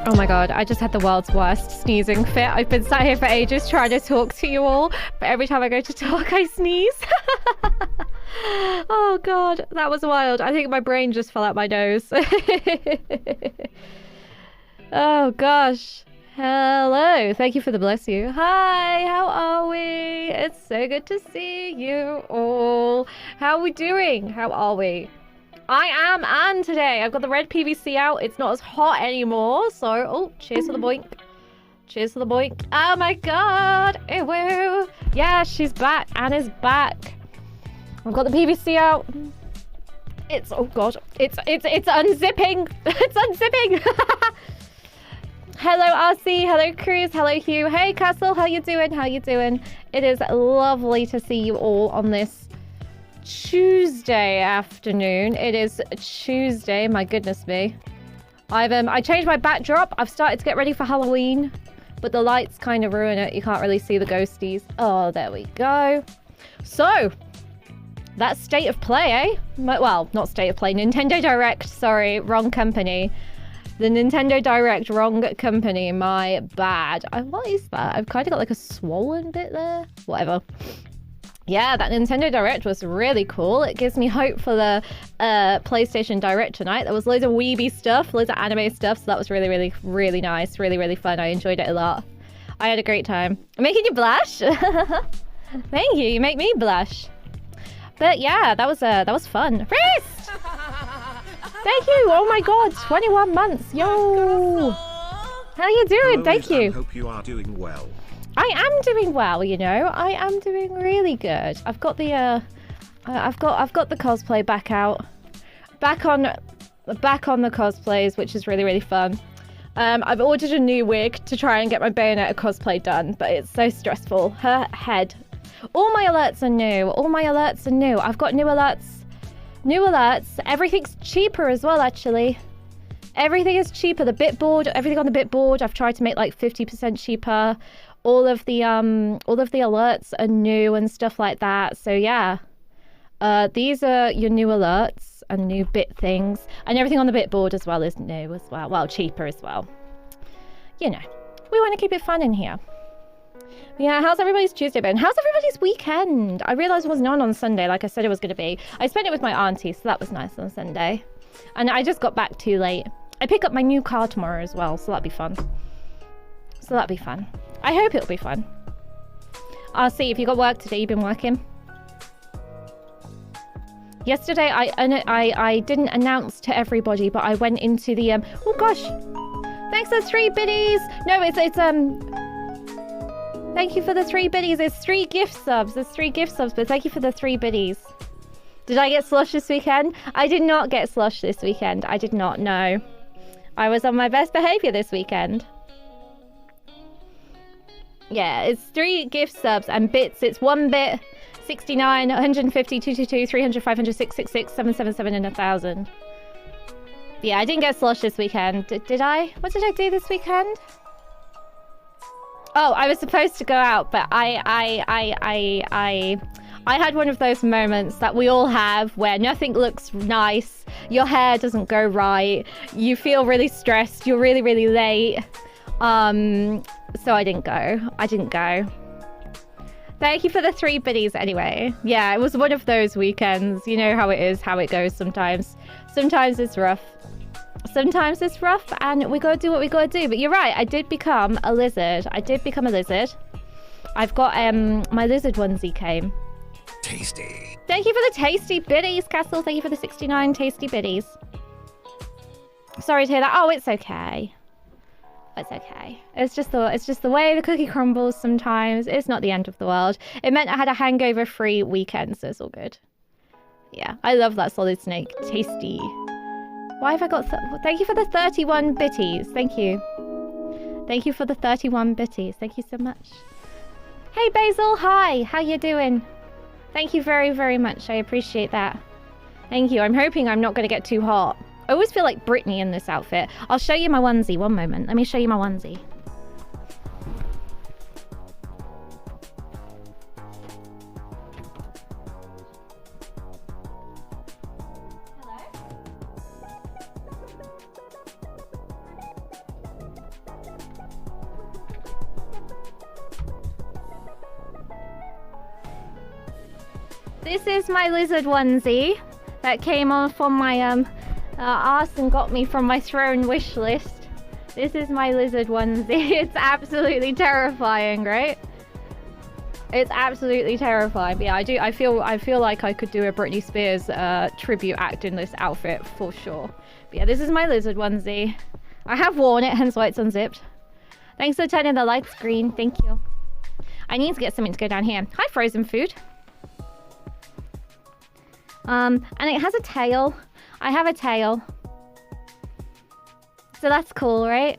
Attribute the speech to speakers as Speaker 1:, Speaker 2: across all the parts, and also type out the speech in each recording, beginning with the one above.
Speaker 1: Oh my god, I just had the world's worst sneezing fit. I've been sat here for ages trying to talk to you all, but every time I go to talk, I sneeze. Oh god, that was wild. I think my brain just fell out my nose. Oh gosh. Hello, thank you for the bless you. Hi, how are we? It's so good to see you all. How are we doing? How are we? I am Anne today. I've got the red PVC out. It's not as hot anymore. So, oh, cheers for the boink. Cheers for the boink. Oh my god. Ew, woo. Yeah, she's back. Anne is back. I've got the PVC out. It's, oh god. It's unzipping. It's unzipping. Hello, RC. Hello, Cruz. Hello, Hugh. Hey, Castle. How you doing? How you doing? It is lovely to see you all on this Tuesday afternoon. It is Tuesday. My goodness me. I changed my backdrop. I've started to get ready for Halloween, but the lights kind of ruin it. You can't really see the ghosties. Oh, there we go. So, That's State of Play, eh? Well, not State of Play. Nintendo Direct. Sorry, wrong company. The Nintendo Direct, wrong company. My bad. What is that? I've kind of got like a swollen bit there. Whatever. Yeah, that Nintendo Direct was really cool. It gives me hope for the PlayStation Direct tonight. There was loads of weeby stuff, loads of anime stuff, so that was really, really, really nice. Really, really fun. I enjoyed it a lot. I had a great time. I'm making you blush? Thank you. You make me blush. But yeah, that was fun. Wrist! Thank you. Oh my god, 21 months. Yo. How you doing?
Speaker 2: Hello,
Speaker 1: Thank you.
Speaker 2: I hope you are doing well.
Speaker 1: I am doing well, you know. I am doing really good. I've got the I've got the cosplay back out. Back on the cosplays, which is really, really fun. I've ordered a new wig to try and get my Bayonetta cosplay done, but it's so stressful. Her head. All my alerts are new. All my alerts are new. I've got new alerts. New alerts. Everything's cheaper as well, actually. Everything is cheaper. The bitboard, everything on the bitboard, I've tried to make like 50% cheaper. All of the alerts are new and stuff like that. So yeah, these are your new alerts and new bit things, and everything on the bitboard as well is new as well. Well, cheaper as well. You know, we want to keep it fun in here. But yeah, how's everybody's Tuesday been? How's everybody's weekend? I realised I wasn't on Sunday like I said it was going to be. I spent it with my auntie, so that was nice on Sunday. And I just got back too late. I pick up my new car tomorrow as well, so that'll be fun. I hope it'll be fun. I'll see if you got work today. You've been working. Yesterday, I didn't announce to everybody, but I went into the oh gosh, thanks for the 3 biddies. No, it's thank you for the 3 biddies. There's 3 gift subs. There's 3 gift subs, but thank you for the 3 biddies. Did I get slush this weekend? I did not get slush this weekend. I did not. No, I was on my best behavior this weekend. Yeah, it's 3 gift subs and bits. It's 1 bit, 69, 150, 222, 300, 500, 666, 777, and 1,000. Yeah, I didn't get slush this weekend. Did I? What did I do this weekend? Oh, I was supposed to go out, but I had one of those moments that we all have where nothing looks nice, your hair doesn't go right, you feel really stressed, you're really, really late. So I didn't go. Thank you for the 3 biddies anyway. Yeah, it was one of those weekends. You know how it is, how it goes sometimes. Sometimes it's rough. And we gotta do what we gotta do. But you're right, I did become a lizard. I've got, my lizard onesie came.
Speaker 2: Tasty.
Speaker 1: Thank you for the tasty biddies, Castle. Thank you for the 69 tasty biddies. Sorry to hear that. Oh, it's okay. It's okay. It's just the way the cookie crumbles sometimes. It's not the end of the world. It meant I had a hangover-free weekend, so it's all good. Yeah, I love that Solid Snake. Tasty. Why have I got... Thank you for the 31 bitties. Thank you. Thank you for the 31 bitties. Thank you so much. Hey, Basil. Hi. How you doing? Thank you very, very much. I appreciate that. Thank you. I'm hoping I'm not going to get too hot. I always feel like Britney in this outfit. I'll show you my onesie. One moment. Let me show you my onesie. This is my lizard onesie that came off on my ass and got me from my throne wish list. This is my lizard onesie. It's absolutely terrifying, right? It's absolutely terrifying. But yeah, I feel like I could do a Britney Spears tribute act in this outfit for sure. But yeah, this is my lizard onesie. I have worn it, hence why it's unzipped. Thanks for turning the lights green. Thank you. I need to get something to go down here. Hi, frozen food. And it has a tail. I have a tail. So that's cool, right?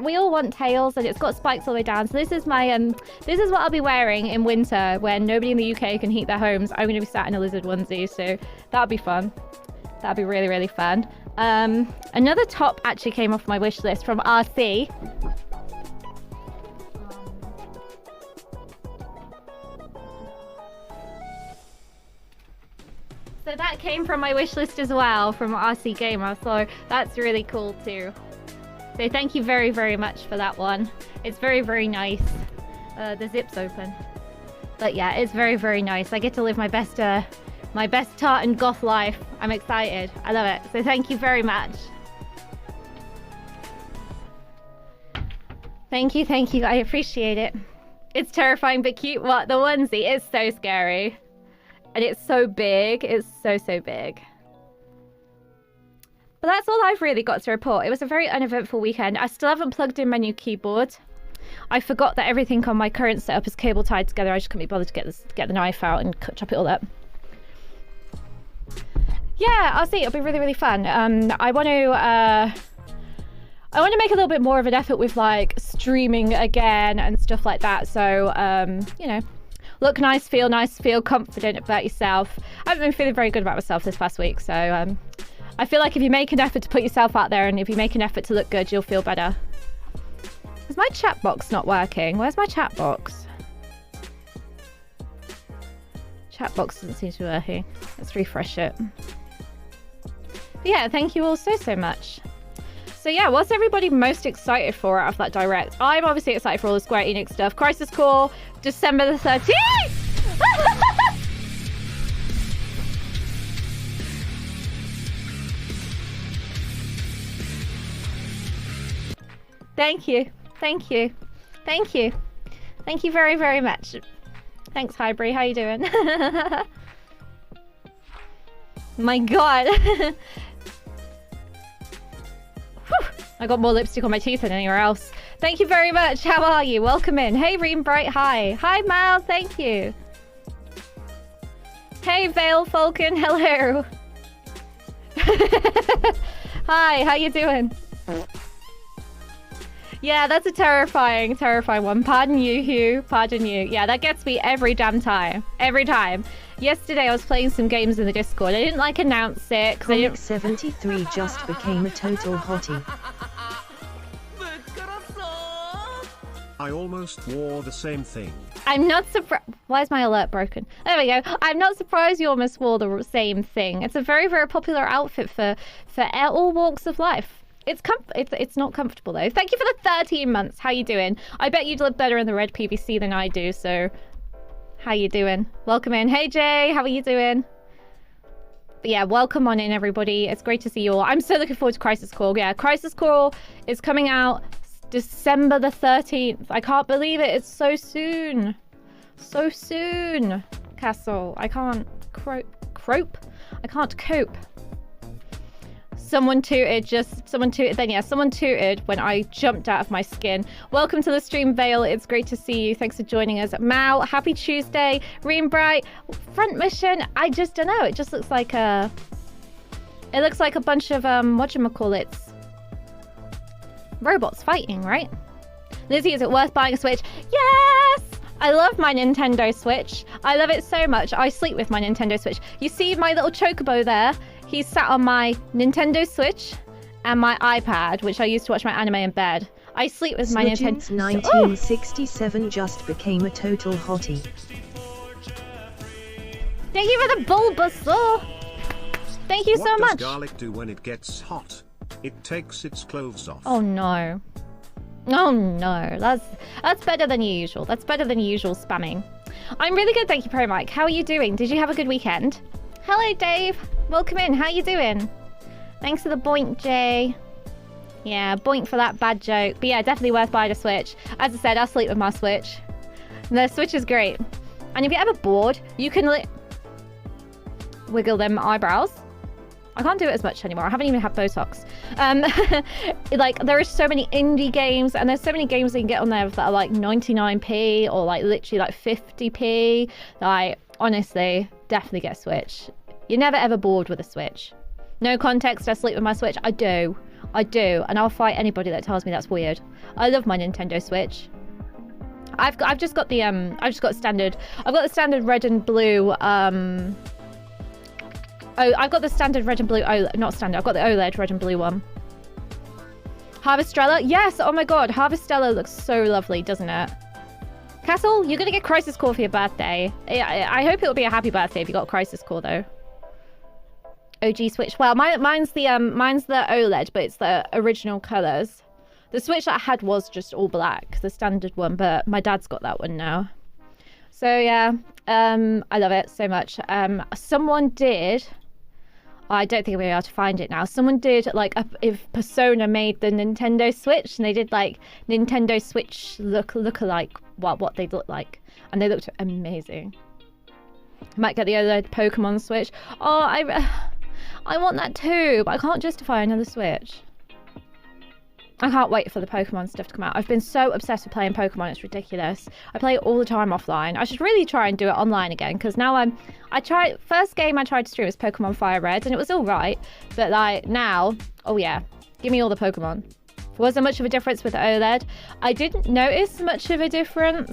Speaker 1: We all want tails, and it's got spikes all the way down. So this is my this is what I'll be wearing in winter when nobody in the UK can heat their homes. I'm going to be sat in a lizard onesie, so that'll be fun. That'll be really, really fun. Another top actually came off my wish list from RC. came from my wish list as well, from RC Gamer, so that's really cool too. So thank you very, very much for that one. It's very, very nice. The zip's open. But yeah, it's very, very nice. I get to live my best tart and goth life. I'm excited. I love it. So thank you very much. Thank you, thank you. I appreciate it. It's terrifying but cute. What? The onesie? It's so scary. And it's so big. It's so, so big. But that's all I've really got to report. It was a very uneventful weekend. I still haven't plugged in my new keyboard. I forgot that everything on my current setup is cable tied together. I just couldn't be bothered to get the knife out and chop it all up. Yeah, I'll see. It'll be really, really fun. I want to make a little bit more of an effort with like streaming again and stuff like that. So, you know, look nice, feel confident about yourself. I haven't been feeling very good about myself this past week. So, I feel like if you make an effort to put yourself out there and if you make an effort to look good, you'll feel better. Is my chat box not working? Where's my chat box? Chat box doesn't seem to be working. Let's refresh it. But yeah, thank you all so, so much. So yeah, what's everybody most excited for out of that direct? I'm obviously excited for all the Square Enix stuff. Crisis Core, December the 13th! Thank you. Thank you. Thank you. Thank you very, very much. Thanks, Hybrid. How you doing? My God. I got more lipstick on my teeth than anywhere else. Thank you very much. How are you? Welcome in. Hey, Reem Bright. Hi. Hi, Mal. Thank you. Hey, Vale Falcon. Hello. Hi. How you doing? Yeah, that's a terrifying one. Pardon you, Hugh. Pardon you. Yeah, that gets me every damn time. Every time. Yesterday, I was playing some games in the Discord. I didn't, like, announce it.
Speaker 3: Comic 73 just became a total hottie.
Speaker 2: I almost wore the same thing.
Speaker 1: I'm not surprised. Why is my alert broken? There we go. I'm not surprised you almost wore the same thing. It's a very, very popular outfit for all walks of life. It's not comfortable though. Thank you for the 13 months. How you doing? I bet you'd live better in the red PVC than I do, so how you doing? Welcome in. Hey Jay, how are you doing? But yeah, welcome on in everybody. It's great to see you all. I'm so looking forward to Crisis Core. Yeah, Crisis Core is coming out December the 13th. I can't believe it. It's so soon. So soon. Castle. I can't cope. I can't cope. Someone tooted when I jumped out of my skin. Welcome to the stream, Vale. It's great to see you. Thanks for joining us. Mao, happy Tuesday. Reem Bright, front mission. I just don't know. It just looks like a bunch of whatchamacallits. Robots fighting, right? Lizzie, is it worth buying a Switch? Yes! I love my Nintendo Switch. I love it so much. I sleep with my Nintendo Switch. You see my little chocobo there? He's sat on my Nintendo Switch and my iPad, which I used to watch my anime in bed. I sleep with my Nintendo...
Speaker 3: 1967 just became a total hottie.
Speaker 1: Thank you for the Bulbasaur! Thank you so much!
Speaker 2: What does garlic do when it gets hot? It takes its clothes off.
Speaker 1: Oh no. Oh no. That's better than usual. That's better than usual spamming. I'm really good, thank you, Pro Mike. How are you doing? Did you have a good weekend? Hello, Dave. Welcome in. How you doing? Thanks for the boink, Jay. Yeah, boink for that bad joke. But yeah, definitely worth buying a Switch. As I said, I'll sleep with my Switch. The Switch is great. And if you're ever bored, you can wiggle them eyebrows. I can't do it as much anymore. I haven't even had Botox. Like, there are so many indie games, and there's so many games that you can get on there that are like 99p or like literally like 50p. Like, honestly, definitely get a Switch. You're never ever bored with a Switch. No context, I sleep with my Switch. I do, and I'll fight anybody that tells me that's weird. I love my Nintendo Switch. I've just got the standard. I've got the standard red and blue. I've got the standard red and blue. Oh, not standard. I've got the OLED red and blue one. Harvestella, yes. Oh my god, Harvestella looks so lovely, doesn't it? Castle, you're gonna get Crisis Core for your birthday. I hope it'll be a happy birthday if you got Crisis Core though. OG Switch. Well, mine's the OLED, but it's the original colors. The Switch that I had was just all black, the standard one, but my dad's got that one now. So yeah, I love it so much. Someone did, I don't think we're able to find it now. Someone did like if Persona made the Nintendo Switch, and they did like Nintendo Switch look-alike what they look like, and they looked amazing. Might get the other Pokemon Switch. Oh, I want that too, but I can't justify another Switch. I can't wait for the Pokemon stuff to come out. I've been so obsessed with playing Pokemon, it's ridiculous. I play it all the time offline. I should really try and do it online again, because now first game I tried to stream was Pokemon Fire Red, and it was alright, but like now, oh yeah, give me all the Pokemon. Was there much of a difference with OLED? I didn't notice much of a difference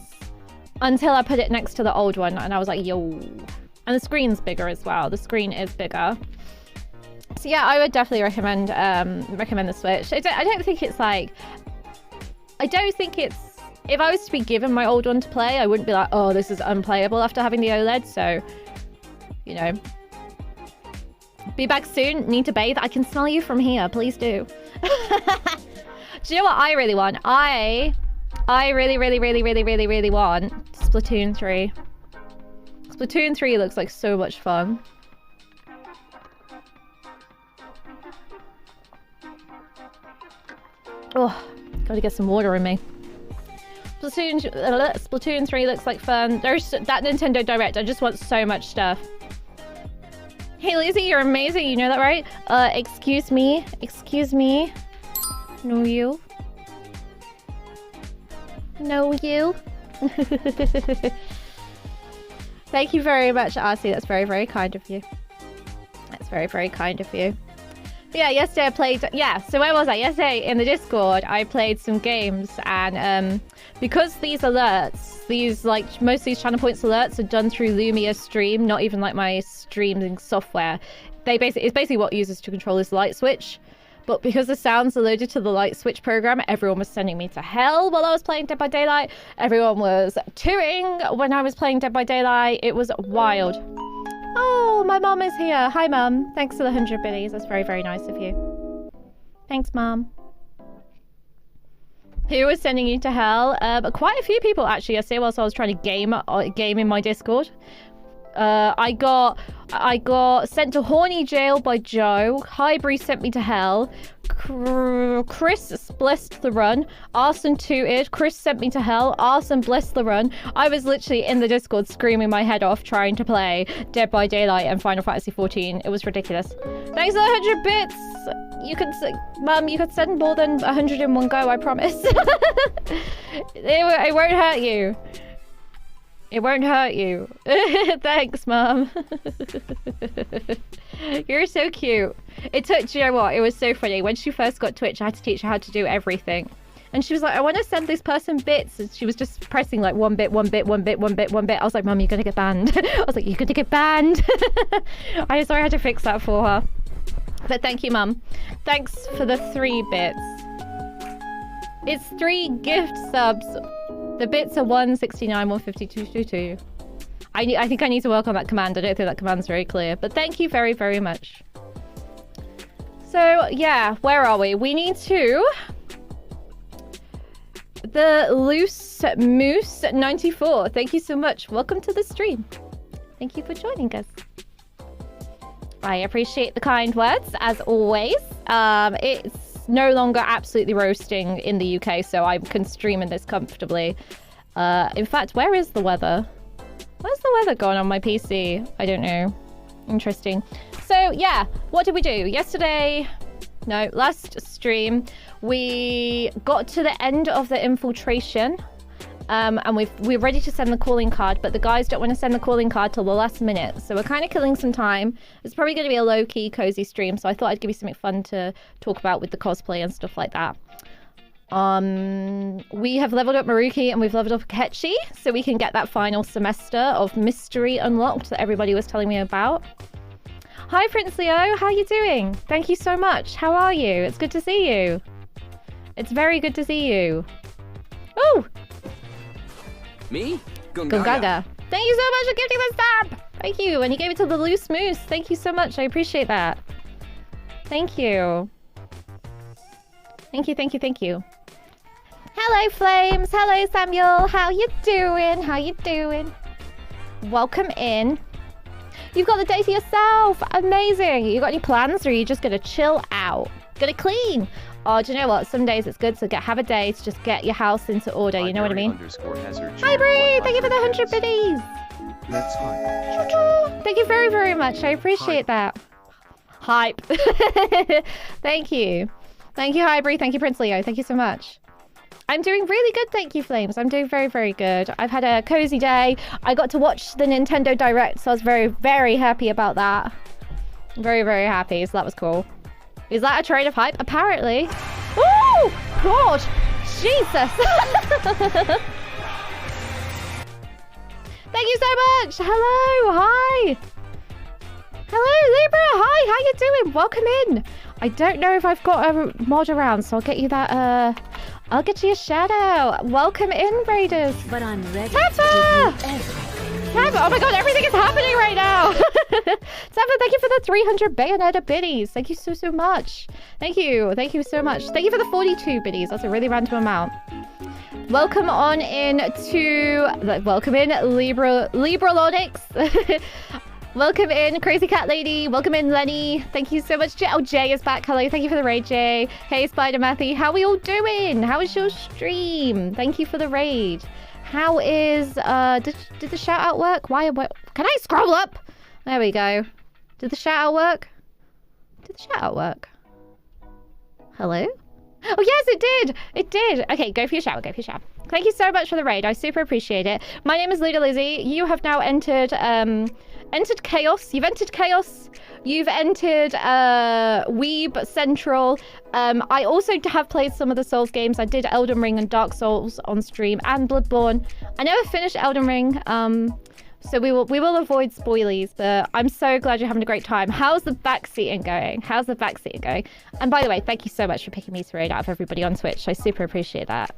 Speaker 1: until I put it next to the old one, and I was like, yo. And the screen's bigger as well. The screen is bigger. So yeah, I would definitely recommend the Switch. I don't think it's like... I don't think it's... If I was to be given my old one to play, I wouldn't be like, oh, this is unplayable after having the OLED. So, you know. Be back soon. Need to bathe. I can smell you from here. Please do. Do you know what I really want? I really want Splatoon 3. Splatoon 3 looks like so much fun. Oh, gotta get some water in me. Splatoon 3 looks like fun. There's that Nintendo Direct. I just want so much stuff. Hey Lizzie, you're amazing. You know that, right? Excuse me. Excuse me. No, you. No, you. Thank you very much, Arcee. That's very, very kind of you. That's very, very kind of you. But yeah, yesterday I played... Yeah, so where was I? Yesterday in the Discord, I played some games, and because these alerts, most of these channel points alerts are done through Lumia Stream, not even like my streaming software. It's basically what uses to control this light switch. But because the sounds are loaded to the light switch program, everyone was sending me to hell while I was playing Dead by Daylight. Everyone was tooting when I was playing Dead by Daylight. It was wild. Oh, my mom is here. Hi, Mum. Thanks for the 100 biddies. That's very, very nice of you. Thanks, Mum. Who was sending you to hell? But quite a few people, actually, yesterday whilst I was trying to game in my Discord. I got sent to horny jail by Joe. Highbury sent me to hell. Chris blessed the run. Arson tooted. Chris sent me to hell. Arson blessed the run. I was literally in the Discord screaming my head off trying to play Dead by Daylight and Final Fantasy XIV. It was ridiculous. Thanks for 100 bits. Mum, you could send more than 100 in one go, I promise. It won't hurt you. It won't hurt you. Thanks, Mum. You're so cute. Do you know what? It was so funny. When she first got Twitch, I had to teach her how to do everything. And she was like, I want to send this person bits. And she was just pressing like one bit, one bit, one bit, one bit, one bit. I was like, Mum, you're going to get banned. I was like, you're going to get banned. I'm sorry I had to fix that for her. But thank you, Mum. Thanks for the 3 bits. It's 3 gift subs. The bits are 169, 152, 22. I think I need to work on that command. I don't think that command's very clear. But thank you very, very much. So, yeah, where are we? We need to... The Loose Moose 94. Thank you so much. Welcome to the stream. Thank you for joining us. I appreciate the kind words, as always. It's no longer absolutely roasting in the UK, so I can stream in this comfortably. In fact, where is the weather? Where's the weather gone on my PC? I don't know. Interesting. So, yeah, what did we do? Last stream, we got to the end of the infiltration. And we're ready to send the calling card, but the guys don't want to send the calling card till the last minute. So we're kind of killing some time. It's probably going to be a low-key, cozy stream, so I thought I'd give you something fun to talk about with the cosplay and stuff like that. We have leveled up Maruki and we've leveled up Akechi, so we can get that final semester of mystery unlocked that everybody was telling me about. Hi, Prince Leo. How are you doing? Thank you so much. How are you? It's good to see you. It's very good to see you. Oh!
Speaker 4: Me?
Speaker 1: Gungaga. Thank you so much for gifting the stab! Thank you. And you gave it to the loose moose. Thank you so much. I appreciate that. Thank you. Thank you, thank you, thank you. Hello, Flames. Hello, Samuel. How you doing? How you doing? Welcome in. You've got the day to yourself. Amazing. You got any plans, or are you just gonna chill out? Gonna clean? Oh, do you know what? Some days it's good to have a day to just get your house into order. You know what I mean? Hi, Bree. Thank you for the 100 biddies.
Speaker 2: Let's hype.
Speaker 1: Thank you very, very much. I appreciate that. Hype. Thank you. Thank you, Hybrid. Thank you, Prince Leo. Thank you so much. I'm doing really good, thank you, Flames. I'm doing very, very good. I've had a cozy day. I got to watch the Nintendo Direct, so I was very, very happy about that. Very, very happy, so that was cool. Is that a trade of hype? Apparently. Oh, God. Jesus. Thank you so much. Hello. Hi. Hello, Libra. Hi. How you doing? Welcome in. I don't know if I've got a mod around, so I'll get you that, I'll get you a shout out. Welcome in, Raiders.
Speaker 4: But I'm ready.
Speaker 1: Tata! Tata! Oh my god, everything is happening right now. Tata, thank you for the 300 Bayonetta biddies. Thank you so, so much. Thank you. Thank you so much. Thank you for the 42 biddies. That's a really random amount. Welcome on in to... Welcome in, Libralonics. Welcome in, Crazy Cat Lady. Welcome in, Lenny. Thank you so much. Oh, Jay is back. Hello. Thank you for the raid, Jay. Hey, Spider Matthew. How are we all doing? How is your stream? Thank you for the raid. How is... Did the shout out work? Can I scroll up? There we go. Did the shout out work? Did the shout out work? Hello? Oh, yes, it did. It did. Okay, go for your shower. Go for your shower. Thank you so much for the raid. I super appreciate it. My name is Luda Lizzie. You have now entered Chaos. You've entered Chaos. You've entered Weeb Central. I also have played some of the Souls games. I did Elden Ring and Dark Souls on stream and Bloodborne. I never finished Elden Ring. So we will avoid spoilies, but I'm so glad you're having a great time. How's the backseating going? How's the backseating going? And by the way, thank you so much for picking me to raid out of everybody on Twitch. I super appreciate that.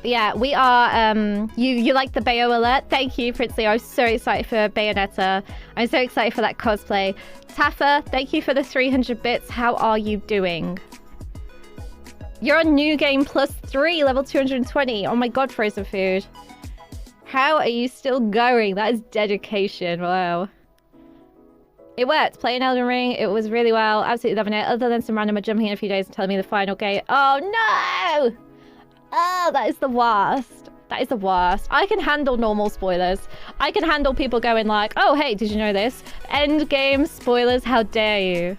Speaker 1: Yeah, we are, you like the Bayo alert? Thank you, Prince Leo. I'm so excited for Bayonetta. I'm so excited for that cosplay. Taffa, thank you for the 300 bits. How are you doing? You're on New Game +3, level 220. Oh my god, Frozen Food. How are you still going? That is dedication. Wow. It worked. Playing Elden Ring, it was really well. Absolutely loving it. Other than some randomer jumping in a few days and telling me the final game. Oh no! Oh, that is the worst. That is the worst. I can handle normal spoilers. I can handle people going like, oh, hey, did you know this? End game spoilers, how dare you?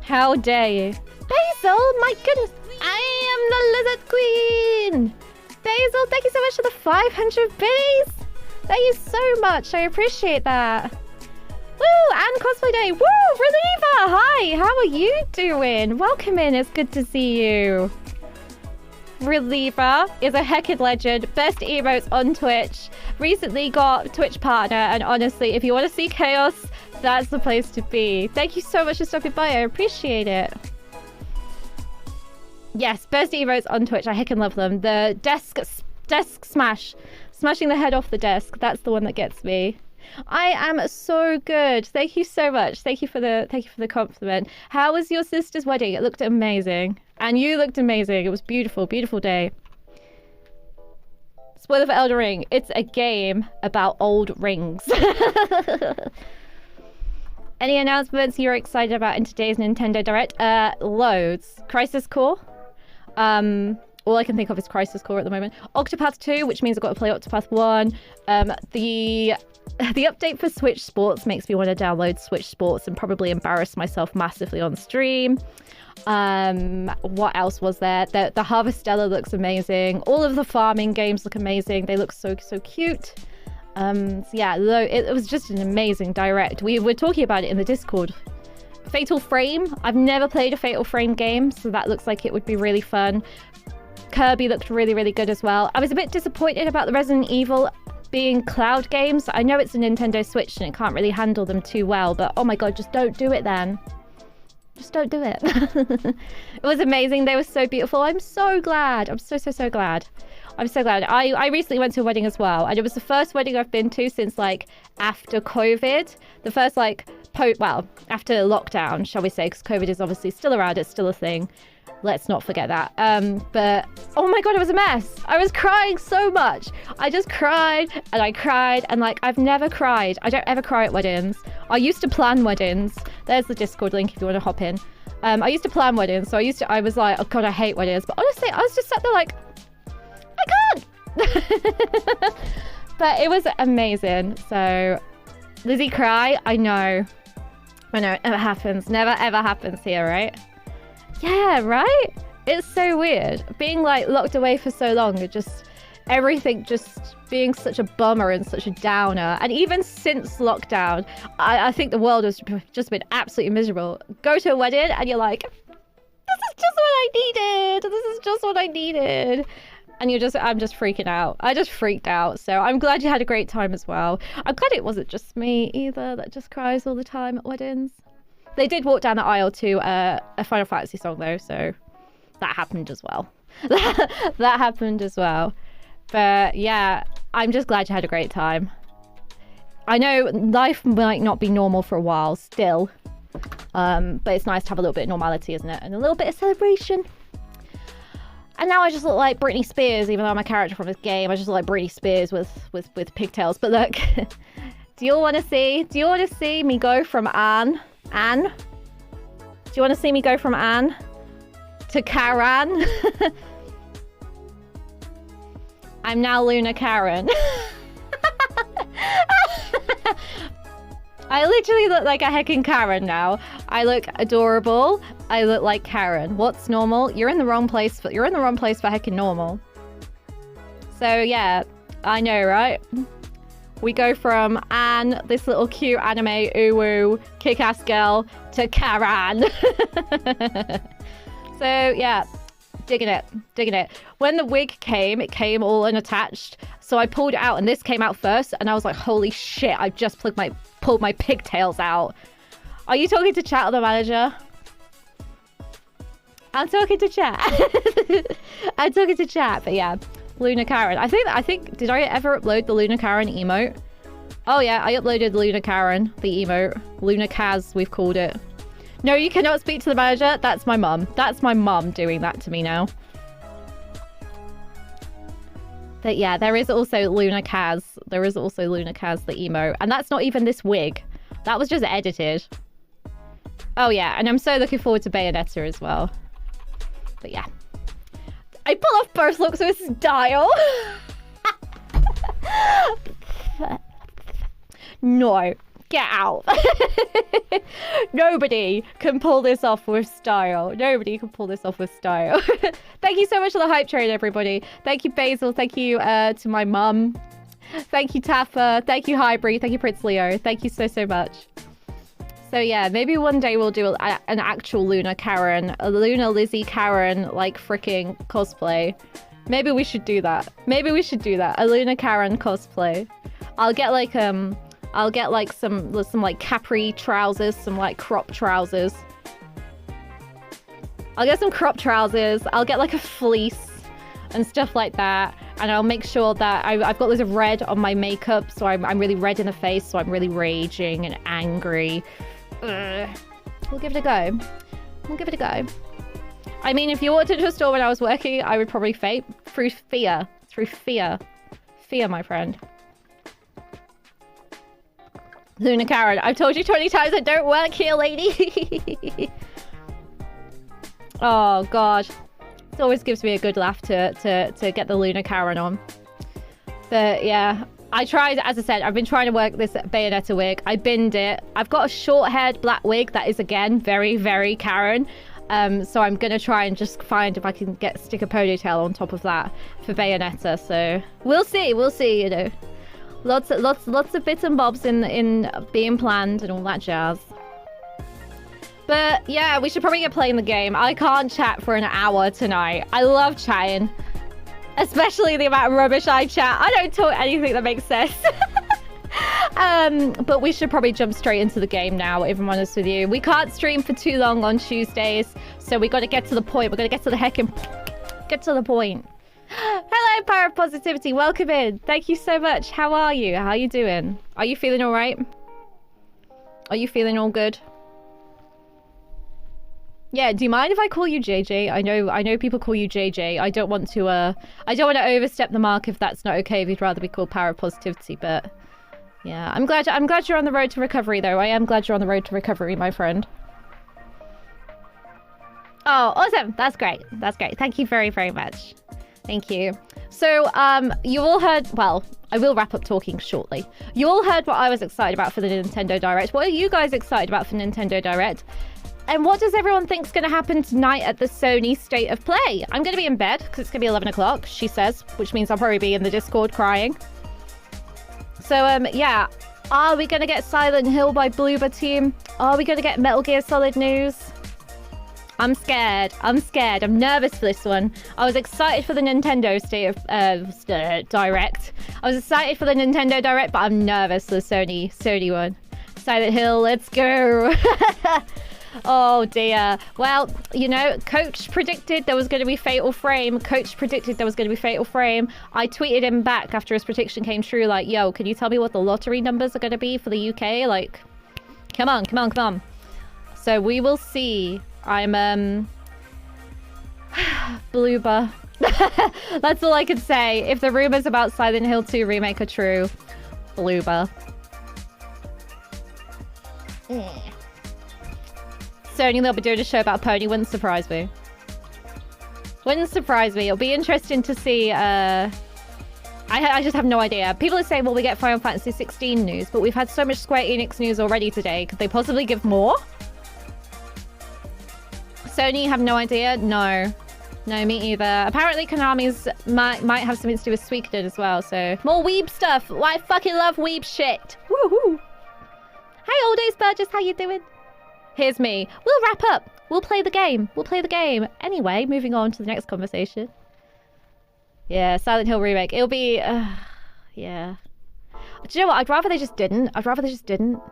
Speaker 1: How dare you? Basil, my goodness. I am the Lizard Queen. Basil, thank you so much for the 500 biddies. Thank you so much. I appreciate that. Woo, and cosplay day. Woo, Reliever. Hi, how are you doing? Welcome in. It's good to see you. Reliever is a heckin' legend. Best emotes on Twitch. Recently got Twitch partner, and honestly, if you want to see chaos, that's the place to be. Thank you so much for stopping by. I appreciate it. Yes, best emotes on Twitch. I heckin' love them. The desk smash. Smashing the head off the desk. That's the one that gets me. I am so good. Thank you so much. Thank you for the compliment. How was your sister's wedding? It looked amazing. And you looked amazing. It was beautiful, beautiful day. Spoiler for Elden Ring. It's a game about old rings. Any announcements you're excited about in today's Nintendo Direct? Loads. Crisis Core. All I can think of is Crisis Core at the moment. Octopath 2, which means I've got to play Octopath 1. The update for Switch Sports makes me want to download Switch Sports and probably embarrass myself massively on stream. What else was there? The Harvestella looks amazing. All of the farming games look amazing. They look so cute. So yeah, it was just an amazing direct. We were talking about it in the Discord. Fatal Frame. I've never played a Fatal Frame game, so that looks like it would be really fun. Kirby looked really, really good as well. I was a bit disappointed about the Resident Evil being cloud games. I know it's a Nintendo Switch and it can't really handle them too well, but oh my god, just don't do it then. Just don't do it. It was amazing. They were so beautiful. I'm so glad. I'm so glad. I'm so glad. I recently went to a wedding as well, and it was the first wedding I've been to since like after COVID. The first like after lockdown, shall we say, because COVID is obviously still around. It's still a thing. Let's not forget that. But oh my god, it was a mess. I was crying so much. I just cried and I cried, and like I've never cried. I don't ever cry at weddings. I used to plan weddings. There's the Discord link if you want to hop in. I used to plan weddings, so I was like, oh god, I hate weddings. But honestly, I was just sat there like, I can't. But it was amazing. So Lizzie cry, I know, it never happens. Never ever happens here, right? Yeah, right? It's so weird. Being like locked away for so long, and just everything just being such a bummer and such a downer. And even since lockdown, I think the world has just been absolutely miserable. Go to a wedding and you're like, this is just what I needed. This is just what I needed. And I'm just freaking out. I just freaked out. So I'm glad you had a great time as well. I'm glad it wasn't just me either that just cries all the time at weddings. They did walk down the aisle to a Final Fantasy song though, so that happened as well. That happened as well. But yeah, I'm just glad you had a great time. I know life might not be normal for a while still, but it's nice to have a little bit of normality, isn't it? And a little bit of celebration. And now I just look like Britney Spears, even though I'm a character from this game. I just look like Britney Spears with pigtails. But look, do you all want to see me go from Anne? Do you want to see me go from Anne to Karen? I'm now Luna Karen. I literally look like a heckin' Karen now. I look adorable. I look like Karen. What's normal? You're in the wrong place for heckin' normal. So yeah, I know, right? We go from Anne, this little cute anime uwu kick-ass girl, to Karen. So yeah, digging it. When the wig came, it came all unattached. So I pulled it out and this came out first and I was like, holy shit, I've just pulled my pigtails out. Are you talking to chat or the manager? I'm talking to chat. I'm talking to chat, but yeah. Luna Karen. I think, did I ever upload the Luna Karen emote? Oh yeah, I uploaded Luna Karen, the emote. Luna Kaz, we've called it. No, you cannot speak to the manager. That's my mum. That's my mum doing that to me now. But yeah, there is also Luna Kaz. There is also Luna Kaz, the emote. And that's not even this wig. That was just edited. Oh yeah, and I'm so looking forward to Bayonetta as well. But yeah. I pull off both looks with style. No, get out. Nobody can pull this off with style. Nobody can pull this off with style. Thank you so much for the hype train, everybody. Thank you, Basil. Thank you to my mum. Thank you, Taffa. Thank you, Hybrid. Thank you, Prince Leo. Thank you so, so much. So yeah, maybe one day we'll do an actual Luna Karen, a Luna Lizzie Karen, like freaking cosplay. Maybe we should do that. Maybe we should do that. A Luna Karen cosplay. I'll get like some like capri trousers, some like crop trousers. I'll get some crop trousers. I'll get like a fleece and stuff like that. And I'll make sure that I've got loads of red on my makeup, so I'm really red in the face, so I'm really raging and angry. We'll give it a go. We'll give it a go. I mean, if you walked into a store when I was working, I would probably faint through fear. Through fear. Fear, my friend. Luna Karen, I've told you 20 times I don't work here, lady. Oh, God. It always gives me a good laugh to get the Luna Karen on. But, yeah. I tried, as I said, I've been trying to work this Bayonetta wig. I binned it. I've got a short-haired black wig that is, again, very, very Karen. So I'm going to try and just find if I can stick a ponytail on top of that for Bayonetta. So we'll see, you know. Lots of bits and bobs in being planned and all that jazz. But yeah, we should probably get playing the game. I can't chat for an hour tonight. I love chatting. Especially the amount of rubbish I chat. I don't talk anything that makes sense. But we should probably jump straight into the game now, if I'm honest with you. We can't stream for too long on Tuesdays, so we got to get to the point. We're going to get to the heck and get to the point. Hello, Power of Positivity. Welcome in. Thank you so much. How are you? How are you doing? Are you feeling all right? Are you feeling all good? Yeah, do you mind if I call you JJ? I know people call you JJ. I don't want to overstep the mark if that's not okay, if you'd rather be called Power of Positivity, but yeah. I'm glad you're on the road to recovery though. I am glad you're on the road to recovery, my friend. Oh, awesome. That's great. That's great. Thank you very, very much. Thank you. So, you all heard, well, I will wrap up talking shortly. You all heard what I was excited about for the Nintendo Direct. What are you guys excited about for Nintendo Direct? And what does everyone think's going to happen tonight at the Sony State of Play? I'm going to be in bed because it's going to be 11 o'clock, she says, which means I'll probably be in the Discord crying. So, yeah. Are we going to get Silent Hill by Bloober Team? Are we going to get Metal Gear Solid news? I'm scared. I'm scared. I'm nervous for this one. I was excited for the Nintendo State of Direct. I was excited for the Nintendo Direct, but I'm nervous for the Sony one. Silent Hill, let's go. Oh dear. Well, you know, Coach predicted there was going to be Fatal Frame. Coach predicted there was going to be Fatal Frame. I tweeted him back after his prediction came true, like, yo, can you tell me what the lottery numbers are going to be for the UK? Like, come on, come on, come on. So we will see. I'm, Bloober. That's all I can say. If the rumors about Silent Hill 2 remake are true, Bloober. Sony, they'll be doing a show about Pony. Wouldn't surprise me. Wouldn't surprise me. It'll be interesting to see. I just have no idea. People are saying, well, we get Final Fantasy 16 news, but we've had so much Square Enix news already today. Could they possibly give more? Sony have no idea? No. No, me either. Apparently Konami's might have something to do with Suikoden as well, so... More weeb stuff! Well, I fucking love weeb shit! Woohoo! Hey, All Days Burgess, how you doing? Here's me. We'll wrap up. We'll play the game. We'll play the game. Anyway, moving on to the next conversation. Yeah, Silent Hill remake. It'll be... yeah. Do you know what? I'd rather they just didn't. I'd rather they just didn't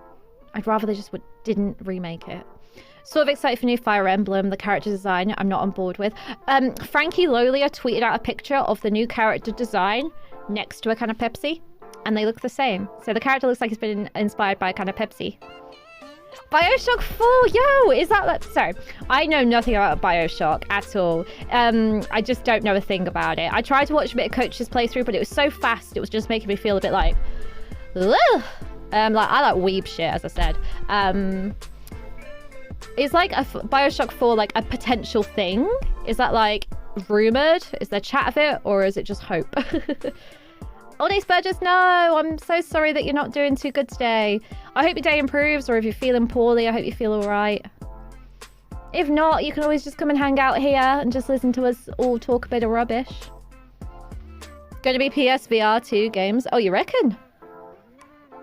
Speaker 1: didn't remake it. Sort of excited for new Fire Emblem. The character design I'm not on board with. Frankie Lolia tweeted out a picture of the new character design next to a can of Pepsi. And they look the same. So the character looks like it's been inspired by a can of Pepsi. Bioshock 4, yo, is that... So, I know nothing about Bioshock at all. I just don't know a thing about it. I tried to watch a bit of Coach's playthrough, but it was so fast, it was just making me feel a bit like... Ugh. I like weeb shit, as I said. Is like a Bioshock 4 like a potential thing? Is that like rumored? Is there chat of it, or is it just hope? All Day Spurgers, no, I'm so sorry that you're not doing too good today. I hope your day improves, or if you're feeling poorly, I hope you feel all right. If not, you can always just come and hang out here and just listen to us all talk a bit of rubbish. Going to be PSVR 2 games. Oh, you reckon?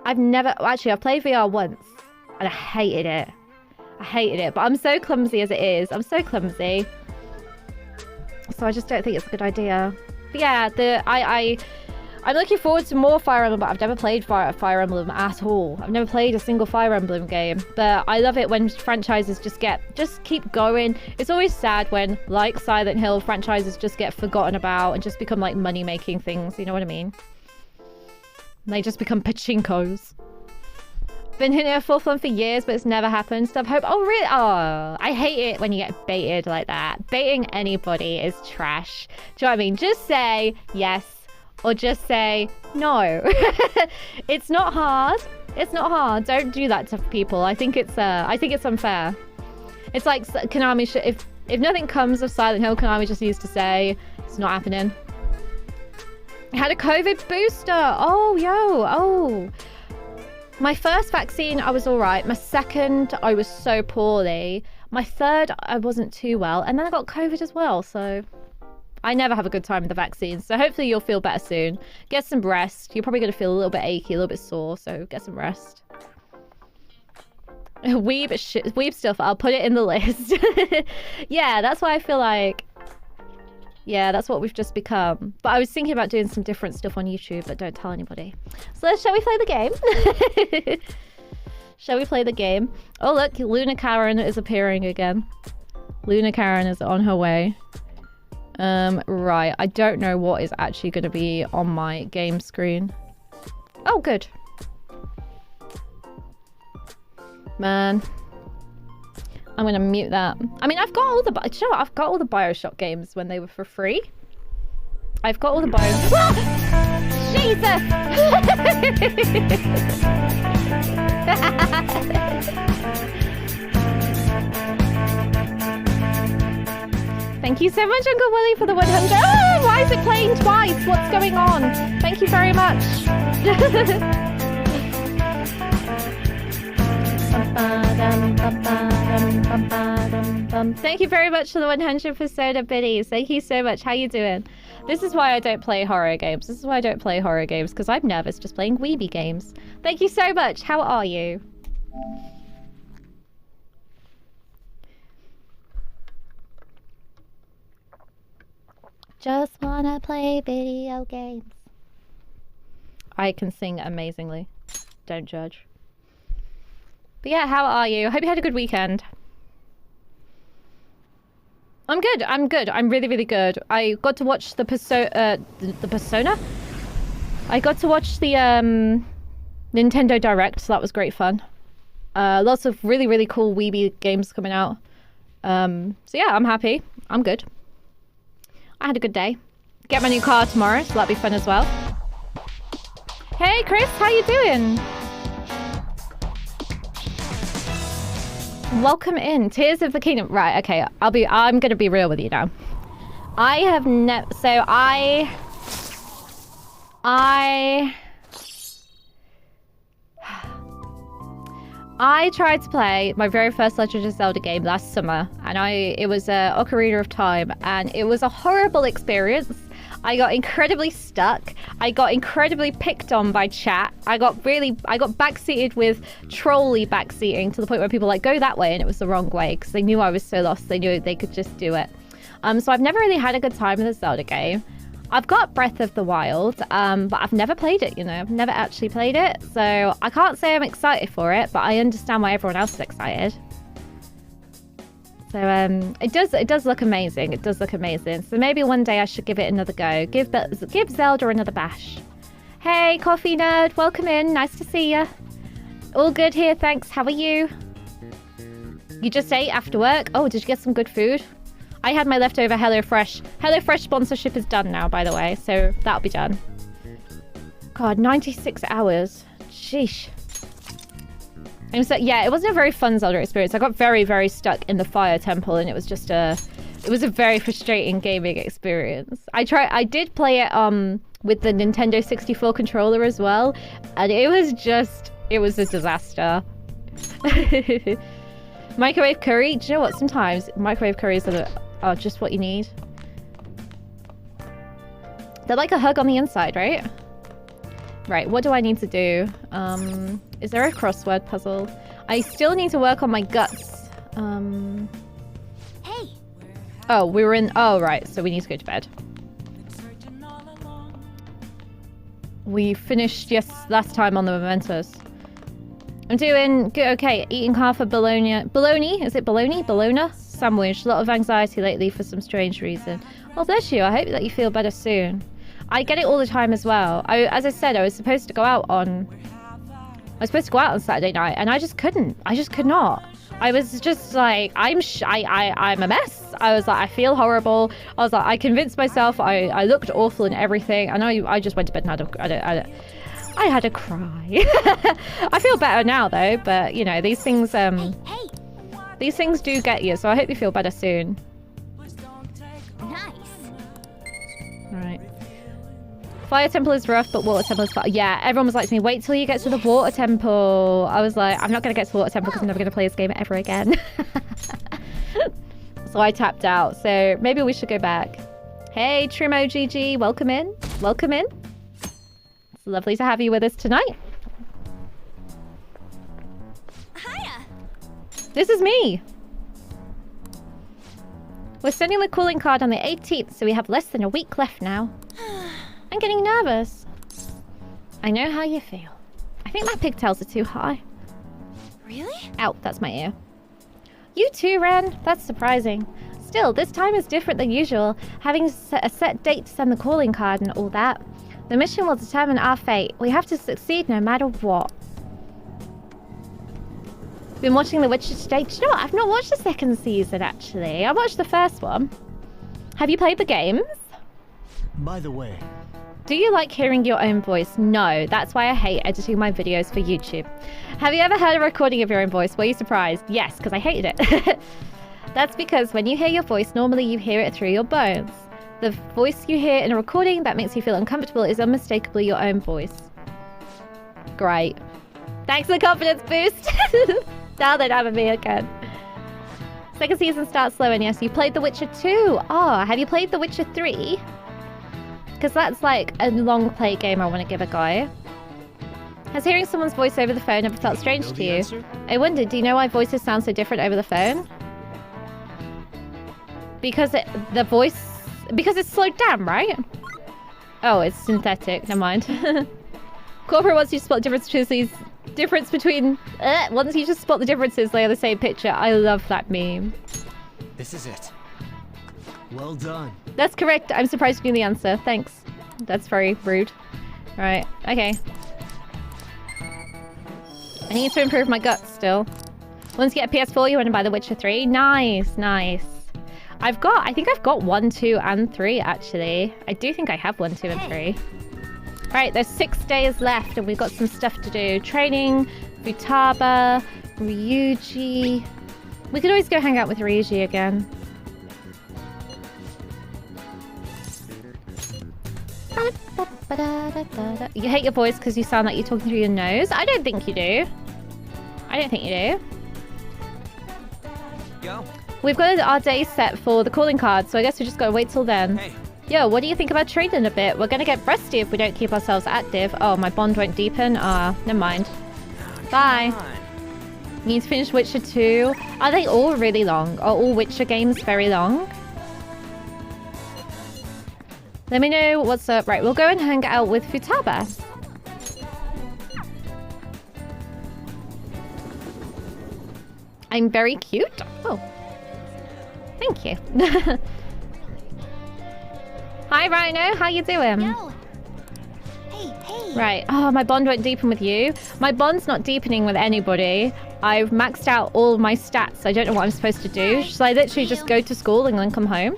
Speaker 1: I've played VR once and I hated it. I hated it, but I'm so clumsy as it is. I'm so clumsy. So I just don't think it's a good idea. But yeah, I'm looking forward to more Fire Emblem, but I've never played Fire Emblem at all. I've never played a single Fire Emblem game, but I love it when franchises just keep going. It's always sad when, like Silent Hill, franchises just get forgotten about and just become like money-making things, you know what I mean? They just become pachinkos. Been hitting a fourth one for years, but it's never happened. Stuff hope. Oh, really? Oh, I hate it when you get baited like that. Baiting anybody is trash. Do you know what I mean? Just say yes. Or just say no. It's not hard. It's not hard. Don't do that to people. I think it's unfair. It's like Konami should, if nothing comes of Silent Hill, Konami just needs to say it's not happening. I had a COVID booster. Oh, yo. Oh. My first vaccine, I was all right. My second, I was so poorly. My third, I wasn't too well. And then I got COVID as well, so... I never have a good time with the vaccines, so hopefully you'll feel better soon. Get some rest. You're probably going to feel a little bit achy, a little bit sore, so get some rest. Weeb stuff, I'll put it in the list. Yeah, that's why I feel like... Yeah, that's what we've just become. But I was thinking about doing some different stuff on YouTube, but don't tell anybody. So shall we play the game? Shall we play the game? Oh look, Luna Karen is appearing again. Luna Karen is on her way. Right. I don't know what is actually going to be on my game screen. Oh, good. Man. I'm going to mute that. I mean, I've got all the... Do you know what? I've got all the Bioshock games when they were for free. I've got all the Bioshock... Jesus! Thank you so much, Uncle Willie, for the 100. Oh, why is it playing twice? What's going on? Thank you very much. Thank you very much for the 100 for Soda Biddies. Thank you so much. How you doing? This is why I don't play horror games. This is why I don't play horror games, because I'm nervous just playing weeby games. Thank you so much. How are you? Just wanna play video games. I can sing amazingly. Don't judge. But yeah, how are you? Hope you had a good weekend. I'm good. I'm good. I'm really, really good. I got to watch the Persona. I got to watch the Nintendo Direct, so that was great fun. Lots of really, really cool weeby games coming out. So yeah, I'm happy. I'm good. I had a good day. Get my new car tomorrow, so that'll be fun as well. Hey Chris, how you doing? Welcome in. Tears of the Kingdom. Right, okay. I'm gonna be real with you now. I have never... So I tried to play my very first Legend of Zelda game last summer, and it was Ocarina of Time, and it was a horrible experience. I got incredibly stuck. I got incredibly picked on by chat. I got backseated with trolley backseating to the point where people were like, go that way, and it was the wrong way because they knew I was so lost. They knew they could just do it. So I've never really had a good time in the Zelda game. I've got Breath of the Wild, but I've never played it, you know. I've never actually played it, so I can't say I'm excited for it, but I understand why everyone else is excited. So it does look amazing. It does look amazing. So maybe one day I should give it another go. Give Zelda another bash. Hey, Coffee Nerd, welcome in. Nice to see you. All good here, thanks. How are you? You just ate after work? Oh, did you get some good food? I had my leftover HelloFresh. HelloFresh sponsorship is done now, by the way, so that'll be done. God, 96 hours. Sheesh. And so, yeah, it wasn't a very fun Zelda experience. I got very, very stuck in the Fire Temple, and it was just it was a very frustrating gaming experience. I did play it with the Nintendo 64 controller as well, and it was a disaster. Microwave curry? Do you know what? Sometimes microwave curries are just what you need. They're like a hug on the inside, right? Right, what do I need to do? Is there a crossword puzzle? I still need to work on my guts.
Speaker 4: Hey!
Speaker 1: Oh, we were in... Oh, right, so we need to go to bed. We finished, last time on the mementos. I'm doing good, okay. Eating half a bologna... Is it bologna? Bologna? Sandwich. A lot of anxiety lately for some strange reason. Oh, bless you. I hope that you feel better soon. I get it all the time as well. As I said, I was supposed to go out on Saturday night, and I just couldn't. I just could not. I was just like, I'm a mess. I was like, I feel horrible. I was like, I convinced myself I looked awful and everything, and I just went to bed and I had a cry. I feel better now though, but you know, these things do get you, so I hope you feel better soon.
Speaker 4: Nice.
Speaker 1: Right. Fire Temple is rough, but Water Temple is fun. Yeah, everyone was like to me, wait till you get to the Water Temple. I was like, I'm not going to get to the Water Temple because I'm never going to play this game ever again. So I tapped out. So maybe we should go back. Hey, Trimo GG, welcome in. Welcome in. It's lovely to have you with us tonight.
Speaker 4: Hiya.
Speaker 1: This is me. We're sending the calling card on the 18th, so we have less than a week left now. I'm getting nervous. I know how you feel. I think my pigtails are too high.
Speaker 4: Really?
Speaker 1: Ow, that's my ear. You too, Ren. That's surprising. Still, this time is different than usual, having a set date to send the calling card and all that. The mission will determine our fate. We have to succeed no matter what. Been watching The Witcher today. Do you know what? I've not watched the second season, actually. I watched the first one. Have you played the games?
Speaker 5: By the way,
Speaker 1: do you like hearing your own voice? No, that's why I hate editing my videos for YouTube. Have you ever heard a recording of your own voice? Were you surprised? Yes, because I hated it. That's because when you hear your voice, normally you hear it through your bones. The voice you hear in a recording that makes you feel uncomfortable is unmistakably your own voice. Great. Thanks for the confidence boost. Now then, I'm me again. Second season starts slow, and yes, you played The Witcher 2. Oh, have you played The Witcher 3? Because that's like a long play game I want to give a go. Has hearing someone's voice over the phone ever felt strange to you?
Speaker 5: Answer?
Speaker 1: I wondered, do you know why voices sound so different over the phone? Because because it's slowed down, right? Oh, it's synthetic. Never mind. Corporate wants you to spot the difference between once you just spot the differences, they are the same picture. I love that meme.
Speaker 5: this is it. Well done.
Speaker 1: That's correct. I'm surprised you knew the answer. Thanks. That's very rude. Right. Okay. I need to improve my guts still. Once you get a PS4, you want to buy The Witcher 3? Nice, nice. I think I've got 1, 2, and 3, actually. I do think I have 1, 2, and 3. Alright, there's 6 days left, and we've got some stuff to do. Training, Futaba, Ryuji. We could always go hang out with Ryuji again. You hate your voice because you sound like you're talking through your nose? I don't think you do. I don't think you do.
Speaker 5: Yo.
Speaker 1: We've got our day set for the calling card, so I guess we just gotta wait till then.
Speaker 5: Hey.
Speaker 1: Yo, what do you think about training a bit? We're gonna get rusty if we don't keep ourselves active. Oh, my bond won't deepen? Never mind. Bye. You need to finish Witcher 2. Are they all really long? Are all Witcher games very long? Let me know what's up. Right, we'll go and hang out with Futaba. I'm very cute. Oh. Thank you. Hi, Rhino. How you doing?
Speaker 4: Yo. Hey.
Speaker 1: Right. Oh, my bond won't deepen with you. My bond's not deepening with anybody. I've maxed out all my stats. I don't know what I'm supposed to do. Should I literally just go to school and then come home?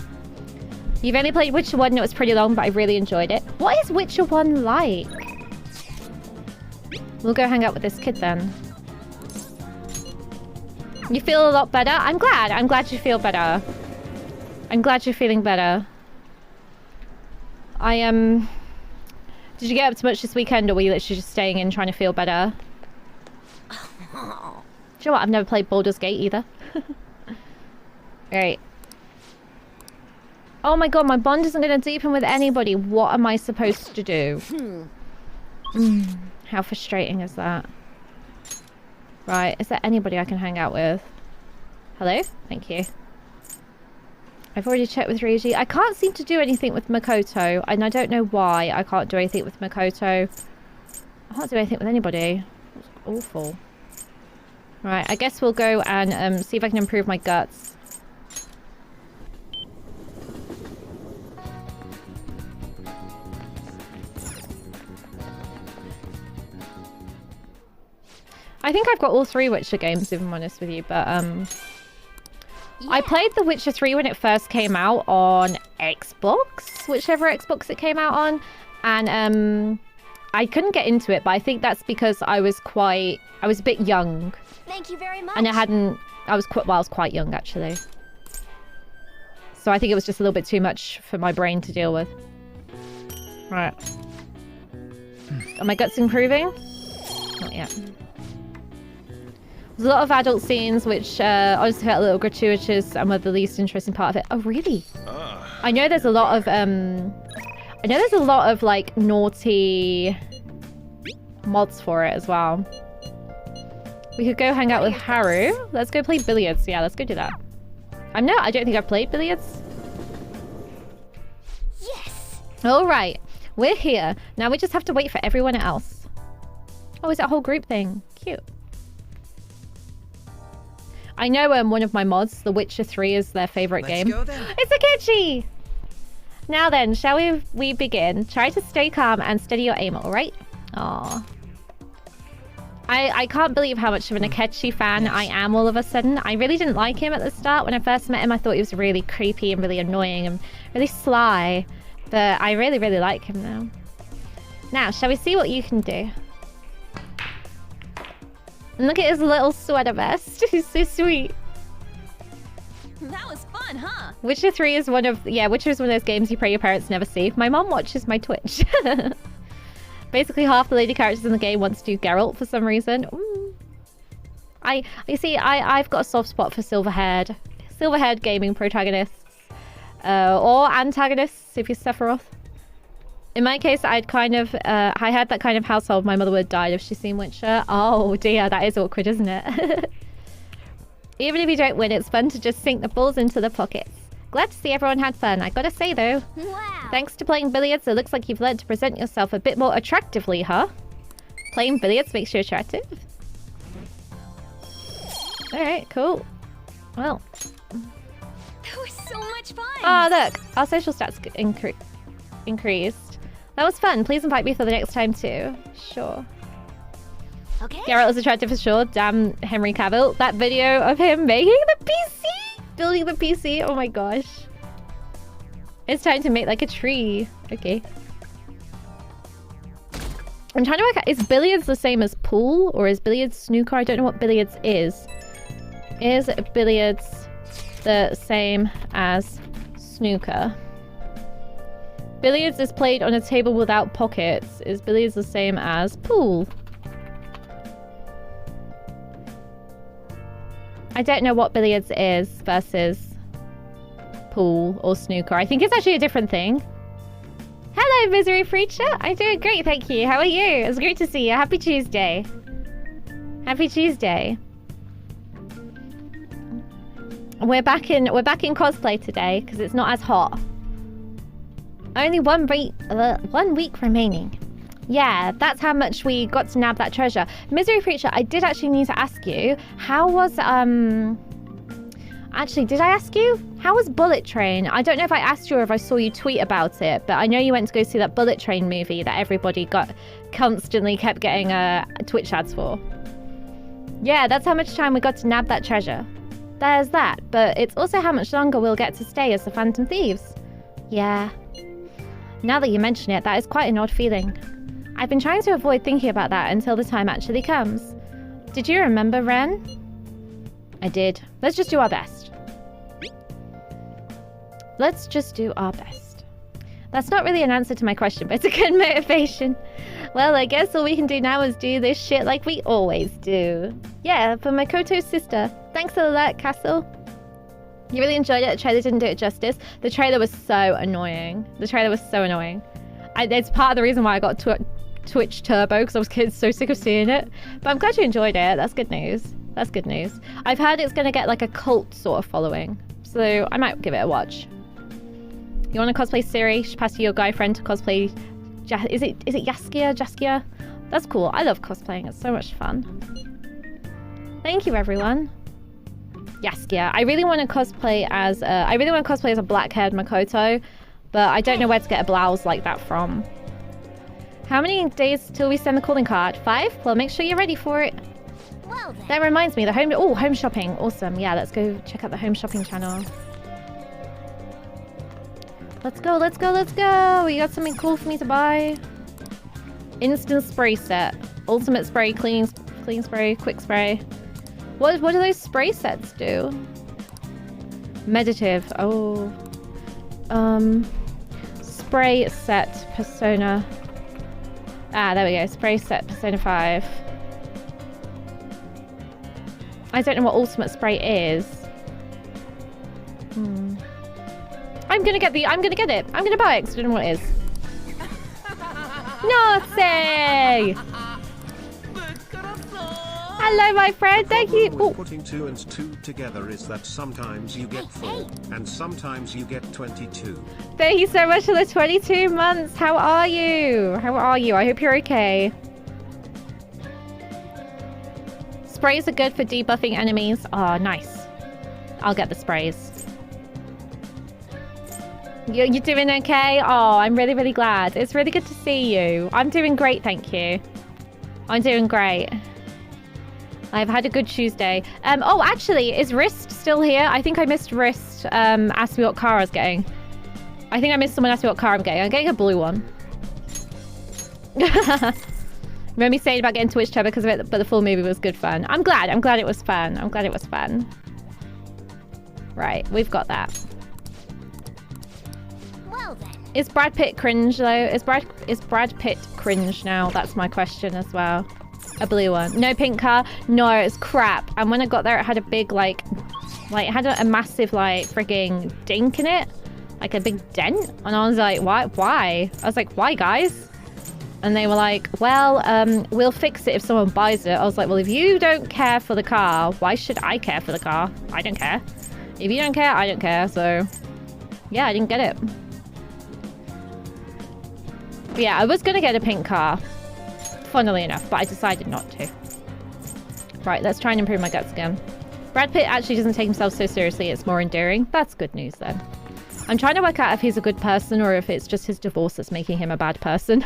Speaker 1: You've only played Witcher 1 and it was pretty long, but I really enjoyed it. What is Witcher 1 like? We'll go hang out with this kid then. You feel a lot better? I'm glad. I'm glad you feel better. I'm glad you're feeling better. Did you get up to much this weekend, or were you literally just staying in trying to feel better? Do you know what? I've never played Baldur's Gate either. Right. Oh my god, my bond isn't going to deepen with anybody. What am I supposed to do? How frustrating is that? Right, is there anybody I can hang out with? Hello? Thank you. I've already checked with Ryuji. I can't seem to do anything with Makoto, and I don't know why I can't do anything with Makoto. I can't do anything with anybody. It's awful. Right, I guess we'll go and see if I can improve my guts. I think I've got all 3 Witcher games, if I'm honest with you, but I played The Witcher 3 when it first came out on Xbox, whichever Xbox it came out on, and I couldn't get into it, but I think that's because I was a bit young.
Speaker 4: Thank you very much.
Speaker 1: And I was quite young actually. So I think it was just a little bit too much for my brain to deal with. Right. Are my guts improving? Not yet. There's a lot of adult scenes which honestly felt a little gratuitous and were the least interesting part of it. Oh really? I know there's a lot of like naughty mods for it as well. We could go hang out with Haru. Let's go play billiards. Yeah, let's go do that. I don't think I've played billiards.
Speaker 4: Yes.
Speaker 1: All right, we're here. Now we just have to wait for everyone else. Oh, it's a whole group thing. Cute. I know one of my mods, The Witcher 3, is their favorite game.
Speaker 5: Let's go then.
Speaker 1: It's Akechi! Now then, shall we begin? Try to stay calm and steady your aim, alright? Aww. I can't believe how much of an Akechi fan I am all of a sudden. I really didn't like him at the start. When I first met him, I thought he was really creepy and really annoying and really sly. But I really, really like him now. Now, shall we see what you can do? And look at his little sweater vest. He's so sweet.
Speaker 4: That was fun, huh?
Speaker 1: Witcher 3 is one of... Yeah, Witcher is one of those games you pray your parents never see. My mom watches my Twitch. Basically, half the lady characters in the game wants to do Geralt for some reason. Ooh. You see, I've got a soft spot for silver-haired gaming protagonists. Or antagonists, if you're Sephiroth. In my case, I had that kind of household. My mother would have died if she'd seen Witcher. Oh dear, that is awkward, isn't it? Even if you don't win, it's fun to just sink the balls into the pockets. Glad to see everyone had fun. I gotta say though,
Speaker 4: Wow.
Speaker 1: thanks to playing billiards, it looks like you've learned to present yourself a bit more attractively, huh? Playing billiards makes you attractive? Alright, cool. Well.
Speaker 4: That was so much fun.
Speaker 1: Oh, look. Our social stats increased. That was fun. Please invite me for the next time too. Sure.
Speaker 4: Okay.
Speaker 1: Geralt is attractive for sure. Damn Henry Cavill. That video of him making the PC! Building the PC. Oh my gosh. It's time to make like a tree. Okay. I'm trying to work out, is billiards the same as pool? Or is billiards snooker? I don't know what billiards is. Is billiards the same as snooker? Billiards is played on a table without pockets. Is billiards the same as pool? I don't know what billiards is versus pool or snooker. I think it's actually a different thing. Hello, Misery Preacher. I'm doing great, thank you. How are you? It's great to see you. Happy Tuesday. Happy Tuesday. We're back in cosplay today because it's not as hot. Only one week remaining. Yeah, that's how much we got to nab that treasure. Misery Preacher, I did actually need to ask you, how was, actually, did I ask you? How was Bullet Train? I don't know if I asked you or if I saw you tweet about it, but I know you went to go see that Bullet Train movie that everybody constantly kept getting Twitch ads for. Yeah, that's how much time we got to nab that treasure. There's that, but it's also how much longer we'll get to stay as the Phantom Thieves. Yeah. Now that you mention it, that is quite an odd feeling. I've been trying to avoid thinking about that until the time actually comes. Did you remember, Ren? I did. Let's just do our best. Let's just do our best. That's not really an answer to my question, but it's a good motivation. Well, I guess all we can do now is do this shit like we always do. Yeah, for Makoto's sister. Thanks a lot, Castle. You really enjoyed it. The trailer didn't do it justice. The trailer was so annoying. It's part of the reason why I got Twitch Turbo, because I was so sick of seeing it. But I'm glad you enjoyed it. That's good news. That's good news. I've heard it's going to get like a cult sort of following, so I might give it a watch. You want to cosplay Siri? You should pass your guy friend to cosplay. Is it Jaskia? That's cool. I love cosplaying. It's so much fun. Thank you, everyone. Jaskia. I really want to cosplay as a black-haired Makoto, but I don't know where to get a blouse like that from. How many days till we send the calling card? 5? Well, make sure you're ready for it.
Speaker 4: Well then.
Speaker 1: That reminds me, home shopping. Awesome. Yeah, let's go check out the home shopping channel. Let's go. We got something cool for me to buy. Instant spray set. Ultimate spray, clean spray, quick spray. What do those spray sets do? Meditative. Oh. Spray set Persona. Ah, there we go. Spray set Persona 5. I don't know what ultimate spray is. I'm gonna get it. I'm gonna buy it because I don't know what it is. Naughty! Hello, my friend. Thank you.
Speaker 2: With putting 2 and 2 together is that sometimes you get 4 and sometimes you get 22.
Speaker 1: Thank you so much for the 22 months. How are you? I hope you're okay. sprays are good for debuffing enemies. Oh, nice. I'll get the sprays. You're doing okay? Oh, I'm really, really glad. It's really good to see you. I'm doing great, thank you. I'm doing great. I've had a good Tuesday. Oh, actually, is Wrist still here? I think I missed Wrist. Asked me what car I was getting. I think I missed someone asked me what car I'm getting. I'm getting a blue one. Remember me saying about getting Twitch Tab because of it, but the full movie was good fun. I'm glad it was fun. I'm glad it was fun. Right, we've got that.
Speaker 4: Well then.
Speaker 1: Is Brad Pitt cringe though? Is Brad Pitt cringe now? That's my question as well. A blue one. No pink car. No, it's crap. And when I got there, it had a big like it had a massive like frigging dink in it, like a big dent. And I was like, why? I was like, why, guys? And they were like, well, we'll fix it if someone buys it. I was like, well, if you don't care for the car, why should I care for the car? I don't care. If you don't care, I don't care. So, yeah, I didn't get it. But yeah, I was going to get a pink car, funnily enough, but I decided not to. Right, let's try and improve my guts again. Brad Pitt actually doesn't take himself so seriously. It's more endearing. That's good news, then. I'm trying to work out if he's a good person or if it's just his divorce that's making him a bad person.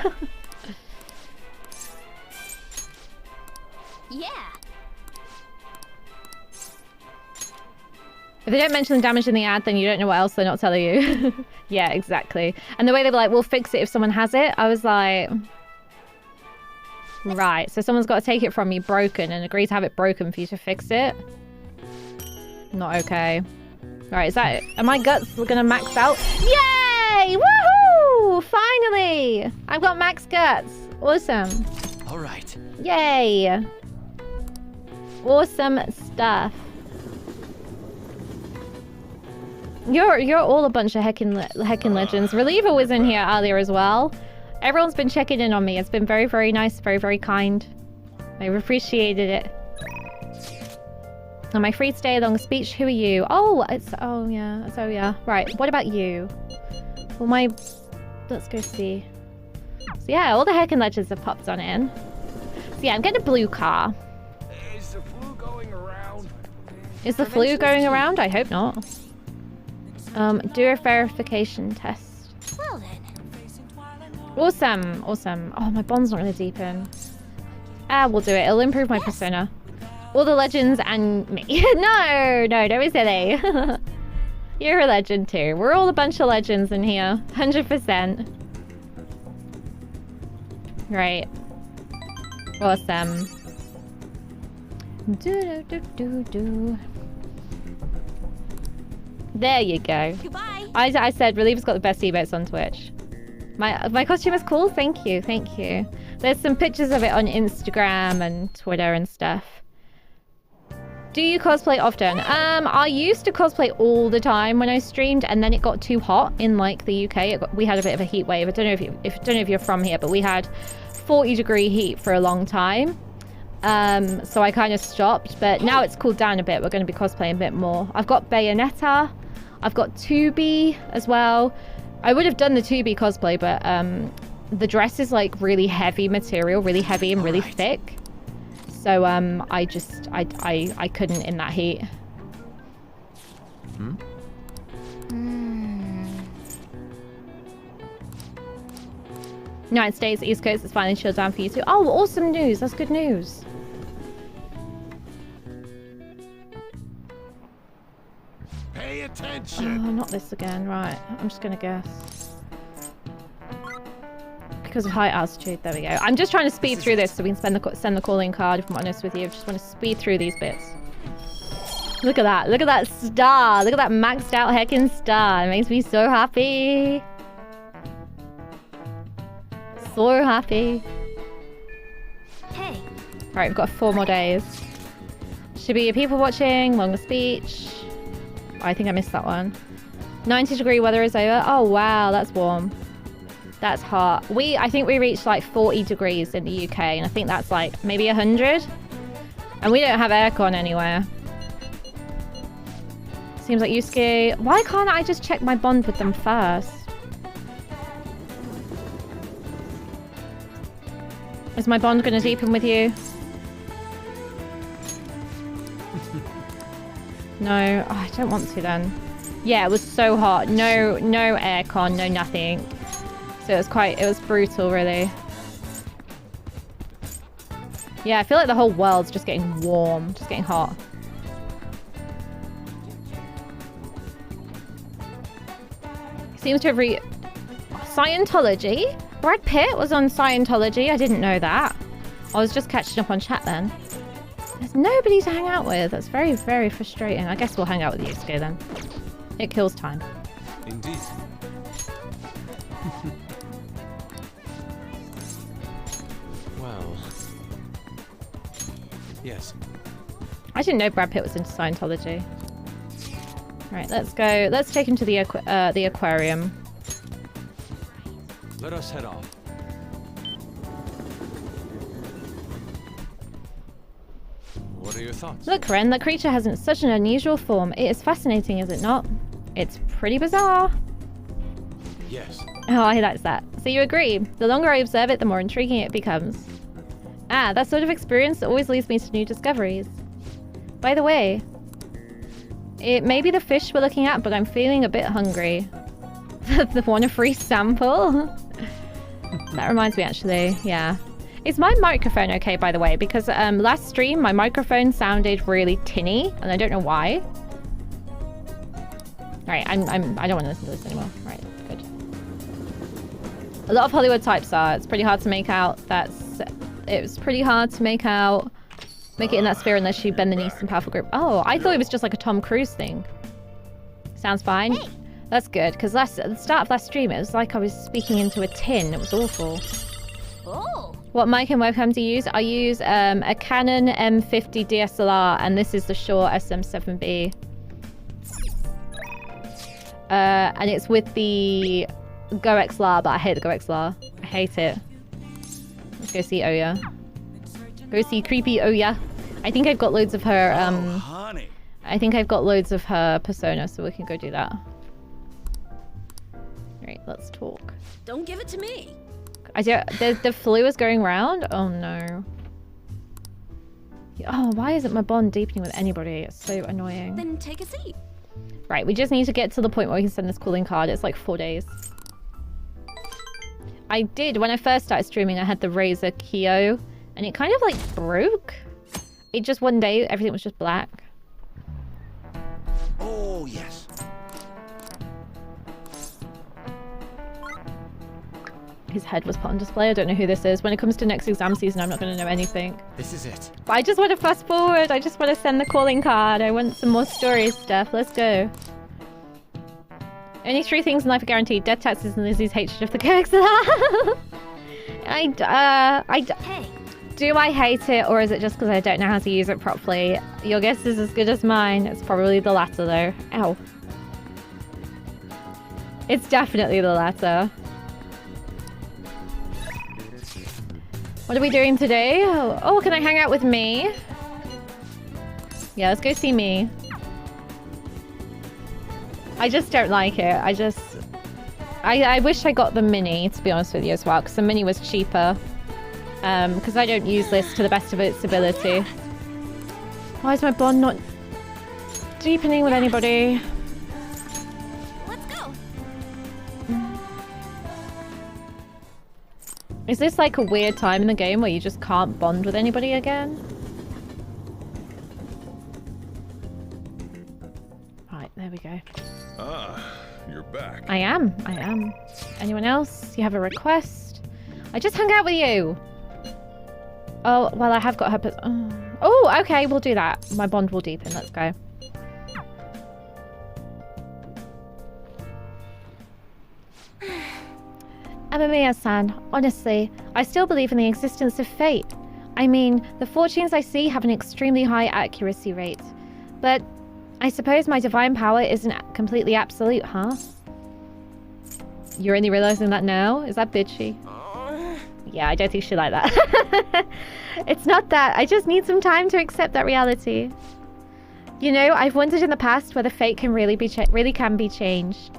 Speaker 4: Yeah.
Speaker 1: If they don't mention the damage in the ad, then you don't know what else they're not telling you. Yeah, exactly. And the way they were like, we'll fix it if someone has it. I was like... Right, so someone's got to take it from you broken and agree to have it broken for you to fix it. Not okay. Right, is that it? Are my guts gonna max out? Yay! Woohoo! Finally! I've got max guts. Awesome.
Speaker 5: All right.
Speaker 1: Yay! Awesome stuff. You're all a bunch of heckin' legends. Reliever was in here earlier as well. Everyone's been checking in on me. It's been very, very nice, very, very kind. I've appreciated it. Am I free to stay along a speech? Who are you? Oh, yeah. Right, what about you? Well, let's go see. So yeah, all the heckin' legends have popped on in. So yeah, I'm getting a blue car.
Speaker 6: Is the flu going around?
Speaker 1: Is the flu going around? I hope not. Do a verification test.
Speaker 4: Well then.
Speaker 1: Awesome, awesome. Oh, my bond's not really deepen. We'll do it. It'll improve my persona. All the legends and me. No, don't be silly. You're a legend too. We're all a bunch of legends in here. 100%. Right. Awesome. Do. There you go.
Speaker 4: Goodbye.
Speaker 1: I said Reliever's got the best emotes on Twitch. My costume is cool. Thank you. There's some pictures of it on Instagram and Twitter and stuff. Do you cosplay often? I used to cosplay all the time when I streamed, and then it got too hot in like the UK. We had a bit of a heat wave. I don't know if you're from here, but we had 40-degree heat for a long time. So I kind of stopped, but now it's cooled down a bit. We're going to be cosplaying a bit more. I've got Bayonetta. I've got 2B as well. I would have done the 2B cosplay, but the dress is like really heavy material, really heavy and really thick. So I couldn't in that heat. United States, East Coast is finally chilled down for you too. Oh, awesome news. That's good news.
Speaker 6: Pay attention.
Speaker 1: Oh, not this again. Right. I'm just going to guess. Because of high altitude. There we go. I'm just trying to speed through this so we can send the calling card, if I'm honest with you. I just want to speed through these bits. Look at that. Look at that star. Look at that maxed out heckin' star. It makes me so happy. So happy.
Speaker 4: Hey.
Speaker 1: Right, we've got 4 more days. Should be people watching, longer speech. Oh, I think I missed that one. 90-degree weather is over. Oh, wow, that's warm. That's hot. I think we reached like 40 degrees in the UK, and I think that's like maybe 100. And we don't have aircon anywhere. Seems like Yusuke. Why can't I just check my bond with them first? Is my bond gonna deepen with you? No, oh, I don't want to then. Yeah, it was so hot. No aircon, no nothing. So it was brutal, really. Yeah, I feel like the whole world's just getting warm, just getting hot. Seems to have Scientology? Brad Pitt was on Scientology. I didn't know that. I was just catching up on chat then. There's nobody to hang out with. That's very, very frustrating. I guess we'll hang out with Yusuke then. It kills time.
Speaker 5: Indeed. Well. Yes.
Speaker 1: I didn't know Brad Pitt was into Scientology. Right, let's go. Let's take him to the aquarium.
Speaker 5: Let us head off. What are your thoughts?
Speaker 1: Look, Ren, the creature has such an unusual form. It is fascinating, is it not? It's pretty bizarre.
Speaker 5: Yes.
Speaker 1: Oh, I like that. So you agree. The longer I observe it, the more intriguing it becomes. Ah, that sort of experience always leads me to new discoveries. By the way, it may be the fish we're looking at, but I'm feeling a bit hungry. The want a free sample? That reminds me, actually. Yeah. Is my microphone okay, by the way? Because last stream, my microphone sounded really tinny, and I don't know why. Right, I don't want to listen to this anymore. Right, good. A lot of Hollywood types are. It's pretty hard to make out. It's pretty hard to make it in that sphere unless you bend the knees in powerful group. Oh, I thought it was just like a Tom Cruise thing. Sounds fine. Hey. That's good, because at the start of last stream, it was like I was speaking into a tin. It was awful.
Speaker 4: Oh.
Speaker 1: What mic and webcam do you use? I use a Canon M50 DSLR, and this is the Shure SM7B. And it's with the Go XLR, but I hate the Go XLR. I hate it. Let's go see Oya. Go see creepy Oya. I think I've got loads of her,
Speaker 6: honey.
Speaker 1: I think I've got loads of her persona, so we can go do that. Alright, let's talk.
Speaker 4: Don't give it to me.
Speaker 1: The flu is going round? Oh no. Oh, why isn't my bond deepening with anybody? It's so annoying.
Speaker 4: Then take a seat.
Speaker 1: Right, we just need to get to the point where we can send this calling card. It's like 4 days. I did, when I first started streaming, I had the Razer Kyo, and it kind of like broke. It just one day, everything was just black.
Speaker 6: Oh, yes.
Speaker 1: His head was put on display. I don't know who this is. When it comes to next exam season, I'm not going to know anything.
Speaker 5: This is it.
Speaker 1: But I just want to fast forward. I just want to send the calling card. I want some more story stuff. Let's go. Only 3 things in life are guaranteed. Death, taxes, and Lizzie's hatred of the KXLR.
Speaker 4: Hey.
Speaker 1: Do I hate it, or is it just because I don't know how to use it properly? Your guess is as good as mine. It's probably the latter, though. Ow. It's definitely the latter. What are we doing today? Oh, can I hang out with me? Yeah, let's go see me. I just don't like it. I wish I got the mini, to be honest with you, as well, because the mini was cheaper. Because I don't use this to the best of its ability. Why is my bond not deepening with anybody?
Speaker 4: Let's go.
Speaker 1: Is this like a weird time in the game where you just can't bond with anybody again? Right, there we go.
Speaker 6: Ah, you're back.
Speaker 1: I am. Anyone else? You have a request? I just hung out with you. Oh, well, I have got her... Oh, okay, we'll do that. My bond will deepen. Let's go. Amamiya-san, honestly, I still believe in the existence of fate. I mean, the fortunes I see have an extremely high accuracy rate. But I suppose my divine power isn't completely absolute, huh? You're only realizing that now? Is that bitchy? Yeah, I don't think she like that. It's not that. I just need some time to accept that reality. You know, I've wondered in the past whether fate can really can be changed.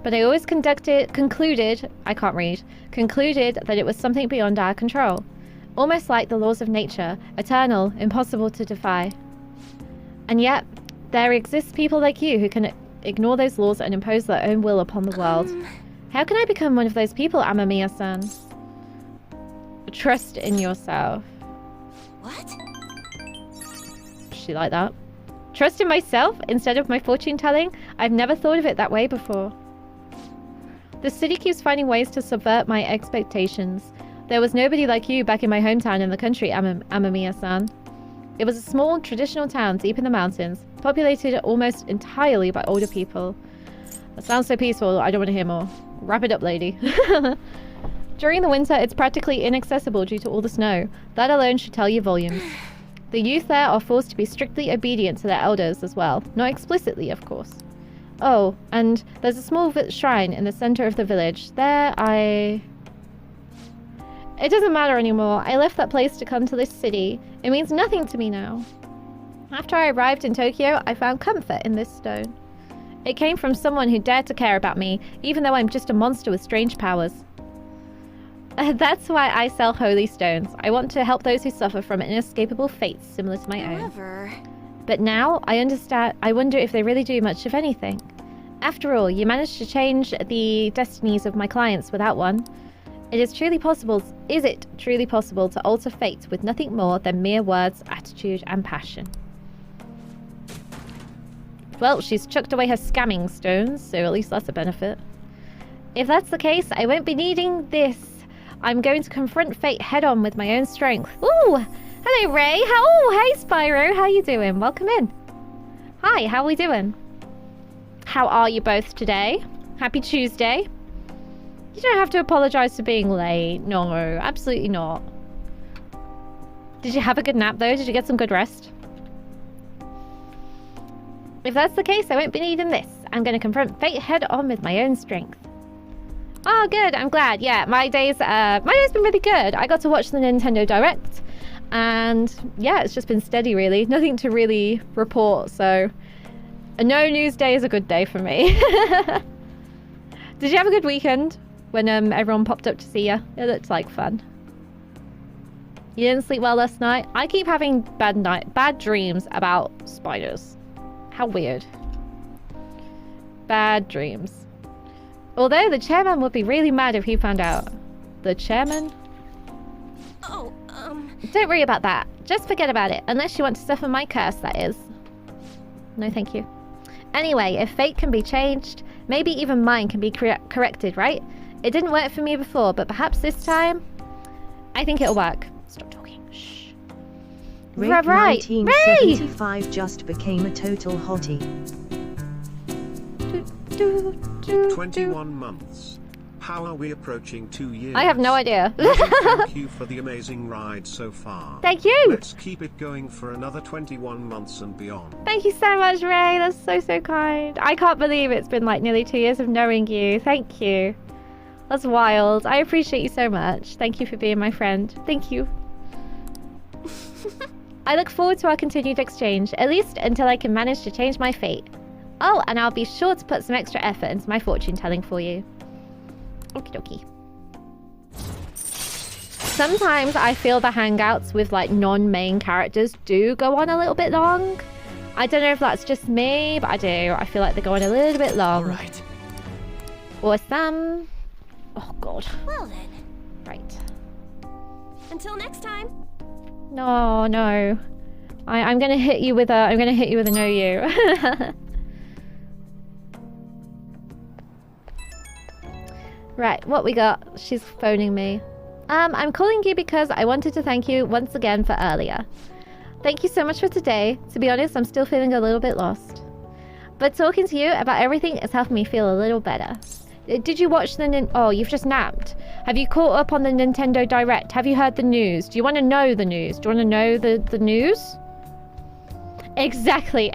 Speaker 1: But I always concluded that it was something beyond our control. Almost like the laws of nature, eternal, impossible to defy. And yet, There exist people like you who can ignore those laws and impose their own will upon the world. How can I become one of those people, Amamiya-san? Trust in yourself.
Speaker 4: What?
Speaker 1: She like that. Trust in myself instead of my fortune telling? I've never thought of it that way before. The city keeps finding ways to subvert my expectations. There was nobody like you back in my hometown in the country, Amamiya-san. It was a small, traditional town deep in the mountains, populated almost entirely by older people. That sounds so peaceful, I don't want to hear more. Wrap it up, lady. During the winter, it's practically inaccessible due to all the snow. That alone should tell you volumes. The youth there are forced to be strictly obedient to their elders as well. Not explicitly, of course. Oh, and there's a small shrine in the center of the village. It doesn't matter anymore. I left that place to come to this city. It means nothing to me now. After I arrived in Tokyo, I found comfort in this stone. It came from someone who dared to care about me, even though I'm just a monster with strange powers. That's why I sell holy stones. I want to help those who suffer from inescapable fates similar to my own.
Speaker 4: However...
Speaker 1: But now, I understand. I wonder if they really do much of anything. After all, you managed to change the destinies of my clients without one. Is it truly possible to alter fate with nothing more than mere words, attitude, and passion? Well, she's chucked away her scamming stones, so at least that's a benefit. If that's the case, I won't be needing this. I'm going to confront fate head-on with my own strength. Ooh! Hello, Ray! Hey, Spyro! How you doing? Welcome in. Hi, how are we doing? How are you both today? Happy Tuesday. You don't have to apologize for being late. No, absolutely not. Did you have a good nap, though? Did you get some good rest? If that's the case, I won't be needing this. I'm going to confront fate head-on with my own strength. Oh, good. I'm glad. Yeah, my day's been really good. I got to watch the Nintendo Direct. And yeah, it's just been steady, really. Nothing to really report, so a no news day is a good day for me. Did you have a good weekend when everyone popped up to see you? It looked like fun. You didn't sleep well last night? I keep having bad dreams about spiders. How weird. Bad dreams. Although the chairman would be really mad if he found out. The chairman?
Speaker 4: Oh,
Speaker 1: Don't worry about that. Just forget about it. Unless you want to suffer my curse, that is. No, thank you. Anyway, if fate can be changed, maybe even mine can be corrected, right? It didn't work for me before, but perhaps this time, I think it'll work. Stop talking. Shh.
Speaker 3: Rick
Speaker 1: Right.
Speaker 3: 1975 just became a total hottie.
Speaker 2: 21 months. How are we approaching 2 years?
Speaker 1: I have no idea.
Speaker 2: Thank you for the amazing ride so far.
Speaker 1: Thank you.
Speaker 2: Let's keep it going for another 21 months and beyond.
Speaker 1: Thank you so much, Ray. That's so, so kind. I can't believe it's been like nearly 2 years of knowing you. Thank you. That's wild. I appreciate you so much. Thank you for being my friend. Thank you. I look forward to our continued exchange, at least until I can manage to change my fate. Oh, and I'll be sure to put some extra effort into my fortune telling for you. Okie dokie. Sometimes I feel the hangouts with like non-main characters do go on a little bit long. I don't know if that's just me, but I do. I feel like they go on a little bit long.
Speaker 5: All right.
Speaker 1: Awesome. Oh god.
Speaker 4: well then.
Speaker 1: Right.
Speaker 4: Until next time.
Speaker 1: No. I'm gonna hit you with a no you. Right, what we got? She's phoning me. I'm calling you because I wanted to thank you once again for earlier. Thank you so much for today. To be honest, I'm still feeling a little bit lost. But talking to you about everything is helping me feel a little better. Did you watch oh, you've just napped. Have you caught up on the Nintendo Direct? Have you heard the news? Do you want to know the news? Do you want to know the news? Exactly.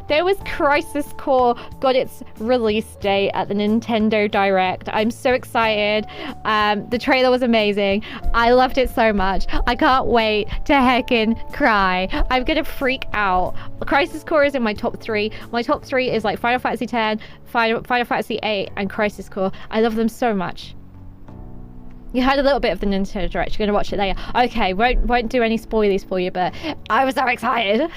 Speaker 1: There was Crisis Core got its release date at the Nintendo Direct. I'm so excited. The trailer was amazing. I loved it so much. I can't wait to heckin' cry. I'm gonna freak out. Crisis Core is in my top 3. My top 3 is like Final Fantasy X, Final Fantasy VIII, and Crisis Core. I love them so much. You had a little bit of the Nintendo Direct. You're gonna watch it later. Okay, won't do any spoilies for you, but I was so excited.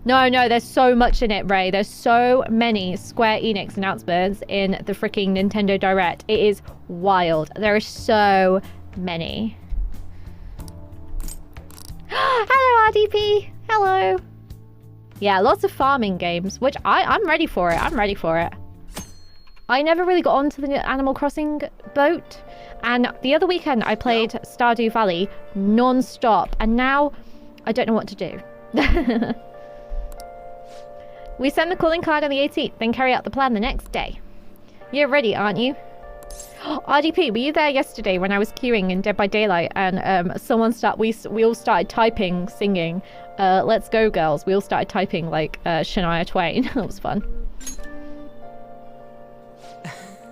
Speaker 1: No, there's so much in it, Ray. There's so many Square Enix announcements in the freaking Nintendo Direct. It is wild. There are so many. Hello, RDP. Hello. Yeah, lots of farming games, which I'm ready for it. I'm ready for it. I never really got onto the Animal Crossing boat. And the other weekend, I played Stardew Valley non-stop. And now, I don't know what to do. We send the calling card on the 18th, then carry out the plan the next day. You're ready, aren't you? RDP, were you there yesterday when I was queuing in Dead by Daylight and we all started typing, singing, Let's Go Girls. We all started typing like Shania Twain. That was fun.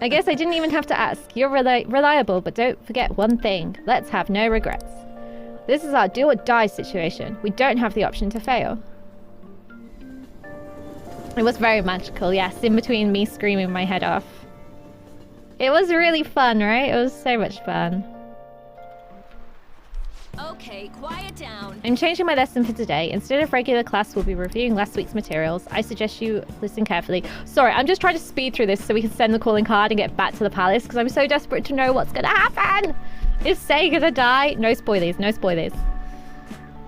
Speaker 1: I guess I didn't even have to ask. You're reliable, but don't forget one thing. Let's have no regrets. This is our do or die situation. We don't have the option to fail. It was very magical, yes, in between me screaming my head off. It was really fun, right? It was so much fun.
Speaker 4: Okay, quiet down.
Speaker 1: I'm changing my lesson for today. Instead of regular class, we'll be reviewing last week's materials. I suggest you listen carefully. Sorry, I'm just trying to speed through this so we can send the calling card and get back to the palace because I'm so desperate to know what's gonna happen. Is Say gonna die? No spoilers, no spoilers.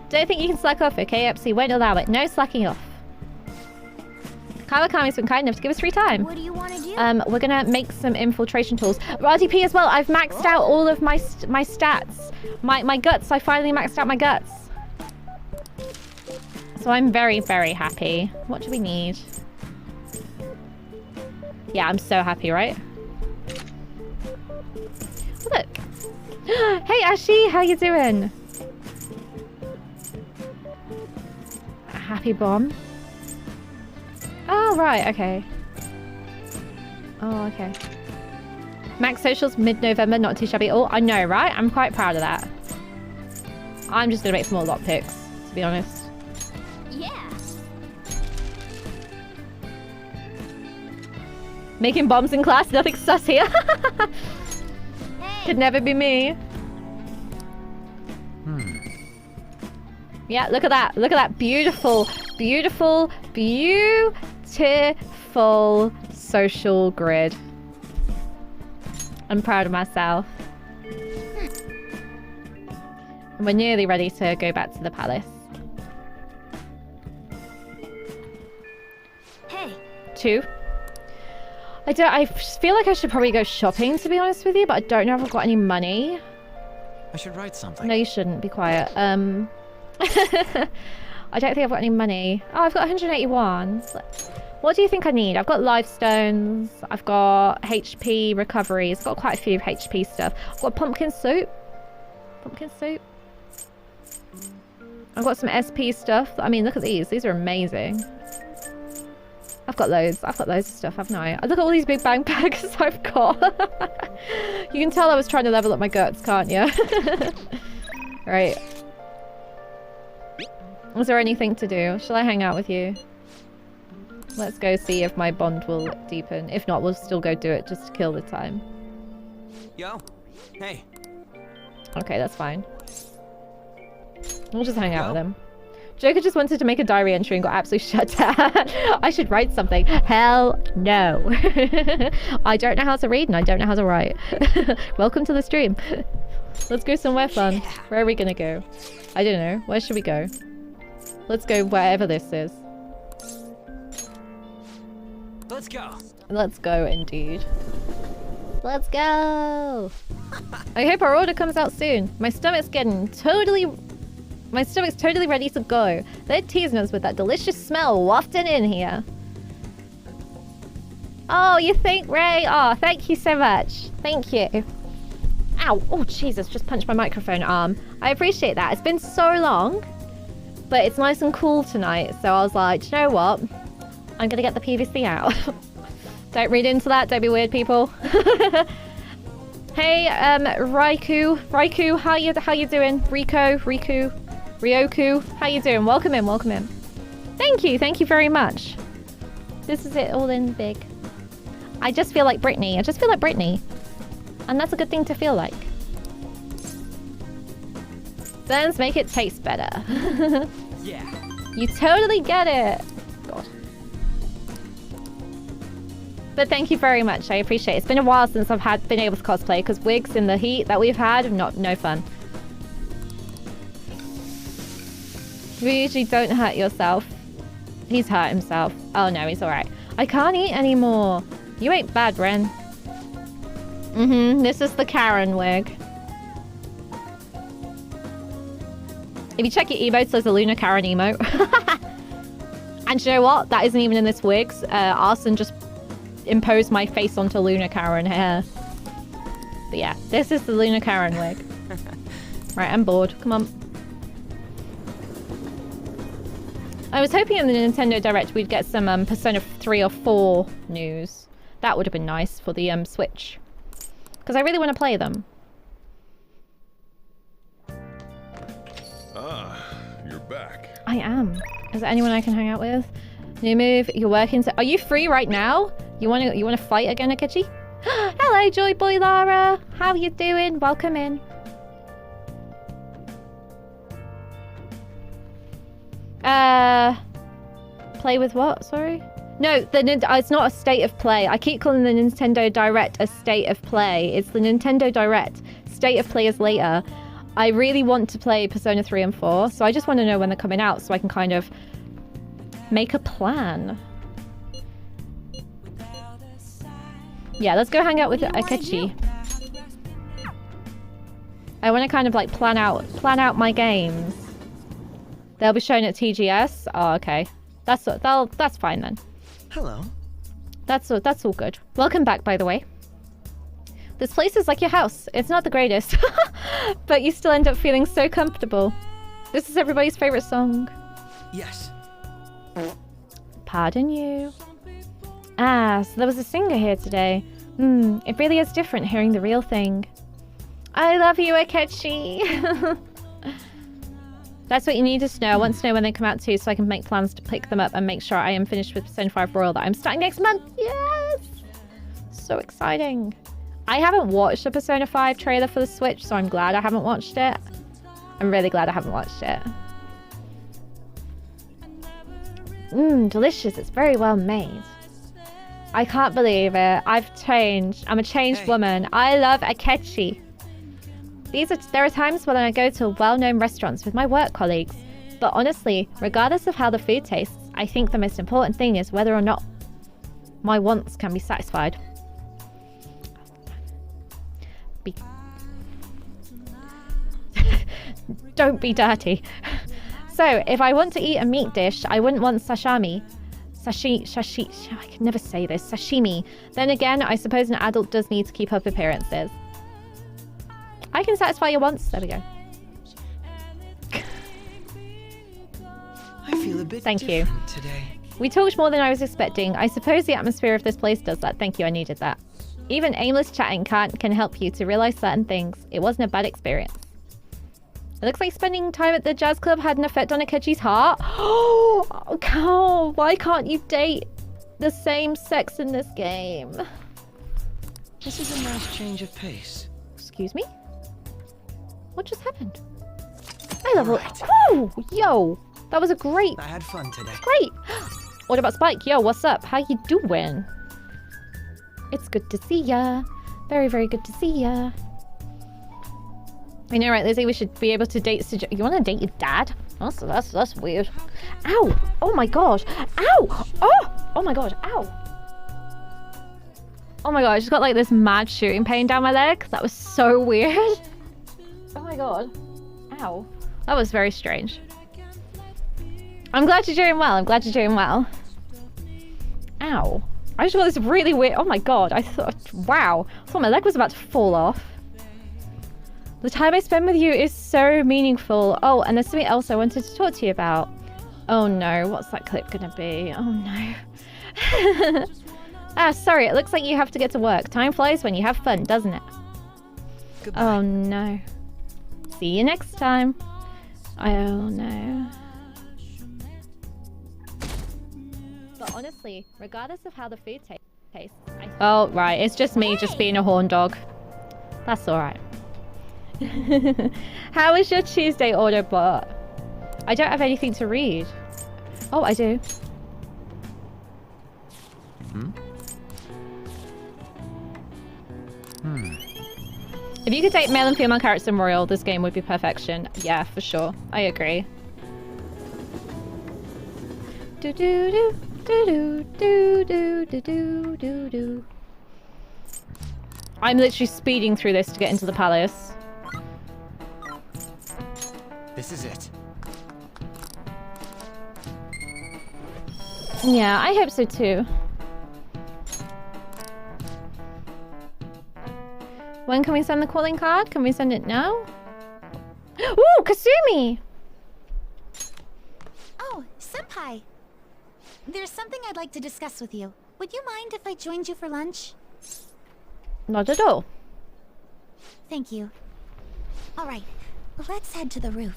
Speaker 1: Don't think you can slack off, okay? Epsi won't allow it. No slacking off. Kawakami's been kind enough to give us free time.
Speaker 4: What do you want to do?
Speaker 1: We're gonna make some infiltration tools. RDP as well. I've maxed out all of my stats. My guts. I finally maxed out my guts. So I'm very, very happy. What do we need? Yeah, I'm so happy, right? Look. Hey, Ashi, how you doing? A happy bomb. Oh, right, okay. Oh, okay. Max Socials mid-November, not too shabby at all. I know, right? I'm quite proud of that. I'm just gonna make some more lockpicks, to be honest.
Speaker 4: Yeah.
Speaker 1: Making bombs in class, nothing sus here.
Speaker 4: Hey.
Speaker 1: Could never be me. Yeah, look at that. Look at that beautiful, beautiful, beautiful social grid. I'm proud of myself. And we're nearly ready to go back to the palace.
Speaker 4: Hey.
Speaker 1: 2. I feel like I should probably go shopping, to be honest with you, but I don't know if I've got any money.
Speaker 5: I should write something.
Speaker 1: No, you shouldn't. Be quiet. I don't think I've got any money. Oh, I've got 181. What do you think I need? I've got life stones. I've got HP recoveries. I've got quite a few HP stuff. I've got pumpkin soup. Pumpkin soup. I've got some SP stuff. I mean, look at these. These are amazing. I've got loads. I've got loads of stuff, haven't I? Look at all these big bang bags I've got. You can tell I was trying to level up my guts, can't you? Right. Is there anything to do? Shall I hang out with you? Let's go see if my bond will deepen. If not, we'll still go do it just to kill the time.
Speaker 5: Yo. Hey.
Speaker 1: Okay, that's fine. We'll just hang out with him. Joker just wanted to make a diary entry and got absolutely shut down. I should write something. Hell no. I don't know how to read and I don't know how to write. Welcome to the stream. Let's go somewhere fun. Where are we gonna go? I don't know. Where should we go? Let's go wherever this is.
Speaker 5: Let's go.
Speaker 1: Let's go indeed. Let's go. I hope our order comes out soon. My stomach's totally ready to go. They're teasing us with that delicious smell wafting in here. Oh, you think, Ray? Oh, thank you so much. Thank you. Ow. Oh, Jesus. Just punched my microphone arm. I appreciate that. It's been so long. But it's nice and cool tonight. So I was like, do you know what? I'm going to get the PVC out. Don't read into that. Don't be weird, people. Hey, Raikou, how you doing? Ryoku, how you doing? Welcome in. Thank you very much. This is it all in big. I just feel like Britney. And that's a good thing to feel like. Burns make it taste better.
Speaker 5: Yeah.
Speaker 1: You totally get it. God. But thank you very much. I appreciate it. It's been a while since I've been able to cosplay because wigs in the heat that we've had, no fun. We usually don't hurt yourself. He's hurt himself. Oh no, he's alright. I can't eat anymore. You ain't bad, Ren. This is the Karen wig. If you check your emotes, there's a Luna Karen emote. And you know what? That isn't even in this wig. Arson just imposed my face onto Luna Karen hair. But yeah, this is the Luna Karen wig. Right, I'm bored. Come on. I was hoping in the Nintendo Direct we'd get some Persona 3 or 4 news. That would have been nice for the Switch. Because I really want to play them.
Speaker 6: Ah, you're back.
Speaker 1: I am. Is there anyone I can hang out with? New move, you're working. Are you free right now? You wanna fight again, Akechi? Hello, Joy Boy Lara. How you doing? Welcome in. Play with what? Sorry? No, it's not a state of play. I keep calling the Nintendo Direct a state of play. It's the Nintendo Direct. State of play is later. I really want to play Persona 3 and 4, so I just want to know when they're coming out so I can kind of make a plan. Yeah, let's go hang out with Akechi. I want to kind of like plan out my games. They'll be shown at TGS. Oh, okay. That's fine then.
Speaker 5: Hello.
Speaker 1: That's all good. Welcome back, by the way. This place is like your house. It's not the greatest, but you still end up feeling so comfortable. This is everybody's favorite song.
Speaker 5: Yes.
Speaker 1: Pardon you. Ah, so there was a singer here today. It really is different hearing the real thing. I love you, Akechi. That's what you need to know. I want to know when they come out too, so I can make plans to pick them up and make sure I am finished with Persona 5 Royal that I'm starting next month. Yes! So exciting. I haven't watched the Persona 5 trailer for the Switch, so I'm glad I haven't watched it. I'm really glad I haven't watched it. Delicious. It's very well made. I can't believe it. I've changed. I'm a changed woman. I love Akechi. There are times when I go to well-known restaurants with my work colleagues. But honestly, regardless of how the food tastes, I think the most important thing is whether or not my wants can be satisfied. Don't be dirty. So, if I want to eat a meat dish, I wouldn't want sashimi. I can never say this. Sashimi. Then again, I suppose an adult does need to keep up appearances. I can satisfy your wants. There we go.
Speaker 5: I feel a bit
Speaker 1: Thank you.
Speaker 5: different today.
Speaker 1: We talked more than I was expecting. I suppose the atmosphere of this place does that. Thank you, I needed that. Even aimless chatting can help you to realize certain things. It wasn't a bad experience. It looks like spending time at the jazz club had an effect on Akechi's heart. Oh, why can't you date the same sex in this game?
Speaker 5: This is a nice change of pace.
Speaker 1: Excuse me? What just happened? I level.
Speaker 5: Right.
Speaker 1: Oh, yo, that was a great.
Speaker 5: I had fun today.
Speaker 1: Great. What about Spike? Yo, what's up? How you doing? It's good to see ya. Very, very good to see ya. I know, right, Lizzie? We should be able to date. You want to date your dad? That's weird. Ow! Oh my gosh! Ow! Oh my gosh! Ow! Oh my god! I just got like this mad shooting pain down my leg. That was so weird. Oh my god! Ow! That was very strange. I'm glad you're doing well. I'm glad you're doing well. Ow! I just got this really weird. Oh my god! I thought, wow! I thought my leg was about to fall off. The time I spend with you is so meaningful. Oh, and there's something else I wanted to talk to you about. Oh no, what's that clip gonna be? Oh no. Sorry, it looks like you have to get to work. Time flies when you have fun, doesn't it?
Speaker 5: Goodbye.
Speaker 1: Oh no. See you next time. Oh no. But honestly, regardless of how the food tastes, oh right, it's just me just being a horn dog. That's alright. How was your Tuesday, Autobot? I don't have anything to read. Oh, I do. If you could take male and female characters in Royal, this game would be perfection. Yeah, for sure. I agree. Do do do do do do do do do do. I'm literally speeding through this to get into the palace.
Speaker 5: This is it.
Speaker 1: Yeah, I hope so too. When can we send the calling card? Can we send it now? Ooh, Kasumi!
Speaker 7: Oh, Senpai. There's something I'd like to discuss with you. Would you mind if I joined you for lunch?
Speaker 1: Not at all.
Speaker 7: Thank you. Alright, let's head to the roof.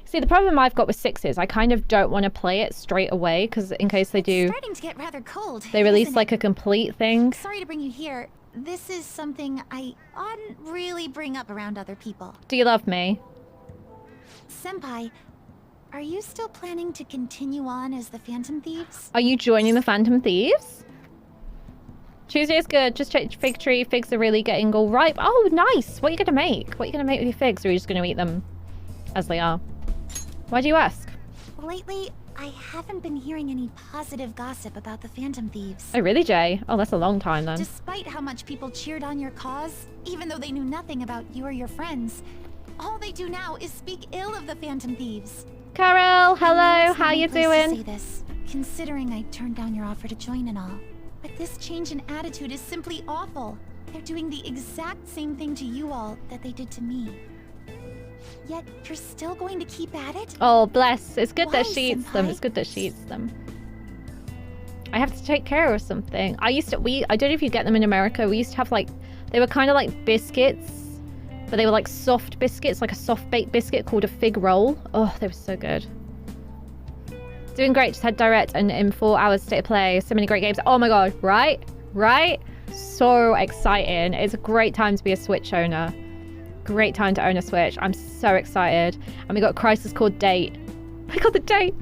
Speaker 1: See, the problem I've got with 6 is I kind of don't want to play it straight away, because in case they do...
Speaker 7: It's starting to get rather cold.
Speaker 1: They release
Speaker 7: isn't
Speaker 1: like
Speaker 7: it?
Speaker 1: a complete thing.
Speaker 7: Sorry to bring you here. This is something I oughtn't really bring up around other people.
Speaker 1: Do you love me?
Speaker 7: Senpai, are you still planning to continue on as the Phantom Thieves?
Speaker 1: Are you joining the Phantom Thieves? Tuesday is good. Just check fig tree. Figs are really getting all ripe. Oh, nice. What are you going to make? What are you going to make with your figs? Or are you just going to eat them as they are? Why do you ask?
Speaker 7: Lately, I haven't been hearing any positive gossip about the Phantom Thieves.
Speaker 1: Oh, really, Jay? Oh, that's a long time then.
Speaker 7: Despite how much people cheered on your cause, even though they knew nothing about you or your friends, all they do now is speak ill of the Phantom Thieves.
Speaker 1: Carol, hello. How you
Speaker 7: To say
Speaker 1: doing?
Speaker 7: this, considering I turned down your offer to join and all. But this change in attitude is simply awful. They're doing the exact same thing to you all that they did to me. Yet you're still going to keep at it?
Speaker 1: Oh, bless. It's good that
Speaker 7: Why,
Speaker 1: she eats them.
Speaker 7: senpai?
Speaker 1: It's good that she eats them. I have to take care of something. I don't know if you get them in America. We used to have like, they were kind of like biscuits, but they were like soft biscuits, like a soft baked biscuit called a fig roll. Oh, they were so good. Doing great. Just had direct and in 4 hours state of play. So many great games. Oh my god. Right? So exciting. It's a great time to be a Switch owner. Great time to own a Switch. I'm so excited. And we got Crisis Core Date. I got the date.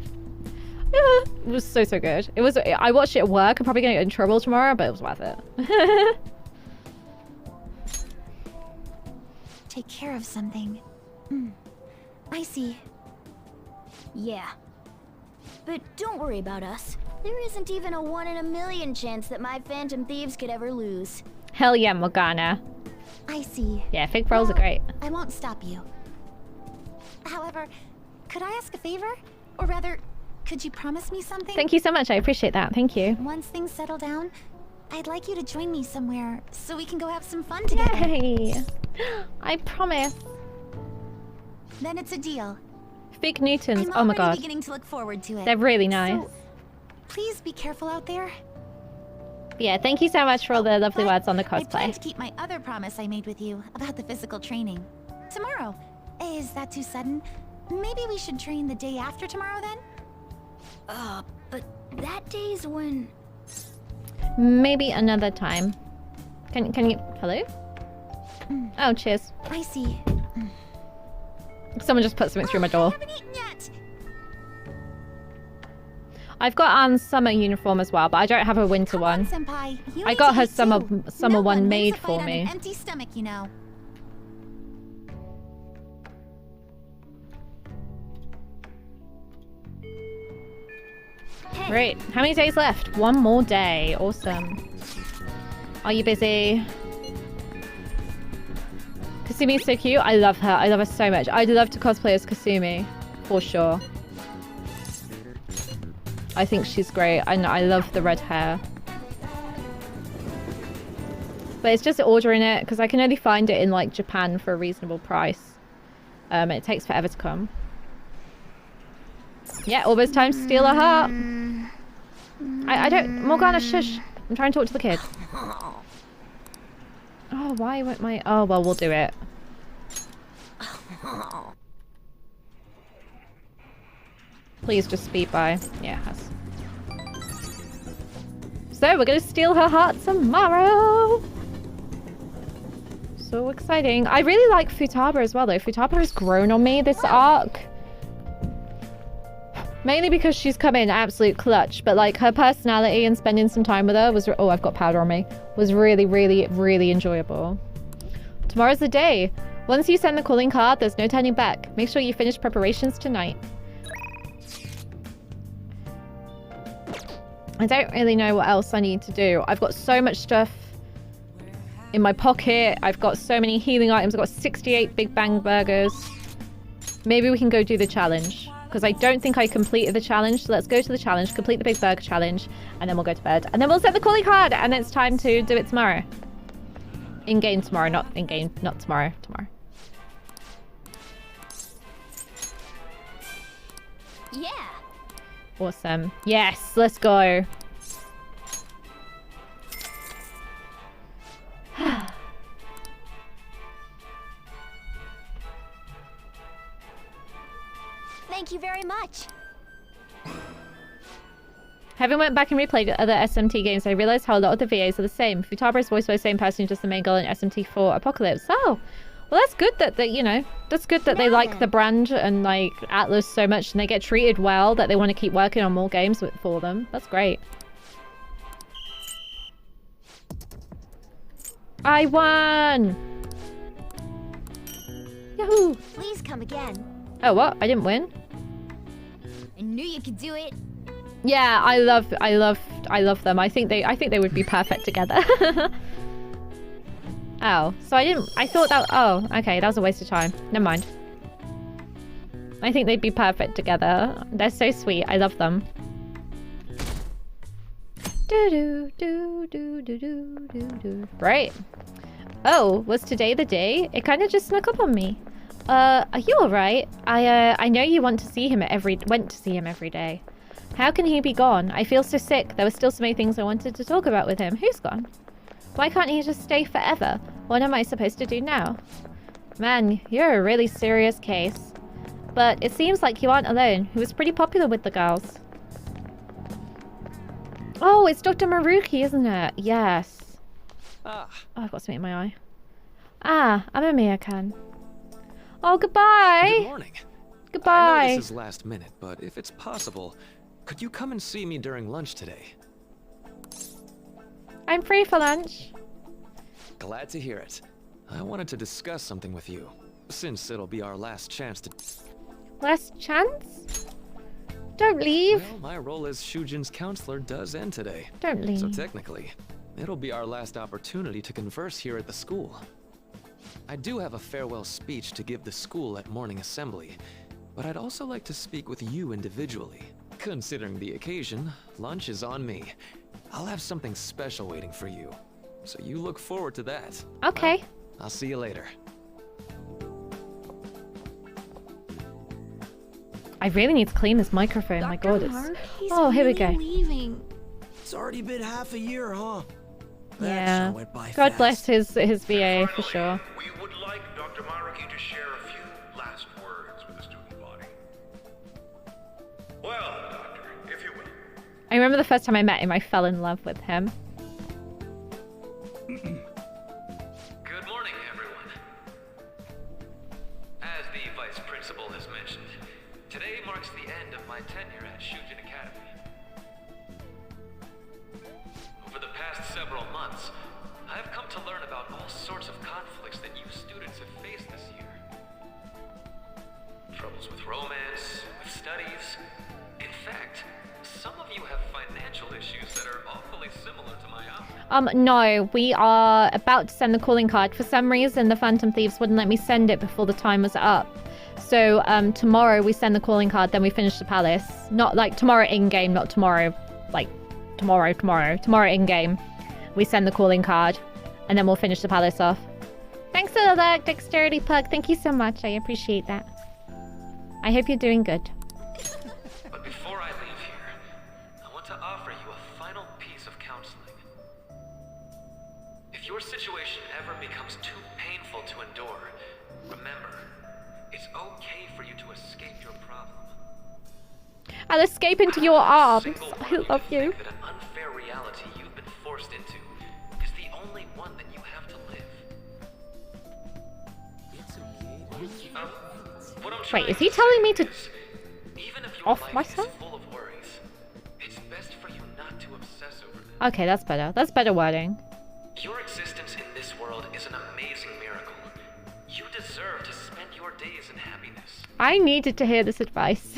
Speaker 1: Yeah. It was so good. It was. I watched it at work. I'm probably gonna get in trouble tomorrow, but it was worth it.
Speaker 7: Take care of something. I see.
Speaker 4: Yeah. But don't worry about us. There isn't even a 1 in a million chance that my Phantom Thieves could ever lose.
Speaker 1: Hell yeah, Morgana.
Speaker 7: I see.
Speaker 1: Yeah, fig rolls are
Speaker 7: Well,
Speaker 1: great.
Speaker 7: I won't stop you. However, could I ask a favor? Or rather, could you promise me something?
Speaker 1: Thank you so much. I appreciate that. Thank you.
Speaker 7: Once things settle down, I'd like you to join me somewhere so we can go have some fun together.
Speaker 1: Yay! I promise.
Speaker 7: Then it's a deal.
Speaker 1: Fig Newtons.
Speaker 7: I'm
Speaker 1: Oh my
Speaker 7: already
Speaker 1: god.
Speaker 7: beginning to look forward to it.
Speaker 1: They're really nice.
Speaker 7: So, please be careful out there.
Speaker 1: Yeah, thank you so much for all the lovely
Speaker 7: But
Speaker 1: words on the
Speaker 7: I plan
Speaker 1: cosplay.
Speaker 7: to keep my other promise I made with you about the physical training. Tomorrow. Is that too sudden? Maybe we should train the day after tomorrow then?
Speaker 4: But that day's when...
Speaker 1: Maybe another time. Can you... Hello? Oh, cheers.
Speaker 7: I see.
Speaker 1: Someone just put something through my
Speaker 7: I
Speaker 1: door.
Speaker 7: haven't eaten yet.
Speaker 1: I've got Anne's summer uniform as well, but I don't have a winter
Speaker 7: Come on,
Speaker 1: one.
Speaker 7: Senpai. You
Speaker 1: I
Speaker 7: need
Speaker 1: got
Speaker 7: to
Speaker 1: her
Speaker 7: eat
Speaker 1: summer
Speaker 7: too.
Speaker 1: summer
Speaker 7: No
Speaker 1: one
Speaker 7: wins
Speaker 1: made
Speaker 7: a fight
Speaker 1: for
Speaker 7: on
Speaker 1: me.
Speaker 7: an empty stomach, you know.
Speaker 1: Great. How many days left? One more day. Awesome. Are you busy? Kasumi's so cute. I love her. I love her so much. I'd love to cosplay as Kasumi. For sure. I think she's great. And I love the red hair. But it's just ordering it because I can only find it in like Japan for a reasonable price. And it takes forever to come. Yeah, almost time to steal a heart. I don't... Morgana, shush. I'm trying to talk to the kid. Oh, why won't my... Oh, well, we'll do it. Please just speed by. Yeah, it has. So, we're going to steal her heart tomorrow. So exciting. I really like Futaba as well, though. Futaba has grown on me this arc. Mainly because she's come in absolute clutch, but like her personality and spending some time with her was, oh, I've got powder on me, was really, really, really enjoyable. Tomorrow's the day. Once you send the calling card, there's no turning back. Make sure you finish preparations tonight. I don't really know what else I need to do. I've got so much stuff in my pocket. I've got so many healing items. I've got 68 Big Bang Burgers. Maybe we can go do the challenge. Because I don't think I completed the challenge. So let's go to the challenge, complete the Big Burger Challenge, and then we'll go to bed. And then we'll set the calling card, and it's time to do it tomorrow. In-game tomorrow, not in-game. Not tomorrow. Tomorrow.
Speaker 4: Yeah.
Speaker 1: Awesome. Yes, let's go.
Speaker 4: Thank you very much.
Speaker 1: Having went back and replayed other SMT games, I realized how a lot of the VAs are the same. Futaba is voiced by the same person, just the main girl in SMT4 Apocalypse. Oh, well, that's good that you know, that's good that they like the brand and like Atlas so much and they get treated well that they want to keep working on more games for them. That's great. I won! Yahoo!
Speaker 4: Please come again.
Speaker 1: Oh, what? I didn't win?
Speaker 4: I knew you could do it.
Speaker 1: Yeah, I love them. I think they would be perfect together. Oh, so I thought that, oh, okay, that was a waste of time. Never mind. I think they'd be perfect together. They're so sweet. I love them. Right. Oh, was today the day? It kind of just snuck up on me. Are you alright? I know you went to see him every day. How can he be gone? I feel so sick. There were still so many things I wanted to talk about with him. Who's gone? Why can't he just stay forever? What am I supposed to do now? Man, you're a really serious case. But it seems like you aren't alone. He was pretty popular with the girls. Oh, it's Dr. Maruki, isn't it? Yes. Oh, I've got something in my eye. Ah, I'm Amir-kan. Oh, goodbye.
Speaker 5: Good morning.
Speaker 1: Goodbye.
Speaker 5: I know this is last minute, but if it's possible, could you come and see me during lunch today?
Speaker 1: I'm free for lunch.
Speaker 5: Glad to hear it. I wanted to discuss something with you, since it'll be our last chance to...
Speaker 1: Last chance? Don't leave.
Speaker 5: Well, my role as Shujin's counselor does end today.
Speaker 1: Don't leave.
Speaker 5: So technically, it'll be our last opportunity to converse here at the school. I do have a farewell speech to give the school at morning assembly, but I'd also like to speak with you individually. Considering the occasion, lunch is on me. I'll have something special waiting for you, so you look forward to that.
Speaker 1: Okay.
Speaker 5: Well, I'll see you later.
Speaker 1: I really need to clean this microphone. My God, it's...
Speaker 7: He's
Speaker 1: Oh, here we
Speaker 7: really
Speaker 1: go.
Speaker 7: leaving.
Speaker 8: It's already been half a year, huh? That
Speaker 1: Yeah.
Speaker 8: sure went by
Speaker 1: God
Speaker 8: fast.
Speaker 1: bless his VA for sure.
Speaker 6: We would like Dr. Maruki to share a few last words with the student body. Well, Doctor, if you will.
Speaker 1: I remember the first time I met him, I fell in love with him.
Speaker 9: Good morning, everyone. As the Vice Principal has mentioned, today marks the end of my tenure at Shujin Academy. Over the past several months, I've come to learn about all sorts of conflicts that you students have faced this year. Troubles with romance, with studies. In fact, some of you have financial issues that are awfully similar to my own.
Speaker 1: No, we are about to send the calling card. For some reason, the Phantom Thieves wouldn't let me send it before the time was up. So, tomorrow we send the calling card, then we finish the palace. Not like tomorrow in-game, not tomorrow, like tomorrow in-game. We send the calling card, and then we'll finish the palace off. Thanks for the dexterity plug. Thank you so much. I appreciate that. I hope you're doing good.
Speaker 9: But before I leave here, I want to offer you a final piece of counseling. If your situation ever becomes too painful to endure, remember, it's okay for you to escape your problem.
Speaker 1: I'll escape into your arms.
Speaker 9: Single
Speaker 1: I
Speaker 9: one
Speaker 1: love
Speaker 9: to
Speaker 1: you.
Speaker 9: think that an unfair reality you've been forced into is the only one that you have to live. What I'm
Speaker 1: Wait,
Speaker 9: trying
Speaker 1: is he
Speaker 9: to
Speaker 1: telling
Speaker 9: say
Speaker 1: me to...
Speaker 9: is, even if
Speaker 1: off
Speaker 9: life
Speaker 1: myself?
Speaker 9: is full of worries. It's best for you not to obsess over them.
Speaker 1: Okay, that's better. That's better wording.
Speaker 9: Your existence in this world is an amazing miracle. You deserve to spend your days in happiness.
Speaker 1: I needed to hear this advice.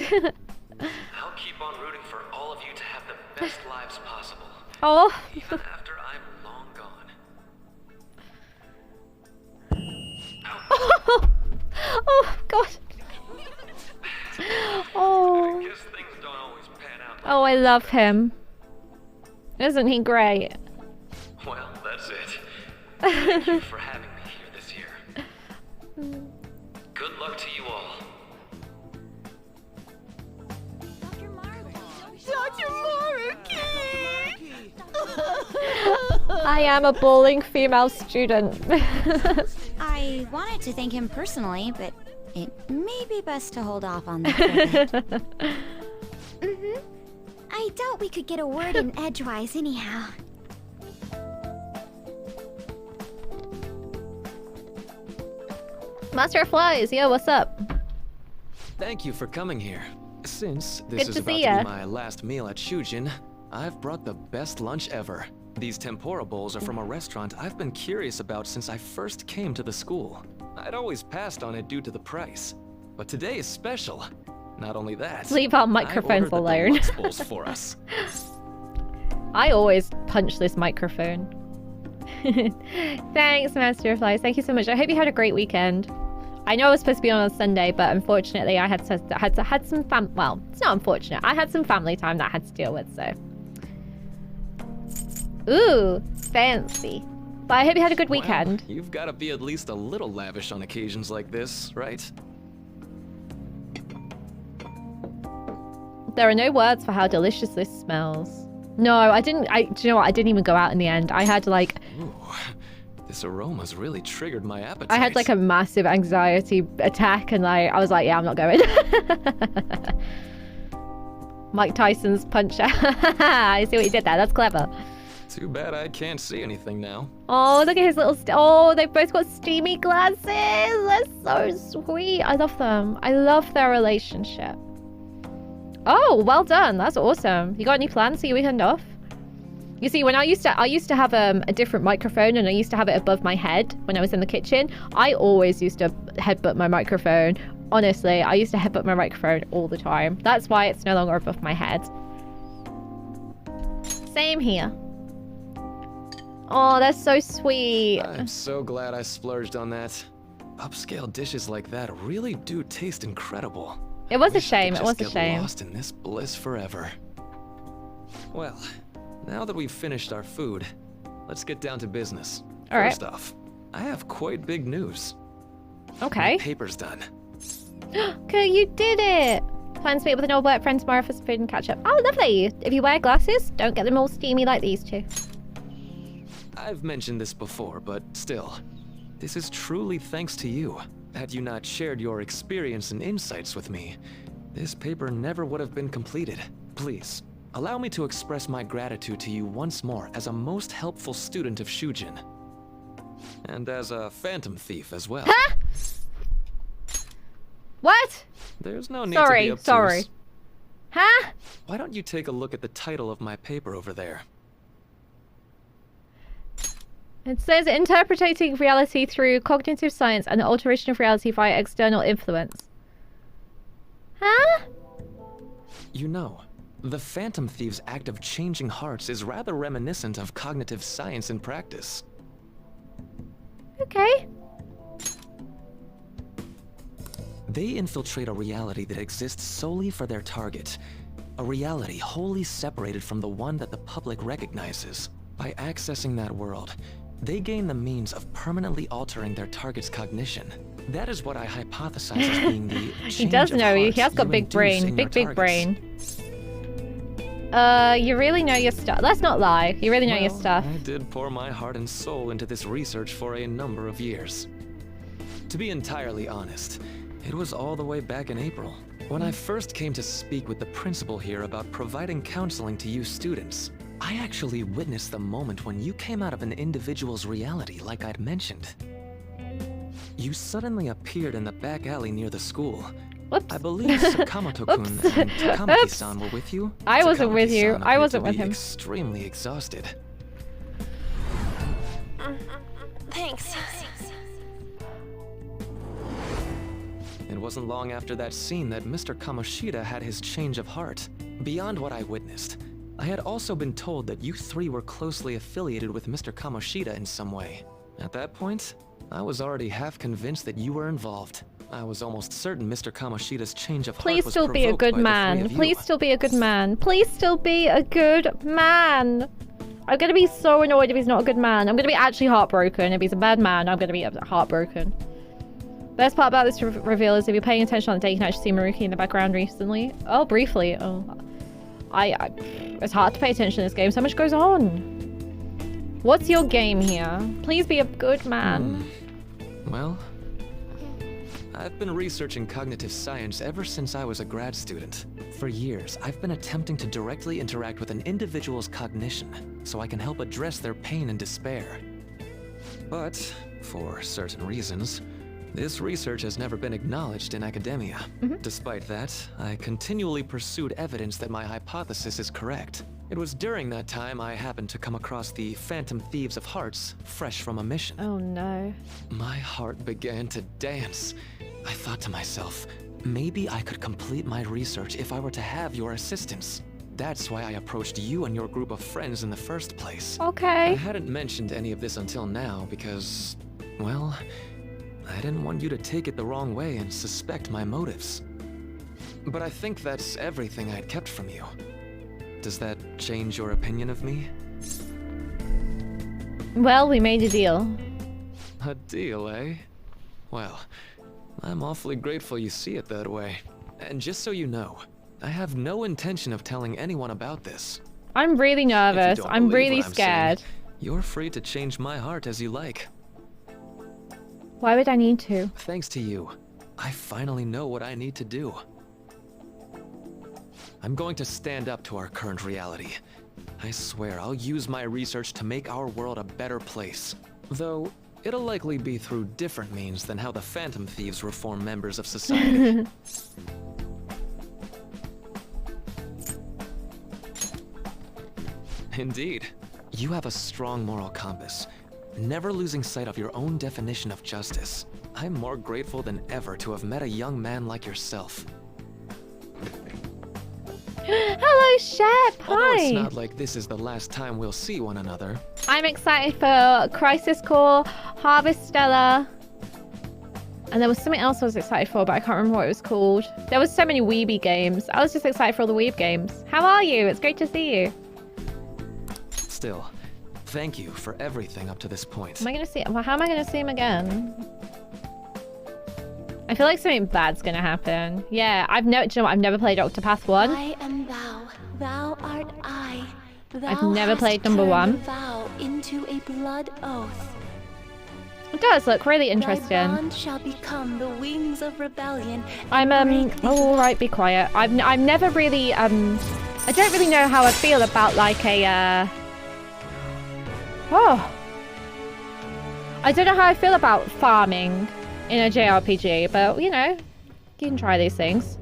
Speaker 9: I'll keep on rooting for all of you to have the best lives possible.
Speaker 1: Oh.
Speaker 9: Even after I'm long gone.
Speaker 1: Oh, God. Oh.
Speaker 9: I guess things don't always pan out.
Speaker 1: Oh, I love him. Isn't he great?
Speaker 9: Well, that's it. Thank you for having me here this year. Good luck to you all.
Speaker 7: Dr. Maruki!
Speaker 1: I am a bawling female student.
Speaker 10: I wanted to thank him personally, but it may be best to hold off on that.
Speaker 4: I doubt we could get a word in edgewise anyhow.
Speaker 1: Master of Flies, yo, what's up?
Speaker 5: Thank you for coming here. Since this is
Speaker 1: Good to
Speaker 5: about
Speaker 1: see
Speaker 5: to
Speaker 1: ya.
Speaker 5: be my last meal at Shujin, I've brought the best lunch ever. These tempura bowls are from a restaurant I've been curious about since I first came to the school. I'd always passed on it due to the price, but today is special. Not only that,
Speaker 1: Leave our
Speaker 5: I
Speaker 1: microphones
Speaker 5: ordered the
Speaker 1: alone.
Speaker 5: deluxe bowls for us.
Speaker 1: I always punch this microphone. Thanks, Master of Flies. Thank you so much. I hope you had a great weekend. I know I was supposed to be on Sunday, but unfortunately I had some well, it's not unfortunate. I had some family time that I had to deal with, so. Ooh, fancy. But I hope you had a good weekend.
Speaker 5: Well, you've got to be at least a little lavish on occasions like this, right?
Speaker 1: There are no words for how delicious this smells. No, I didn't. Do you know what? I didn't even go out in the end. I had like.
Speaker 5: Ooh, this aroma's really triggered my appetite.
Speaker 1: I had like a massive anxiety attack, and like I was like, yeah, I'm not going. Mike Tyson's punch out. I see what you did there. That's clever.
Speaker 5: Too bad I can't see anything now.
Speaker 1: Oh, look at his little. Oh, they've both got steamy glasses. They're so sweet. I love them. I love their relationship. Oh, well done. That's awesome. You got any plans for your weekend off? You see, when I used to have a different microphone, and I used to have it above my head when I was in the kitchen. I always used to headbutt my microphone. Honestly, I used to headbutt my microphone all the time. That's why it's no longer above my head. Same here. Oh, that's so sweet.
Speaker 5: I'm so glad I splurged on that. Upscale dishes like that really do taste incredible.
Speaker 1: It was a
Speaker 5: Wish I
Speaker 1: shame.
Speaker 5: could
Speaker 1: It was
Speaker 5: just
Speaker 1: a
Speaker 5: get
Speaker 1: shame.
Speaker 5: lost in this bliss forever. Well, now that we've finished our food, let's get down to business.
Speaker 1: All right.
Speaker 5: First off, I have quite big news.
Speaker 1: Okay.
Speaker 5: My paper's done.
Speaker 1: Okay, you did it. Plans to meet with an old work friend tomorrow for some food and catch up. Oh, lovely. If you wear glasses, don't get them all steamy like these two.
Speaker 5: I've mentioned this before, but still, this is truly thanks to you. Had you not shared your experience and insights with me, this paper never would have been completed. Please, allow me to express my gratitude to you once more as a most helpful student of Shujin. And as a phantom thief as well.
Speaker 1: Huh? What?
Speaker 5: There's no need to be obtuse.
Speaker 1: Sorry. Huh?
Speaker 5: Why don't you take a look at the title of my paper over there?
Speaker 1: It says interpreting reality through cognitive science and the alteration of reality via external influence. Huh?
Speaker 5: You know, the Phantom Thief's act of changing hearts is rather reminiscent of cognitive science in practice.
Speaker 1: Okay.
Speaker 5: They infiltrate a reality that exists solely for their target. A reality wholly separated from the one that the public recognizes. By accessing that world, they gain the means of permanently altering their target's cognition. That is what I hypothesize as being the
Speaker 1: He does know. He has got big brain. Big brain. You really know your stuff. Let's not lie. You really know your stuff.
Speaker 5: I did pour my heart and soul into this research for a number of years. To be entirely honest, it was all the way back in April, when I first came to speak with the principal here about providing counseling to you students. I actually witnessed the moment when you came out of an individual's reality like I'd mentioned. You suddenly appeared in the back alley near the school,
Speaker 1: Whoops.
Speaker 5: I believe Sakamoto-kun and Takamaki-san were with you.
Speaker 1: I wasn't with you.
Speaker 5: Takamaki-san
Speaker 1: I
Speaker 5: appeared
Speaker 1: wasn't
Speaker 5: to
Speaker 1: with
Speaker 5: be
Speaker 1: him.
Speaker 5: Extremely exhausted.
Speaker 11: Thanks.
Speaker 5: It wasn't long after that scene that Mr. Kamoshida had his change of heart. Beyond what I witnessed, I had also been told that you three were closely affiliated with Mr. Kamoshida in some way. At that point, I was already half convinced that you were involved. I was almost certain Mr. Kamoshida's change of heart
Speaker 1: Please
Speaker 5: was
Speaker 1: still be a
Speaker 5: provoked
Speaker 1: good
Speaker 5: by the three
Speaker 1: man.
Speaker 5: of you.
Speaker 1: Please still be a good man. Please still be a good man. I'm gonna be so annoyed if he's not a good man. I'm gonna be actually heartbroken. If he's a bad man, I'm gonna be heartbroken. Best part about this reveal is if you're paying attention on the day, you can actually see Maruki in the background recently. Oh, briefly. Oh, it's hard to pay attention to this game. So much goes on. What's your game here? Please be a good man.
Speaker 5: Well, I've been researching cognitive science ever since I was a grad student. For years, I've been attempting to directly interact with an individual's cognition so I can help address their pain and despair. But, for certain reasons, this research has never been acknowledged in academia. Despite that, I continually pursued evidence that my hypothesis is correct. It was during that time I happened to come across the Phantom Thieves of Hearts, fresh from a mission.
Speaker 1: Oh no.
Speaker 5: My heart began to dance. I thought to myself, maybe I could complete my research if I were to have your assistance. That's why I approached you and your group of friends in the first place.
Speaker 1: Okay.
Speaker 5: I hadn't mentioned any of this until now because, well, I didn't want you to take it the wrong way and suspect my motives. But I think that's everything I'd kept from you. Does that change your opinion of me?
Speaker 1: Well, we made a deal.
Speaker 5: A deal, eh? Well, I'm awfully grateful you see it that way. And just so you know, I have no intention of telling anyone about this.
Speaker 1: I'm really nervous. I'm really
Speaker 5: Saying,
Speaker 1: scared.
Speaker 5: you're free to change my heart as you like.
Speaker 1: Why would I need to?
Speaker 5: Thanks to you, I finally know what I need to do. I'm going to stand up to our current reality. I swear I'll use my research to make our world a better place. Though, it'll likely be through different means than how the Phantom Thieves reform members of society. Indeed. You have a strong moral compass, never losing sight of your own definition of justice. I'm more grateful than ever to have met a young man like yourself.
Speaker 1: Hello, Shep.
Speaker 5: Although
Speaker 1: Hi.
Speaker 5: it's not like this is the last time we'll see one another.
Speaker 1: I'm excited for Crisis Core, Harvestella, and there was something else I was excited for, but I can't remember what it was called. There was so many Weeby games. I was just excited for all the Weeb games. How are you? It's great to see you.
Speaker 5: Still, thank you for everything up to this point.
Speaker 1: Am I gonna see? Well, how am I gonna see him again? I feel like something bad's gonna happen. Yeah, do you know what? I've never played Octopath 1.
Speaker 11: I am thou, thou art I. Thou
Speaker 1: I've never
Speaker 11: hast
Speaker 1: played number
Speaker 11: turned
Speaker 1: 1.
Speaker 11: a vow into a blood oath.
Speaker 1: It does look really
Speaker 11: Thy
Speaker 1: interesting.
Speaker 11: bond shall become the wings of rebellion.
Speaker 1: I'm oh, all right, be quiet. I've never really I don't really know how I feel about like a I don't know how I feel about farming in a JRPG, but you know, you can try these things.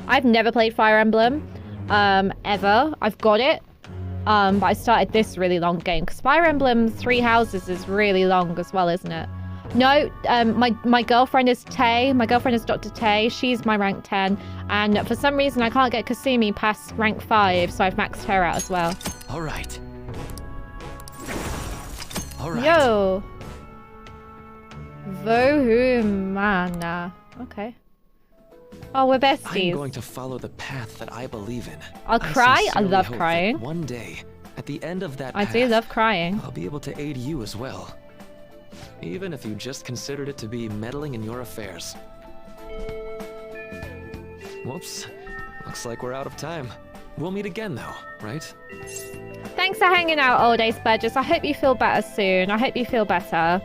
Speaker 1: I've never played Fire Emblem ever. I've got it, but I started this really long game because Fire Emblem 3 Houses is really long as well, isn't it? No, my girlfriend is Tay. My girlfriend is Dr. Tay. She's my rank 10, and for some reason I can't get Kasumi past rank 5, so I've maxed her out as well.
Speaker 5: All right. All right.
Speaker 1: Yo. Vohumana. Okay. Oh, we're besties.
Speaker 5: I'm going to follow the path that I believe in.
Speaker 1: I'll cry. I
Speaker 5: sincerely
Speaker 1: love
Speaker 5: hope that
Speaker 1: crying.
Speaker 5: one day, at the end of that
Speaker 1: I
Speaker 5: path,
Speaker 1: do love crying.
Speaker 5: I'll be able to aid you as well. Even if you just considered it to be meddling in your affairs. Whoops. Looks like we're out of time. We'll meet again though, right?
Speaker 1: Thanks for hanging out all day, Spurgis. I hope you feel better soon. I hope you feel better.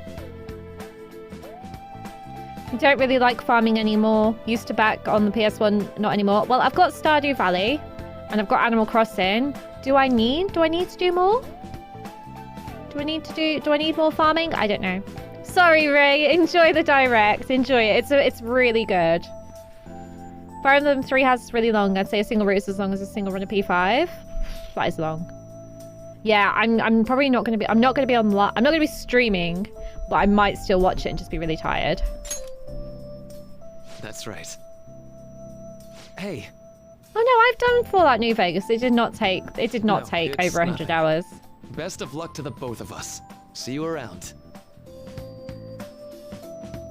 Speaker 1: I don't really like farming anymore. Used to back on the PS1, not anymore. Well, I've got Stardew Valley and I've got Animal Crossing. Do I need to do more? Do I need more farming? I don't know. Sorry, Ray. Enjoy the direct. Enjoy it. It's really good. Fire Emblem 3 has really long. I'd say a single route is as long as a single run of P5. That is long. Yeah, I'm probably not gonna be. I'm not gonna be on. I'm not gonna be streaming, but I might still watch it and just be really tired.
Speaker 5: That's right. Hey.
Speaker 1: Oh no, I've done Fallout New Vegas. It did not take. It did not take over 100 hours.
Speaker 5: Best of luck to the both of us. See you around.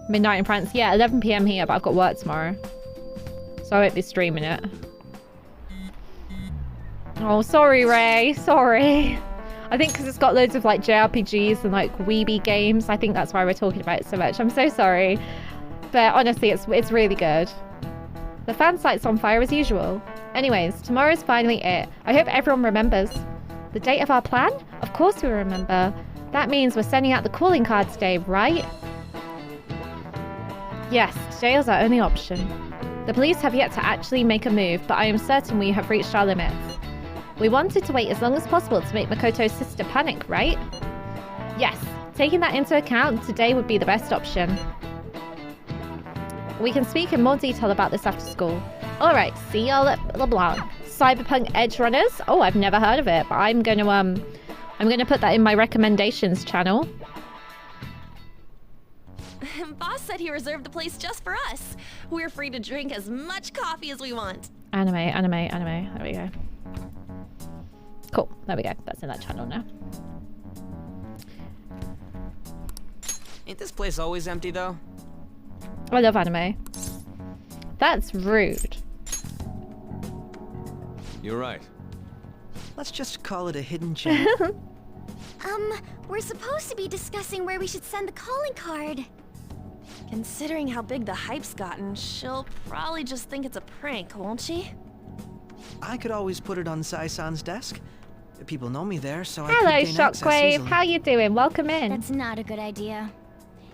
Speaker 1: Midnight in France. Yeah, 11 p.m. here, but I've got work tomorrow, so I won't be streaming it. Oh, sorry, Ray. Sorry. I think because it's got loads of like JRPGs and like weeby games. I think that's why we're talking about it so much. I'm so sorry. But honestly, it's really good. The fan site's on fire as usual. Anyways, tomorrow's finally it. I hope everyone remembers. The date of our plan? Of course we remember. That means we're sending out the calling cards today, right? Yes, today is our only option. The police have yet to actually make a move, but I am certain we have reached our limits. We wanted to wait as long as possible to make Makoto's sister panic, right? Yes, taking that into account, today would be the best option. We can speak in more detail about this after school. Alright, see y'all at LeBlanc. Cyberpunk Edge Runners? Oh, I've never heard of it, but I'm gonna put that in my recommendations channel.
Speaker 11: Boss said he reserved the place just for us. We're free to drink as much coffee as we want.
Speaker 1: Anime. There we go. Cool. There we go. That's in that channel now.
Speaker 8: Ain't this place always empty, though?
Speaker 1: I love anime. That's rude.
Speaker 5: You're right.
Speaker 8: Let's just call it a hidden gem.
Speaker 4: We're supposed to be discussing where we should send the calling card.
Speaker 11: Considering how big the hype's gotten, she'll probably just think it's a prank, won't she?
Speaker 8: I could always put it on Sai-san's desk. People know me there, so I
Speaker 1: Hello,
Speaker 8: could gain access
Speaker 1: Shockwave.
Speaker 8: easily.
Speaker 1: How you doing? Welcome in.
Speaker 4: That's not a good idea.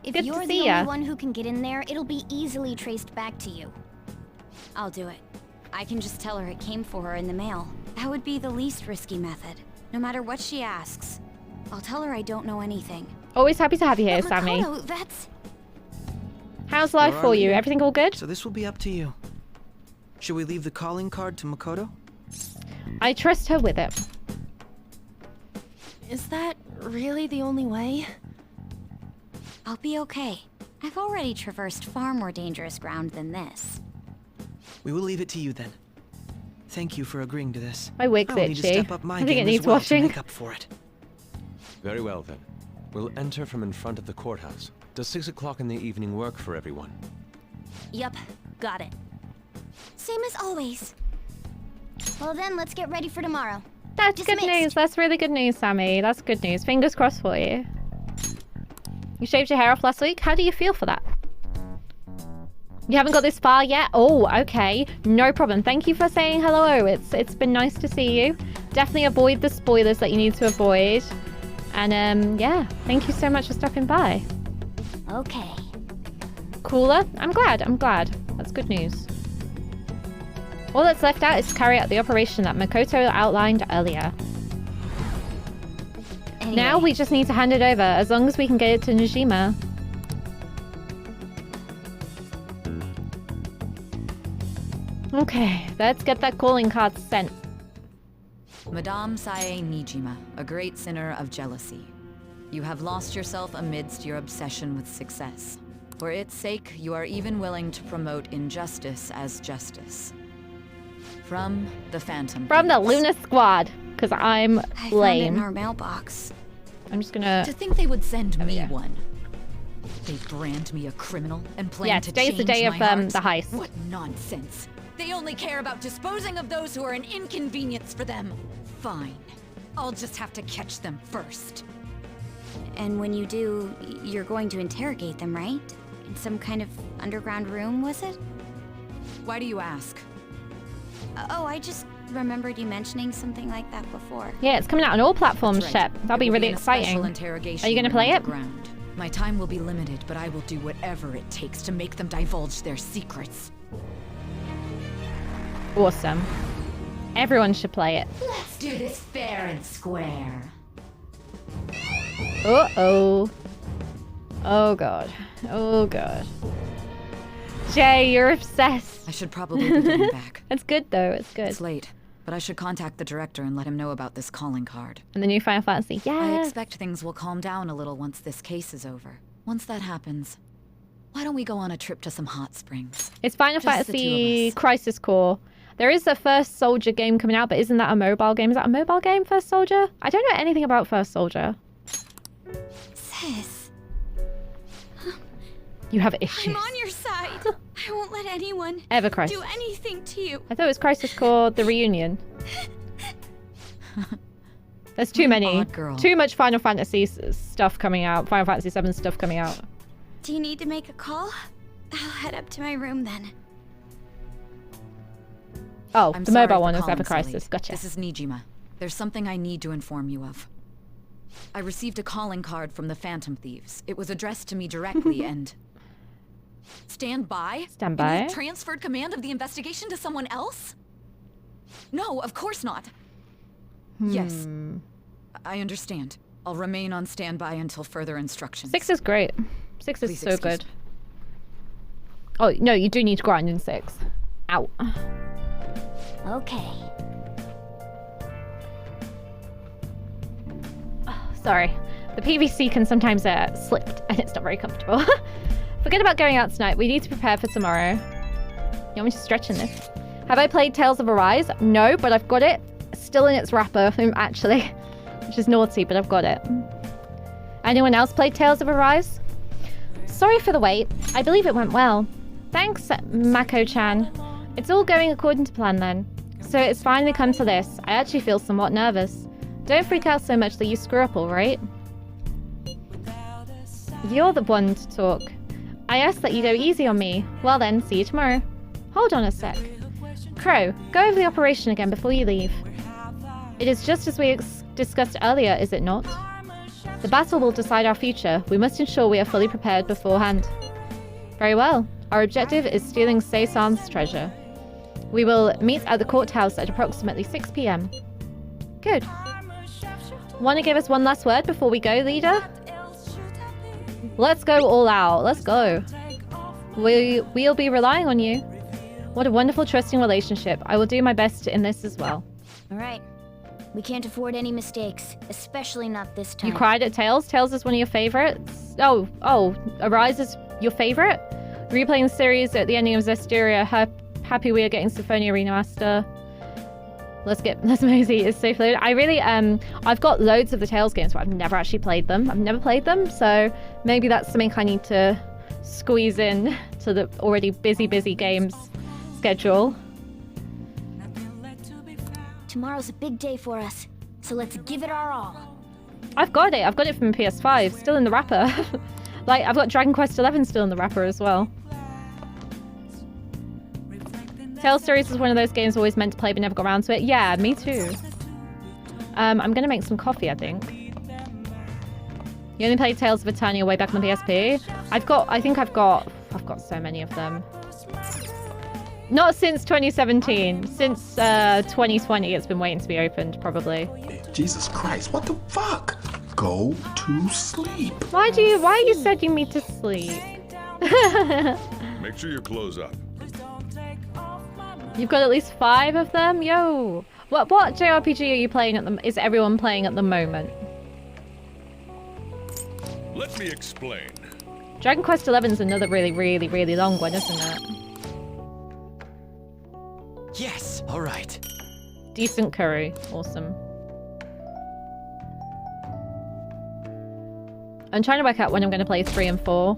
Speaker 4: If
Speaker 1: Good to
Speaker 4: you're
Speaker 1: see
Speaker 4: the
Speaker 1: ya.
Speaker 4: only one who can get in there, it'll be easily traced back to you.
Speaker 10: I'll do it. I can just tell her it came for her in the mail. That would be the least risky method. No matter what she asks. I'll tell her I don't know anything.
Speaker 1: Always happy to have you here,
Speaker 4: But
Speaker 1: Sammy.
Speaker 4: Makoto, that's...
Speaker 1: How's life
Speaker 8: You're
Speaker 1: for
Speaker 8: our
Speaker 1: you?
Speaker 8: leader.
Speaker 1: Everything all good?
Speaker 8: So this will be up to you. Should we leave the calling card to Makoto?
Speaker 1: I trust her with it.
Speaker 11: Is that really the only way?
Speaker 10: I'll be okay. I've already traversed far more dangerous ground than this.
Speaker 8: We will leave it to you then. Thank you for agreeing to this.
Speaker 1: My wig's
Speaker 8: I will need to
Speaker 1: itchy.
Speaker 8: step up my
Speaker 1: I think it
Speaker 8: game
Speaker 1: needs
Speaker 8: as well
Speaker 1: washing.
Speaker 8: to make up for it.
Speaker 12: Very well then. We'll enter from in front of the courthouse. Does 6 o'clock in the evening work for everyone?
Speaker 11: Yup, got it.
Speaker 4: Same as always. Well then, let's get ready for tomorrow.
Speaker 1: That's
Speaker 4: Dismissed.
Speaker 1: good news. That's really good news, Sammy. That's good news. Fingers crossed for you. You shaved your hair off last week? How do you feel for that? You haven't got this far yet? Oh, okay. No problem. Thank you for saying hello. It's been nice to see you. Definitely avoid the spoilers that you need to avoid. And yeah, thank you so much for stopping by.
Speaker 4: Okay.
Speaker 1: Cooler? I'm glad. That's good news. All that's left out is to carry out the operation that Makoto outlined earlier.
Speaker 10: Anyway,
Speaker 1: Now we just need to hand it over, as long as we can get it to Najima. Okay, let's get that calling card sent.
Speaker 13: Madame Sae Nijima, a great sinner of jealousy. You have lost yourself amidst your obsession with success. For its sake, you are even willing to promote injustice as justice. From the Phantom
Speaker 1: From the
Speaker 13: Thieves.
Speaker 1: Luna Squad, because I'm
Speaker 10: I found it
Speaker 1: lame.
Speaker 10: in our mailbox.
Speaker 1: I'm just gonna...
Speaker 13: To think they would send me
Speaker 1: yeah.
Speaker 13: one. They brand me a criminal and plan
Speaker 1: Yeah,
Speaker 13: to
Speaker 1: today's
Speaker 13: change
Speaker 1: the day of
Speaker 13: my heart?
Speaker 1: the heist.
Speaker 13: What nonsense. They only care about disposing of those who are an inconvenience for them. Fine. I'll just have to catch them first.
Speaker 10: And when you do, you're going to interrogate them, right? In some kind of underground room, was it?
Speaker 13: Why do you ask?
Speaker 10: Oh, I just remembered you mentioning something like that before.
Speaker 1: Yeah, it's coming out on all platforms,
Speaker 13: That's right.
Speaker 1: Shep. That'll
Speaker 13: It
Speaker 1: be
Speaker 13: will
Speaker 1: really
Speaker 13: in a special
Speaker 1: exciting.
Speaker 13: interrogation
Speaker 1: Are you gonna
Speaker 13: room
Speaker 1: play it?
Speaker 13: underground. My time will be limited, but I will do whatever it takes to make them divulge their secrets.
Speaker 1: Awesome. Everyone should play it.
Speaker 11: Let's do this fair and square.
Speaker 1: Uh-oh. Oh god. Oh god. Jay, you're obsessed.
Speaker 13: I should probably be getting back.
Speaker 1: It's good though, it's good.
Speaker 13: It's late, but I should contact the director and let him know about this calling card.
Speaker 1: And the new Final Fantasy, yeah.
Speaker 13: I expect things will calm down a little once this case is over. Once that happens, why don't we go on a trip to some hot springs?
Speaker 1: It's Final Fantasy Crisis Core. There is a First Soldier game coming out, but isn't that a mobile game? Is that a mobile game, First Soldier? I don't know anything about First Soldier.
Speaker 10: Sis.
Speaker 1: You have issues.
Speaker 10: I'm on your side. I won't let anyone
Speaker 1: Ever Crisis.
Speaker 10: do anything to you.
Speaker 1: I thought it was Crisis Core The Reunion. There's too many. Too much Final Fantasy stuff coming out. Final Fantasy 7 stuff coming out.
Speaker 10: Do you need to make a call? I'll head up to my room then.
Speaker 1: Oh,
Speaker 13: I'm
Speaker 1: the
Speaker 13: sorry
Speaker 1: mobile
Speaker 13: for
Speaker 1: one is
Speaker 13: calling
Speaker 1: Ever
Speaker 13: so
Speaker 1: Crisis.
Speaker 13: late.
Speaker 1: Gotcha.
Speaker 13: This is Nijima. There's something I need to inform you of. I received a calling card from the Phantom Thieves. It was addressed to me directly and... Stand by?
Speaker 1: Stand by?
Speaker 13: And you've transferred command of the investigation to someone else? No, of course not. Yes. I understand. I'll remain on standby until further instructions.
Speaker 1: 6 is great. 6 is
Speaker 13: Please
Speaker 1: so
Speaker 13: excuse
Speaker 1: good. Oh, no, you do need to grind in 6. Ow.
Speaker 4: Okay.
Speaker 1: Sorry. The PVC can sometimes slip and it's not very comfortable. Forget about going out tonight. We need to prepare for tomorrow. You want me to stretch in this? Have I played Tales of Arise? No, but I've got it still in its wrapper, actually. Which is naughty, but I've got it. Anyone else played Tales of Arise? Sorry for the wait. I believe it went well. Thanks, Mako-chan. It's all going according to plan then. So it's finally come to this. I actually feel somewhat nervous. Don't freak out so much that you screw up, alright? You're the one to talk. I asked that you go easy on me. Well then, see you tomorrow. Hold on a sec. Crow, go over the operation again before you leave. It is just as we discussed earlier, is it not? The battle will decide our future. We must ensure we are fully prepared beforehand. Very well. Our objective is stealing Seisan's treasure. We will meet at the courthouse at approximately 6 p.m. Good. Want to give us one last word before we go, leader? Let's go all out. Let's go. We'll be relying on you. What a wonderful, trusting relationship. I will do my best in this as well.
Speaker 4: All right. We can't afford any mistakes, especially not this time.
Speaker 1: You cried at Tails? Tails is one of your favorites? Oh, Arise is your favorite? Replaying the series at the ending of Zestiria. Happy we are getting Symphonia Remaster. Let's mosey. It's so fluid. I really, I've got loads of the Tales games, but I've never actually played them. I've never played them, so maybe that's something I need to squeeze in to the already busy games schedule.
Speaker 4: Tomorrow's a big day for us, so let's give it our all.
Speaker 1: I've got it. I've got it from PS5, still in the wrapper. Like, I've got Dragon Quest XI still in the wrapper as well. Tales series is one of those games always meant to play but never got around to it. Yeah, me too. I'm gonna make some coffee, I think. You only played Tales of Eternia way back on the PSP. I've got so many of them. Not since 2017. Since 2020, it's been waiting to be opened, probably.
Speaker 14: Jesus Christ, what the fuck? Go to sleep.
Speaker 1: Why are you sending me to sleep?
Speaker 15: Make sure your clothes up.
Speaker 1: You've got at least 5 of them? Yo! What JRPG are you playing is everyone playing at the moment?
Speaker 15: Let me explain.
Speaker 1: Dragon Quest XI is another really long one, isn't it?
Speaker 8: Yes, alright.
Speaker 1: Decent curry. Awesome. I'm trying to work out when I'm going to play 3 and 4.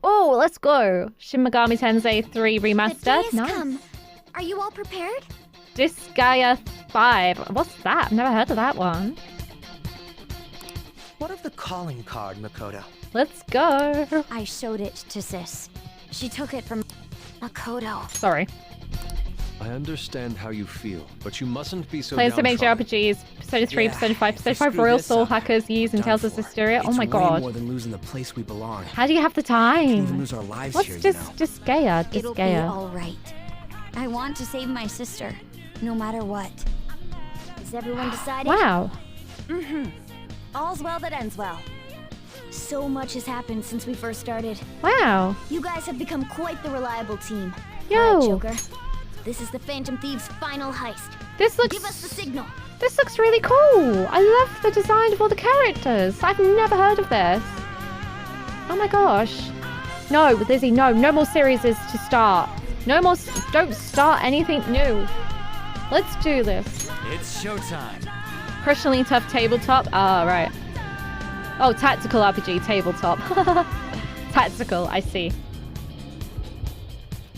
Speaker 1: Oh, let's go! Shin Megami Tensei 3 Remastered. Nice.
Speaker 4: Come. Are you all prepared?
Speaker 1: Disgaea 5. What's that? I've never heard of that one.
Speaker 8: What of the calling card, Makoto?
Speaker 1: Let's go.
Speaker 4: I showed it to Sis. She took it from Makoto.
Speaker 1: Sorry.
Speaker 12: I understand how you feel, but you mustn't be so
Speaker 1: Playing so many
Speaker 12: downtrodden.
Speaker 1: JRPGs. Persona 3,
Speaker 8: Yeah,
Speaker 1: Persona 5, Persona 5
Speaker 8: screw
Speaker 1: Royal
Speaker 8: this
Speaker 1: Soul
Speaker 8: up.
Speaker 1: Hackers, Ys, and Tales of Zestiria. Oh my
Speaker 8: It's
Speaker 1: god.
Speaker 8: way more than losing the place we belong.
Speaker 1: How do you have the time?
Speaker 8: We even lose our lives
Speaker 1: What's
Speaker 8: here,
Speaker 1: Disgaea?
Speaker 4: It'll be
Speaker 1: Disgaea.
Speaker 4: all right. I want to save my sister, no matter what. Is everyone decided?
Speaker 1: Wow.
Speaker 4: Mm-hmm. All's well that ends well. So much has happened since we first started.
Speaker 1: Wow.
Speaker 4: You guys have become quite the reliable team.
Speaker 1: Yo.
Speaker 4: All right, Joker. This is the Phantom Thieves' final heist.
Speaker 1: This looks...
Speaker 4: Give us the signal.
Speaker 1: This looks really cool. I love the design of all the characters. I've never heard of this. Oh my gosh. No, Lizzie, no. No more series to start. No more... Don't start anything new. Let's do this.
Speaker 16: It's showtime.
Speaker 1: Crushingly tough tabletop. Ah, right. Oh, tactical RPG tabletop. Tactical, I see.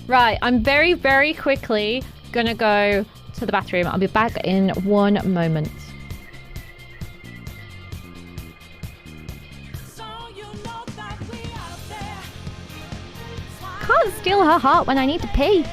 Speaker 1: Right, I'm very, very quickly gonna go to the bathroom. I'll be back in 1 moment. Can't steal her heart when I need to pee.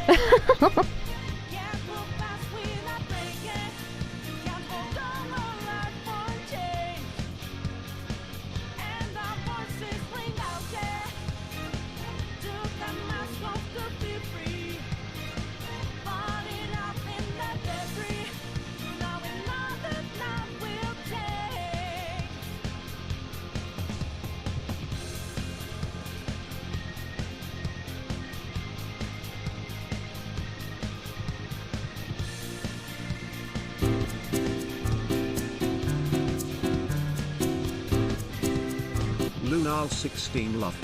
Speaker 2: Lunal 16 love.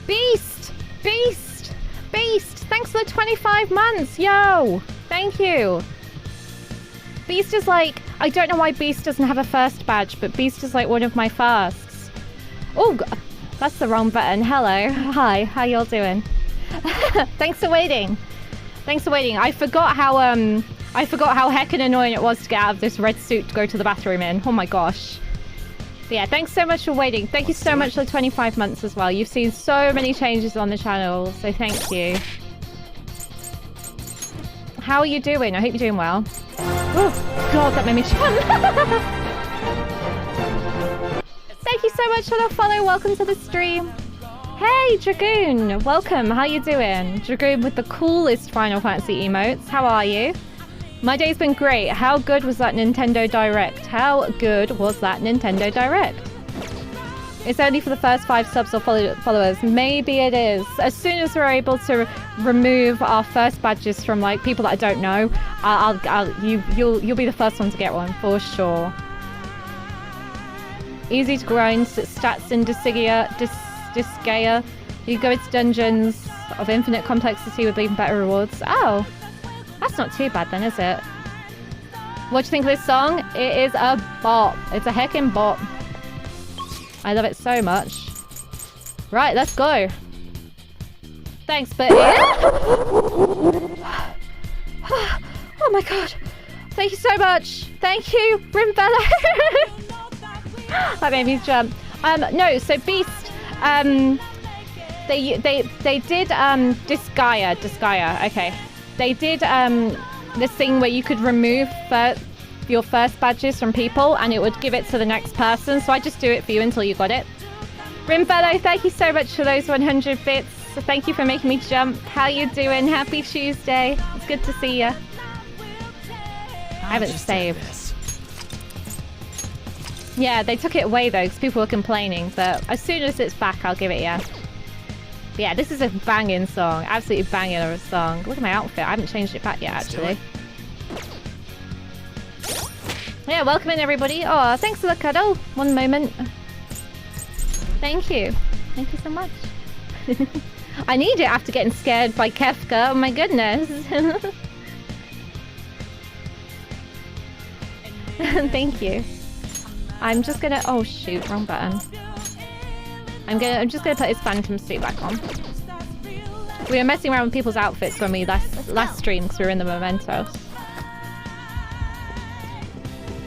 Speaker 1: Beast! Beast! Beast! Thanks for the 25 months! Yo! Thank you! Beast is like... I don't know why Beast doesn't have a first badge, but Beast is like one of my firsts. Oh, that's the wrong button. Hello. Hi. How y'all doing? Thanks for waiting. Thanks for waiting. I forgot how heckin' annoying it was to get out of this red suit to go to the bathroom in. Oh my gosh. But yeah, thanks so much for waiting. Thank you so much for the 25 months as well. You've seen so many changes on the channel, so thank you. How are you doing? I hope you're doing well. Oh, God, that made me jump. Thank you so much for the follow. Welcome to the stream. Hey, Dragoon. Welcome. How you doing? Dragoon with the coolest Final Fantasy emotes. How are you? My day's been great. How good was that Nintendo Direct? How good was that Nintendo Direct? It's only for the first 5 subs or followers. Maybe it is. As soon as we're able to remove our first badges from like people that I don't know, you'll be the first one to get one for sure. Easy to grind stats in Disgaea. You go into dungeons of infinite complexity with even better rewards. Oh, that's not too bad then, is it? What do you think of this song? It is a bop. It's a heckin' bop. I love it so much. Right, let's go. Thanks, but oh my god. Thank you so much. Thank you, Rimbella. That made me jump. No, so Beast, They did Disgaea. Okay. They did this thing where you could remove your first badges from people and it would give it to the next person. So I just do it for you until you got it. Rimfellow, thank you so much for those 100 bits. So thank you for making me jump. How you doing? Happy Tuesday. It's good to see you. I haven't saved. Yeah, they took it away though because people were complaining. But as soon as it's back, I'll give it you. But yeah, this is a banging song. Absolutely banging of a song. Look at my outfit. I haven't changed it back yet, actually. Yeah, welcome in everybody. Oh, thanks for the cuddle. One moment. Thank you. Thank you so much. I need it after getting scared by Kefka. Oh my goodness. Thank you. I'm just gonna... Oh shoot, wrong button. I'm just gonna put his phantom suit back on. We were messing around with people's outfits when we last streamed because we were in the Memento.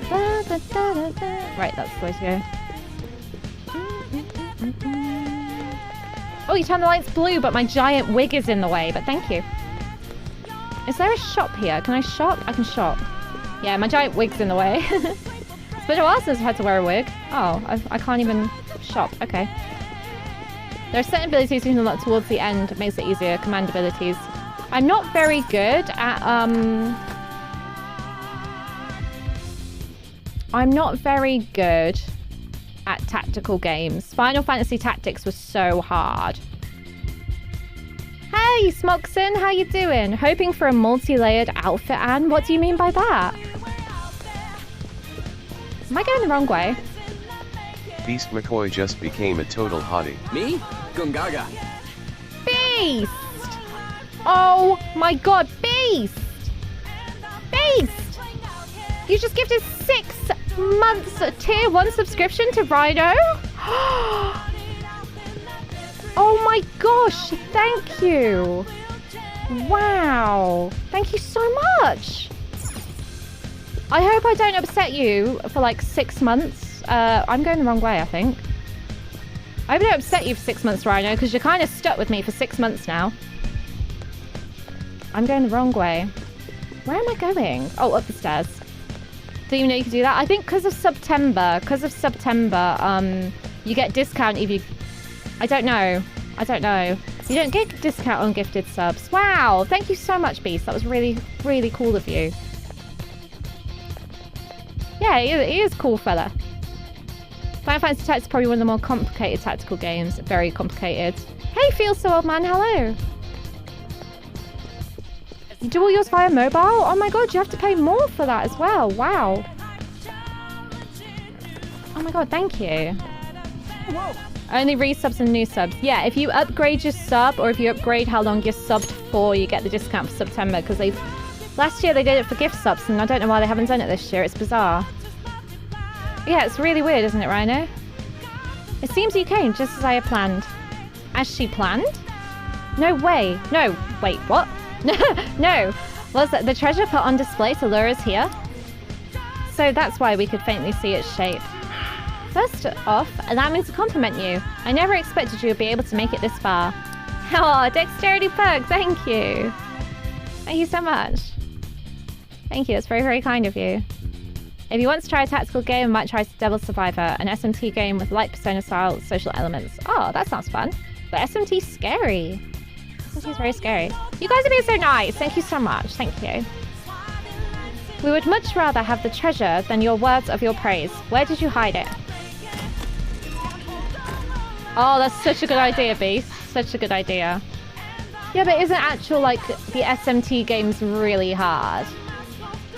Speaker 1: Right, that's the way to go. Oh, you turned the lights blue, but my giant wig is in the way, but thank you. Is there a shop here? Can I shop? I can shop. Yeah, my giant wig's in the way. It's been a while since I've had to wear a wig. Oh, I can't even shop. Okay. There are certain abilities you can unlock towards the end. It makes it easier. Command abilities. I'm not very good at, I'm not very good at tactical games. Final Fantasy Tactics was so hard. Hey, Smoxon, how you doing? Hoping for a multi-layered outfit, Anne? What do you mean by that? Am I going the wrong way?
Speaker 16: Beast McCoy just became a total hottie.
Speaker 17: Me? Gungaga.
Speaker 1: Beast! Oh my god, Beast! Beast! You just gifted 6 months tier 1 subscription to Rhino? Oh my gosh, thank you. Wow. Thank you so much. I hope I don't upset you for like 6 months. I'm going the wrong way, I think. I hope I don't upset you for 6 months, Rhino, because you're kind of stuck with me for 6 months now. I'm going the wrong way. Where am I going? Oh, up the stairs. Didn't even know you could do that. I think because of September, you get discount if you... I don't know. You don't get discount on gifted subs. Wow, thank you so much, Beast. That was really, really cool of you. Yeah, he is cool fella. Final Fantasy Tactics is probably one of the more complicated tactical games. Very complicated. Hey, Feel So Old Man, hello. You do all yours via mobile? Oh my god, you have to pay more for that as well. Wow. Oh my god, thank you. Only resubs and new subs. Yeah, if you upgrade your sub or if you upgrade how long you're subbed for, you get the discount for September because last year they did it for gift subs and I don't know why they haven't done it this year. It's bizarre. Yeah, it's really weird, isn't it, Rhino? It seems you came just as I had planned. As she planned? No way. No, wait, what? No. Was the treasure put on display to lure us here? So that's why we could faintly see its shape. First off, allow me to compliment you. I never expected you would be able to make it this far. Oh, Dexterity Pug, thank you. Thank you so much. Thank you, it's very, very kind of you. If you want to try a tactical game, I might try Devil Survivor, an SMT game with light Persona-style social elements. Oh, that sounds fun. But SMT's scary. SMT's very scary. You guys are being so nice. Thank you so much. Thank you. We would much rather have the treasure than your words of your praise. Where did you hide it? Oh, that's such a good idea, Beast. Such a good idea. Yeah, but isn't actual, like, the SMT games really hard?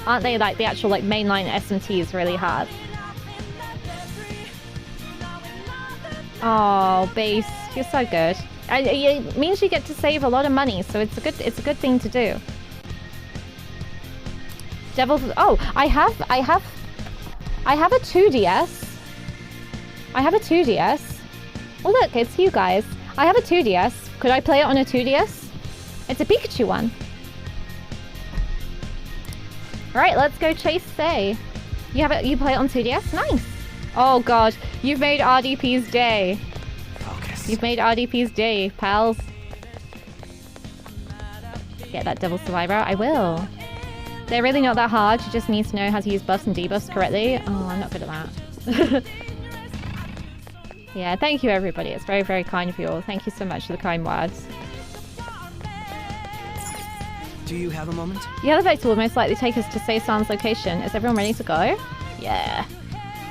Speaker 1: Aren't they, like, the actual, like, mainline SMT is really hard? Oh, Beast, you're so good. It means you get to save a lot of money, so it's a good thing to do. Oh, I have a 2DS. I have a 2DS. Oh look, it's you guys. I have a 2DS. Could I play it on a 2DS? It's a Pikachu one. Alright, let's go chase Say. You play it on 2DS? Nice. Oh god, you've made RDP's day.
Speaker 17: Focus.
Speaker 1: You've made RDP's day, pals. Get that double survivor. I will. They're really not that hard. You just need to know how to use buffs and debuffs correctly. Oh, I'm not good at that. Yeah, thank you everybody. It's very, very kind of you all. Thank you so much for the kind words.
Speaker 8: Do you have a moment?
Speaker 1: The elevator will most likely take us to Seisan's location. Is everyone ready to go? Yeah.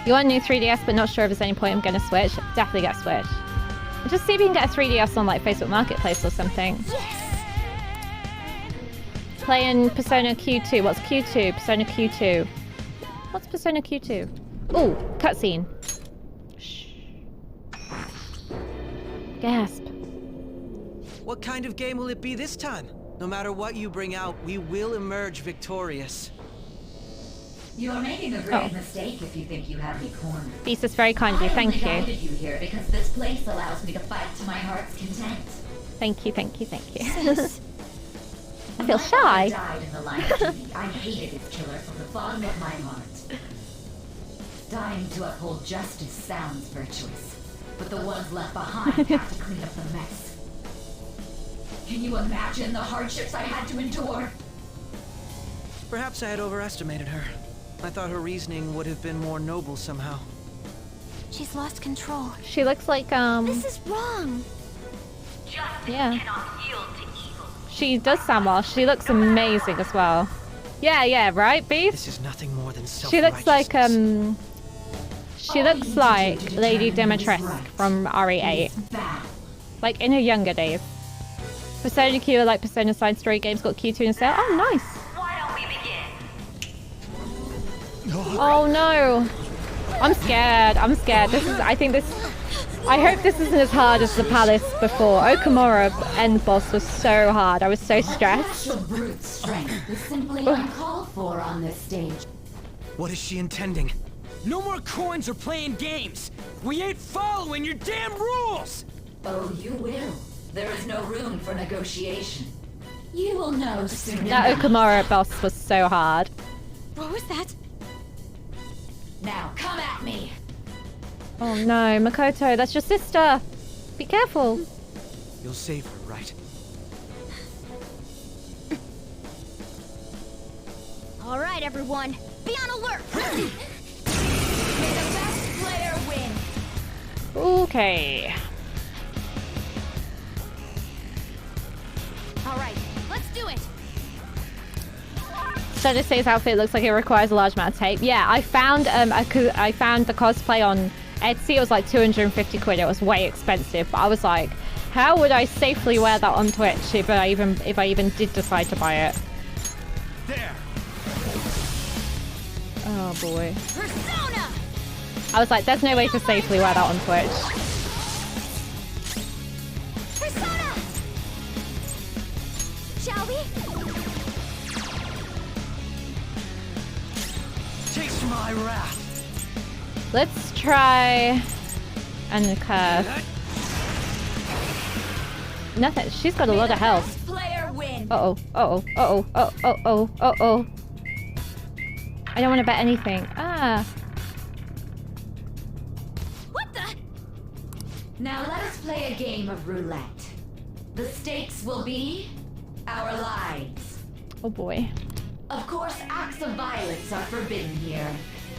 Speaker 1: You want a new 3DS but not sure if there's any point I'm going to switch? Definitely get a Switch. And just see if you can get a 3DS on like Facebook Marketplace or something.
Speaker 4: Yes!
Speaker 1: Playing Persona Q2. What's Q2? Persona Q2. What's Persona Q2? Oh, cutscene. Shh. Gasp.
Speaker 8: What kind of game will it be this time? No matter what you bring out, we will emerge victorious.
Speaker 17: You're making a grave mistake if you think you have me cornered.
Speaker 1: Beast is very kind of you. Thank you.
Speaker 17: I guided you here because this place allows me to fight to my heart's content.
Speaker 1: Thank you, thank you, thank you. I feel shy.
Speaker 17: Died in the line of duty. I hated its killer from the bottom of my heart. Dying to uphold justice sounds virtuous, but the ones left behind have to clean up the mess. Can you imagine the hardships I had to endure?
Speaker 8: Perhaps I had overestimated her. I thought her reasoning would have been more noble somehow.
Speaker 4: She's lost control.
Speaker 1: She looks like,
Speaker 4: This is wrong.
Speaker 1: yeah. She does sound well. She looks amazing as well. Yeah, yeah, right, Beast?
Speaker 8: This is nothing more than
Speaker 1: She looks like, she looks like Lady Dimitrescu from RE8. Like, in her younger days. Persona Q, like Persona Side Story games, got Q2 in sale. Oh, nice.
Speaker 17: Why don't we begin?
Speaker 1: Oh, no. I'm scared. I'm scared. I hope this isn't as hard as the palace before. Okamura end boss was so hard. I was so stressed.
Speaker 17: Your brute strength is simply uncalled for on this stage.
Speaker 8: What is she intending?
Speaker 18: No more coins or playing games! We ain't following your damn rules!
Speaker 17: Oh, you will. There is no room for negotiation. You will know soon
Speaker 1: That
Speaker 17: enough.
Speaker 1: Okamura boss was so hard.
Speaker 4: What was that?
Speaker 17: Now come at me!
Speaker 1: Oh no, Makoto, that's your sister. Be careful.
Speaker 8: You'll save her, right?
Speaker 4: All right, everyone, be on alert.
Speaker 17: May the best player win.
Speaker 1: Okay.
Speaker 4: All right, let's do it.
Speaker 1: Sojusei's outfit looks like it requires a large amount of tape. Yeah, I found I found the cosplay on Etsy. It was like 250 quid. It was way expensive, but I was like, how would I safely wear that on Twitch if I even did decide to buy it?
Speaker 18: There.
Speaker 1: Oh boy.
Speaker 4: Persona.
Speaker 1: I was like, there's no way to safely wear that on Twitch.
Speaker 4: Persona. Shall we?
Speaker 8: Taste my wrath.
Speaker 1: Let's try and curse. Nothing. She's got a lot of health.
Speaker 17: Player win.
Speaker 1: Uh-oh. Uh-oh. Uh-oh. Uh-oh. Uh-oh. I don't want to bet anything. Ah.
Speaker 4: What the?
Speaker 17: Now let us play a game of roulette. The stakes will be our lives.
Speaker 1: Oh boy.
Speaker 17: Of course, acts of violence are forbidden here.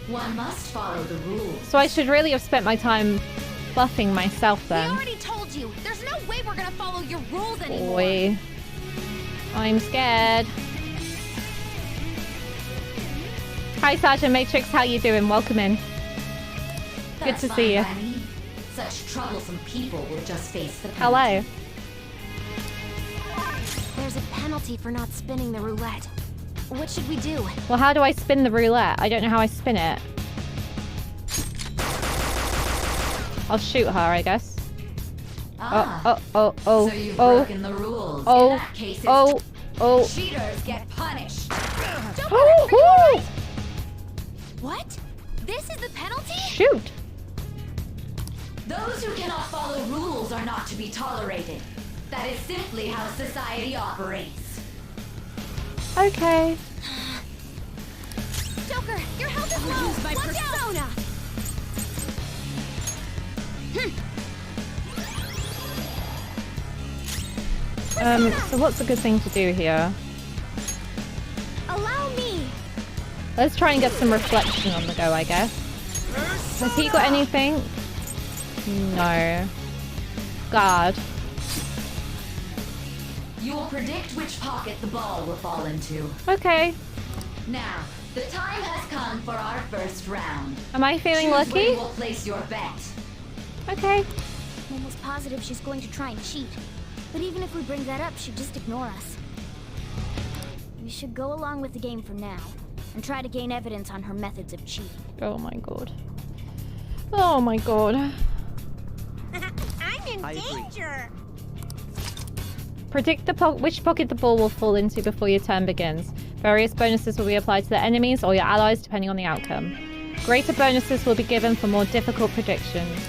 Speaker 17: One must follow the rules.
Speaker 1: So I should really have spent my time buffing myself
Speaker 4: We
Speaker 1: then.
Speaker 4: already told you. There's no way we're gonna follow your rules anymore.
Speaker 1: Boy. I'm scared. Hi Sergeant Matrix, how you doing? Welcome in. Good
Speaker 17: That's
Speaker 1: to see you.
Speaker 17: fine by me. Such troublesome people will just face the
Speaker 1: Hello.
Speaker 4: There's a penalty for not spinning the roulette. What should we do?
Speaker 1: Well, how do I spin the roulette? I don't know how I spin it. I'll shoot her, I guess.
Speaker 17: Ah.
Speaker 1: Oh.
Speaker 17: So you've broken the rules.
Speaker 1: Oh.
Speaker 17: In that case,
Speaker 1: Oh.
Speaker 17: cheaters get punished.
Speaker 1: Oh.
Speaker 4: What? This is the penalty?
Speaker 1: Shoot.
Speaker 17: Those who cannot follow rules are not to be tolerated. That is simply how society operates.
Speaker 1: Okay.
Speaker 4: Joker, your health is low.
Speaker 11: My
Speaker 4: Watch out!
Speaker 1: So what's a good thing to do here?
Speaker 4: Allow me.
Speaker 1: Let's try and get some reflection on the go, I guess. Has he got anything? No. God.
Speaker 17: You will predict which pocket the ball will fall into.
Speaker 1: Okay.
Speaker 17: Now, the time has come for our first round.
Speaker 1: Am I feeling
Speaker 17: Choose
Speaker 1: lucky?
Speaker 17: where you will place your bet.
Speaker 1: Okay.
Speaker 4: I'm almost positive she's going to try and cheat. But even if we bring that up, she'd just ignore us. We should go along with the game for now, and try to gain evidence on her methods of cheating.
Speaker 1: Oh my god. Oh my god.
Speaker 4: I'm in danger!
Speaker 1: Predict which pocket the ball will fall into before your turn begins. Various bonuses will be applied to the enemies or your allies depending on the outcome. Greater bonuses will be given for more difficult predictions.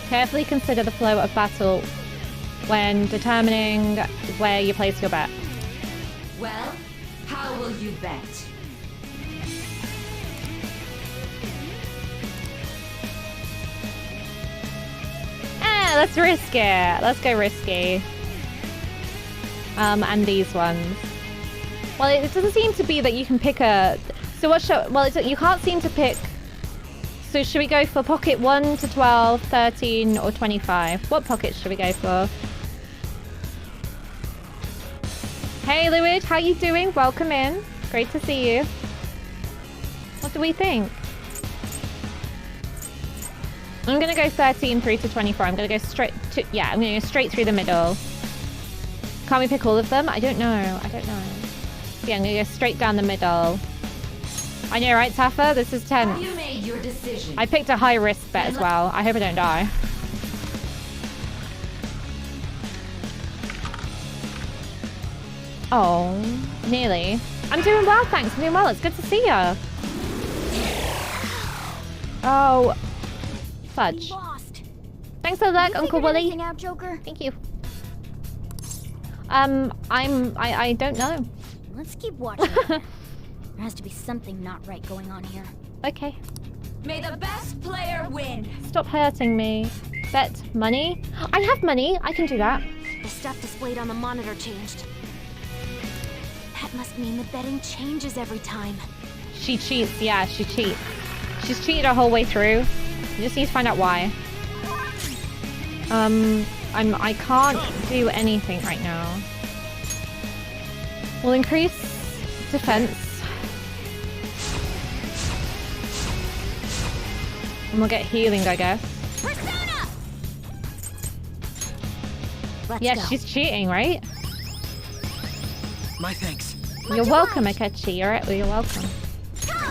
Speaker 1: Carefully consider the flow of battle when determining where you place your bet.
Speaker 17: Well, how will you bet?
Speaker 1: Let's risk it. Let's go risky. And these ones. Well, it doesn't seem to be that you can pick a... So what should... Well, you can't seem to pick... So should we go for pocket 1 to 12, 13, or 25? What pocket should we go for? Hey, Luid, how you doing? Welcome in. Great to see you. What do we think? I'm gonna go 13 through to 24. I'm gonna go straight to... Yeah, I'm gonna go straight through the middle. Can't we pick all of them? I don't know. I don't know. Yeah, I'm gonna go straight down the middle. I know, right, Taffa? This is tense.
Speaker 17: You made your decision.
Speaker 1: I picked a high risk bet as well. I hope I don't die. Oh, nearly. I'm doing well, thanks. I'm doing well. It's good to see you. Oh, fudge. Thanks for the luck, Uncle Wooly.
Speaker 4: Out, Joker?
Speaker 1: Thank you. I don't know.
Speaker 4: Let's keep watching. There has to be something not right going on here.
Speaker 1: Okay.
Speaker 17: May the best player win.
Speaker 1: Stop hurting me. Bet money? I have money. I can do that.
Speaker 11: The stuff displayed on the monitor changed. That must mean the betting changes every time.
Speaker 1: She cheats. Yeah, she cheats. She's cheated her whole way through. You just need to find out why. I can't do anything right now. We'll increase defense. And we'll get healing, I guess.
Speaker 4: Persona!
Speaker 1: Yeah, she's cheating, right?
Speaker 18: My thanks.
Speaker 1: You're welcome, Akechi. You're welcome.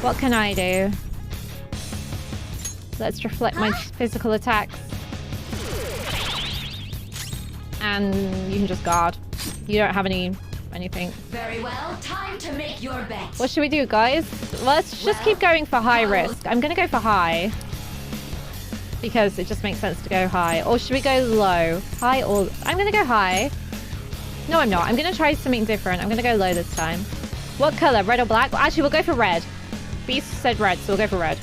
Speaker 1: What can I do? Let's reflect my physical attacks. And you can just guard. You don't have anything.
Speaker 17: Very well, time to make your bet.
Speaker 1: What should we do, guys? Let's just keep going for high risk. I'm gonna go for high. Because it just makes sense to go high. Or should we go low? High or... I'm gonna go high. No, I'm not. I'm gonna try something different. I'm gonna go low this time. What color? Red or black? Well, actually, we'll go for red. Beast said red, so we'll go for red.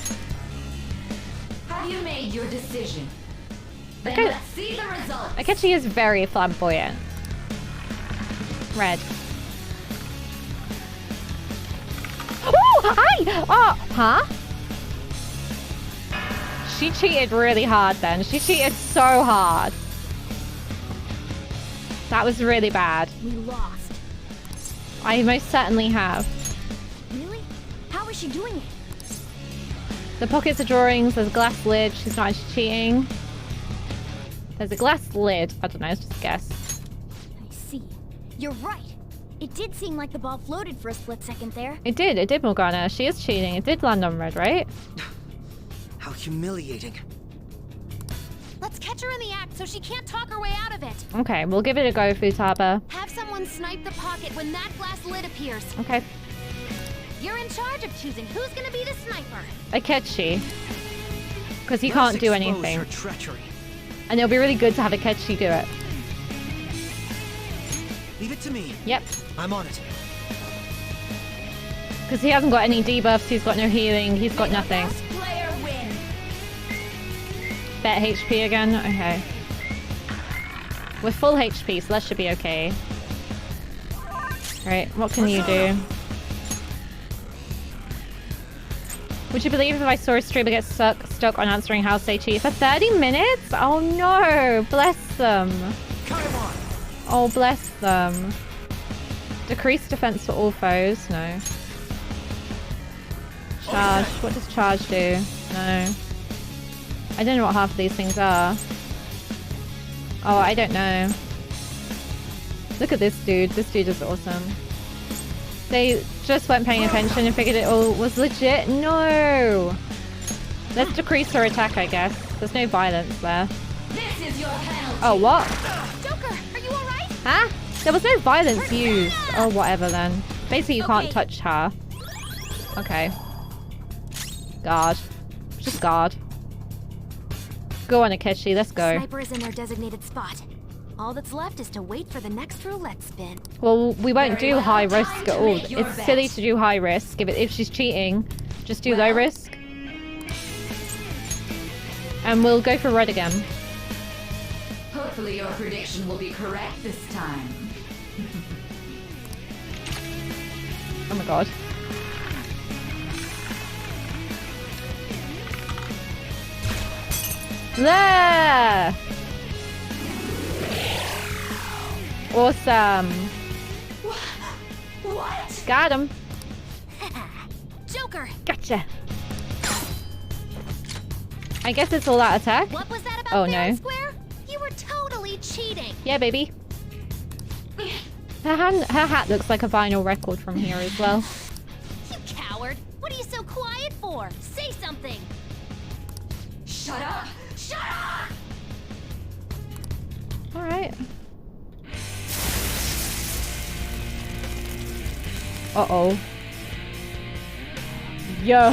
Speaker 17: Have you made your decision? Then
Speaker 1: Okay.
Speaker 17: let's see the results.
Speaker 1: Akechi is very flamboyant. Red. Oh, hi! Oh, huh? She cheated really hard then. She cheated so hard. That was really bad.
Speaker 4: We lost.
Speaker 1: I most certainly have.
Speaker 4: Really? How is she doing it?
Speaker 1: The pockets are drawings. There's a glass lid. She's not actually cheating. There's a glass lid. I don't know. It's just a guess.
Speaker 4: I see. You're right. It did seem like the ball floated for a split second there.
Speaker 1: It did. It did, Morgana. She is cheating. It did land on red, right?
Speaker 18: How humiliating.
Speaker 11: Let's catch her in the act so she can't talk her way out of it.
Speaker 1: Okay, we'll give it a go, Futaba.
Speaker 11: Have someone snipe the pocket when that glass lid appears.
Speaker 1: Okay.
Speaker 11: You're in charge of choosing who's gonna be the sniper.
Speaker 1: Akechi. Because he can't do anything.
Speaker 18: Her treachery.
Speaker 1: And it'll be really good to have Akechi do it.
Speaker 18: Leave it to me.
Speaker 1: Yep.
Speaker 18: I'm on it.
Speaker 1: Because he hasn't got any debuffs, he's got no healing, he's got nothing.
Speaker 17: Player win.
Speaker 1: Bet HP again? Okay. We're full HP, so that should be okay. Right, what can you do? Would you believe if I saw a streamer get stuck on answering how they cheat for 30 minutes? Oh no, bless them. Oh, bless them. Decrease defense for all foes? No. Charge. What does charge do? No. I don't know what half of these things are. Oh, I don't know. Look at this dude. This dude is awesome. They just weren't paying attention and figured it all was legit. No! Let's decrease her attack, I guess. There's no violence there.
Speaker 17: This is your penalty.
Speaker 1: Oh, what?
Speaker 11: Joker, are you alright?
Speaker 1: Huh? There was no violence used. Oh, whatever then. Basically, you can't touch her. Okay. Guard. Just guard. Go on, Akechi. Let's go.
Speaker 11: Sniper is in their designated spot. All that's left is to wait for the next roulette spin.
Speaker 1: Well, we won't do high risk at all. It's silly to do high risk. If she's cheating, just do low risk. And we'll go for red again.
Speaker 17: Hopefully your prediction will be correct this time.
Speaker 1: Oh my god. There! Awesome.
Speaker 11: What?
Speaker 1: Got him.
Speaker 11: Joker.
Speaker 1: Gotcha. I guess it's all that attack.
Speaker 11: What was that about?
Speaker 1: Oh no.
Speaker 11: Square? You were totally cheating.
Speaker 1: Yeah, baby. Her hat looks like a vinyl record from here as well.
Speaker 11: You coward. What are you so quiet for? Say something.
Speaker 17: Shut up. Shut up.
Speaker 1: All right. Uh-oh. Yo!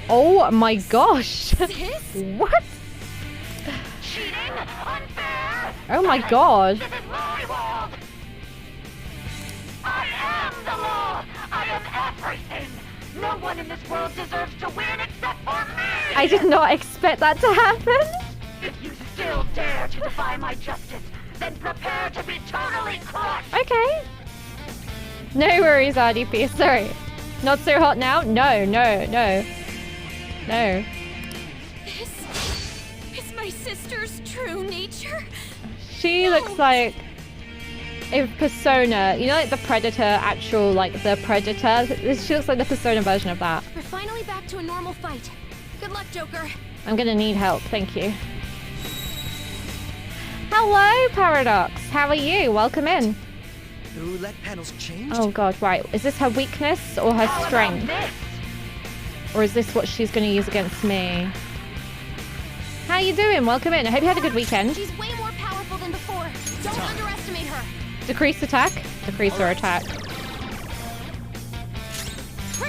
Speaker 1: Oh my gosh! What?
Speaker 11: Cheating? Unfair?
Speaker 1: Oh my god!
Speaker 11: This is my world! I am the law! I am everything! No one in this world deserves to win except for me!
Speaker 1: I did not expect that to happen!
Speaker 11: If you still dare to defy my justice, then prepare to be totally crushed!
Speaker 1: Okay. No worries, RDP. Sorry. Not so hot now? No, no, no. No.
Speaker 11: This is my sister's true nature?
Speaker 1: She looks like a Persona. You know, like the Predator, actual, like the Predator? She looks like the Persona version of that.
Speaker 11: We're finally back to a normal fight. Good luck, Joker.
Speaker 1: I'm gonna need help, thank you. Hello, Paradox. How are you? Welcome in.
Speaker 8: The roulette panel's changed?
Speaker 1: Oh god, right. Is this her weakness or her strength? Or is this what she's gonna use against me? How you doing? Welcome in. I hope you had a good weekend.
Speaker 11: She's way more powerful than before. Don't underestimate her.
Speaker 1: Decrease attack. Decrease her attack.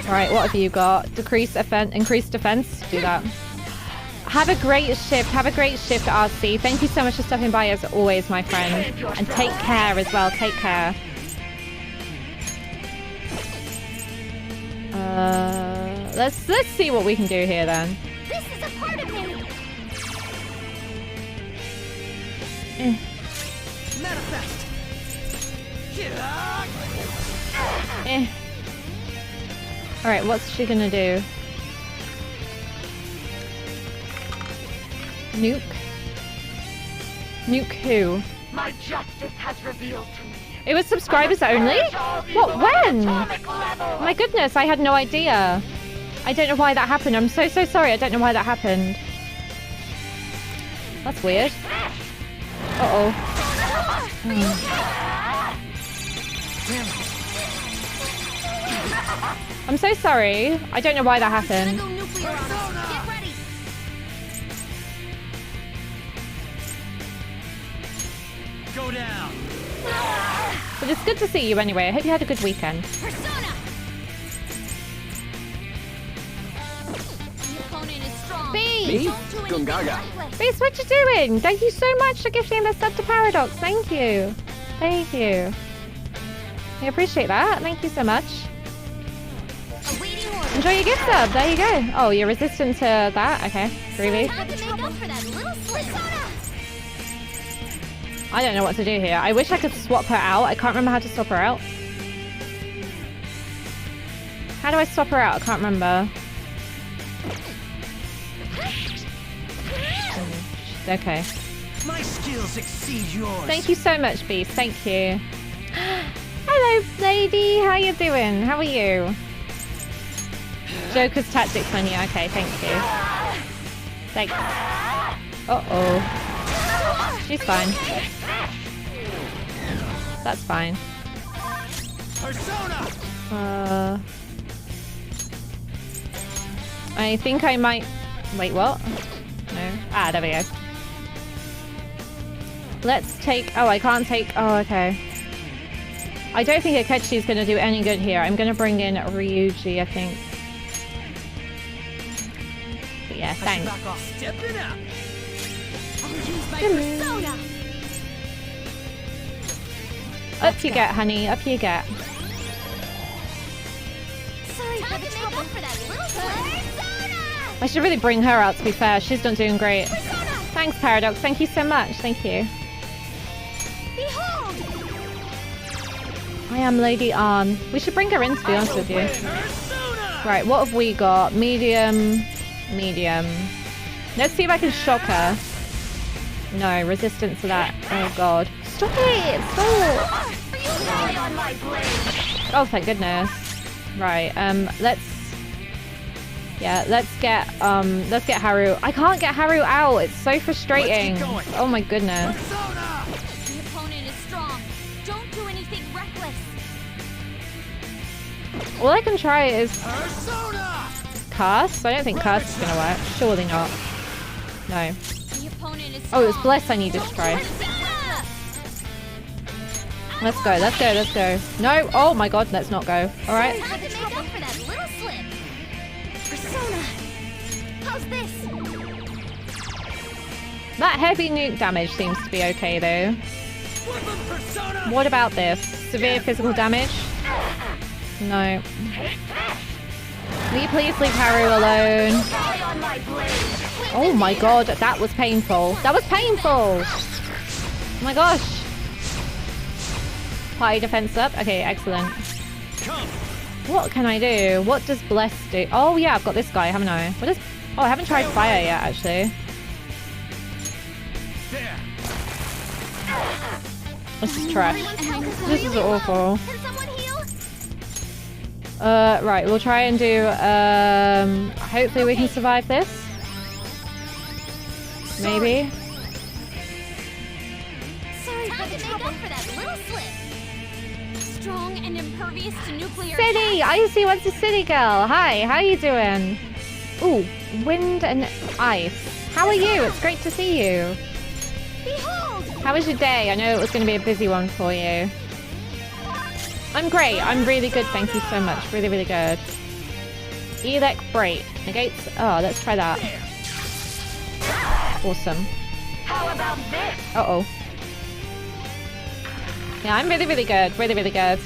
Speaker 1: Alright, what have you got? Decrease offense, increase defense. Do that. Have a great shift. Have a great shift, RC. Thank you so much for stopping by as always, my friend. And take care as well. Take care. Let's see what we can do here then.
Speaker 11: This is a part of me.
Speaker 8: Manifest.
Speaker 1: Alright, what's she gonna do? Nuke? Nuke who?
Speaker 11: My justice has revealed to me.
Speaker 1: It was subscribers only? What? When? My goodness, I had no idea. I don't know why that happened. I'm so sorry. I don't know why that happened. That's weird. Uh-oh. I'm so sorry. I don't know why that happened.
Speaker 11: Get ready.
Speaker 18: Go down.
Speaker 1: But it's good to see you anyway. I hope you had a good weekend.
Speaker 11: Persona. The opponent is strong.
Speaker 1: Beast!
Speaker 11: Gungaga.
Speaker 1: Beast, what you doing? Thank you so much for gifting the sub to Paradox. Thank you. Thank you. I appreciate that. Thank you so much. Enjoy your gift sub. There you go. Oh, you're resistant to that? Okay. Groovy.
Speaker 11: Time to make up for that little slip.
Speaker 1: I don't know what to do here. I wish I could swap her out. I can't remember how to swap her out. How do I swap her out? I can't remember. Okay.
Speaker 8: My skills exceed yours.
Speaker 1: Thank you so much, Beast. Thank you. Hello, lady. How you doing? How are you? Joker's tactics on you. Okay, thank you. Thanks. Uh-oh. She's fine. That's fine. I think I might... Wait, what? No. Ah, there we go. Let's take... Oh, I can't take... Oh, okay. I don't think Akechi is going to do any good here. I'm going to bring in Ryuji, I think. But yeah, thanks.
Speaker 18: Step it up.
Speaker 11: I'll use my persona.
Speaker 1: Up you get, honey. Up you get.
Speaker 11: Sorry for the trouble. For that little persona.
Speaker 1: I should really bring her out, to be fair. She's not doing great. Thanks, Paradox. Thank you so much. Thank you.
Speaker 11: Behold!
Speaker 1: I am Lady Arn. We should bring her in, to be honest with you. Right, what have we got? Medium. Medium. Let's see if I can shock her. No, resistance to that. Oh, God. Stop it! Stop! Oh, thank goodness. Right, let's get Haru. I can't get Haru out. It's so frustrating. Oh my goodness.
Speaker 11: The opponent is strong. Don't do anything reckless.
Speaker 1: All I can try is cast. I don't think cast is gonna work. Surely not. No.
Speaker 11: The opponent is
Speaker 1: Oh, it was bless I needed to try. Let's go. Let's go. Let's go. No. Oh my God. Let's not go. All right.
Speaker 11: Time to make up for that little slip. Persona. How's this?
Speaker 1: That heavy nuke damage seems to be okay though. What about this? Severe physical damage? No. Will you please leave Haru alone? Oh my God, that was painful. That was painful! Oh my gosh. Party defense up. Okay, excellent. What can I do? What does Bless do? Oh yeah, I've got this guy, haven't I? What does... Oh, I haven't tried fire yet, actually. This is trash. This is awful. Right, we'll try and do, hopefully we can survive this. Maybe.
Speaker 11: Sorry for the trouble. For that little slip. Strong and impervious to nuclear
Speaker 1: City! I see what's a city girl. Hi, how you doing? Ooh, wind and ice. How are you? It's great to see you.
Speaker 11: Behold!
Speaker 1: How was your day? I know it was going to be a busy one for you. I'm great. I'm really good. Thank you so much. Really, really good. Elec Break. Negates. Oh, let's try that. Awesome.
Speaker 11: How about this?
Speaker 1: Uh-oh. Yeah, I'm really, really good. Really, really good.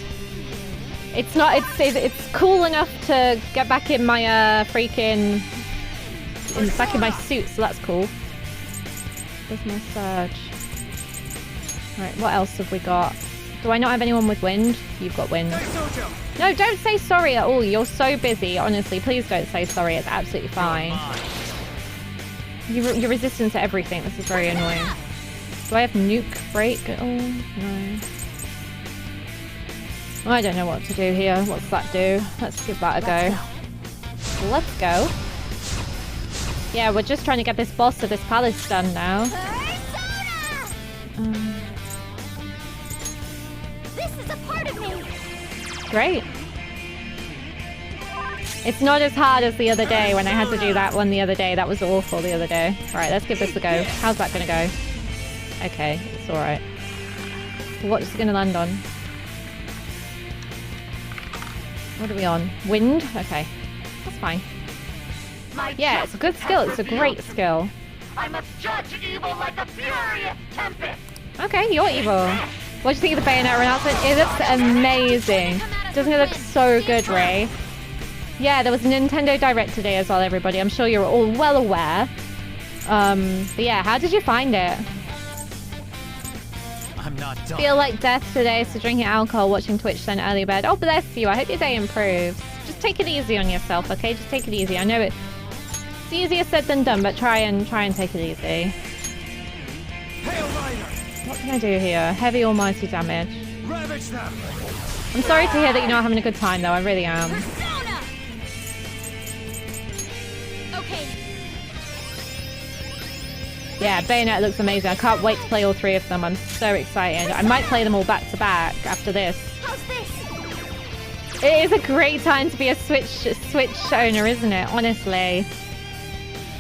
Speaker 1: It's not... It's cool enough to get back in my, freaking... back in my suit, so that's cool. There's my surge. Right, what else have we got? Do I not have anyone with wind? You've got wind. No, don't say sorry at all. You're so busy. Honestly, please don't say sorry. It's absolutely fine. You're resistant to everything. This is very annoying. Do I have nuke break at all? No. I don't know what to do here. What's that do? Let's give that a go. Let's go. Yeah, we're just trying to get this boss of this palace done now.
Speaker 11: This is a part of me.
Speaker 1: Great. It's not as hard as the other day when I had to do that one the other day. That was awful the other day. Alright, let's give this a go. How's that gonna go? Okay, it's alright. What's it gonna land on? What are we on? Wind? Okay. That's fine. Yeah, it's a good skill. It's a great skill.
Speaker 11: I must judge evil like a furious tempest.
Speaker 1: Okay, you're evil. What do you think of the Bayonetta announcement? It looks amazing. Doesn't it look so good, Ray? Yeah, there was a Nintendo Direct today as well, everybody. I'm sure you're all well aware. But yeah, how did you find it?
Speaker 18: I'm not done.
Speaker 1: Feel like death today, so drinking alcohol, watching Twitch, then early bed. Oh, bless you. I hope your day improves. Just take it easy on yourself, okay? Just take it easy. I know it's easier said than done, but try and take it easy. What can I do here? Heavy almighty damage.
Speaker 18: Ravage them.
Speaker 1: I'm sorry to hear that you're not having a good time, though. I really am.
Speaker 4: Okay.
Speaker 1: Yeah, Bayonetta looks amazing. I can't wait to play all 3 of them. I'm so excited. I might play them all back to back after this.
Speaker 4: How's this?
Speaker 1: It is a great time to be a Switch owner, isn't it? Honestly.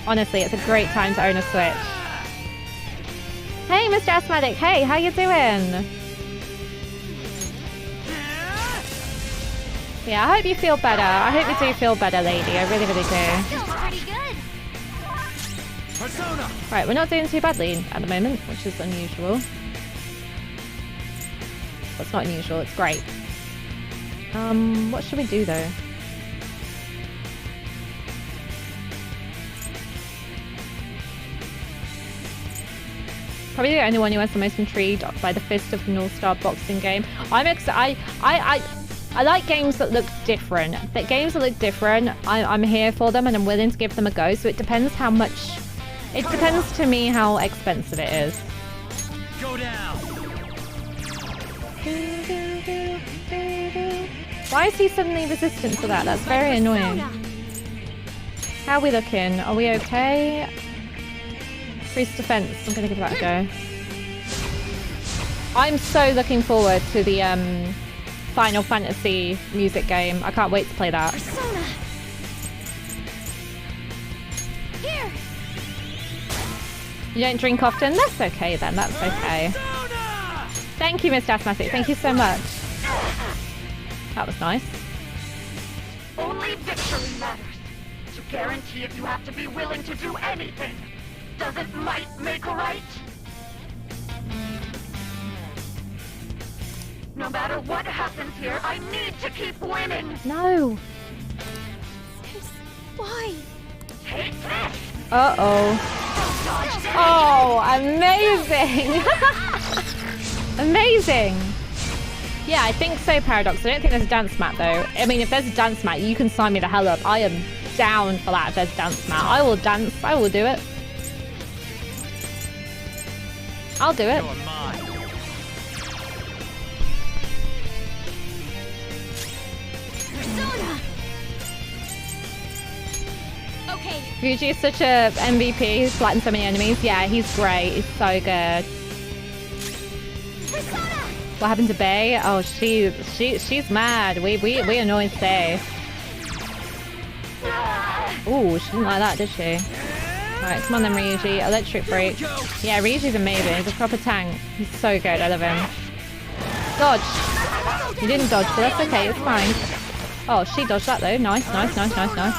Speaker 1: Honestly, it's a great time to own a Switch. Hey, Mr. Asthmatic. Hey, how you doing? Yeah, I hope you feel better. I hope you do feel better, lady. I really, really do.
Speaker 4: Feels pretty good.
Speaker 18: Persona.
Speaker 1: Right, we're not doing too badly at the moment, which is unusual. Well, it's not unusual, it's great. What should we do though? Probably the only one who has the most intrigued by the Fist of the North Star boxing game. I'm excited. I like games that look different. That games that look different, I'm here for them and I'm willing to give them a go. So it depends how much. It depends to me how expensive it is.
Speaker 18: Go down.
Speaker 1: Why is he suddenly resistant to that? That's very annoying. How are we looking? Are we okay? Increased defense. I'm gonna give that a go. I'm so looking forward to the Final Fantasy music game. I can't wait to play that.
Speaker 4: Persona. Here.
Speaker 1: You don't drink often? That's okay then. That's okay. Thank you, Mr. Asthmatic. Thank you so much. That was nice.
Speaker 19: Only victory matters. To guarantee it, you have to be willing to do anything. Doesn't might make right? No matter what happens here, I need to keep winning.
Speaker 1: No.
Speaker 4: Why?
Speaker 19: Take this.
Speaker 1: Uh-oh. Oh, amazing. Amazing. Yeah, I think so, Paradox. I don't think there's a dance mat, though. I mean, if there's a dance mat, you can sign me the hell up. I am down for that if there's a dance mat. I will dance. I will do it. I'll do it.
Speaker 4: Persona. Okay.
Speaker 1: Ryuji is such a MVP. He's flattened so many enemies. Yeah, he's great. He's so good.
Speaker 4: Persona.
Speaker 1: What happened to Bae? Oh, she's mad. We annoyed Bae. Ooh, she didn't like that, did she? Alright, come on then, Ryuji. Electric break. Yeah, Ryuji's amazing. He's a proper tank. He's so good. I love him. Dodge. You didn't dodge, but that's okay. It's fine. Oh, she dodged that though. Nice, nice, nice, nice, nice.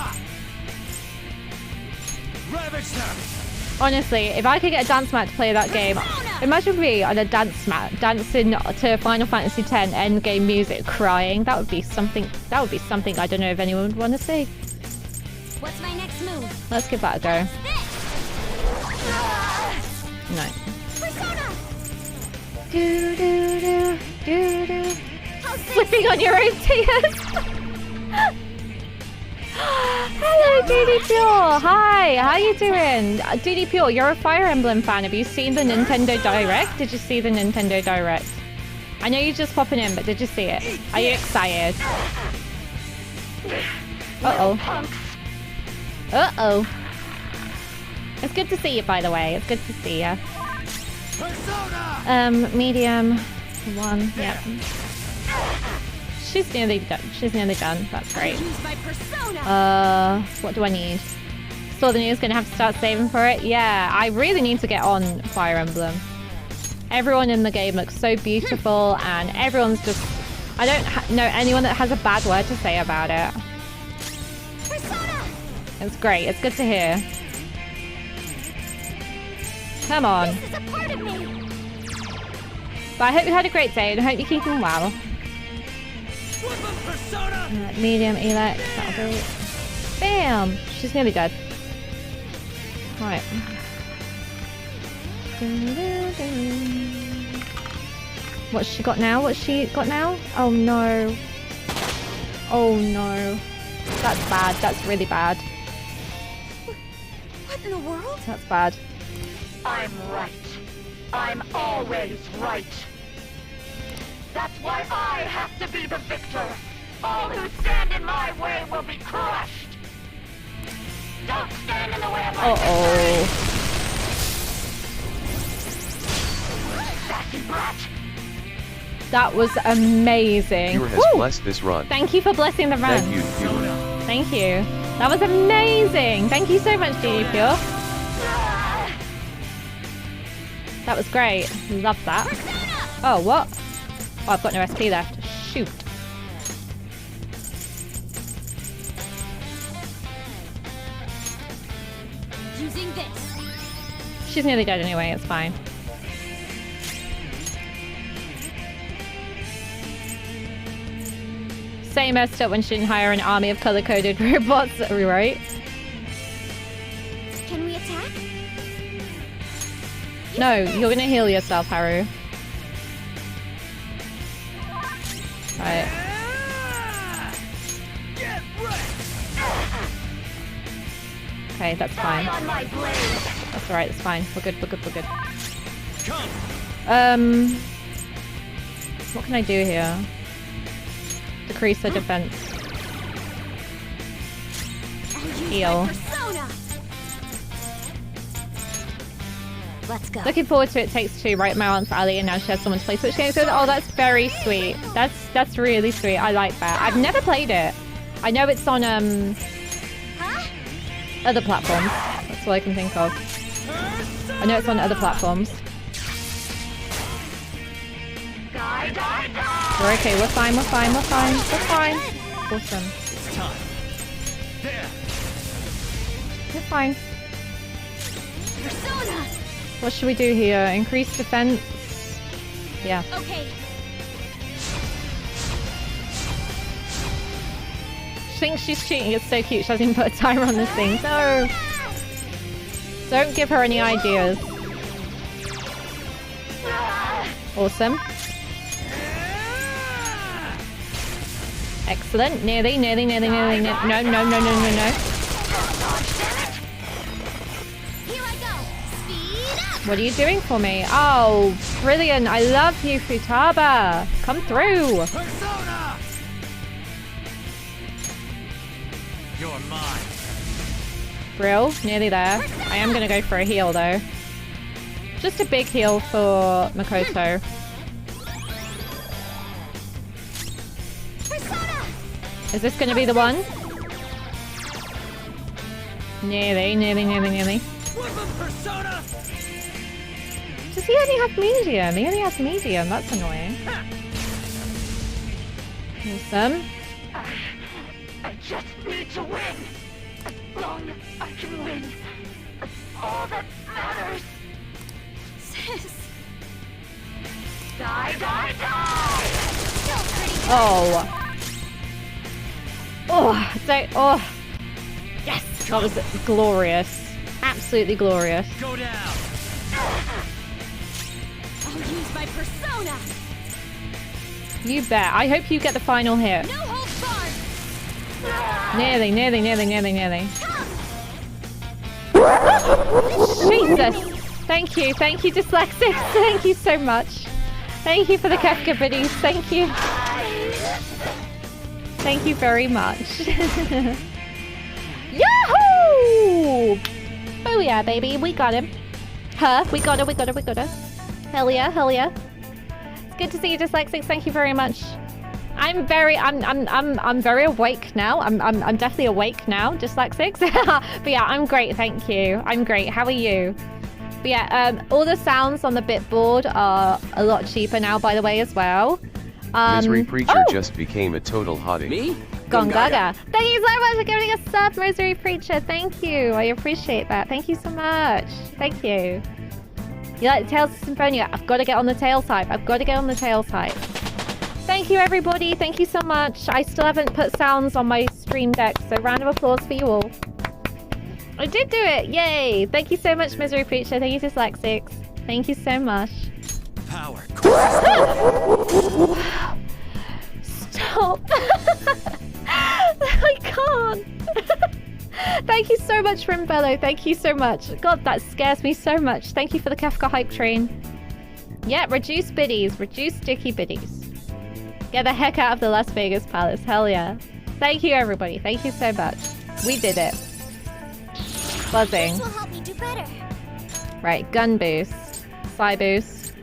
Speaker 1: Honestly, if I could get a dance mat to play that game, imagine me on a dance mat dancing to Final Fantasy X endgame music, crying. That would be something. That would be something I don't know if anyone would want to see.
Speaker 4: What's my next move?
Speaker 1: Let's give that a go. No.
Speaker 4: Persona.
Speaker 1: Do do do do do. Slipping on your own tears. Hello, DD Pure. Hi, how you doing? DD Pure, you're a Fire Emblem fan. Have you seen the Nintendo Direct? Did you see the Nintendo Direct? I know you're just popping in, but did you see it? Are you excited? Uh-oh. Uh-oh. It's good to see you, by the way. It's good to see you. Medium. 1. Yep. She's nearly done. She's nearly done. That's great. What do I need? Saw the news. Gonna have to start saving for it. Yeah, I really need to get on Fire Emblem. Everyone in the game looks so beautiful, and everyone's just. I don't know anyone that has a bad word to say about it. It's great. It's good to hear. Come on. But I hope you had a great day, and I hope you're keeping well. Medium, elect, that'll do. Bam! She's nearly dead. Right. What's she got now? What's she got now? Oh no. Oh no. That's bad. That's really bad.
Speaker 7: What in the world?
Speaker 1: That's bad.
Speaker 19: I'm right. I'm always right. That's why I have to be the victor. All who stand in my way will be crushed. Don't stand in the way of my victory. Sassy brat.
Speaker 1: That was amazing.
Speaker 16: Viewer has
Speaker 1: Woo!
Speaker 16: blessed this run.
Speaker 1: Thank you for blessing the run.
Speaker 16: Thank you, viewer.
Speaker 1: Thank you. That was amazing. Thank you so much, Genie Pure. That was great. Love that. Oh, what? Oh, I've got no SP left. Shoot.
Speaker 4: Using this.
Speaker 1: She's nearly dead anyway. It's fine. Same messed up when she didn't hire an army of color-coded robots, right?
Speaker 4: Can we attack?
Speaker 1: No, you're gonna heal yourself, Haru. Right. Okay, that's fine. That's alright, that's fine. We're good, we're good, we're good. What can I do here? Decrease the defense. Heal.
Speaker 4: Let's go.
Speaker 1: Looking forward to It Takes Two, right? My aunt's Ali, and now she has someone to play Switch games with. Oh, that's very sweet. That's really sweet. I like that. I've never played it. I know it's on other platforms. That's all I can think of. I know it's on other platforms. We're okay. We're fine. We're fine. We're fine. We're fine. Awesome.
Speaker 18: It's time. There.
Speaker 1: We're fine.
Speaker 4: Persona.
Speaker 1: What should we do here? Increase defense. Yeah.
Speaker 4: Okay.
Speaker 1: She thinks she's cheating. It's so cute. She hasn't even put a timer on this thing. No. Don't give her any ideas. Awesome. Excellent. Nearly. No. What are you doing for me? Oh, brilliant. I love you, Futaba. Come through.
Speaker 18: Persona! You're mine.
Speaker 1: Brill. Nearly there. I am going to go for a heal, though. Just a big heal for Makoto. Is this going to be the one? Nearly.
Speaker 18: Persona!
Speaker 1: Does he only have medium? He only has medium. That's annoying. Awesome.
Speaker 19: I just need to win. As long as I can win. That's all that matters.
Speaker 4: Sis.
Speaker 19: Die.
Speaker 4: So pretty.
Speaker 1: Oh. Oh. Yes. That was glorious. Absolutely glorious.
Speaker 18: Go down.
Speaker 4: I'll use my persona.
Speaker 1: You bet. I hope you get the final hit.
Speaker 4: No holds barred.
Speaker 1: Nearly. Jesus. Thank you, Dyslexic. Thank you so much. Thank you for the Kefka biddies. Thank you. Thank you very much. Yahoo! Oh yeah, baby. We got him. We got her. Hell yeah. It's good to see you, Dyslexics. Thank you very much. I'm very awake now. I'm definitely awake now, Dyslexics. But yeah, I'm great, thank you. I'm great. How are you? But yeah, all the sounds on the Bitboard are a lot cheaper now, by the way, as well.
Speaker 16: Misery Preacher just became a total hottie.
Speaker 18: Me?
Speaker 1: Gongaga. Thank you so much for giving us a sub, Misery Preacher. Thank you. I appreciate that. Thank you so much. Thank you. You like the Tales of Symphonia? I've got to get on the Tales hype. Thank you, everybody. Thank you so much. I still haven't put sounds on my stream deck, so round of applause for you all. I did do it. Yay. Thank you so much, Misery Preacher. Thank you, Dyslexics. Thank you so much.
Speaker 18: power.
Speaker 1: Stop. I can't. Thank you so much, Rimbello. Thank you so much. God, that scares me so much. Thank you for the Kefka hype train. Yeah, reduce biddies. Reduce sticky biddies. Get the heck out of the Las Vegas Palace. Hell yeah. Thank you, everybody. Thank you so much. We did it. Buzzing.
Speaker 4: This will help me do better.
Speaker 1: Right, gun boost. Psi boost.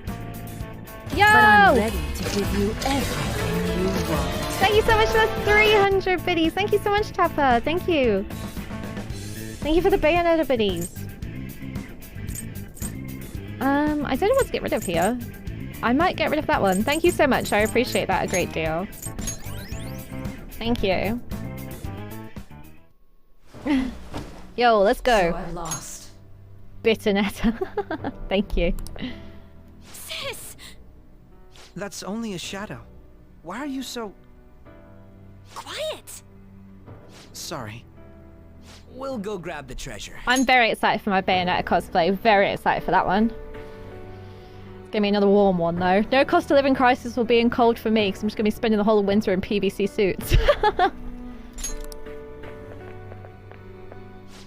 Speaker 1: Yo!
Speaker 3: But I'm ready to give you everything you want.
Speaker 1: Thank you so much for the 300 biddies. Thank you so much, Tapper. Thank you. Thank you for the Bayonetta biddies. I don't know what to get rid of here. I might get rid of that one. Thank you so much. I appreciate that a great deal. Thank you. Yo, let's go.
Speaker 17: So I lost.
Speaker 1: Bitternetta. Thank you.
Speaker 8: Sis! That's only a shadow. Why are you so...
Speaker 4: Quiet!
Speaker 8: Sorry.
Speaker 18: We'll go grab the treasure.
Speaker 1: I'm very excited for my Bayonetta cosplay. Very excited for that one. Give me another warm one, though. No cost of living crisis will be in cold for me, because I'm just going to be spending the whole winter in PVC suits.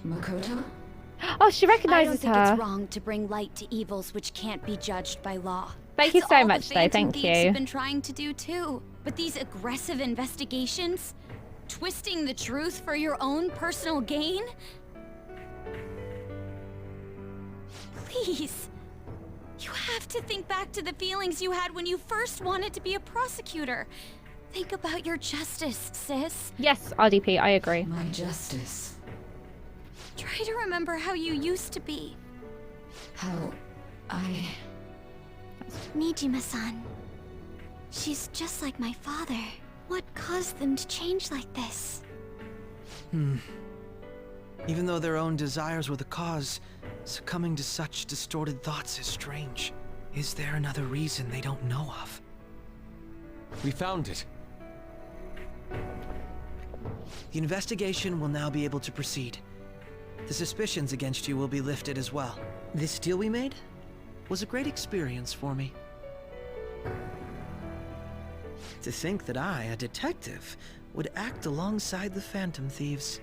Speaker 17: Makoto?
Speaker 1: Oh, she recognizes
Speaker 4: I don't
Speaker 1: her.
Speaker 4: think it's wrong to bring light to evils which can't be judged by law.
Speaker 1: Thank you so much, though. Thank
Speaker 10: Thieves have
Speaker 1: you.
Speaker 10: been trying to do too. But these aggressive investigations, twisting the truth for your own personal gain? Please. You have to think back to the feelings you had when you first wanted to be a prosecutor. Think about your justice, sis.
Speaker 1: Yes, RDP, I agree.
Speaker 17: My justice.
Speaker 10: Try to remember how you used to be.
Speaker 17: How I...
Speaker 4: Nijima-san. She's just like my father. What caused them to change like this?
Speaker 8: Even though their own desires were the cause, succumbing to such distorted thoughts is strange. Is there another reason they don't know of?
Speaker 12: We found it.
Speaker 8: The investigation will now be able to proceed. The suspicions against you will be lifted as well. This deal we made was a great experience for me. To think that I, a detective, would act alongside the Phantom Thieves.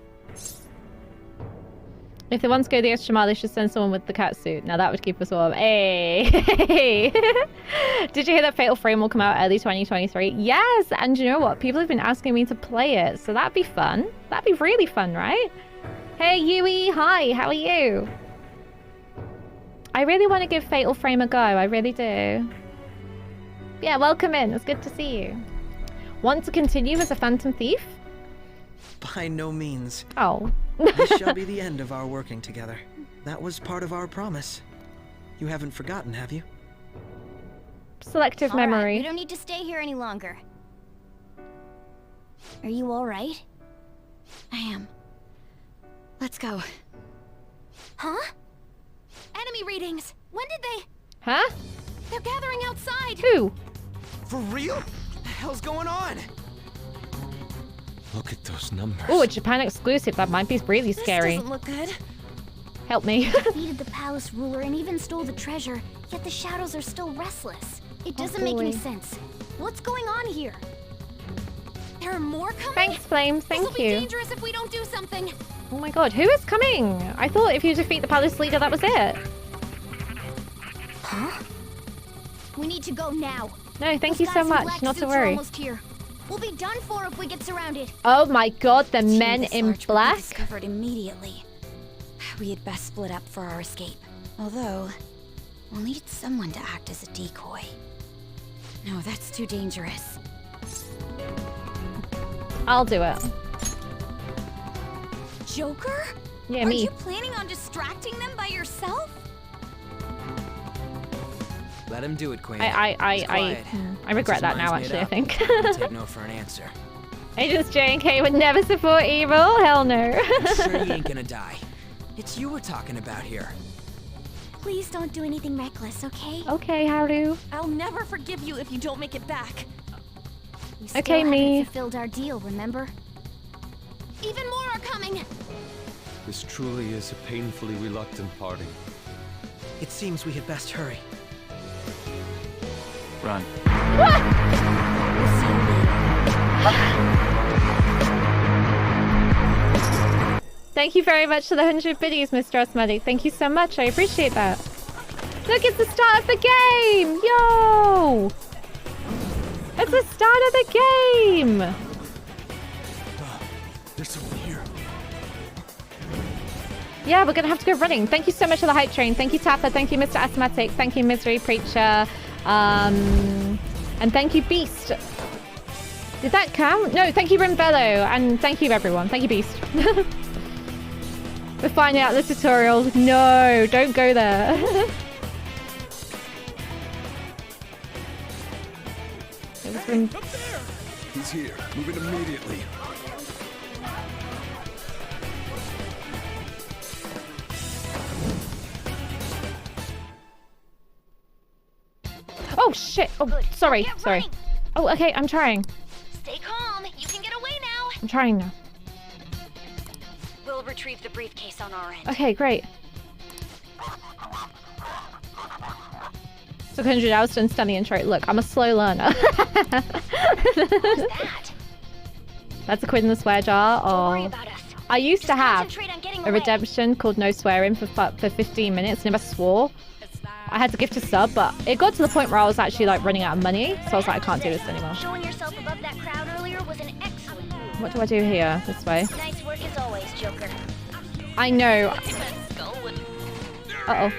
Speaker 1: If they want to go the extra mile, they should send someone with the cat suit. Now that would keep us warm. Hey! Did you hear that Fatal Frame will come out early 2023? Yes! And you know what? People have been asking me to play it, so that'd be fun. That'd be really fun, right? Hey, Yui! Hi! How are you? I really want to give Fatal Frame a go. I really do. Yeah, welcome in. It's good to see you. Want to continue as a Phantom Thief?
Speaker 8: By no means.
Speaker 1: Oh.
Speaker 8: This shall be the end of our working together. That was part of our promise. You haven't forgotten, have you?
Speaker 1: Selective
Speaker 4: All right,
Speaker 1: memory.
Speaker 4: we don't need to stay here any longer. Are you all right?
Speaker 10: I am. Let's go.
Speaker 4: Huh? Enemy readings. When did they?
Speaker 1: Huh?
Speaker 4: They're gathering outside.
Speaker 1: Who?
Speaker 18: For real? What the hell's going on?
Speaker 12: Look at those numbers.
Speaker 1: Oh, a Japan exclusive. That might be really scary.
Speaker 4: This doesn't look good.
Speaker 1: Help me.
Speaker 4: Defeated the palace ruler and even stole the treasure, yet the shadows are still restless. It doesn't make any sense. What's going on here?
Speaker 10: There are more coming?
Speaker 1: Thanks, Flames. Thank
Speaker 10: This'll
Speaker 1: you.
Speaker 10: be dangerous if we don't do something.
Speaker 1: Oh my god, who is coming? I thought if you defeat the palace leader, that was it.
Speaker 4: Huh? We need to go now.
Speaker 1: No, thank
Speaker 4: Those
Speaker 1: you
Speaker 4: guys
Speaker 1: so
Speaker 4: in
Speaker 1: much.
Speaker 4: black
Speaker 1: Not to
Speaker 4: suits are
Speaker 1: worry.
Speaker 4: almost here. We'll be done for if we get surrounded.
Speaker 1: Oh my god, the
Speaker 10: Team
Speaker 1: men
Speaker 10: this
Speaker 1: in
Speaker 10: large would be
Speaker 1: black?
Speaker 10: discovered immediately. We had best split up for our escape. Although, we'll need someone to act as a decoy. No, that's too dangerous.
Speaker 1: I'll do it.
Speaker 10: Joker?
Speaker 1: Yeah,
Speaker 10: Are
Speaker 1: me.
Speaker 10: you planning on distracting them by yourself?
Speaker 18: Let him do it, Queen.
Speaker 1: I regret that now, actually, I think.
Speaker 18: Take no for an answer.
Speaker 1: Agents J and K would never support evil? Hell no.
Speaker 18: I'm sure you ain't gonna die. It's you we're talking about here.
Speaker 4: Please don't do anything reckless, okay?
Speaker 1: Okay, Haru.
Speaker 11: I'll never forgive you if you don't make it back.
Speaker 4: We still
Speaker 1: Okay,
Speaker 4: haven't
Speaker 1: me.
Speaker 4: fulfilled our deal, remember?
Speaker 10: Even more are coming!
Speaker 12: This truly is a painfully reluctant party.
Speaker 8: It seems we had best hurry.
Speaker 18: run.
Speaker 1: Thank you very much for the 100 biddies, Mr. Asmodic. Thank you so much. I appreciate that. Look, it's the start of the game! Yo! It's the start of the game!
Speaker 18: There's someone here.
Speaker 1: Yeah, we're gonna have to go running. Thank you so much for the hype train. Thank you, Tapper. Thank you, Mr. Asthmatic. Thank you, Misery Preacher. And thank you, Beast. Did that count? No, thank you, Rimbello. And thank you, everyone. Thank you, Beast. We're finding out the tutorial. No, don't go there.
Speaker 15: Up there! He's here. Move it immediately.
Speaker 1: Oh, shit. Oh, sorry. Sorry. Oh, okay. I'm trying.
Speaker 11: Stay calm. You can get away now.
Speaker 1: I'm trying now.
Speaker 11: We'll retrieve the briefcase on our end.
Speaker 1: Okay, great. Took 100 hours to understand the intro. Look, I'm a slow learner.
Speaker 11: What's that?
Speaker 1: That's a quid in the swear jar. Or I used to have a redemption called No Swearing for 15 minutes. Never swore. I had to gift a sub, but it got to the point where I was actually like running out of money. So I was like, I can't do this anymore.
Speaker 11: Showing yourself above that crowd earlier was an excellent move.
Speaker 1: What do I do here? This way.
Speaker 11: Nice work as always, Joker.
Speaker 1: I know. Uh-oh.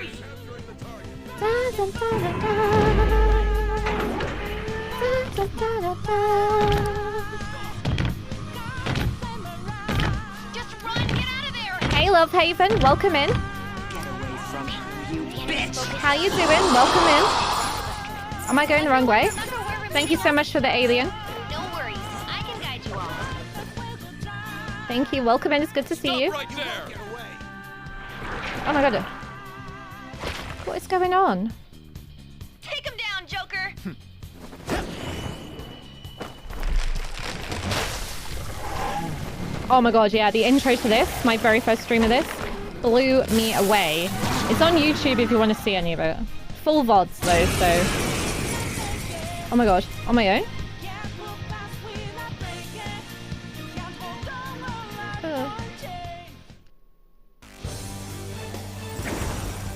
Speaker 11: Just run, get out of there.
Speaker 1: Hey, Love Haven, welcome in. How you doing? Welcome in. Am I going the wrong way? Thank you so much for the alien.
Speaker 11: No worries, I can guide you all.
Speaker 1: Thank you. Welcome in. It's good to see you. Oh my god. What is going on?
Speaker 11: Take him down, Joker.
Speaker 1: Oh my god, yeah, the intro to this, my very first stream of this, blew me away. It's on YouTube if you want to see any of it. Full VODs though, so... Oh my god, on my own?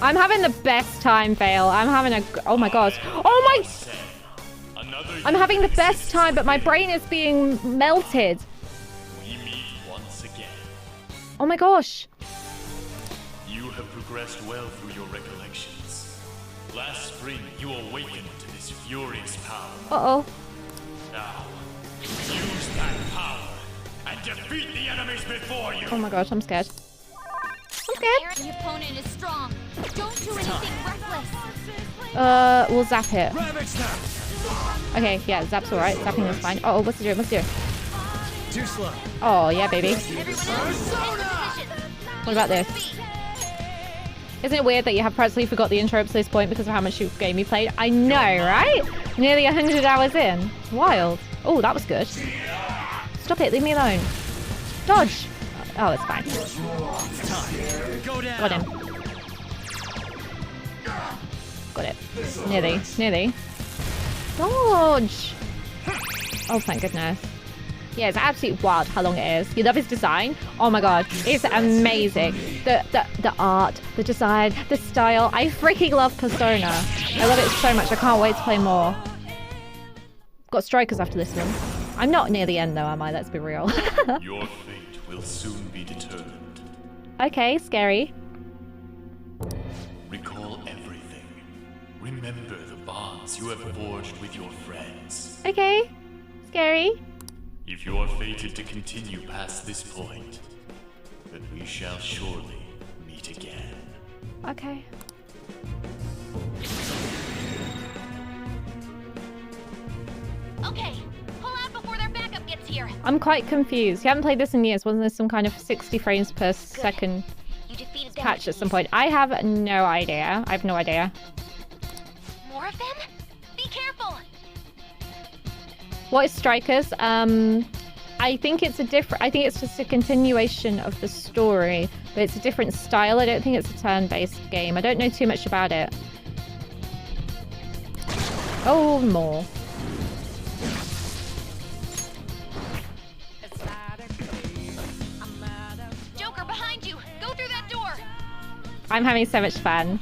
Speaker 1: I'm having the best time, Vale. I'm having a... Oh my god. Oh my... I'm having the best time, but my brain is being melted. Oh my gosh.
Speaker 20: You have progressed well through your recollections. Last spring, you awakened to this furious power.
Speaker 1: Uh-oh.
Speaker 20: Now, use that power and defeat the enemies before you.
Speaker 1: Oh my gosh, I'm scared. I'm scared.
Speaker 11: The opponent is strong. Don't do anything reckless.
Speaker 1: We'll zap it. Okay, yeah, zap's alright. Zapping is fine. Oh, what's it doing? What's it doing?
Speaker 8: Too slow.
Speaker 1: Oh, yeah, baby. What about this? Isn't it weird that you have practically forgot the intro up to this point because of how much game you played? I know, right? Nearly 100 hours in. Wild. Oh, that was good. Stop it. Leave me alone. Dodge. Oh, it's fine. Got him. Got it. Nearly. Nearly. Dodge. Oh, thank goodness. Yeah, it's absolutely wild how long it is. You love his design? Oh my god, it's amazing. The art, the design, the style. I freaking love Persona. I love it so much. I can't wait to play more. Got strikers after this one. I'm not near the end though, am I? Let's be real.
Speaker 20: Your fate will soon be determined.
Speaker 1: Okay, scary.
Speaker 20: Recall everything. Remember the bonds you have forged with your friends.
Speaker 1: Okay, scary.
Speaker 20: If you are fated to continue past this point, then we shall surely meet again.
Speaker 1: Okay.
Speaker 11: Okay, pull out before their backup gets here.
Speaker 1: I'm quite confused. You haven't played this in years. Wasn't there some kind of 60 frames per second patch at some point? I have no idea. I have no idea.
Speaker 11: More of them? Be careful.
Speaker 1: What is Strikers? I think it's a different... I think it's just a continuation of the story, but it's a different style. I don't think it's a turn-based game. I don't know too much about it. Oh, more.
Speaker 11: Joker, behind you! Go through that door!
Speaker 1: I'm having so much fun.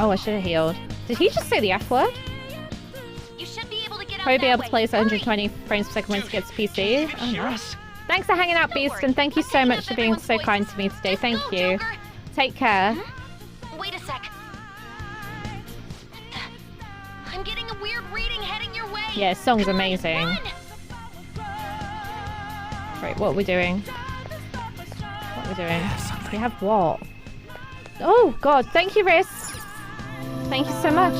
Speaker 1: Oh, I should have healed. Did he just say the F word?
Speaker 11: You should be able to get out
Speaker 1: Probably be
Speaker 11: that
Speaker 1: able to
Speaker 11: way.
Speaker 1: play 120 frames per second once it gets to PC. Oh, nice. Thanks for hanging out, Beast, and thank you so much for being so kind to me today. Thank you. Take care.
Speaker 11: Wait a sec. I'm getting a weird reading heading your way.
Speaker 1: Yeah, song's amazing. Right, what are we doing? What are we doing? We have what? Oh, God. Thank you, Riz. Thank you so much.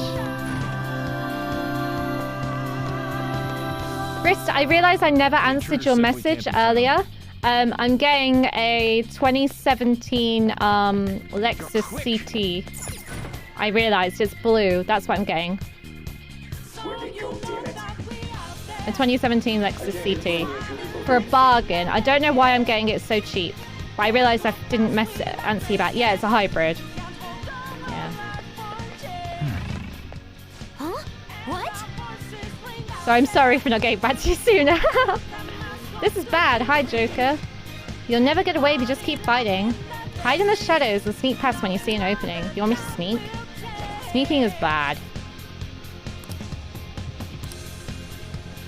Speaker 1: Rist, I realised I never answered your message earlier. I'm getting a 2017 Lexus CT. I realised it's blue. That's what I'm getting. A 2017 Lexus CT. For a bargain. I don't know why I'm getting it so cheap. But I realised I didn't answer you back. Yeah, it's a hybrid. Yeah.
Speaker 11: Huh? What?
Speaker 1: So I'm sorry for not getting back to you sooner. This is bad. Hi, Joker. You'll never get away if you just keep fighting. Hide in the shadows and sneak past when you see an opening. You want me to sneak? Sneaking is bad.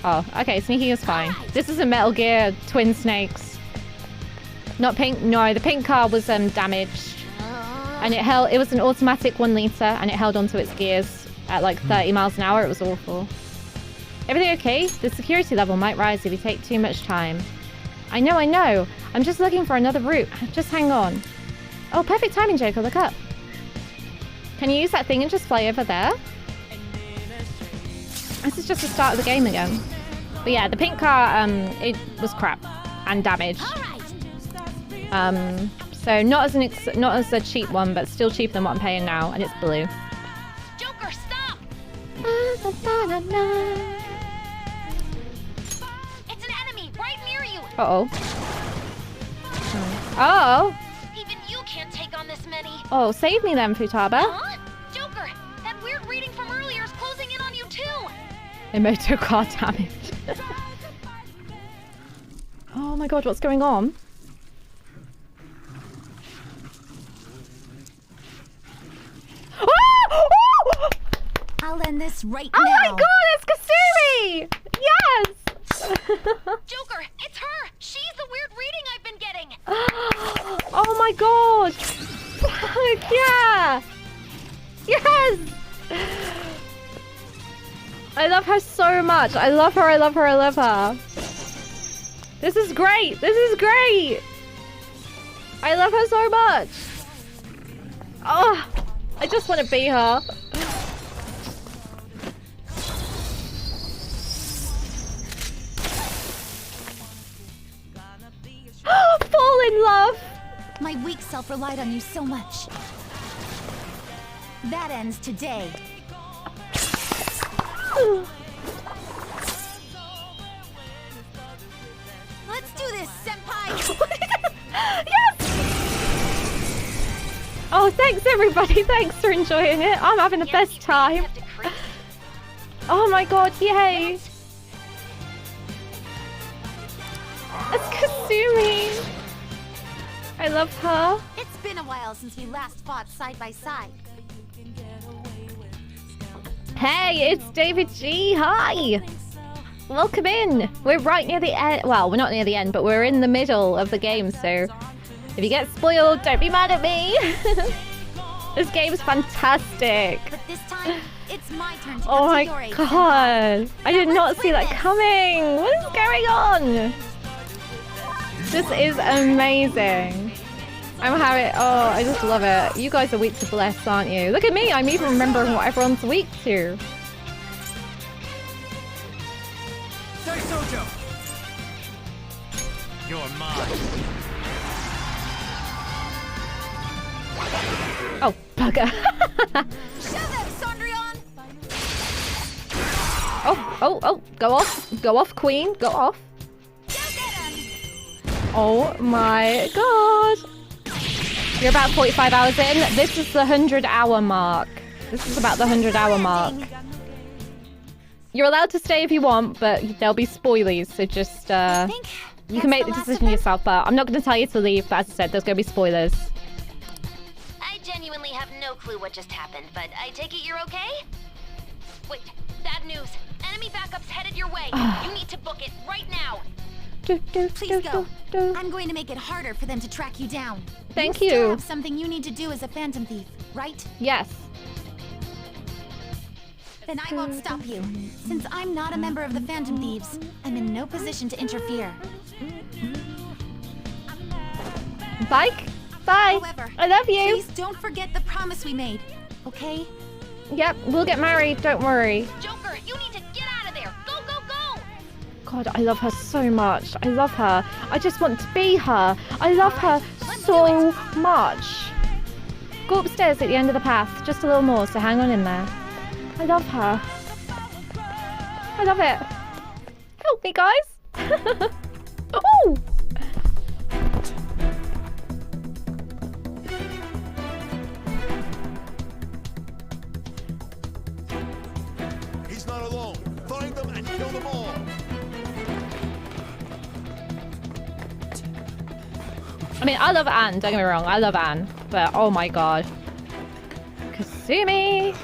Speaker 1: Oh, okay. Sneaking is fine. This is a Metal Gear Twin Snakes. Not pink. No, the pink car was damaged. And it was an automatic 1 litre and it held onto its gears at like 30 miles an hour. It was awful. Everything okay? The security level might rise if you take too much time. I know. I'm just looking for another route. Just hang on. Oh, perfect timing, Joker. Look up. Can you use that thing and just fly over there? This is just the start of the game again. But yeah, the pink car, it was crap and damaged. So not as a cheap one, but still cheaper than what I'm paying now, and it's blue.
Speaker 11: Joker, stop! It's an enemy right near you.
Speaker 1: Uh-oh. Oh.
Speaker 11: Even you can't take on this many.
Speaker 1: Oh, save me then, Futaba.
Speaker 11: Huh? Joker, that weird reading from earlier is closing in on you too.
Speaker 1: Emoto car damage. Oh my god, what's going on?
Speaker 7: I'll end this right
Speaker 1: now.
Speaker 7: now.
Speaker 1: Oh my god, it's Kasumi! Yes!
Speaker 11: Joker, it's her! She's the weird reading I've been getting!
Speaker 1: Oh my god! Fuck yeah! Yes! I love her so much. I love her. This is great! I love her so much! Oh, I just want to be her. Fall in love!
Speaker 7: My weak self relied on you so much. That ends today. Let's do this, senpai!
Speaker 1: Yes! Oh, thanks everybody. Thanks for enjoying it. I'm having the best time. Oh my god, yay! It's Kasumi! I love her.
Speaker 7: It's been a while since we last fought side by side.
Speaker 1: Hey, it's David G. Hi! Welcome in. We're right near the end. Well, we're not near the end, but we're in the middle of the game, so if you get spoiled, don't be mad at me. This game is fantastic.
Speaker 7: But this time, it's my turn to
Speaker 1: Oh my god. I did not see that coming. What is going on? This is amazing. I'm having, oh, I just love it. You guys are weak to bless, aren't you? Look at me, I'm even remembering what everyone's weak to.
Speaker 18: Say Sojo! You're mine.
Speaker 1: Oh, bugger. Oh, go off, queen, go off. Oh my god. You're about 45 hours in. This is the 100-hour mark. This is about the 100-hour mark. You're allowed to stay if you want, but there'll be spoilers, so just, you can make the decision yourself, but I'm not going to tell you to leave, but as I said, there's going to be spoilers.
Speaker 11: I genuinely have no clue what just happened, but I take it you're okay? Wait, bad news. Enemy backup's headed your way. You need to book it right now.
Speaker 7: Please go. I'm going to make it harder for them to track you down.
Speaker 1: Thank
Speaker 7: you.
Speaker 1: you.
Speaker 7: Still have something you need to do as a Phantom Thief, right?
Speaker 1: Yes.
Speaker 7: Then I won't stop you. Since I'm not a member of the Phantom Thieves, I'm in no position to interfere.
Speaker 1: Bye. Bye.
Speaker 7: However,
Speaker 1: I love you.
Speaker 7: Please don't forget the promise we made, okay?
Speaker 1: Yep, we'll get married, don't worry.
Speaker 11: Joker, you need to get out of there. Go, go, go!
Speaker 1: God, I love her so much. I love her. I just want to be her. I love her so much. Go upstairs at the end of the path. Just a little more, so hang on in there. I love her. I love it. Help me, guys. Oh!
Speaker 15: He's not alone. Find them and kill them all.
Speaker 1: I mean, I love Anne. Don't get me wrong. I love Anne. But, oh my god. Kasumi!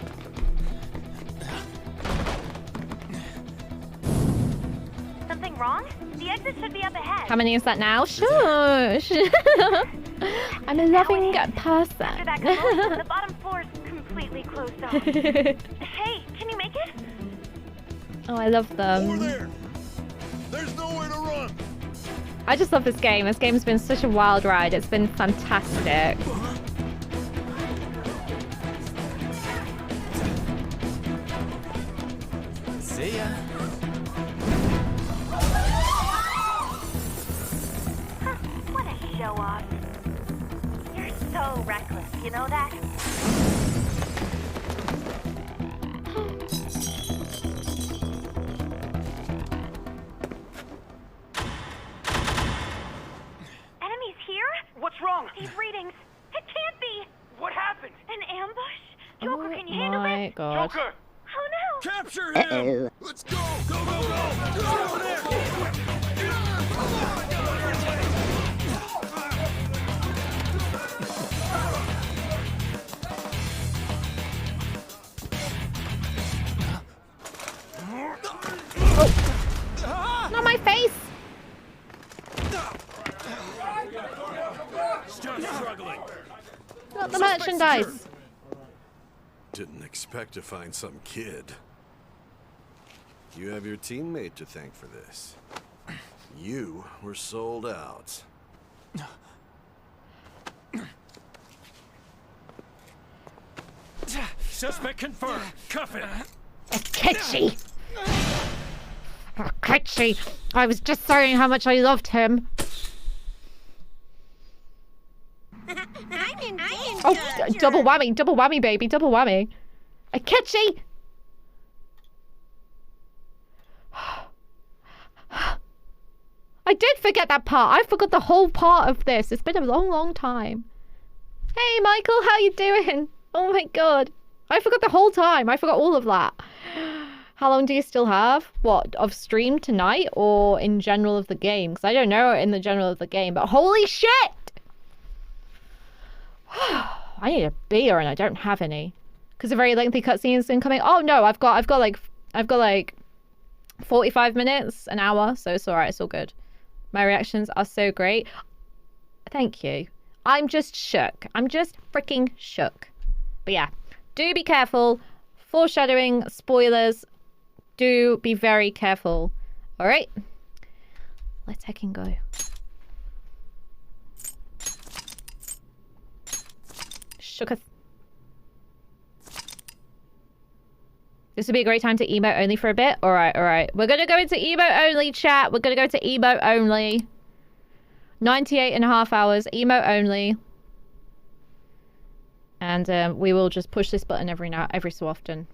Speaker 19: Something wrong? The exit should be up ahead.
Speaker 1: How many is that now? Shush! I'm a loving person.
Speaker 19: After that commotion, the bottom floor is completely closed off. Hey, can you make it?
Speaker 1: Oh, I love them.
Speaker 15: Over there. There's nowhere to run.
Speaker 1: I just love this game. This game's been such a wild ride. It's been fantastic.
Speaker 18: See ya.
Speaker 19: What a show off. You're so reckless, you know that? Enemies here?
Speaker 18: What's wrong?
Speaker 19: These readings. It can't be.
Speaker 18: What happened?
Speaker 19: An ambush? Joker,
Speaker 1: Oh
Speaker 19: can you handle
Speaker 1: my
Speaker 19: this?
Speaker 1: god.
Speaker 18: Joker!
Speaker 19: Oh no!
Speaker 15: Capture him. Let's go. Go, go, go. Get over there.
Speaker 1: Not my face!
Speaker 15: Just struggling.
Speaker 1: Not the merchandise.
Speaker 14: Didn't expect to find some kid. You have your teammate to thank for this. You were sold out.
Speaker 15: Suspect confirmed. Cuff it.
Speaker 1: Akechi! Akechi! I was just saying how much I loved him. Oh, double whammy, baby, double whammy. Akechi! I did forget that part. I forgot the whole part of this. It's been a long, long time. Hey, Michael, how you doing? Oh my god. I forgot the whole time. I forgot all of that. How long do you still have? What, of stream tonight or in general of the game? Because I don't know in the general of the game, but holy shit! I need a beer and I don't have any. Because a very lengthy cutscene is incoming. Oh no, I've got like 45 minutes, an hour, so it's alright, it's all good. My reactions are so great. Thank you. I'm just shook. I'm just freaking shook. But yeah, do be careful. Foreshadowing, spoilers. Do be very careful. Alright. Let's heckin' go. Shooketh. This would be a great time to emote only for a bit. Alright, alright. We're gonna go into emote only, chat. We're gonna go to emote only. 98.5 hours. Emote only. And we will just push this button every so often.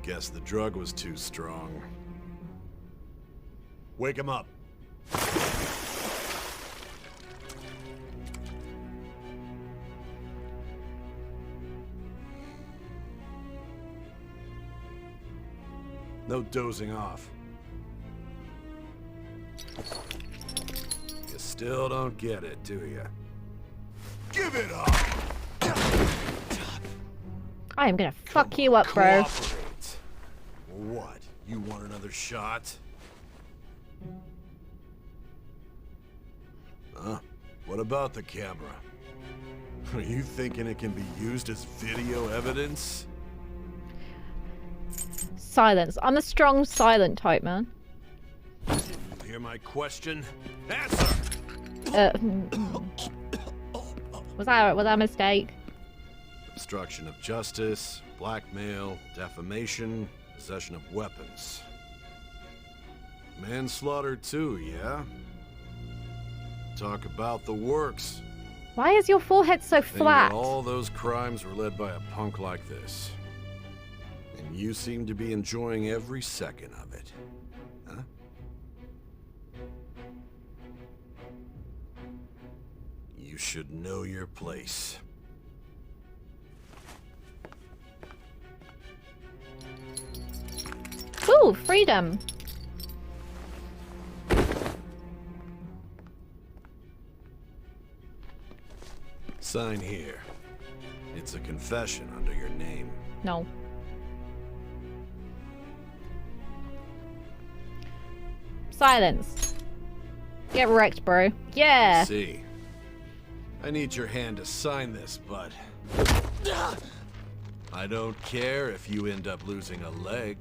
Speaker 14: Guess the drug was too strong. Wake him up. No dozing off. You still don't get it, do you? Give it up!
Speaker 1: I am gonna fuck you up, bro.
Speaker 14: Cooperate. What? You want another shot? Huh? What about the camera? Are you thinking it can be used as video evidence?
Speaker 1: Silence. I'm a strong silent type, man.
Speaker 14: You hear my question? Answer!
Speaker 1: Was that a mistake?
Speaker 14: Obstruction of justice, blackmail, defamation, possession of weapons. Manslaughter too, yeah? Talk about the works.
Speaker 1: Why is your forehead so flat?
Speaker 14: And yet all those crimes were led by a punk like this. And you seem to be enjoying every second of it. Huh? You should know your place.
Speaker 1: Ooh, freedom.
Speaker 14: Sign here. It's a confession under your name.
Speaker 1: No. Silence. Get wrecked, bro. Yeah.
Speaker 14: See. I need your hand to sign this, but I don't care if you end up losing a leg.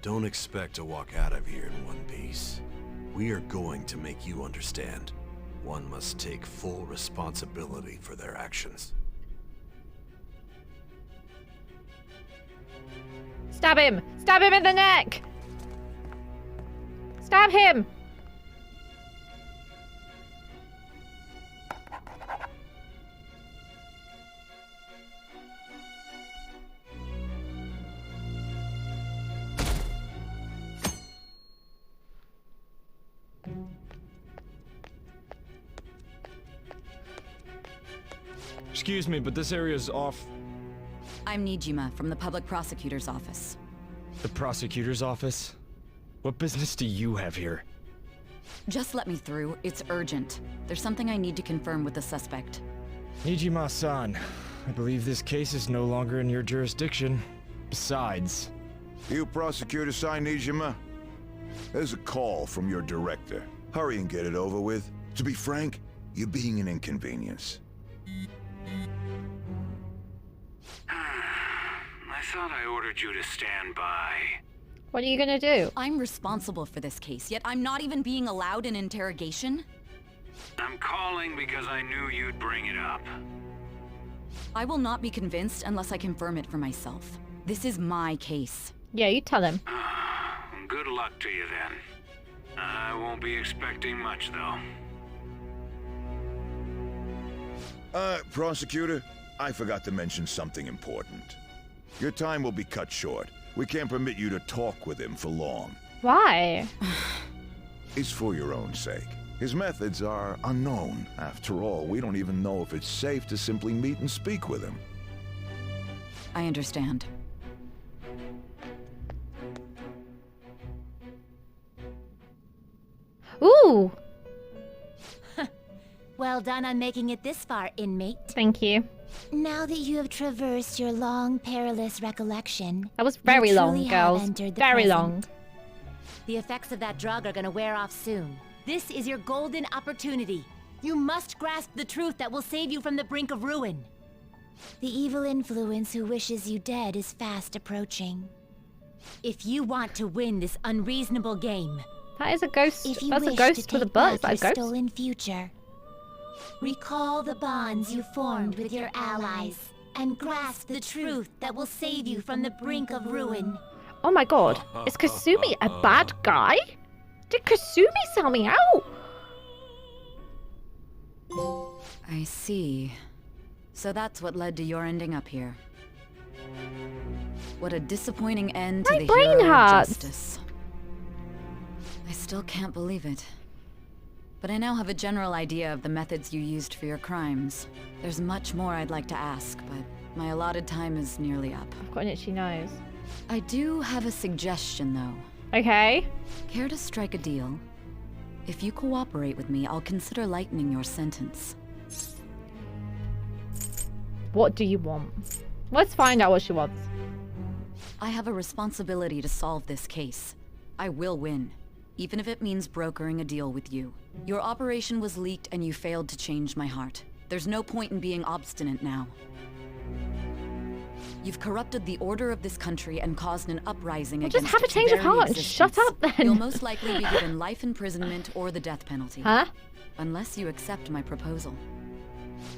Speaker 14: Don't expect to walk out of here in one piece. We are going to make you understand. One must take full responsibility for their actions.
Speaker 1: Stab him! Stab him in the neck! Stab him!
Speaker 18: Excuse me, but this area's off.
Speaker 13: I'm Nijima from the public prosecutor's office.
Speaker 18: The prosecutor's office? What business do you have here?
Speaker 13: Just let me through. It's urgent. There's something I need to confirm with the suspect.
Speaker 18: Nijima-san, I believe this case is no longer in your jurisdiction. Besides...
Speaker 21: You prosecutor signed Nijima? There's a call from your director. Hurry and get it over with. To be frank, you're being an inconvenience.
Speaker 22: I thought I ordered you to stand by.
Speaker 1: What are you gonna do?
Speaker 13: I'm responsible for this case, yet I'm not even being allowed an interrogation?
Speaker 22: I'm calling because I knew you'd bring it up.
Speaker 13: I will not be convinced unless I confirm it for myself. This is my case.
Speaker 1: Yeah, you tell him.
Speaker 22: Good luck to you then. I won't be expecting much, though.
Speaker 21: Prosecutor, I forgot to mention something important. Your time will be cut short. We can't permit you to talk with him for long.
Speaker 1: Why?
Speaker 21: It's for your own sake. His methods are unknown. After all, we don't even know if it's safe to simply meet and speak with him.
Speaker 13: I understand.
Speaker 1: Ooh!
Speaker 10: Well done on making it this far, inmate.
Speaker 1: Thank you.
Speaker 10: Now that you have traversed your long, perilous recollection...
Speaker 1: That was very long,
Speaker 10: you truly have
Speaker 1: girls.
Speaker 10: entered the
Speaker 1: Very
Speaker 10: present.
Speaker 1: long.
Speaker 10: The effects of that drug are gonna wear off soon. This is your golden opportunity. You must grasp the truth that will save you from the brink of ruin. The evil influence who wishes you dead is fast approaching. If you want to win this unreasonable game...
Speaker 1: That is a ghost.
Speaker 10: If you
Speaker 1: That's a
Speaker 10: wish
Speaker 1: ghost
Speaker 10: to
Speaker 1: with a
Speaker 10: take
Speaker 1: butt. Is
Speaker 10: back
Speaker 1: that a
Speaker 10: your
Speaker 1: ghost?
Speaker 10: stolen future, recall the bonds you formed with your allies, and grasp the truth that will save you from the brink of ruin.
Speaker 1: Oh my god. Is Kasumi a bad guy? Did Kasumi sell me out?
Speaker 13: I see. So that's what led to your ending up here. What a disappointing end to the hero of justice. I still can't believe it. But I now have a general idea of the methods you used for your crimes. There's much more I'd like to ask, but my allotted time is nearly up.
Speaker 1: I've got an itchy nose.
Speaker 13: I do have a suggestion, though.
Speaker 1: Okay.
Speaker 13: Care to strike a deal? If you cooperate with me, I'll consider lightening your sentence.
Speaker 1: What do you want? Let's find out what she wants.
Speaker 13: I have a responsibility to solve this case. I will win, even if it means brokering a deal with you. Your operation was leaked and you failed to change my heart. There's no point in being obstinate now. You've corrupted the order of this country and caused an uprising against
Speaker 1: just have a change of heart and shut up then.
Speaker 13: You'll most likely be given life imprisonment or the death penalty.
Speaker 1: Huh?
Speaker 13: Unless you accept my proposal.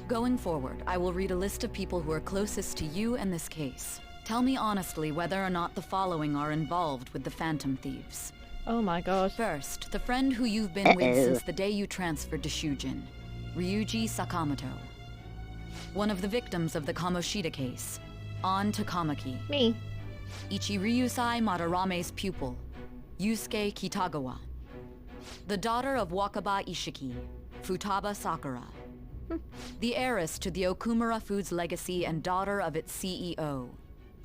Speaker 13: Going forward, I will read a list of people who are closest to you and this case. Tell me honestly whether or not the following are involved with the Phantom Thieves.
Speaker 1: Oh my god.
Speaker 13: First, the friend who you've been with since the day you transferred to Shujin, Ryuji Sakamoto. One of the victims of the Kamoshida case, An Takamaki.
Speaker 1: Me.
Speaker 13: Ichiryusai Madarame's pupil, Yusuke Kitagawa. The daughter of Wakaba Ishiki, Futaba Sakura. The heiress to the Okumura Foods legacy and daughter of its CEO,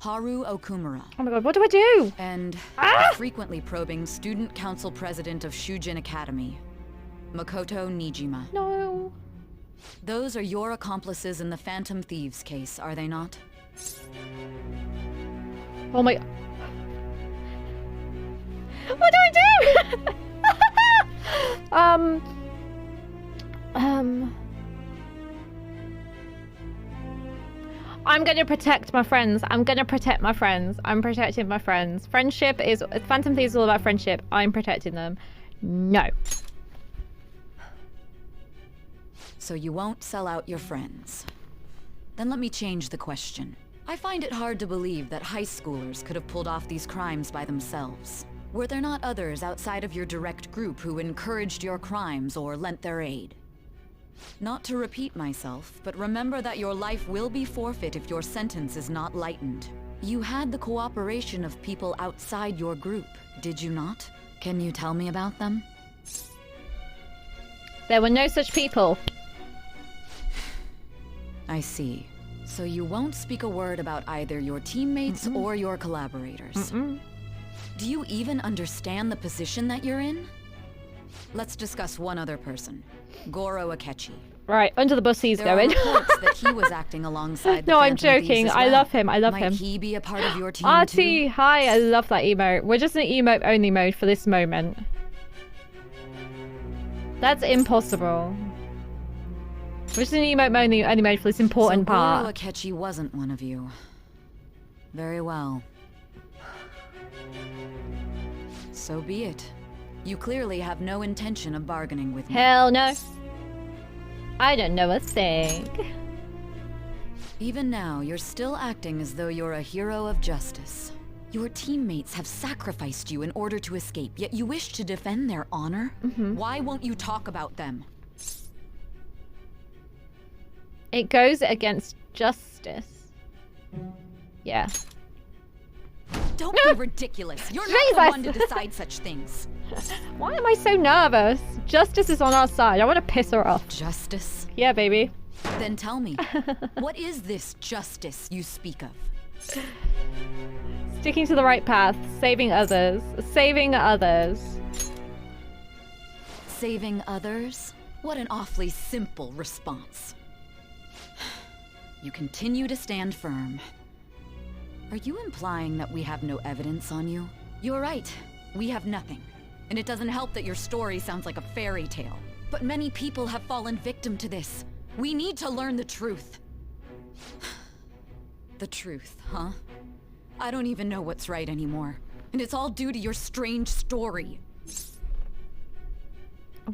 Speaker 13: Haru Okumura.
Speaker 1: Oh my god, what do I do?
Speaker 13: And frequently probing student council president of Shujin Academy, Makoto Nijima.
Speaker 1: No.
Speaker 13: Those are your accomplices in the Phantom Thieves case, are they not?
Speaker 1: Oh my... What do I do? I'm gonna protect my friends. I'm gonna protect my friends. I'm protecting my friends. Friendship is... Phantom Thieves is all about friendship. I'm protecting them. No.
Speaker 13: So you won't sell out your friends. Then let me change the question. I find it hard to believe that high schoolers could have pulled off these crimes by themselves. Were there not others outside of your direct group who encouraged your crimes or lent their aid? Not to repeat myself, but remember that your life will be forfeit if your sentence is not lightened. You had the cooperation of people outside your group, did you not? Can you tell me about them?
Speaker 1: There were no such people.
Speaker 13: I see. So you won't speak a word about either your teammates or your collaborators. Do you even understand the position that you're in? Let's discuss one other person, Goro Akechi.
Speaker 1: Right, under the bus he's going.
Speaker 13: There are reports that he was acting alongside the
Speaker 1: No, I'm
Speaker 13: Phantom
Speaker 1: joking.
Speaker 13: Thieves as
Speaker 1: I
Speaker 13: well.
Speaker 1: love him. I love
Speaker 13: Might
Speaker 1: him.
Speaker 13: he be a part of your team
Speaker 1: Artie,
Speaker 13: too?
Speaker 1: hi. I love that emote. We're just in emote only mode for this moment. That's impossible. We're just in emote only mode for this important
Speaker 13: so Goro
Speaker 1: part.
Speaker 13: Akechi wasn't one of you. Very well. So be it. You clearly have no intention of bargaining with me.
Speaker 1: Hell no. I don't know a thing.
Speaker 13: Even now, you're still acting as though you're a hero of justice. Your teammates have sacrificed you in order to escape, yet you wish to defend their honor? Why won't you talk about them?
Speaker 1: It goes against justice. Yeah.
Speaker 13: Don't be ridiculous. You're not the one to decide such things.
Speaker 1: Why am I so nervous? Justice is on our side. I want to piss her off.
Speaker 13: Justice?
Speaker 1: Yeah, baby.
Speaker 13: Then tell me, what is this justice you speak of?
Speaker 1: Sticking to the right path. Saving others. Saving others.
Speaker 13: Saving others? What an awfully simple response. You continue to stand firm. Are you implying that we have no evidence on you? You're right. We have nothing. And it doesn't help that your story sounds like a fairy tale. But many people have fallen victim to this. We need to learn the truth. The truth, huh? I don't even know what's right anymore. And it's all due to your strange story.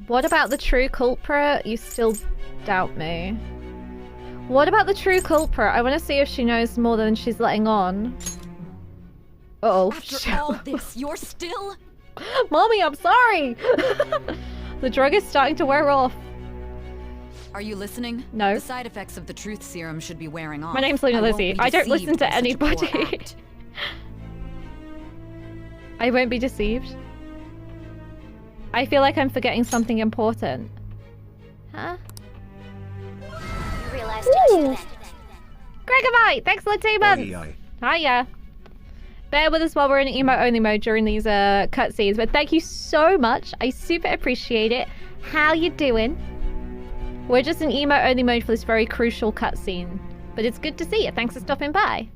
Speaker 1: What about the true culprit? You still doubt me. What about the true culprit? I want to see if she knows more than she's letting on. Uh-oh.
Speaker 13: After all this, you're still...
Speaker 1: Mommy, I'm sorry! The drug is starting to wear off.
Speaker 13: Are you listening?
Speaker 1: No.
Speaker 13: The side effects of the truth serum should be wearing off.
Speaker 1: My name's Luna Lizzie. I don't listen to anybody. I won't be deceived. I feel like I'm forgetting something important. Huh?
Speaker 4: You realized it too then.
Speaker 1: Gregomite! Thanks for the 2 months! Hiya. Bear with us while we're in emote-only mode during these cutscenes, but thank you so much. I super appreciate it. How you doing? We're just in emote-only mode for this very crucial cutscene, but it's good to see you. Thanks for stopping by.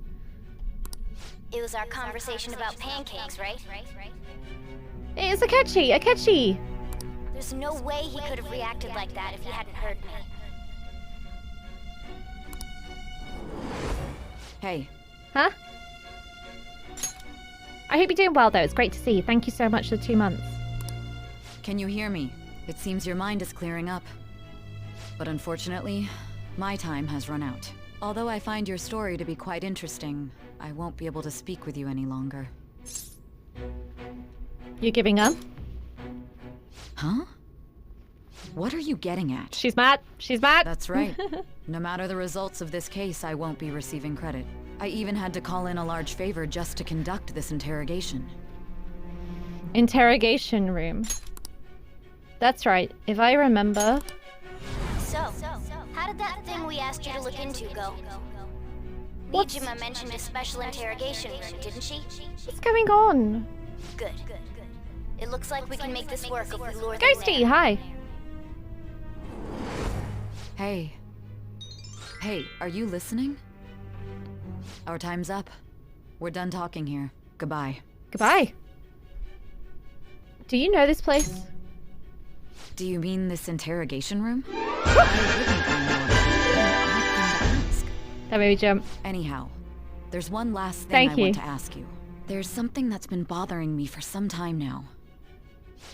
Speaker 4: It was our conversation about pancakes, right?
Speaker 1: It's Akechi! Akechi!
Speaker 4: There's no way he could have reacted like that if he hadn't heard me.
Speaker 13: Hey.
Speaker 1: Huh? I hope you're doing well, though. It's great to see you. Thank you so much for the 2 months.
Speaker 13: Can you hear me? It seems your mind is clearing up. But unfortunately, my time has run out. Although I find your story to be quite interesting, I won't be able to speak with you any longer.
Speaker 1: You giving up?
Speaker 13: Huh? What are you getting at?
Speaker 1: She's mad. She's mad.
Speaker 13: That's right. No matter the results of this case, I won't be receiving credit. I even had to call in a large favor just to conduct this interrogation.
Speaker 1: Interrogation room. That's right. If I remember...
Speaker 4: So, how did that thing we asked you to look into go? Nijima mentioned a special interrogation room, didn't she?
Speaker 1: What's going on?
Speaker 4: Good. It looks like we can make this work if we lure them
Speaker 1: Ghosty,
Speaker 4: there.
Speaker 1: hi.
Speaker 13: Hey. Hey, are you listening? Our time's up. We're done talking here. Goodbye.
Speaker 1: Goodbye. Do you know this place?
Speaker 13: Do you mean this interrogation room?
Speaker 1: That made me jump.
Speaker 13: Anyhow, there's one last thing
Speaker 1: Thank
Speaker 13: I
Speaker 1: you.
Speaker 13: want to ask you. There's something that's been bothering me for some time now.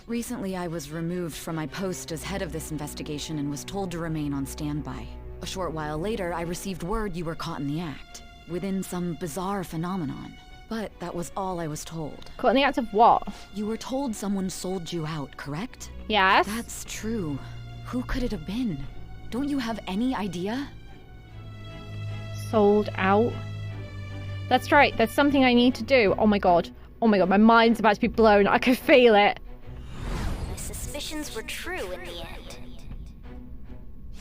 Speaker 13: Recently, I was removed from my post as head of this investigation and was told to remain on standby. A short while later, I received word you were caught in the act, within some bizarre phenomenon. But that was all I was told.
Speaker 1: Caught in the act of what?
Speaker 13: You were told someone sold you out, correct?
Speaker 1: Yes.
Speaker 13: That's true. Who could it have been? Don't you have any idea?
Speaker 1: Sold out. That's right. That's something I need to do. Oh my god. Oh my god. My mind's about to be blown. I can feel it.
Speaker 4: My suspicions were true in the end.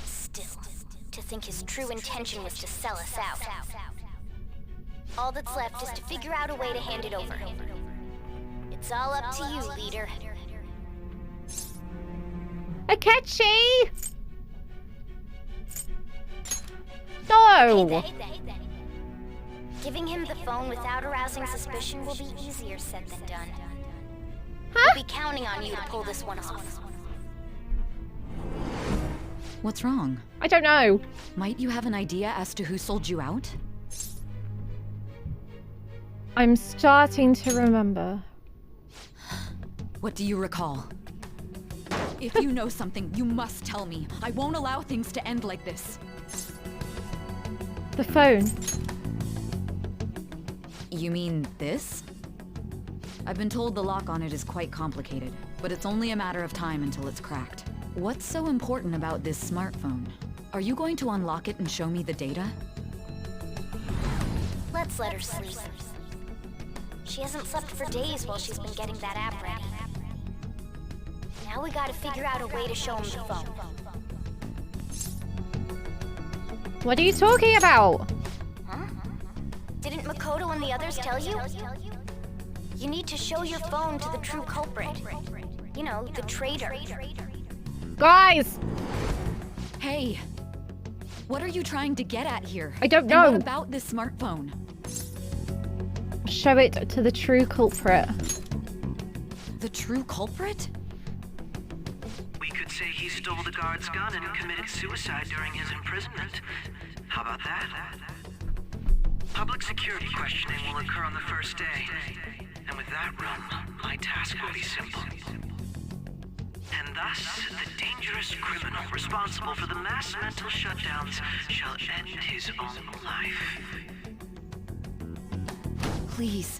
Speaker 4: Still, to think his true intention was to sell us out. All that's left is to figure out a way to hand it over. It's all up to you, leader.
Speaker 1: Akechi! No!
Speaker 4: Giving him the phone without arousing suspicion will be easier said than done.
Speaker 1: Huh?
Speaker 4: We'll be counting on you to pull this one off.
Speaker 13: What's wrong?
Speaker 1: I don't know.
Speaker 13: Might you have an idea as to who sold you out?
Speaker 1: I'm starting to remember.
Speaker 13: What do you recall? If you know something, you must tell me. I won't allow things to end like this.
Speaker 1: The phone.
Speaker 13: You mean this? I've been told the lock on it is quite complicated, but it's only a matter of time until it's cracked. What's so important about this smartphone? Are you going to unlock it and show me the data?
Speaker 4: Let's let her sleep. She hasn't slept for days while she's been getting that app ready. Now we gotta figure out a way to show him the phone.
Speaker 1: What are you talking about?
Speaker 4: Huh? Didn't Makoto and the others tell you? You need to show your phone to the true culprit. You know, the traitor.
Speaker 1: Guys!
Speaker 13: Hey! What are you trying to get at here?
Speaker 1: I don't know.
Speaker 13: And what about this smartphone?
Speaker 1: Show it to the true culprit.
Speaker 13: The true culprit?
Speaker 6: We could say he stole the guard's gun and committed suicide during his imprisonment. How about that? Public security questioning will occur on the first day. And with that room, my task will be simple. And thus, the dangerous criminal responsible for the mass mental shutdowns shall end his own life.
Speaker 13: Please.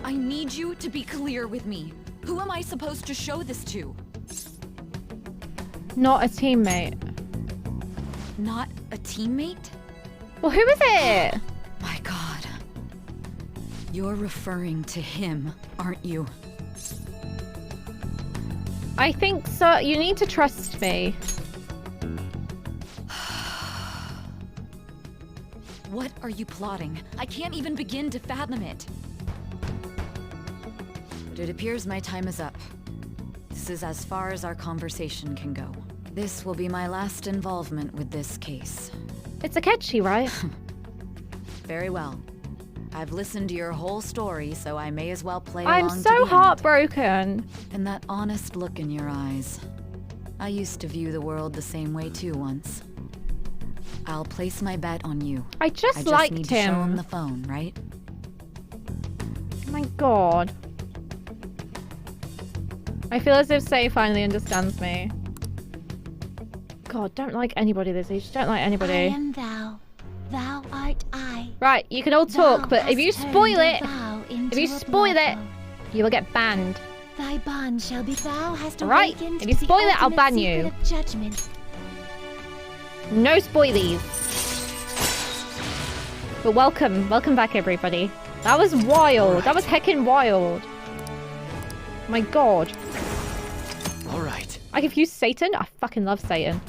Speaker 13: I need you to be clear with me. Who am I supposed to show this to?
Speaker 1: Not a teammate.
Speaker 13: Not a teammate?
Speaker 1: Well, who is it?
Speaker 13: My God. You're referring to him, aren't you?
Speaker 1: I think so. You need to trust me.
Speaker 13: What are you plotting? I can't even begin to fathom it. But it appears my time is up. This is as far as our conversation can go. This will be my last involvement with this case.
Speaker 1: It's Akechi, right?
Speaker 13: Very well. I've listened to your whole story, so I may as well play along
Speaker 1: I'm
Speaker 13: to
Speaker 1: so
Speaker 13: the
Speaker 1: heartbroken.
Speaker 13: end. And that honest look in your eyes. I used to view the world the same way too once. I'll place my bet on you.
Speaker 1: I just
Speaker 13: need
Speaker 1: liked
Speaker 13: to show him
Speaker 1: him.
Speaker 13: the phone, right?
Speaker 1: Oh my God. I feel as if Say finally understands me. God, don't like anybody this age. Don't like
Speaker 7: I
Speaker 1: anybody.
Speaker 7: am thou. Thou art I.
Speaker 1: Right, you can all talk,
Speaker 7: Thou
Speaker 1: but if you
Speaker 7: hast turned
Speaker 1: spoil
Speaker 7: a
Speaker 1: it,
Speaker 7: vow into
Speaker 1: if you
Speaker 7: a
Speaker 1: spoil it,
Speaker 7: brother.
Speaker 1: you will get banned.
Speaker 7: Thy bond shall be thou hast
Speaker 1: Alright,
Speaker 7: awakened
Speaker 1: if you
Speaker 7: to the
Speaker 1: spoil it, I'll
Speaker 7: ultimate
Speaker 1: ban
Speaker 7: secret
Speaker 1: you.
Speaker 7: of judgment.
Speaker 1: No spoilies. But welcome back everybody. That was wild. That was heckin' wild. My God.
Speaker 8: Alright.
Speaker 1: I confused Satan? I fucking love Satan.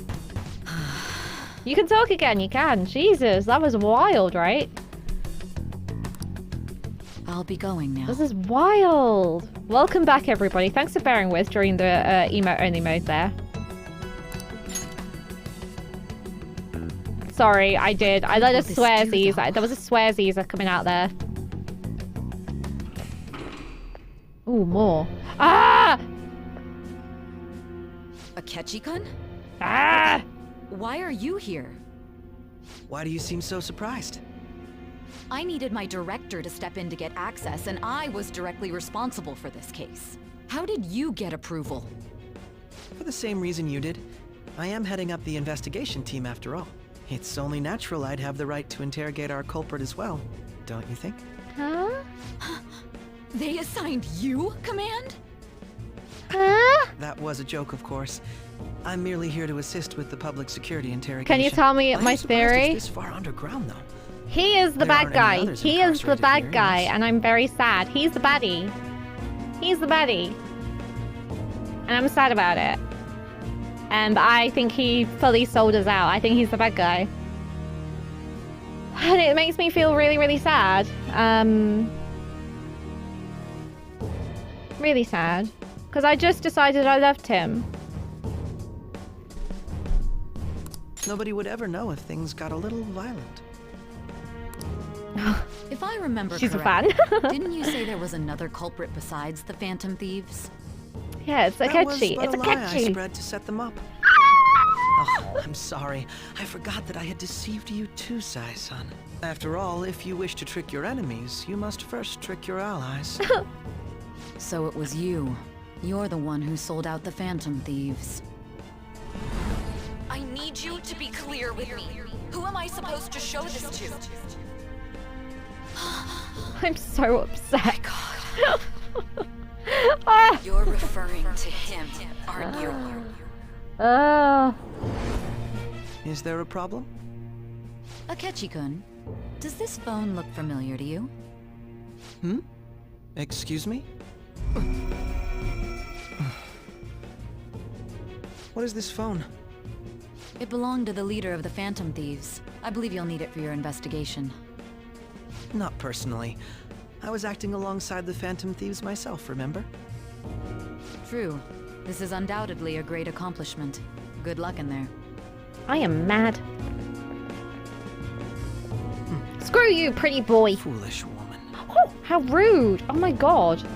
Speaker 1: You can talk again, you can. Jesus, that was wild, right?
Speaker 13: I'll be going now.
Speaker 1: This is wild. Welcome back, everybody. Thanks for bearing with during the emote-only mode there. Sorry, I did. I let a swearsies. There was a swearsies coming out there. Ooh, more. Ah!
Speaker 13: Akechi-kun?
Speaker 1: Ah!
Speaker 13: Why are you here?
Speaker 8: Why do you seem so surprised?
Speaker 13: I needed my director to step in to get access, and I was directly responsible for this case. How did you get approval?
Speaker 8: For the same reason you did. I am heading up the investigation team after all. It's only natural I'd have the right to interrogate our culprit as well, don't you think?
Speaker 1: Huh?
Speaker 13: They assigned you command?
Speaker 1: Huh?
Speaker 8: That was a joke, of course. I'm merely here to assist with the public security interrogation.
Speaker 1: Can you tell me
Speaker 8: I'm
Speaker 1: my
Speaker 8: surprised
Speaker 1: theory?
Speaker 8: It's this far underground, though.
Speaker 1: He is the
Speaker 8: There
Speaker 1: bad
Speaker 8: aren't any
Speaker 1: guy.
Speaker 8: others
Speaker 1: He is the
Speaker 8: incarcerated
Speaker 1: bad
Speaker 8: here,
Speaker 1: guy,
Speaker 8: yes.
Speaker 1: and I'm very sad. He's the baddie. He's the baddie. And I'm sad about it. And I think he fully sold us out. I think he's the bad guy. And it makes me feel really, really sad. Really sad. Because I just decided I loved him.
Speaker 8: Nobody would ever know if things got a little violent.
Speaker 13: If I remember
Speaker 1: She's a
Speaker 13: correctly,
Speaker 1: fan.
Speaker 13: didn't you say there was another culprit besides the Phantom Thieves?
Speaker 1: Yeah, it's
Speaker 8: That was
Speaker 1: Akechi.
Speaker 8: but
Speaker 1: It's
Speaker 8: a lie I
Speaker 1: Akechi.
Speaker 8: spread to set them up. Oh, I'm sorry. I forgot that I had deceived you too, Sai-san. After all, if you wish to trick your enemies, you must first trick your allies.
Speaker 13: So it was you. You're the one who sold out the Phantom Thieves. I need you to be clear with me. Who am I supposed to show this to?
Speaker 1: I'm so upset.
Speaker 13: You're referring to him, aren't you?
Speaker 8: Is there a problem?
Speaker 13: Akechi-kun, does this phone look familiar to you?
Speaker 8: Hmm? Excuse me? What is this phone?
Speaker 13: It belonged to the leader of the Phantom Thieves. I believe you'll need it for your investigation.
Speaker 8: Not personally. I was acting alongside the Phantom Thieves myself, remember?
Speaker 13: True. This is undoubtedly a great accomplishment. Good luck in there.
Speaker 1: I am mad. Screw you, pretty boy.
Speaker 8: Foolish woman.
Speaker 1: Oh, how rude. Oh my God.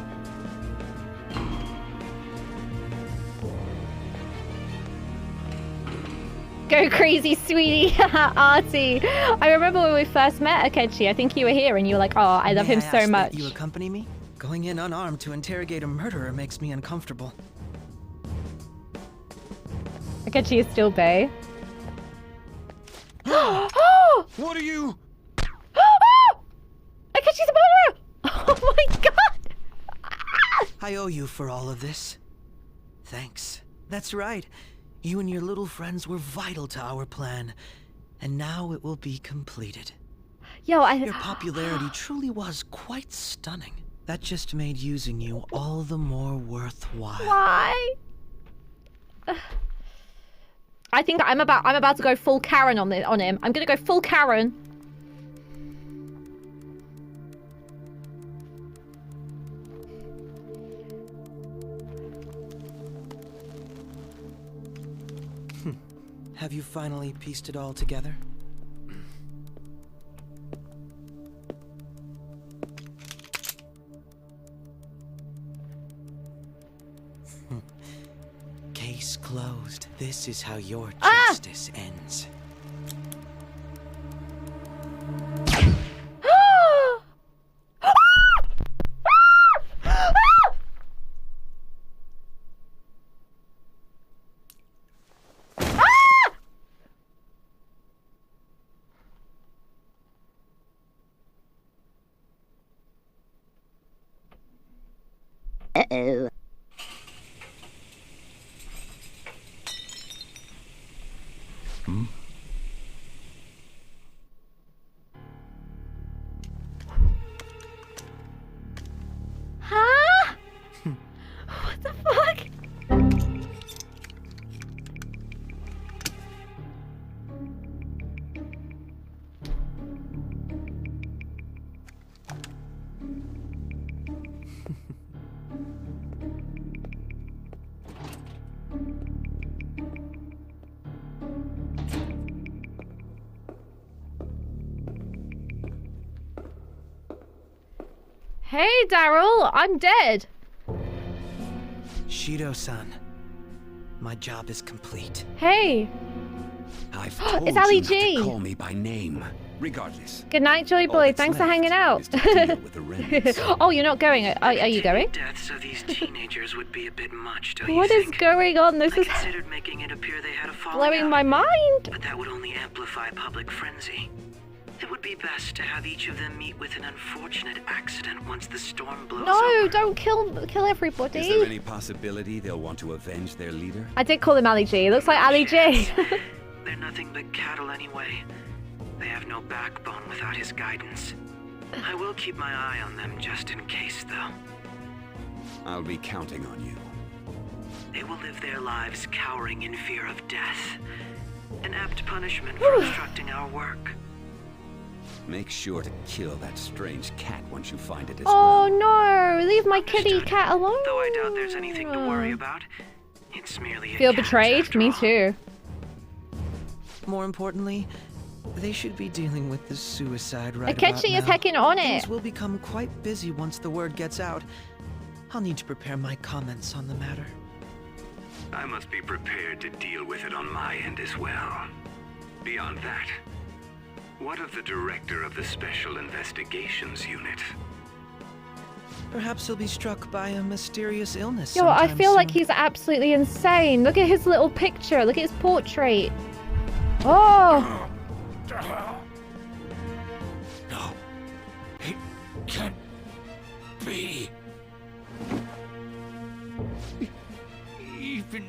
Speaker 1: Go crazy, sweetie. Artie. I remember when we first met Akechi. I think you were here and you were like, oh, I love him
Speaker 8: May I
Speaker 1: so
Speaker 8: ask
Speaker 1: much.
Speaker 8: that you accompany me? Going in unarmed to interrogate a murderer makes me uncomfortable.
Speaker 1: Akechi is still bae.
Speaker 21: What are you?
Speaker 1: Akechi's a murderer! Oh my God!
Speaker 8: I owe you for all of this. Thanks. That's right. You and your little friends were vital to our plan, and now it will be completed.
Speaker 1: Yo,
Speaker 8: Your popularity truly was quite stunning. That just made using you all the more worthwhile.
Speaker 1: Why? I think I'm about to go full Karen on him. I'm gonna go full Karen.
Speaker 8: Have you finally pieced it all together? Case closed. This is how your justice ends.
Speaker 1: Uh-oh.
Speaker 15: Hmm?
Speaker 1: Huh? What the fuck? Hey, Daryl, I'm dead.
Speaker 8: Shido-san, my job is complete.
Speaker 1: Hey.
Speaker 5: I've told
Speaker 1: It's Ali
Speaker 5: you not to
Speaker 1: G.
Speaker 5: call me by name. Regardless.
Speaker 1: Good night, Joy Boy. Thanks for hanging out. Oh, you're not going? Are you going?
Speaker 6: Deaths of these teenagers would be a bit much, don't
Speaker 1: What
Speaker 6: you
Speaker 1: is
Speaker 6: think?
Speaker 1: going on? This is
Speaker 6: Considered making it appear they had a falling
Speaker 1: blowing
Speaker 6: out,
Speaker 1: my mind.
Speaker 6: but that would only amplify public frenzy. It would be best to have each of them meet with an unfortunate accident once the storm blows
Speaker 1: No,
Speaker 6: over.
Speaker 1: don't kill everybody.
Speaker 5: Is there any possibility they'll want to avenge their leader?
Speaker 1: I did call him Ali G. It looks like Ali G.
Speaker 6: They're nothing but cattle anyway. They have no backbone without his guidance. I will keep my eye on them just in case, though.
Speaker 5: I'll be counting on you.
Speaker 6: They will live their lives cowering in fear of death. An apt punishment for obstructing our work.
Speaker 5: Make sure to kill that strange cat once you find it as
Speaker 1: Oh no! Leave my kitty cat alone.
Speaker 6: Though I doubt there's anything to worry about. It's merely a
Speaker 1: Feel
Speaker 6: cat.
Speaker 1: betrayed? Me too.
Speaker 8: More importantly, they should be dealing with the suicide right about
Speaker 1: Akechi is
Speaker 8: now.
Speaker 1: hecking on it.
Speaker 8: Things will become quite busy once the word gets out. I'll need to prepare my comments on the matter.
Speaker 22: I must be prepared to deal with it on my end as well. Beyond that, what of the director of the Special Investigations Unit?
Speaker 8: Perhaps he'll be struck by a mysterious illness.
Speaker 1: Yo, I
Speaker 8: sometime
Speaker 1: feel like
Speaker 8: soon.
Speaker 1: he's absolutely insane. Look at his little picture. Look at his portrait. Oh!
Speaker 15: No. It can't be. Even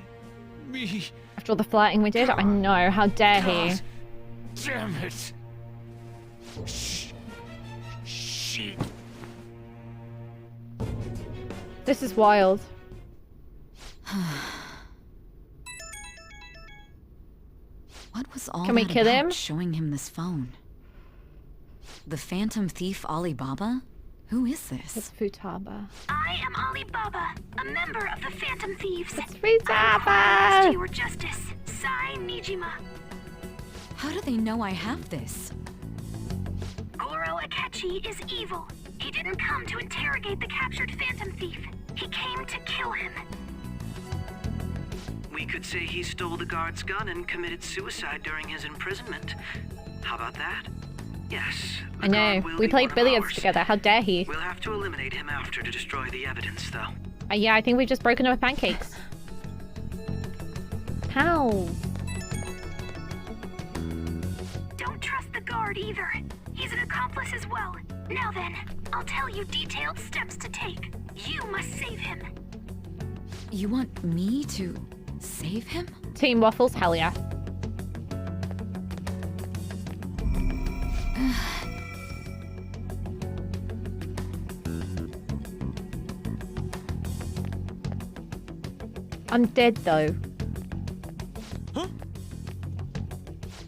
Speaker 15: me.
Speaker 1: After all the flirting we did, I know. How dare he?
Speaker 15: God damn it. She.
Speaker 1: This is wild.
Speaker 13: What was all
Speaker 1: Can we
Speaker 13: that
Speaker 1: kill
Speaker 13: about
Speaker 1: him?
Speaker 13: showing him this phone? The phantom thief Alibaba? Who is this?
Speaker 1: It's Futaba.
Speaker 4: I am Alibaba, a member of the Phantom Thieves.
Speaker 1: It's
Speaker 4: I
Speaker 1: Futaba!
Speaker 4: to your justice, Sai Nijima.
Speaker 13: How do they know I have this?
Speaker 4: Goro Akechi is evil. He didn't come to interrogate the captured Phantom Thief. He came to kill him.
Speaker 6: We could say he stole the guard's gun and committed suicide during his imprisonment. How about that? Yes.
Speaker 1: I know. We played billiards together. How dare he?
Speaker 6: We'll have to eliminate him after to destroy the evidence, though.
Speaker 1: Yeah, I think we've just broken up pancakes. How?
Speaker 4: Don't trust the guard either. He's an accomplice as well. Now then, I'll tell you detailed steps to take. You must save him.
Speaker 13: You want me to save him?
Speaker 1: Team Waffles, hell yeah. I'm dead though.
Speaker 15: Huh?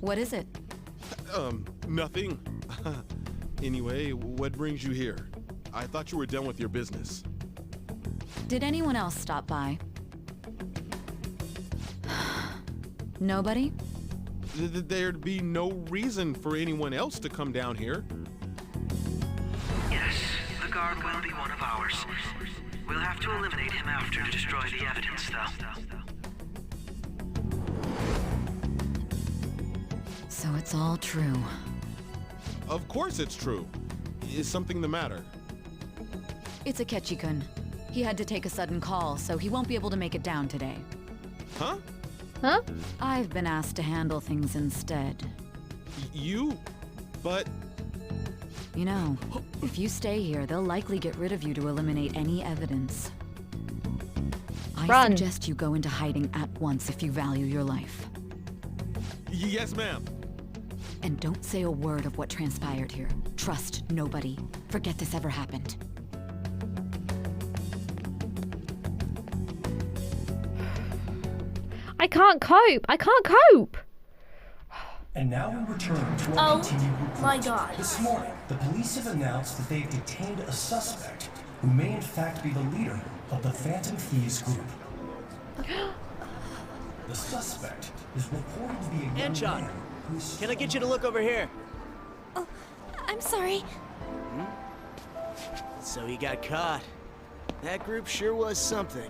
Speaker 13: What is it?
Speaker 15: Nothing. Anyway, what brings you here? I thought you were done with your business.
Speaker 13: Did anyone else stop by? Nobody?
Speaker 15: There'd be no reason for anyone else to come down here.
Speaker 6: Yes, the guard will be one of ours. We'll have to eliminate him after to destroy the evidence, though.
Speaker 13: So it's all true.
Speaker 15: Of course it's true. Is something the matter?
Speaker 13: It's Akechi-kun. He had to take a sudden call, so he won't be able to make it down today.
Speaker 15: Huh?
Speaker 1: Huh?
Speaker 13: I've been asked to handle things instead.
Speaker 15: You? But...
Speaker 13: You know, if you stay here, they'll likely get rid of you to eliminate any evidence. I suggest you go into hiding at once if you value your life.
Speaker 15: Yes, ma'am.
Speaker 13: And don't say a word of what transpired here. Trust nobody. Forget this ever happened.
Speaker 1: I can't cope. I can't cope.
Speaker 2: And now we return to our continued report.
Speaker 4: My God.
Speaker 2: This morning, the police have announced that they've detained a suspect who may in fact be the leader of the Phantom Thieves group. The suspect is reported to be a young man who's...
Speaker 9: Can I get you to look over here?
Speaker 7: Oh, I'm sorry.
Speaker 9: So he got caught. That group sure was something.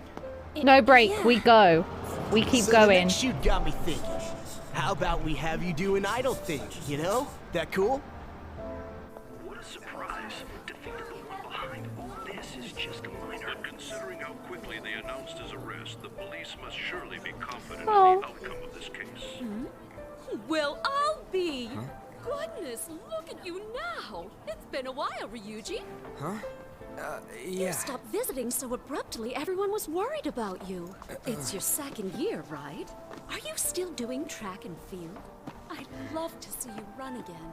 Speaker 1: No break. We go. We keep
Speaker 9: So
Speaker 1: going.
Speaker 9: The next shoot got me thinking. How about we have you do an idle thing, you know? That cool?
Speaker 6: What a surprise. Defeated the one behind all this is just a minor.
Speaker 23: But considering how quickly they announced his arrest, the police must surely be confident
Speaker 1: Oh.
Speaker 23: in the outcome of this case.
Speaker 24: Well, I'll be. Goodness, look at you now. It's been a while, Ryuji.
Speaker 8: Huh?
Speaker 24: You stopped visiting so abruptly, everyone was worried about you. It's your second year, right? Are you still doing track and field? I'd love to see you run again.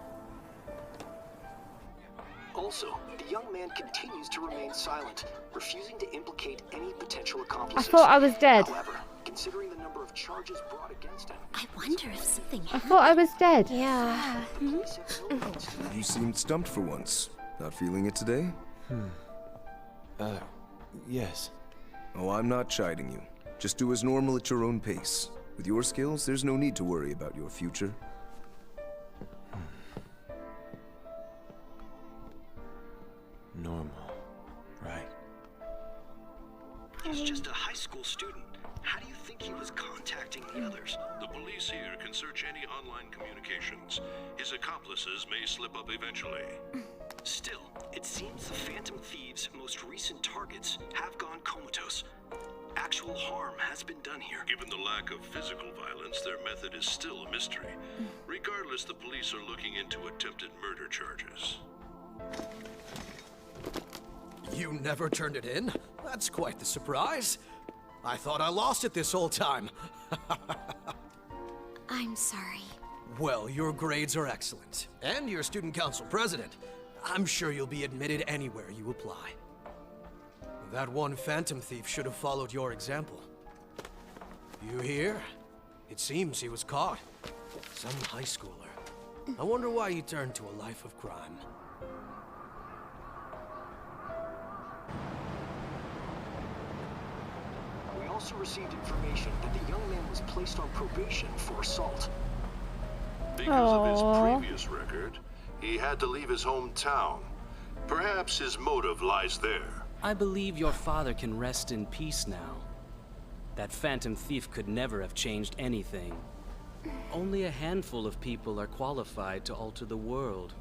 Speaker 25: Also, the young man continues to remain silent, refusing to implicate any potential
Speaker 1: I
Speaker 25: accomplices.
Speaker 1: thought I was dead.
Speaker 25: However, considering the number of charges brought against him,
Speaker 24: I wonder if something
Speaker 1: I thought I was dead.
Speaker 24: Yeah.
Speaker 26: You seemed stumped for once. Not feeling it today?
Speaker 12: Yes.
Speaker 26: Oh, I'm not chiding you. Just do as normal at your own pace. With your skills, there's no need to worry about your future.
Speaker 12: Normal. Right.
Speaker 25: he's just a high school student. How do you think he was contacting the others?
Speaker 23: The police here can search any online communications. His accomplices may slip up eventually.
Speaker 25: Still, it seems the Phantom Thieves' most recent targets have gone comatose. Actual harm has been done here.
Speaker 23: Given the lack of physical violence, their method is still a mystery. Regardless, the police are looking into attempted murder charges.
Speaker 27: You never turned it in? That's quite the surprise. I thought I lost it this whole time.
Speaker 24: I'm sorry.
Speaker 27: Well, your grades are excellent. And you're student council president. I'm sure you'll be admitted anywhere you apply. That one Phantom Thief should have followed your example. You hear? It seems he was caught. Some high schooler. I wonder why he turned to a life of crime.
Speaker 25: We also received information that the young man was placed on probation for assault.
Speaker 23: Because of his previous record, he had to leave his hometown. Perhaps his motive lies there.
Speaker 28: I believe your father can rest in peace now. That Phantom Thief could never have changed anything. Only a handful of people are qualified to alter the world.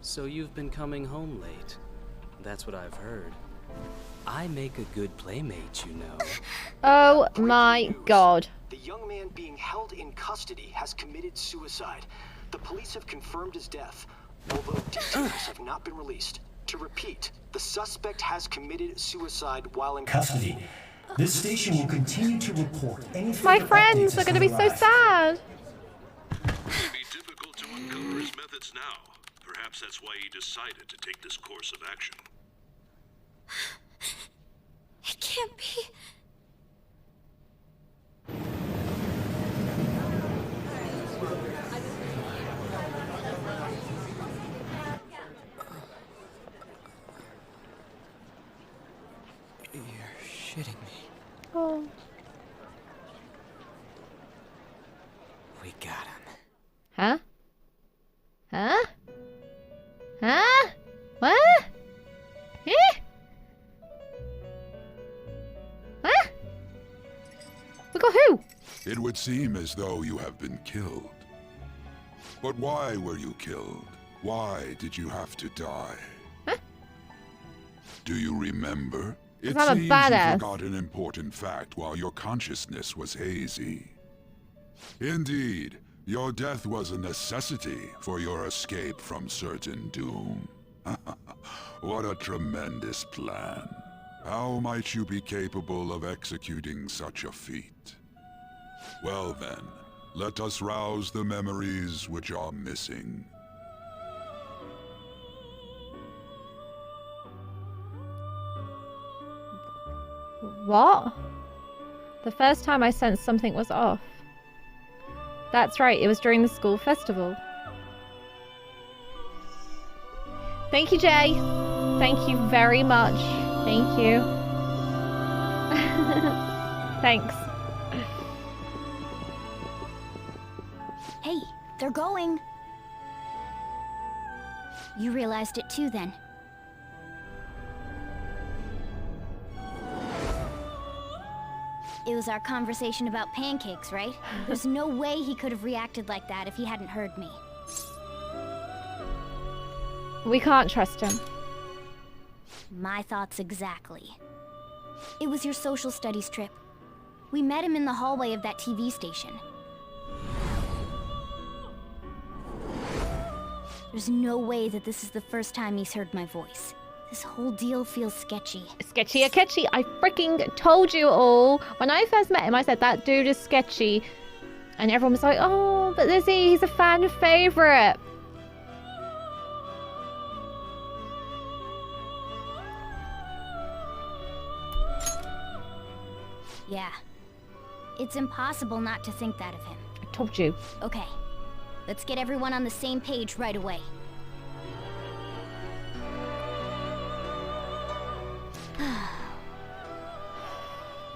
Speaker 28: So you've been coming home late. That's what I've heard. I make a good playmate, you know.
Speaker 1: Oh my god.
Speaker 25: The young man being held in custody has committed suicide. The police have confirmed his death, although details have not been released. To repeat, the suspect has committed suicide while in
Speaker 2: Custody. This station will continue to report any
Speaker 1: My
Speaker 2: further
Speaker 1: friends
Speaker 2: updates
Speaker 1: are
Speaker 2: as
Speaker 1: gonna
Speaker 2: they
Speaker 1: be so
Speaker 2: arrive.
Speaker 1: sad.
Speaker 23: It'd be difficult to uncover his methods now. Perhaps that's why he decided to take this course of action.
Speaker 4: It can't be.
Speaker 8: You're shitting me.
Speaker 1: Oh.
Speaker 8: We got him.
Speaker 1: Huh? Huh? Huh? What? Eh? Huh? We got who?
Speaker 21: It would seem as though you have been killed. But why were you killed? Why did you have to die?
Speaker 1: Huh?
Speaker 21: Do you remember? It
Speaker 1: I'm a
Speaker 21: seems
Speaker 1: badass.
Speaker 21: you forgot an important fact while your consciousness was hazy. Indeed, your death was a necessity for your escape from certain doom. What a tremendous plan. How might you be capable of executing such a feat? Well then, let us rouse the memories which are missing.
Speaker 1: What? The first time I sensed something was off. That's right, it was during the school festival. Thank you, Jay. Thank you very much. Thank you. Thanks.
Speaker 4: Hey, they're going. You realized it too, then. It was our conversation about pancakes, right? There's no way he could have reacted like that if he hadn't heard me.
Speaker 1: We can't trust him.
Speaker 4: My thoughts exactly. It was your social studies trip. We met him in the hallway of that TV station. There's no way that this is the first time he's heard my voice. This whole deal feels sketchy.
Speaker 1: Sketchy or catchy. I freaking told you all. When I first met him, I said, that dude is sketchy. And everyone was like, oh, but Lizzie, he's a fan favorite.
Speaker 4: Yeah. It's impossible not to think that of him.
Speaker 1: I told you.
Speaker 4: Okay. Let's get everyone on the same page right away.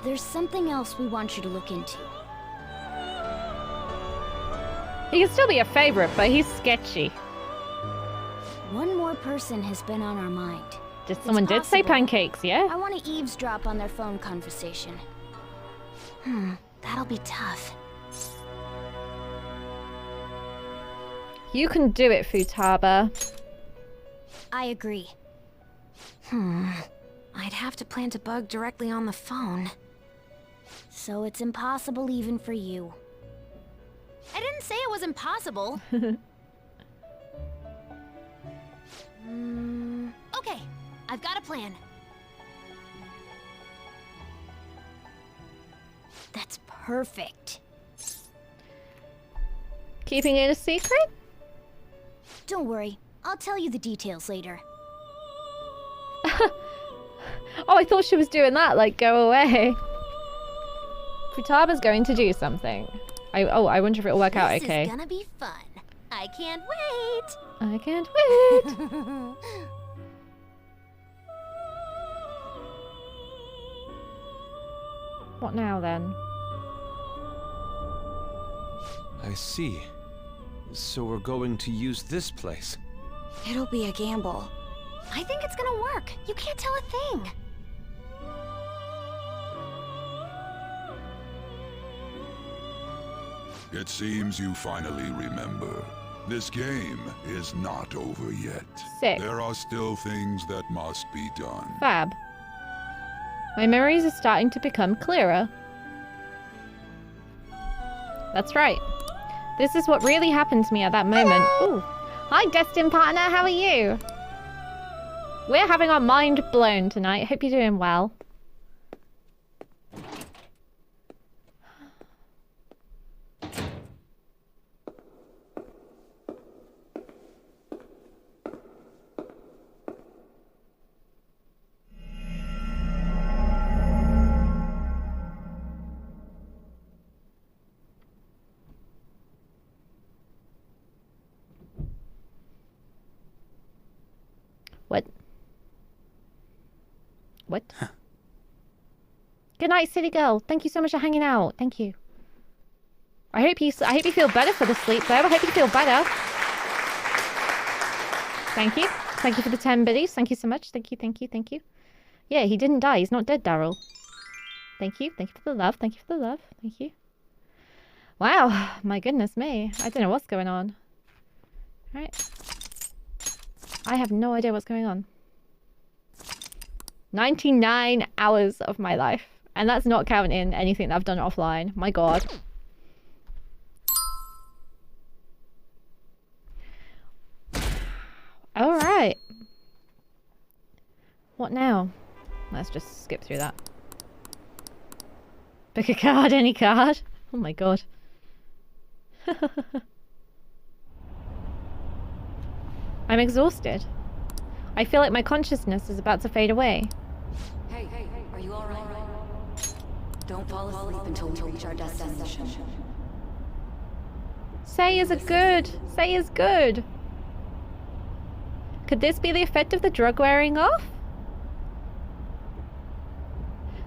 Speaker 4: There's something else we want you to look into.
Speaker 1: He can still be a favorite, but he's sketchy.
Speaker 4: One more person has been on our mind.
Speaker 1: Someone did say pancakes, yeah?
Speaker 4: I want to eavesdrop on their phone conversation. That'll be tough.
Speaker 1: You can do it, Futaba.
Speaker 4: I agree.
Speaker 7: I'd have to plant a bug directly on the phone.
Speaker 4: So it's impossible even for you.
Speaker 7: I didn't say it was impossible. Okay, I've got a plan.
Speaker 4: That's perfect.
Speaker 1: Keeping it a secret?
Speaker 4: Don't worry, I'll tell you the details later.
Speaker 1: Oh, I thought she was doing that, like, go away. Futaba's going to do something. I wonder if it'll work out okay.
Speaker 7: This is gonna be fun. I can't wait.
Speaker 1: I can't wait. What now, then?
Speaker 12: I see. So we're going to use this place.
Speaker 7: It'll be a gamble. I think it's gonna work. You can't tell a thing.
Speaker 21: It seems you finally remember. This game is not over yet.
Speaker 1: Sick.
Speaker 21: There are still things that must be done.
Speaker 1: Fab. My memories are starting to become clearer. That's right. This is what really happened to me at that moment. Ooh. Hi, Destin partner. How are you? We're having our mind blown tonight. Hope you're doing well. What? What? Good night, City Girl. Thank you so much for hanging out. Thank you. I hope you feel better for the sleep, though. I hope you feel better. Thank you. Thank you for the 10 biddies. Thank you so much. Thank you, thank you, thank you. Yeah, he didn't die. He's not dead, Daryl. Thank you. Thank you for the love. Thank you for the love. Thank you. Wow. My goodness me. I don't know what's going on. Right. I have no idea what's going on. 99 hours of my life. And that's not counting anything that I've done offline. My god. Alright. What now? Let's just skip through that. Pick a card, any card. Oh my god. I'm exhausted. I feel like my consciousness is about to fade away.
Speaker 13: Hey, are you alright? Don't fall asleep until we reach our destination.
Speaker 1: Say is good. Say is good. Could this be the effect of the drug wearing off?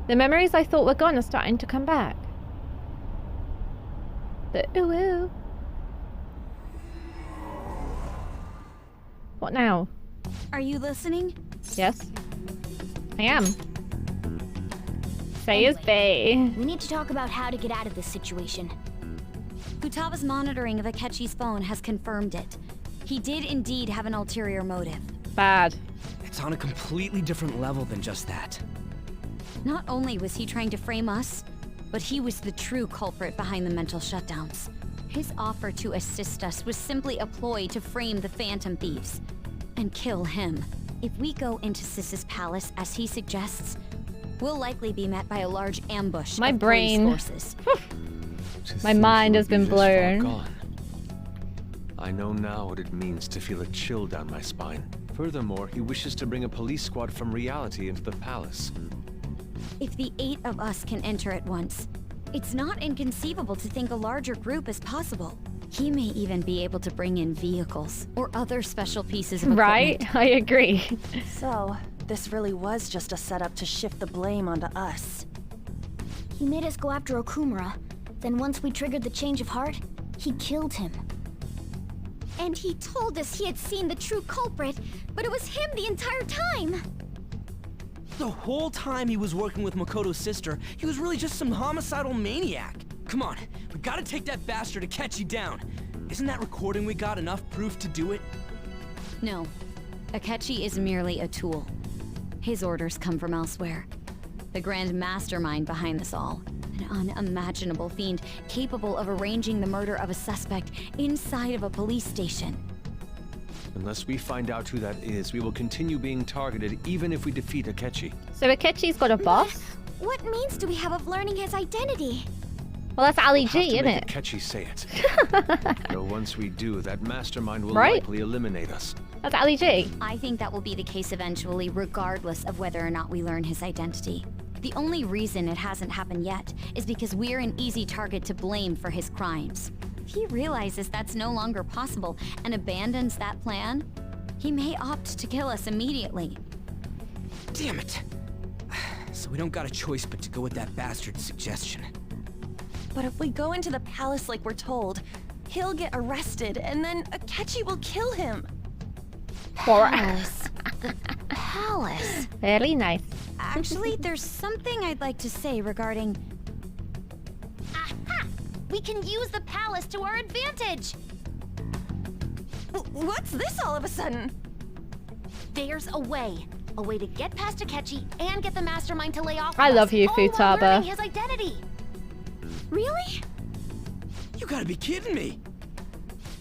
Speaker 1: The memories I thought were gone are starting to come back. The ooh ooh. What now?
Speaker 4: Are you listening?
Speaker 1: Yes. I am. Say is Bay.
Speaker 4: We need to talk about how to get out of this situation.
Speaker 10: Futaba's monitoring of Akechi's phone has confirmed it. He did indeed have an ulterior motive.
Speaker 1: Bad.
Speaker 8: It's on a completely different level than just that.
Speaker 10: Not only was he trying to frame us, but he was the true culprit behind the mental shutdowns. His offer to assist us was simply a ploy to frame the Phantom Thieves and kill him. If we go into Sis's palace as he suggests, we'll likely be met by a large ambush
Speaker 1: My
Speaker 10: of
Speaker 1: brain.
Speaker 10: police forces.
Speaker 1: My mind has been blown.
Speaker 12: I know now what it means to feel a chill down my spine. Furthermore, he wishes to bring a police squad from reality into the palace.
Speaker 10: If the 8 of us can enter at once, it's not inconceivable to think a larger group is possible. He may even be able to bring in vehicles or other special pieces of equipment.
Speaker 1: Right? I agree.
Speaker 3: So, this really was just a setup to shift the blame onto us.
Speaker 4: He made us go after Okumura. Then once we triggered the change of heart, he killed him.
Speaker 10: And he told us he had seen the true culprit, but it was him the entire time!
Speaker 8: The whole time he was working with Makoto's sister, he was really just some homicidal maniac. Come on, we gotta take that bastard Akechi down. Isn't that recording we got enough proof to do it?
Speaker 10: No. Akechi is merely a tool. His orders come from elsewhere. The grand mastermind behind this all. An unimaginable fiend capable of arranging the murder of a suspect inside of a police station.
Speaker 12: Unless we find out who that is, we will continue being targeted even if we defeat Akechi.
Speaker 1: So Akechi's got a boss?
Speaker 10: What means do we have of learning his identity?
Speaker 1: Well, that's Ali G, isn't it?
Speaker 12: Akechi say it. Though once we do, that mastermind will
Speaker 1: Right?
Speaker 12: likely eliminate us.
Speaker 1: That's Ali G.
Speaker 10: I think that will be the case eventually, regardless of whether or not we learn his identity. The only reason it hasn't happened yet is because we're an easy target to blame for his crimes. If he realizes that's no longer possible and abandons that plan, he may opt to kill us immediately.
Speaker 8: Damn it. So we don't got a choice but to go with that bastard's suggestion.
Speaker 3: But if we go into the palace like we're told, he'll get arrested and then Akechi will kill him.
Speaker 10: Palace. The palace.
Speaker 1: Very nice.
Speaker 10: Actually, there's something I'd like to say regarding... Aha! We can use the palace to our advantage!
Speaker 3: What's this all of a sudden?
Speaker 10: There's a way. A way to get past Akechi and get the mastermind to lay off
Speaker 1: I
Speaker 10: us,
Speaker 1: love you,
Speaker 10: all while
Speaker 1: Futaba.
Speaker 10: learning his identity. Really?
Speaker 8: You gotta be kidding me!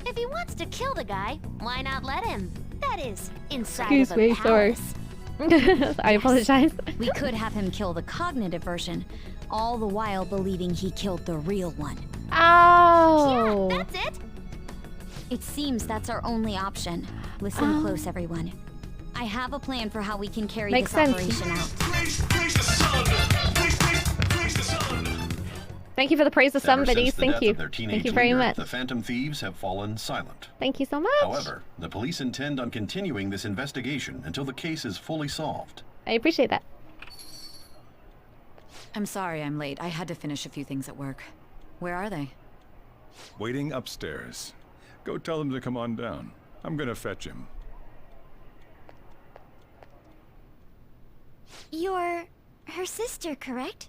Speaker 10: If he wants to kill the guy, why not let him? That is, inside
Speaker 1: Excuse
Speaker 10: of a
Speaker 1: me, sorry.
Speaker 10: palace.
Speaker 1: I apologize.
Speaker 10: We could have him kill the cognitive version, all the while believing he killed the real one.
Speaker 1: Oh!
Speaker 10: Yeah, that's it! It seems that's our only option. Listen close, everyone. I have a plan for how we can carry
Speaker 1: Makes
Speaker 10: this
Speaker 1: sense.
Speaker 10: operation out.
Speaker 1: Thank you for the praise of
Speaker 5: Ever
Speaker 1: somebody.
Speaker 5: since the
Speaker 1: Thank
Speaker 5: death
Speaker 1: you.
Speaker 5: of their teenage
Speaker 1: Thank you very
Speaker 5: leader,
Speaker 1: much.
Speaker 5: The Phantom Thieves have fallen silent.
Speaker 1: Thank you so much.
Speaker 5: However, the police intend on continuing this investigation until the case is fully solved.
Speaker 1: I appreciate that.
Speaker 13: I'm sorry I'm late. I had to finish a few things at work. Where are they?
Speaker 11: Waiting upstairs. Go tell him to come on down. I'm gonna fetch him.
Speaker 4: You're her sister, correct?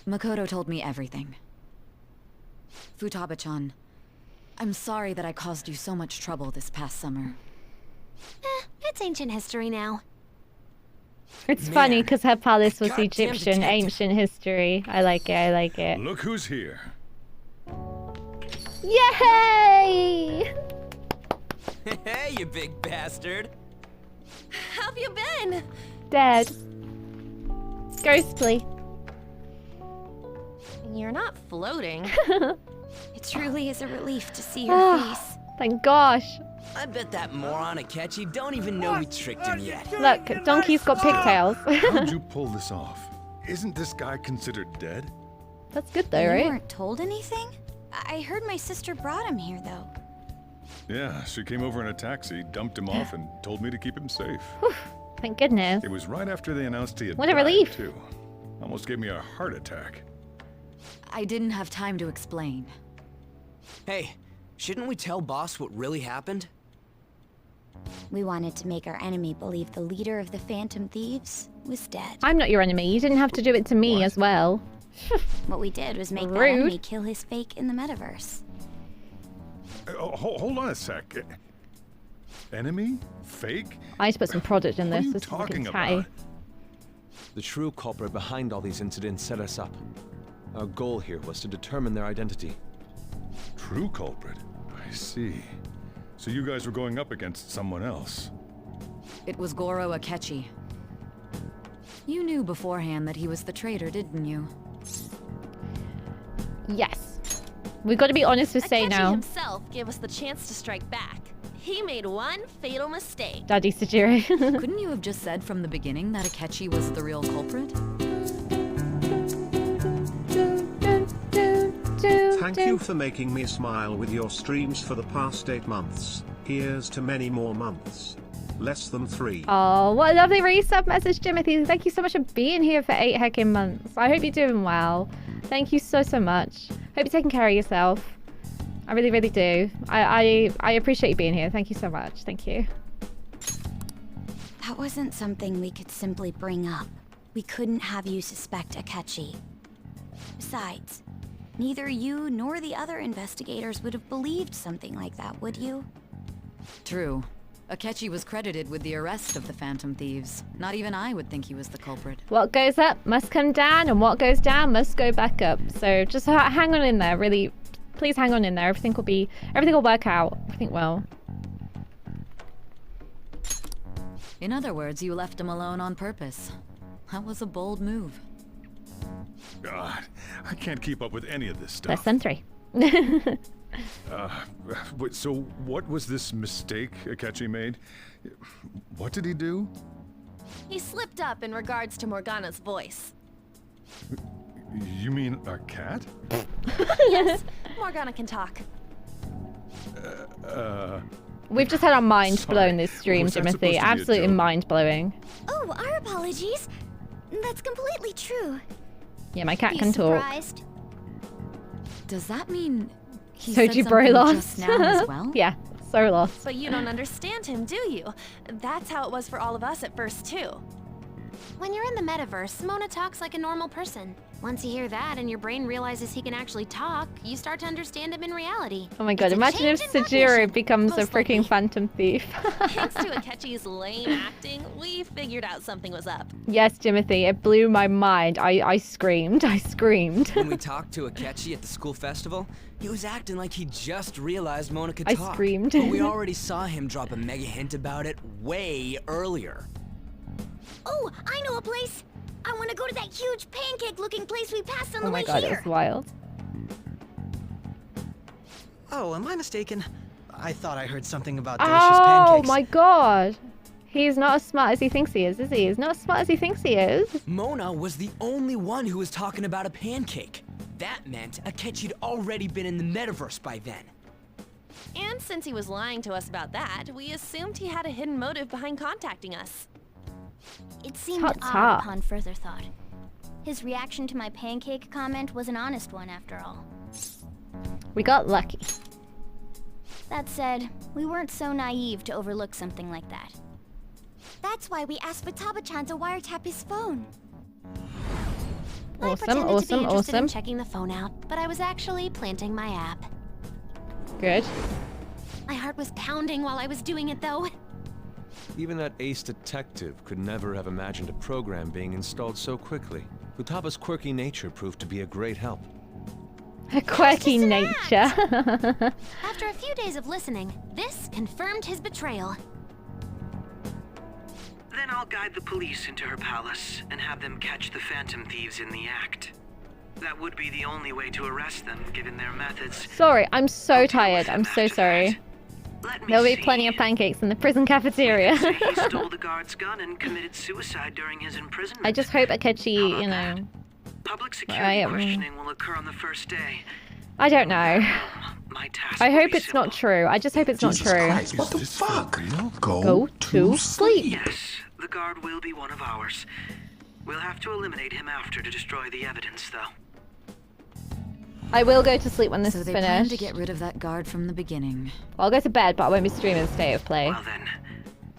Speaker 13: Makoto told me everything. Futaba-chan, I'm sorry that I caused you so much trouble this past summer.
Speaker 4: It's ancient history now.
Speaker 1: It's funny because her palace was
Speaker 13: Goddamn
Speaker 1: Egyptian,
Speaker 13: detective.
Speaker 1: ancient history. I like it, I like it.
Speaker 11: Look who's here.
Speaker 1: Yay!
Speaker 27: Hey, you big bastard.
Speaker 3: How have you been?
Speaker 1: Dead. Ghostly.
Speaker 3: You're not floating.
Speaker 4: It truly is a relief to see her face.
Speaker 1: Thank gosh.
Speaker 8: I bet that moron Akechi don't even know we tricked him yet.
Speaker 1: Look, Donkey's got pigtails.
Speaker 11: How'd you pull this off? Isn't this guy considered dead?
Speaker 1: That's good though,
Speaker 4: You
Speaker 1: right?
Speaker 4: weren't told anything? I heard my sister brought him here, though.
Speaker 11: Yeah, she came over in a taxi, dumped him off, and told me to keep him safe.
Speaker 1: Thank goodness.
Speaker 11: It was right after they announced he had
Speaker 1: What a
Speaker 11: died,
Speaker 1: relief.
Speaker 11: too. Almost gave me a heart attack.
Speaker 13: I didn't have time to explain.
Speaker 8: Hey, shouldn't we tell boss what really happened?
Speaker 4: We wanted to make our enemy believe the leader of the Phantom Thieves was dead.
Speaker 1: I'm not your enemy. You didn't have to do it to me as well.
Speaker 4: What we did was make that
Speaker 1: Rude.
Speaker 4: enemy kill his fake in the metaverse.
Speaker 11: Hold on a sec. Enemy? Fake?
Speaker 1: I need to put some product in
Speaker 11: What are
Speaker 1: this.
Speaker 11: you
Speaker 1: This is looking
Speaker 11: talking
Speaker 1: tatty.
Speaker 11: about?
Speaker 12: The true culprit behind all these incidents set us up. Our goal here was to determine their identity.
Speaker 11: True culprit? I see. So you guys were going up against someone else.
Speaker 13: It was Goro Akechi. You knew beforehand that he was the traitor, didn't you?
Speaker 1: Yes. We've got to be honest with Say
Speaker 3: Akechi
Speaker 1: now.
Speaker 3: himself gave us the chance to strike back. He made one fatal mistake.
Speaker 1: Daddy Sajiro.
Speaker 13: Couldn't you have just said from the beginning that Akechi was the real culprit?
Speaker 14: Thank you for making me smile with your streams for the past 8 months. Here's to many more months. Less than 3.
Speaker 1: Oh, what a lovely resub message, Timothy. Thank you so much for being here for 8 heckin' months. I hope you're doing well. Thank you so, so much. Hope you're taking care of yourself. I really, really do. I appreciate you being here. Thank you so much. Thank you.
Speaker 4: That wasn't something we could simply bring up. We couldn't have you suspect Akechi. Besides, neither you nor the other investigators would have believed something like that, would you?
Speaker 13: True. Akechi was credited with the arrest of the Phantom Thieves. Not even I would think he was the culprit.
Speaker 1: What goes up must come down, and what goes down must go back up. So just hang on in there, really. Please hang on in there. Everything will work out. Everything will.
Speaker 13: In other words, you left him alone on purpose. That was a bold move.
Speaker 11: God, I can't keep up with any of this stuff.
Speaker 1: Less than 3.
Speaker 11: Wait, so what was this mistake Akechi made? What did he do?
Speaker 3: He slipped up in regards to Morgana's voice.
Speaker 11: You mean a cat?
Speaker 3: Yes, Morgana can talk.
Speaker 1: We've just had our minds
Speaker 11: Sorry,
Speaker 1: blown this stream,
Speaker 11: was that supposed
Speaker 1: Timothy.
Speaker 11: to be a
Speaker 1: Absolutely
Speaker 11: joke?
Speaker 1: mind-blowing.
Speaker 4: Oh, our apologies. That's completely true.
Speaker 1: Yeah, my cat
Speaker 4: Be
Speaker 1: can talk.
Speaker 4: surprised.
Speaker 13: Does that mean he
Speaker 1: So
Speaker 13: said
Speaker 1: do Bro
Speaker 13: something
Speaker 1: lost.
Speaker 13: just now as well?
Speaker 1: Yeah, so lost.
Speaker 3: But you don't understand him, do you? That's how it was for all of us at first, too.
Speaker 4: When you're in the metaverse, Mona talks like a normal person. Once you hear that and your brain realizes he can actually talk, you start to understand him in reality.
Speaker 1: Oh my god,
Speaker 4: It's a
Speaker 1: imagine if
Speaker 4: change in
Speaker 1: Sajiro
Speaker 4: cognition.
Speaker 1: becomes a
Speaker 4: Most
Speaker 1: freaking phantom thief.
Speaker 3: Thanks to Akechi's lame acting, we figured out something was up.
Speaker 1: Yes, Timothy, it blew my mind. I screamed. I screamed.
Speaker 8: When we talked to Akechi at the school festival, he was acting like he just realized Mona could
Speaker 1: I
Speaker 8: talk.
Speaker 1: screamed.
Speaker 8: But we already saw him drop a mega hint about it way earlier.
Speaker 4: Oh, I know a place! I want to go to that huge pancake-looking place we passed on
Speaker 1: Oh
Speaker 4: the
Speaker 1: my
Speaker 4: way
Speaker 1: god,
Speaker 4: here.
Speaker 1: it's wild.
Speaker 16: Oh, am I mistaken? I thought I heard something about delicious
Speaker 1: Oh
Speaker 16: pancakes.
Speaker 1: my god. He's not as smart as he thinks he is he? He's not as smart as he thinks he is.
Speaker 8: Mona was the only one who was talking about a pancake. That meant Akechi'd already been in the metaverse by then.
Speaker 3: And since he was lying to us about that, we assumed he had a hidden motive behind contacting us.
Speaker 4: It seemed
Speaker 1: Tut
Speaker 4: odd
Speaker 1: tut.
Speaker 4: upon further thought. His reaction to my pancake comment was an honest one after all.
Speaker 1: We got lucky.
Speaker 4: That said, we weren't so naive to overlook something like that. That's why we asked Futaba-chan to wiretap his phone.
Speaker 3: I
Speaker 1: Awesome,
Speaker 3: pretended to be
Speaker 1: awesome,
Speaker 3: interested in
Speaker 1: awesome.
Speaker 3: checking the phone out, but I was actually planting my app.
Speaker 1: Good.
Speaker 3: My heart was pounding while I was doing it, though.
Speaker 12: Even that ace detective could never have imagined a program being installed so quickly. Futaba's quirky nature proved to be a great help.
Speaker 1: A quirky nature.
Speaker 3: After a few days of listening, this confirmed his betrayal.
Speaker 6: Then I'll guide the police into her palace and have them catch the Phantom Thieves in the act. That would be the only way to arrest them, given their methods.
Speaker 1: Sorry, I'm so tired. I'm so sorry. There'll be plenty of pancakes in the prison cafeteria.
Speaker 6: He stole the guard's gun and committed suicide during his imprisonment.
Speaker 1: I just hope Akechi, you know...
Speaker 6: Public security questioning will occur on the first day.
Speaker 1: I don't know.
Speaker 6: My task
Speaker 1: I
Speaker 6: will
Speaker 1: hope
Speaker 6: be
Speaker 1: it's not true. I just hope it's not
Speaker 6: Jesus
Speaker 1: true.
Speaker 6: Christ,
Speaker 14: what the fuck?
Speaker 1: Go to sleep.
Speaker 6: Yes, the guard will be one of ours. We'll have to eliminate him after to destroy the evidence, though.
Speaker 1: I will go to sleep when this
Speaker 13: So
Speaker 1: is
Speaker 13: they plan
Speaker 1: finished.
Speaker 13: to get rid of that guard from the beginning.
Speaker 1: I'll go to bed, but I won't be streaming State of Play.
Speaker 6: Well then,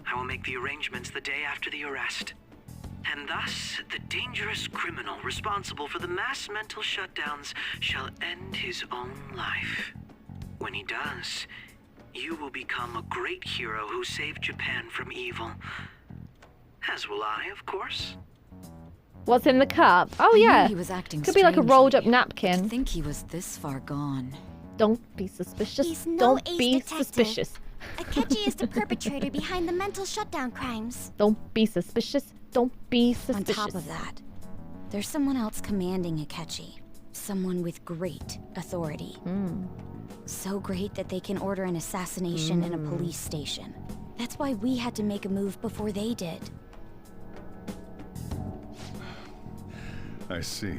Speaker 6: I will make the arrangements the day after the arrest. And thus, the dangerous criminal responsible for the mass mental shutdowns shall end his own life. When he does, you will become a great hero who saved Japan from evil. As will I, of course.
Speaker 1: What's in the cup? Oh
Speaker 13: I knew
Speaker 1: yeah.
Speaker 13: he was acting
Speaker 1: Could be like a
Speaker 13: strangely.
Speaker 1: rolled up
Speaker 13: To
Speaker 1: napkin.
Speaker 13: think he was this far gone.
Speaker 1: Don't be suspicious.
Speaker 4: He's no
Speaker 1: Don't
Speaker 4: ace
Speaker 1: be
Speaker 4: detective.
Speaker 1: suspicious.
Speaker 4: Akechi is the perpetrator behind the mental shutdown crimes.
Speaker 1: Don't be suspicious. Don't be suspicious.
Speaker 4: On top of that, there's someone else commanding Akechi. Someone with great authority. So great that they can order an assassination in a police station. That's why we had to make a move before they did.
Speaker 11: I see.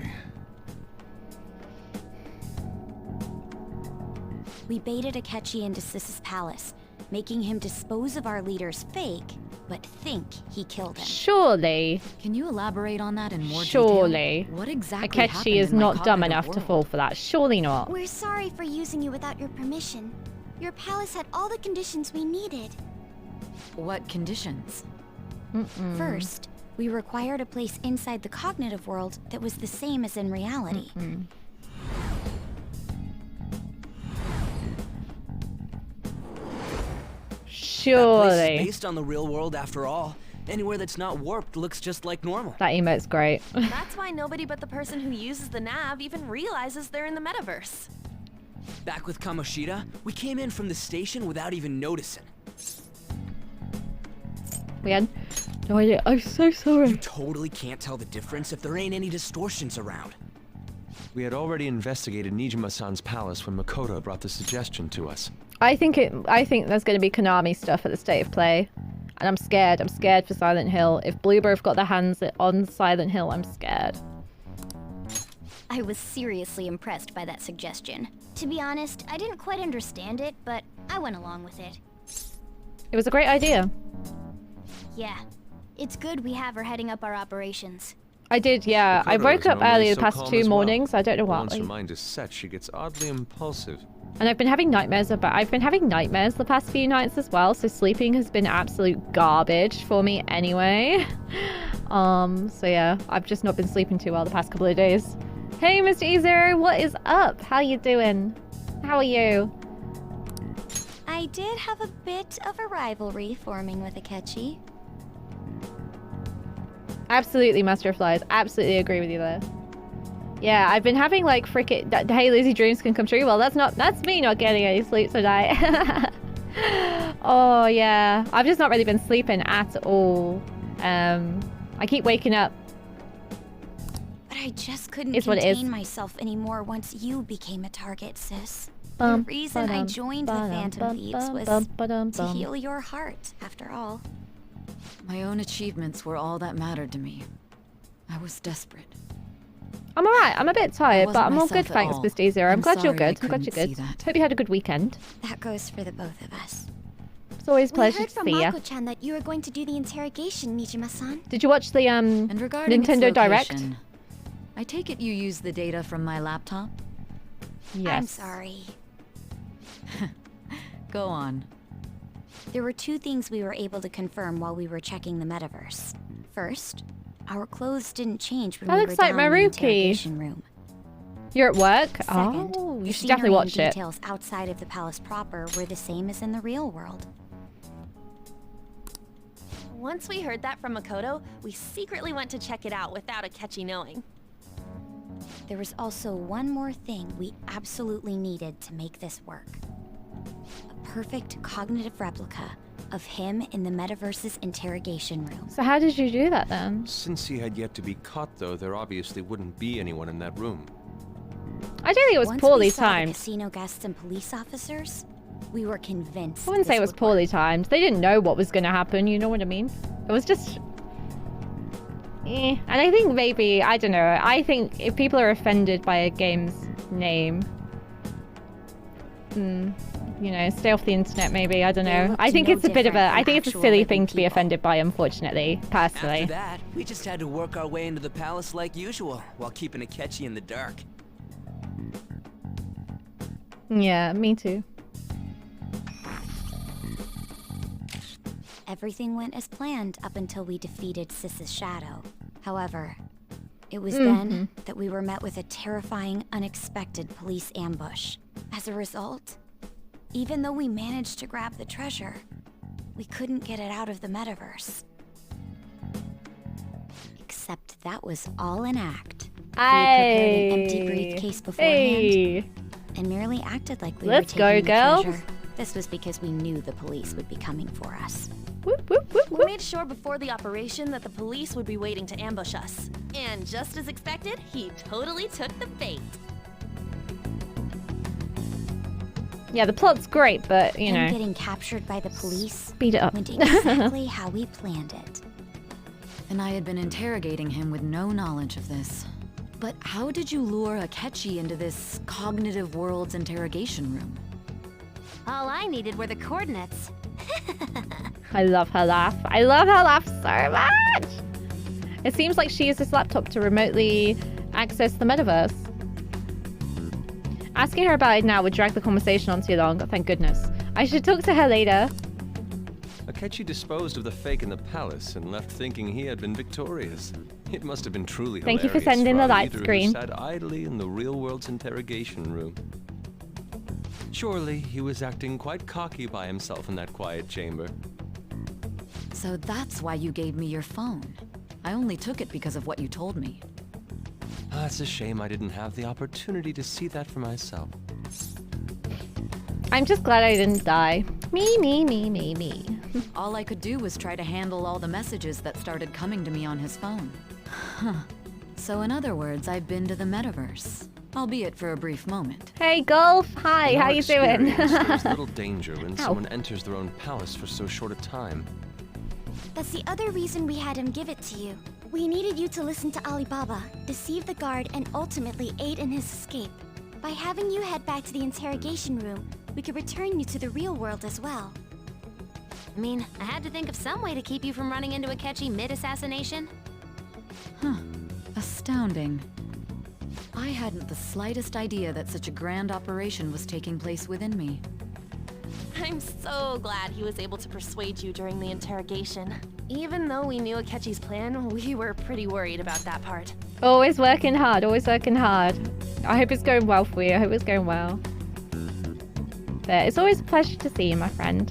Speaker 4: We baited Akechi into Sis's palace, making him dispose of our leader's fake, but think he killed him.
Speaker 1: Surely.
Speaker 13: Can you elaborate on that in more
Speaker 1: Surely.
Speaker 13: detail? What exactly happened
Speaker 1: Akechi is
Speaker 13: in my
Speaker 1: not dumb
Speaker 13: cognitive
Speaker 1: enough to
Speaker 13: world?
Speaker 1: fall for that. Surely not.
Speaker 4: We're sorry for using you without your permission. Your palace had all the conditions we needed.
Speaker 13: What conditions?
Speaker 4: First, we required a place inside the cognitive world that was the same as in reality.
Speaker 1: Surely.
Speaker 8: That place is based on the real world after all. Anywhere that's not warped looks just like normal.
Speaker 1: That emote's great.
Speaker 3: That's why nobody but the person who uses the nav even realizes they're in the metaverse.
Speaker 8: Back with Kamoshida, we came in from the station without even noticing.
Speaker 1: We had no idea. I'm so sorry.
Speaker 8: You totally can't tell the difference if there ain't any distortions around.
Speaker 12: We had already investigated Nijima-san's palace when Makoto brought the suggestion to us.
Speaker 1: I think there's going to be Konami stuff at the State of Play. And I'm scared. I'm scared for Silent Hill. If Bloober have got their hands on Silent Hill, I'm scared.
Speaker 4: I was seriously impressed by that suggestion. To be honest, I didn't quite understand it, but I went along with it.
Speaker 1: It was a great idea.
Speaker 4: Yeah, it's good we have her heading up our operations.
Speaker 1: I did, yeah. I
Speaker 12: Makoto
Speaker 1: woke
Speaker 12: is
Speaker 1: up
Speaker 12: normally
Speaker 1: early the
Speaker 12: so
Speaker 1: past
Speaker 12: calm
Speaker 1: 2
Speaker 12: as well.
Speaker 1: mornings. I don't know why.
Speaker 12: Once her mind is set, she gets oddly impulsive.
Speaker 1: And I've been having nightmares the past few nights as well, so sleeping has been absolute garbage for me anyway. So yeah, I've just not been sleeping too well the past couple of days. Hey, Mr. E0, what is up? How you doing? How are you?
Speaker 4: I did have a bit of a rivalry forming with Akechi.
Speaker 1: Absolutely, Master of Flies. Absolutely agree with you there. Yeah, I've been having like freaking hey, lazy dreams can come true. Well, that's me not getting any sleep tonight. Oh yeah, I've just not really been sleeping at all. I keep waking up.
Speaker 4: But I just couldn't
Speaker 1: Is what it is.
Speaker 4: contain myself anymore once you became a target, sis.
Speaker 1: Bum,
Speaker 4: The reason I
Speaker 1: ba-dum,
Speaker 4: joined the
Speaker 1: ba-dum,
Speaker 4: Phantom
Speaker 1: bum,
Speaker 4: Thieves
Speaker 1: bum,
Speaker 4: was
Speaker 1: bum, ba-dum,
Speaker 4: to
Speaker 1: bum.
Speaker 4: heal your heart, after all.
Speaker 13: My own achievements were all that mattered to me. I was desperate.
Speaker 1: I'm alright. I'm a bit tired, but I'm all good,
Speaker 13: myself at
Speaker 1: thanks,
Speaker 13: all.
Speaker 1: Miss Daisy. I'm glad you're
Speaker 13: sorry I
Speaker 1: good. I'm glad you're
Speaker 13: couldn't
Speaker 1: good.
Speaker 13: see that.
Speaker 1: Hope you had a good weekend.
Speaker 4: That goes for the both of us.
Speaker 1: It's always a
Speaker 7: We
Speaker 1: pleasure
Speaker 7: heard
Speaker 1: to
Speaker 7: from
Speaker 1: see you.
Speaker 7: Mako-chan that you were going to do the interrogation, Nijima-san.
Speaker 1: Did you watch the
Speaker 13: And regarding
Speaker 1: Nintendo
Speaker 13: its
Speaker 1: Direct?
Speaker 13: location, I take it you used the data from my laptop?
Speaker 1: Yes.
Speaker 4: I'm sorry.
Speaker 13: Go on.
Speaker 4: There were two things we were able to confirm while we were checking the metaverse. First, our clothes didn't change when
Speaker 1: That
Speaker 4: we
Speaker 1: looks
Speaker 4: were
Speaker 1: like
Speaker 4: down in the
Speaker 1: Maruki.
Speaker 4: interrogation room.
Speaker 1: You're at work?
Speaker 4: Second,
Speaker 1: Oh,
Speaker 4: the
Speaker 1: you should definitely
Speaker 4: scenery
Speaker 1: watch
Speaker 4: and
Speaker 1: it.
Speaker 4: details outside of the palace proper were the same as in the real world.
Speaker 3: Once we heard that from Makoto, we secretly went to check it out without Akechi knowing.
Speaker 4: There was also one more thing we absolutely needed to make this work. A perfect cognitive replica of him in the metaverse's interrogation room.
Speaker 1: So how did you do that then?
Speaker 12: Since he had yet to be caught, though, there obviously wouldn't be anyone in that room.
Speaker 1: I don't think it was
Speaker 4: Once
Speaker 1: poorly
Speaker 4: we saw the
Speaker 1: timed.
Speaker 4: casino guests and police officers, we were convinced.
Speaker 1: I wouldn't say
Speaker 4: this
Speaker 1: it was
Speaker 4: would
Speaker 1: poorly timed. They didn't know what was going to happen, you know what I mean? It was just... And I think maybe, I don't know, I think if people are offended by a game's name, you know, stay off the internet maybe, I don't know. I think it's a bit of a, I think it's a silly thing to be offended by, unfortunately, personally.
Speaker 8: After that, we just had to work our way into the palace like usual, while keeping Akechi in the dark.
Speaker 1: Yeah, me too.
Speaker 4: Everything went as planned up until we defeated Sis's shadow. However, it was
Speaker 1: Mhm.
Speaker 4: then that we were met with a terrifying, unexpected police ambush. As a result, even though we managed to grab the treasure, we couldn't get it out of the metaverse. Except that was all an act. We had prepared an empty briefcase beforehand and merely acted like we
Speaker 1: Let's
Speaker 4: were
Speaker 1: go,
Speaker 4: taking the
Speaker 1: girls.
Speaker 4: treasure. This was because we knew the police would be coming for us.
Speaker 3: We made sure before the operation that the police would be waiting to ambush us. And just as expected, he totally took the bait.
Speaker 1: Yeah, the plot's great, but, you
Speaker 4: Him
Speaker 1: know,
Speaker 4: getting captured by the police
Speaker 1: speed it up.
Speaker 4: went exactly how we planned it.
Speaker 13: And I had been interrogating him with no knowledge of this. But how did you lure Akechi into this cognitive world's interrogation room?
Speaker 7: All I needed were the coordinates.
Speaker 1: I love her laugh. I love her laugh so much! It seems like she used this laptop to remotely access the metaverse. Asking her about it now would drag the conversation on too long, thank goodness. I should talk to her later.
Speaker 12: Akechi disposed of the fake in the palace and left thinking he had been victorious. It must have been truly
Speaker 1: Thank you for
Speaker 12: hilarious
Speaker 1: sending the
Speaker 12: our
Speaker 1: light
Speaker 12: leader who
Speaker 1: screen.
Speaker 12: sat idly in the real world's interrogation room. Surely he was acting quite cocky by himself in that quiet chamber.
Speaker 13: So that's why you gave me your phone. I only took it because of what you told me.
Speaker 12: Ah, it's a shame I didn't have the opportunity to see that for myself.
Speaker 1: I'm just glad I didn't die. Me.
Speaker 13: All I could do was try to handle all the messages that started coming to me on his phone. Huh. So in other words, I've been to the metaverse. Albeit for a brief moment.
Speaker 1: Hey, Golf. Hi,
Speaker 12: In
Speaker 1: how
Speaker 12: our
Speaker 1: you doing?
Speaker 12: experience, there's little danger when
Speaker 1: Ow.
Speaker 12: someone enters their own palace for so short a time.
Speaker 7: That's the other reason we had him give it to you. We needed you to listen to Alibaba, deceive the guard, and ultimately aid in his escape. By having you head back to the interrogation room, we could return you to the real world as well.
Speaker 10: I mean, I had to think of some way to keep you from running into Akechi mid-assassination.
Speaker 13: Huh. Astounding. I hadn't the slightest idea that such a grand operation was taking place within me.
Speaker 3: I'm so glad he was able to persuade you during the interrogation. Even though we knew Akechi's plan, we were pretty worried about that part.
Speaker 1: Always working hard, always working hard. I hope it's going well for you. I hope it's going well. But it's always a pleasure to see you, my friend.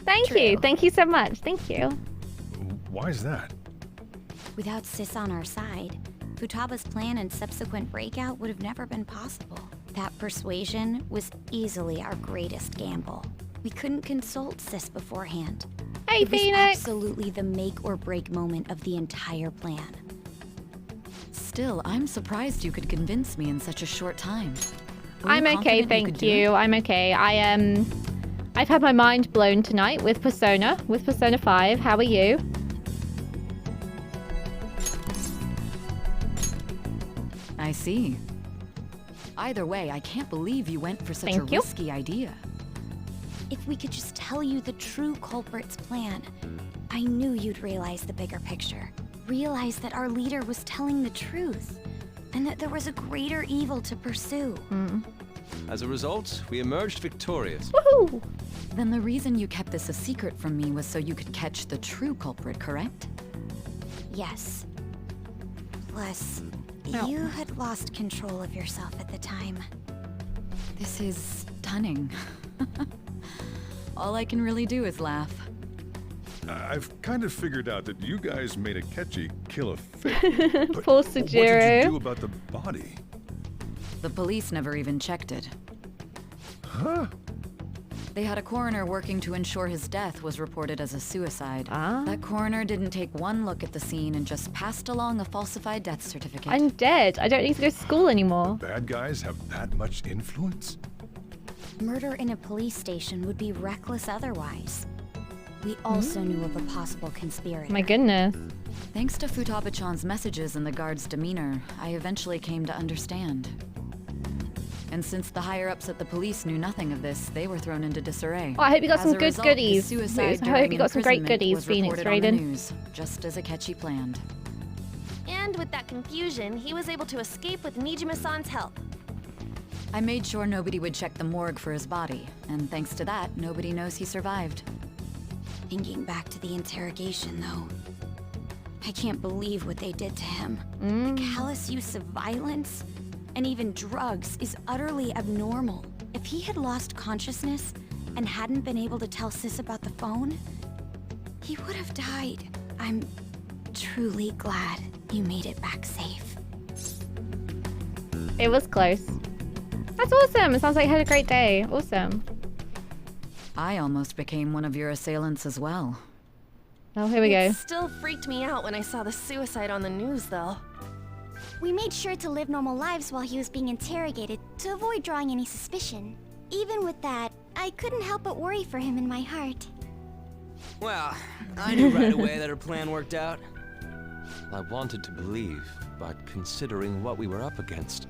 Speaker 1: Thank you. Thank you so much. Thank you.
Speaker 11: Why is that?
Speaker 4: Without Sis on our side, Futaba's plan and subsequent breakout would have never been possible. That persuasion was easily our greatest gamble. We couldn't consult Sis beforehand.
Speaker 1: Hey,
Speaker 4: it was
Speaker 1: Phoenix!
Speaker 4: absolutely the make or break moment of the entire plan.
Speaker 13: Still, I'm surprised you could convince me in such a short time. Were
Speaker 1: I'm
Speaker 13: you
Speaker 1: okay,
Speaker 13: confident you could
Speaker 1: thank
Speaker 13: do
Speaker 1: you.
Speaker 13: it?
Speaker 1: I'm okay. I've had my mind blown tonight with Persona 5. How are you?
Speaker 13: I see. Either way, I can't believe you went for such a
Speaker 1: Thank you.
Speaker 13: risky idea.
Speaker 4: If we could just tell you the true culprit's plan, I knew you'd realize the bigger picture. Realize that our leader was telling the truth, and that there was a greater evil to pursue.
Speaker 12: As a result, we emerged victorious.
Speaker 1: Woohoo!
Speaker 13: Then the reason you kept this a secret from me was so you could catch the true culprit, correct?
Speaker 4: Yes. Plus, you had lost control of yourself at the time.
Speaker 13: This is stunning. All I can really do is laugh.
Speaker 11: I've kind of figured out that you guys made Akechi kill a fish. But
Speaker 1: Poor
Speaker 11: what did you
Speaker 1: Sujiro.
Speaker 11: do about the body?
Speaker 13: The police never even checked it.
Speaker 11: Huh?
Speaker 13: They had a coroner working to ensure his death was reported as a suicide. That coroner didn't take one look at the scene and just passed along a falsified death certificate.
Speaker 1: I'm dead. I don't need to go to school anymore.
Speaker 11: Bad guys have that much influence?
Speaker 4: Murder in a police station would be reckless otherwise. We also knew of a possible conspirator.
Speaker 1: My goodness.
Speaker 13: Thanks to Futaba-chan's messages and the guard's demeanor, I eventually came to understand. And since the higher-ups at the police knew nothing of this, they were thrown into disarray.
Speaker 1: Oh, I hope you got
Speaker 13: As
Speaker 1: some
Speaker 13: a
Speaker 1: good
Speaker 13: result,
Speaker 1: goodies.
Speaker 13: his suicide
Speaker 1: I hope
Speaker 13: during
Speaker 1: you got some great
Speaker 13: imprisonment
Speaker 1: goodies,
Speaker 13: was
Speaker 1: Phoenix
Speaker 13: reported on the
Speaker 1: Raiden.
Speaker 13: news, just as Akechi planned.
Speaker 3: And with that confusion, he was able to escape with Nijima-san's help.
Speaker 13: I made sure nobody would check the morgue for his body, and thanks to that, nobody knows he survived.
Speaker 4: Thinking back to the interrogation, though, I can't believe what they did to him. The callous use of violence and even drugs is utterly abnormal. If he had lost consciousness and hadn't been able to tell Sis about the phone, he would have died. I'm truly glad you made it back safe.
Speaker 1: It was close. That's awesome. It sounds like you had a great day. Awesome.
Speaker 13: I almost became one of your assailants as well.
Speaker 1: Oh, here we go.
Speaker 3: It still freaked me out when I saw the suicide on the news, though.
Speaker 9: We made sure to live normal lives while he was being interrogated to avoid drawing any suspicion. Even with that, I couldn't help but worry for him in my heart.
Speaker 8: Well, I knew right away that her plan worked out.
Speaker 12: I wanted to believe, but considering what we were up against.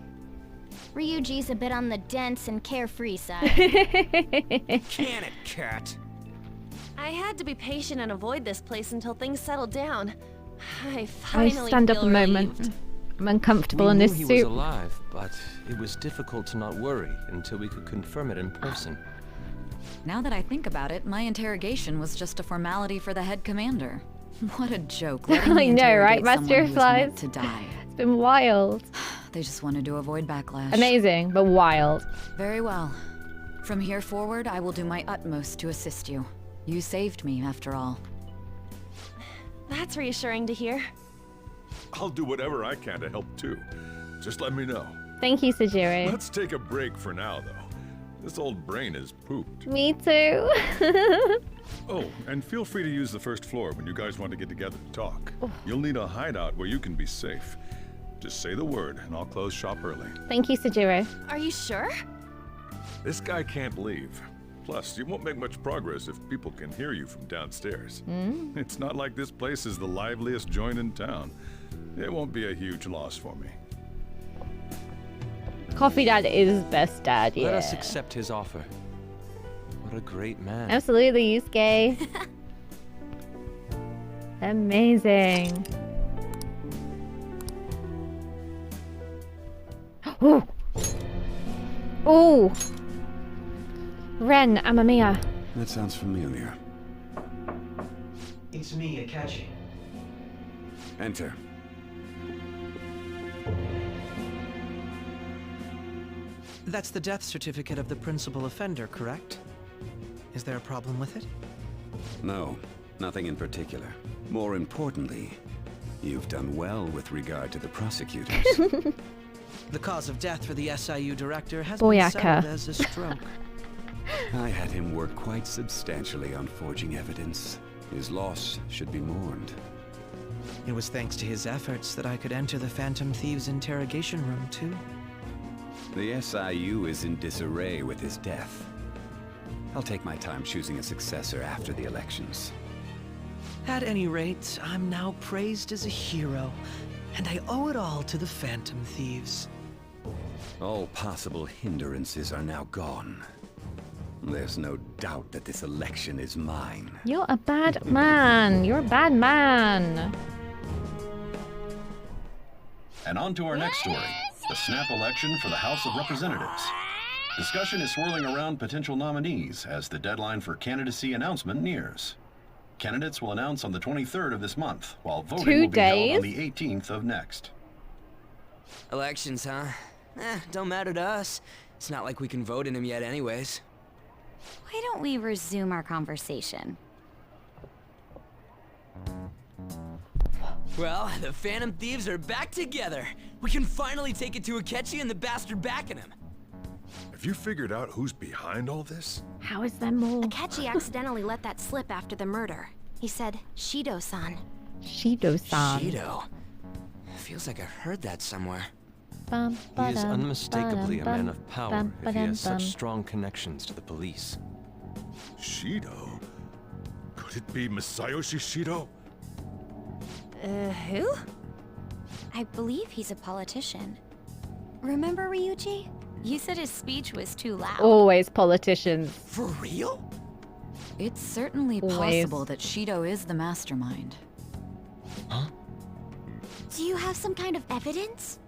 Speaker 9: Ryuji's a bit on the dense and carefree side.
Speaker 8: Can it, cat?
Speaker 3: I had to be patient and avoid this place until things settled down. I
Speaker 1: I
Speaker 3: finally
Speaker 1: stand up a
Speaker 3: feel
Speaker 1: moment.
Speaker 3: relieved.
Speaker 1: I'm uncomfortable
Speaker 12: We
Speaker 1: in
Speaker 12: knew
Speaker 1: this
Speaker 12: he was
Speaker 1: suit.
Speaker 12: alive, but it was difficult to not worry until we could confirm it in person.
Speaker 13: Now that I think about it, my interrogation was just a formality for the head commander. What a joke. letting me
Speaker 1: I know, right?
Speaker 13: interrogate
Speaker 1: Master
Speaker 13: someone
Speaker 1: of
Speaker 13: who was meant
Speaker 1: Flies.
Speaker 13: to die.
Speaker 1: It's been wild.
Speaker 13: They just wanted to avoid backlash.
Speaker 1: Amazing, but wild.
Speaker 13: Very well. From here forward, I will do my utmost to assist you. You saved me, after all.
Speaker 3: That's reassuring to hear.
Speaker 11: I'll do whatever I can to help too. Just let me know.
Speaker 1: Thank you, Sujiro.
Speaker 11: Let's take a break for now, though. This old brain is pooped.
Speaker 1: Me too.
Speaker 11: Oh, and feel free to use the first floor when you guys want to get together to talk. You'll need a hideout where you can be safe. Just say the word, and I'll close shop early.
Speaker 1: Thank you, Sujiro.
Speaker 3: Are you sure?
Speaker 11: This guy can't leave. Plus, you won't make much progress if people can hear you from downstairs. It's not like this place is the liveliest joint in town. It won't be a huge loss for me.
Speaker 1: Coffee Dad is best dad, yeah.
Speaker 12: Let us accept his offer. What a great man.
Speaker 1: Absolutely, Yusuke. Amazing. Ooh. Ooh. Ren, Amamiya.
Speaker 15: That sounds familiar.
Speaker 17: It's me, Akechi.
Speaker 15: Enter.
Speaker 16: That's the death certificate of the principal offender, correct? Is there a problem with it?
Speaker 15: No, nothing in particular. More importantly, you've done well with regard to the prosecutors.
Speaker 16: The cause of death for the SIU director has
Speaker 1: Boyaka.
Speaker 16: been settled as a stroke.
Speaker 15: I had him work quite substantially on forging evidence. His loss should be mourned.
Speaker 16: It was thanks to his efforts that I could enter the Phantom Thieves' interrogation room, too.
Speaker 15: The SIU is in disarray with his death. I'll take my time choosing a successor after the elections.
Speaker 16: At any rate, I'm now praised as a hero, And I owe it all to the Phantom Thieves.
Speaker 15: All possible hindrances are now gone. There's no doubt that this election is mine.
Speaker 1: You're a bad man. You're a bad man.
Speaker 5: And on to our next story, the snap election for the House of Representatives. Discussion is swirling around potential nominees as the deadline for candidacy announcement nears. Candidates will announce on the 23rd of this month, while voting will be held on the 18th of next.
Speaker 8: Elections, huh? Don't matter to us. It's not like we can vote in them yet anyways.
Speaker 4: Why don't we resume our conversation?
Speaker 8: Well, the Phantom Thieves are back together. We can finally take it to Akechi and the bastard backing him.
Speaker 11: Have you figured out who's behind all this?
Speaker 1: How is there more?
Speaker 3: Akechi accidentally let that slip after the murder. He said, Shido-san.
Speaker 1: Shido-san.
Speaker 8: Shido? Feels like I've heard that somewhere.
Speaker 12: He is unmistakably a man of power if he has such strong connections to the police.
Speaker 11: Shido? Could it be Masayoshi Shido?
Speaker 4: Who? I believe he's a politician. Remember, Ryuji? You said his speech was too loud.
Speaker 1: Always politicians.
Speaker 8: For real?
Speaker 13: It's certainly possible that Shido is the mastermind.
Speaker 4: Huh? Do you have some kind of evidence?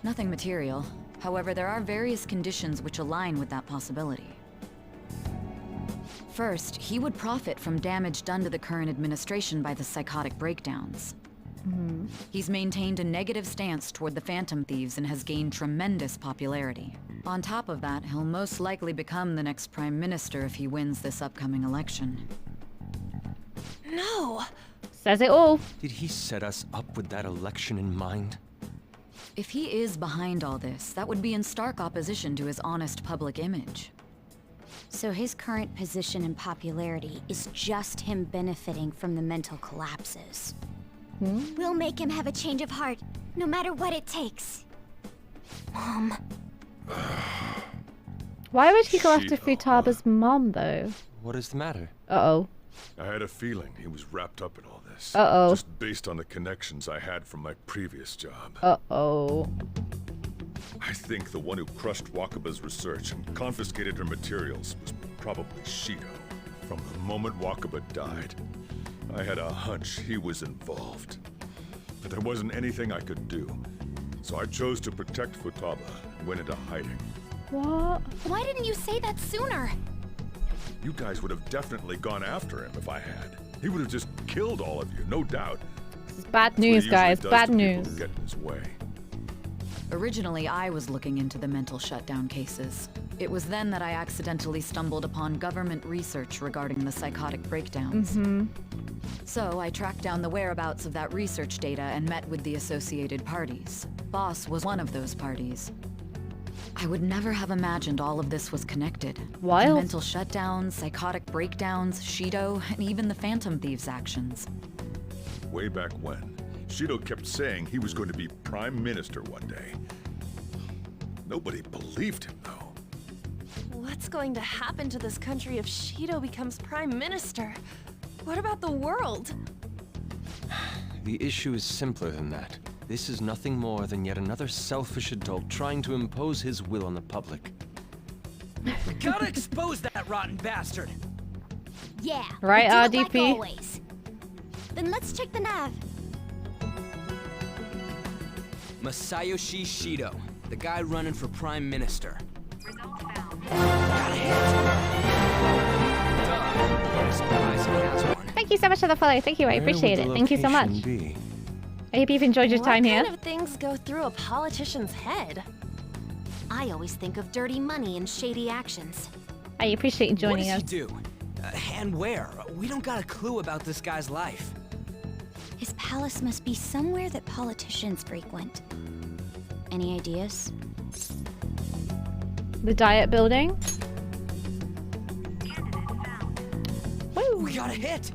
Speaker 13: Nothing material. However, there are various conditions which align with that possibility. First, he would profit from damage done to the current administration by the psychotic breakdowns. He's maintained a negative stance toward the Phantom Thieves and has gained tremendous popularity. On top of that, he'll most likely become the next Prime Minister if he wins this upcoming election.
Speaker 3: No!
Speaker 1: Says it all.
Speaker 12: Did he set us up with that election in mind?
Speaker 13: If he is behind all this, that would be in stark opposition to his honest public image.
Speaker 9: So his current position and popularity is just him benefiting from the mental collapses. We'll make him have a change of heart, no matter what it takes. Mom.
Speaker 1: Why would he go after Futaba's mom, though?
Speaker 12: What is the matter?
Speaker 1: Uh-oh.
Speaker 11: I had a feeling he was wrapped up in all this.
Speaker 1: Uh-oh.
Speaker 11: Just based on the connections I had from my previous job.
Speaker 1: Uh-oh.
Speaker 11: I think the one who crushed Wakaba's research and confiscated her materials was probably Shido. From the moment Wakaba died, I had a hunch he was involved. But there wasn't anything I could do. So I chose to protect Futaba and went into hiding.
Speaker 1: What?
Speaker 3: Why didn't you say that sooner?
Speaker 11: You guys would have definitely gone after him if I had. He would have just killed all of you, no doubt.
Speaker 1: This is bad news, guys. Bad news.
Speaker 11: Get in his way.
Speaker 13: Originally, I was looking into the mental shutdown cases. It was then that I accidentally stumbled upon government research regarding the psychotic breakdowns. So I tracked down the whereabouts of that research data and met with the associated parties. Boss was one of those parties. I would never have imagined all of this was connected.
Speaker 1: Wild.
Speaker 13: Mental shutdowns, psychotic breakdowns, Shido, and even the Phantom Thieves' actions.
Speaker 11: Way back when, Shido kept saying he was going to be Prime Minister one day. Nobody believed him, though.
Speaker 3: What's going to happen to this country if Shido becomes Prime Minister? What about the world?
Speaker 12: The issue is simpler than that. This is nothing more than yet another selfish adult trying to impose his will on the public.
Speaker 8: We gotta expose that rotten bastard!
Speaker 9: Yeah.
Speaker 1: Right,
Speaker 9: we'll do it
Speaker 1: RDP?
Speaker 9: like always. Then let's check the nav.
Speaker 8: Masayoshi Shido, the guy running for Prime Minister.
Speaker 1: Thank you so much for the follow. Thank you. I appreciate it. Thank you so much. I hope you've enjoyed your time here.
Speaker 3: What kind of things go through a politician's head? I always think of dirty money and shady actions.
Speaker 1: I appreciate you joining us.
Speaker 8: What does he do? And where? We don't got a clue about this guy's life.
Speaker 9: His palace must be somewhere that politicians frequent. Any ideas?
Speaker 1: The Diet Building. Woo!
Speaker 8: We got a hit!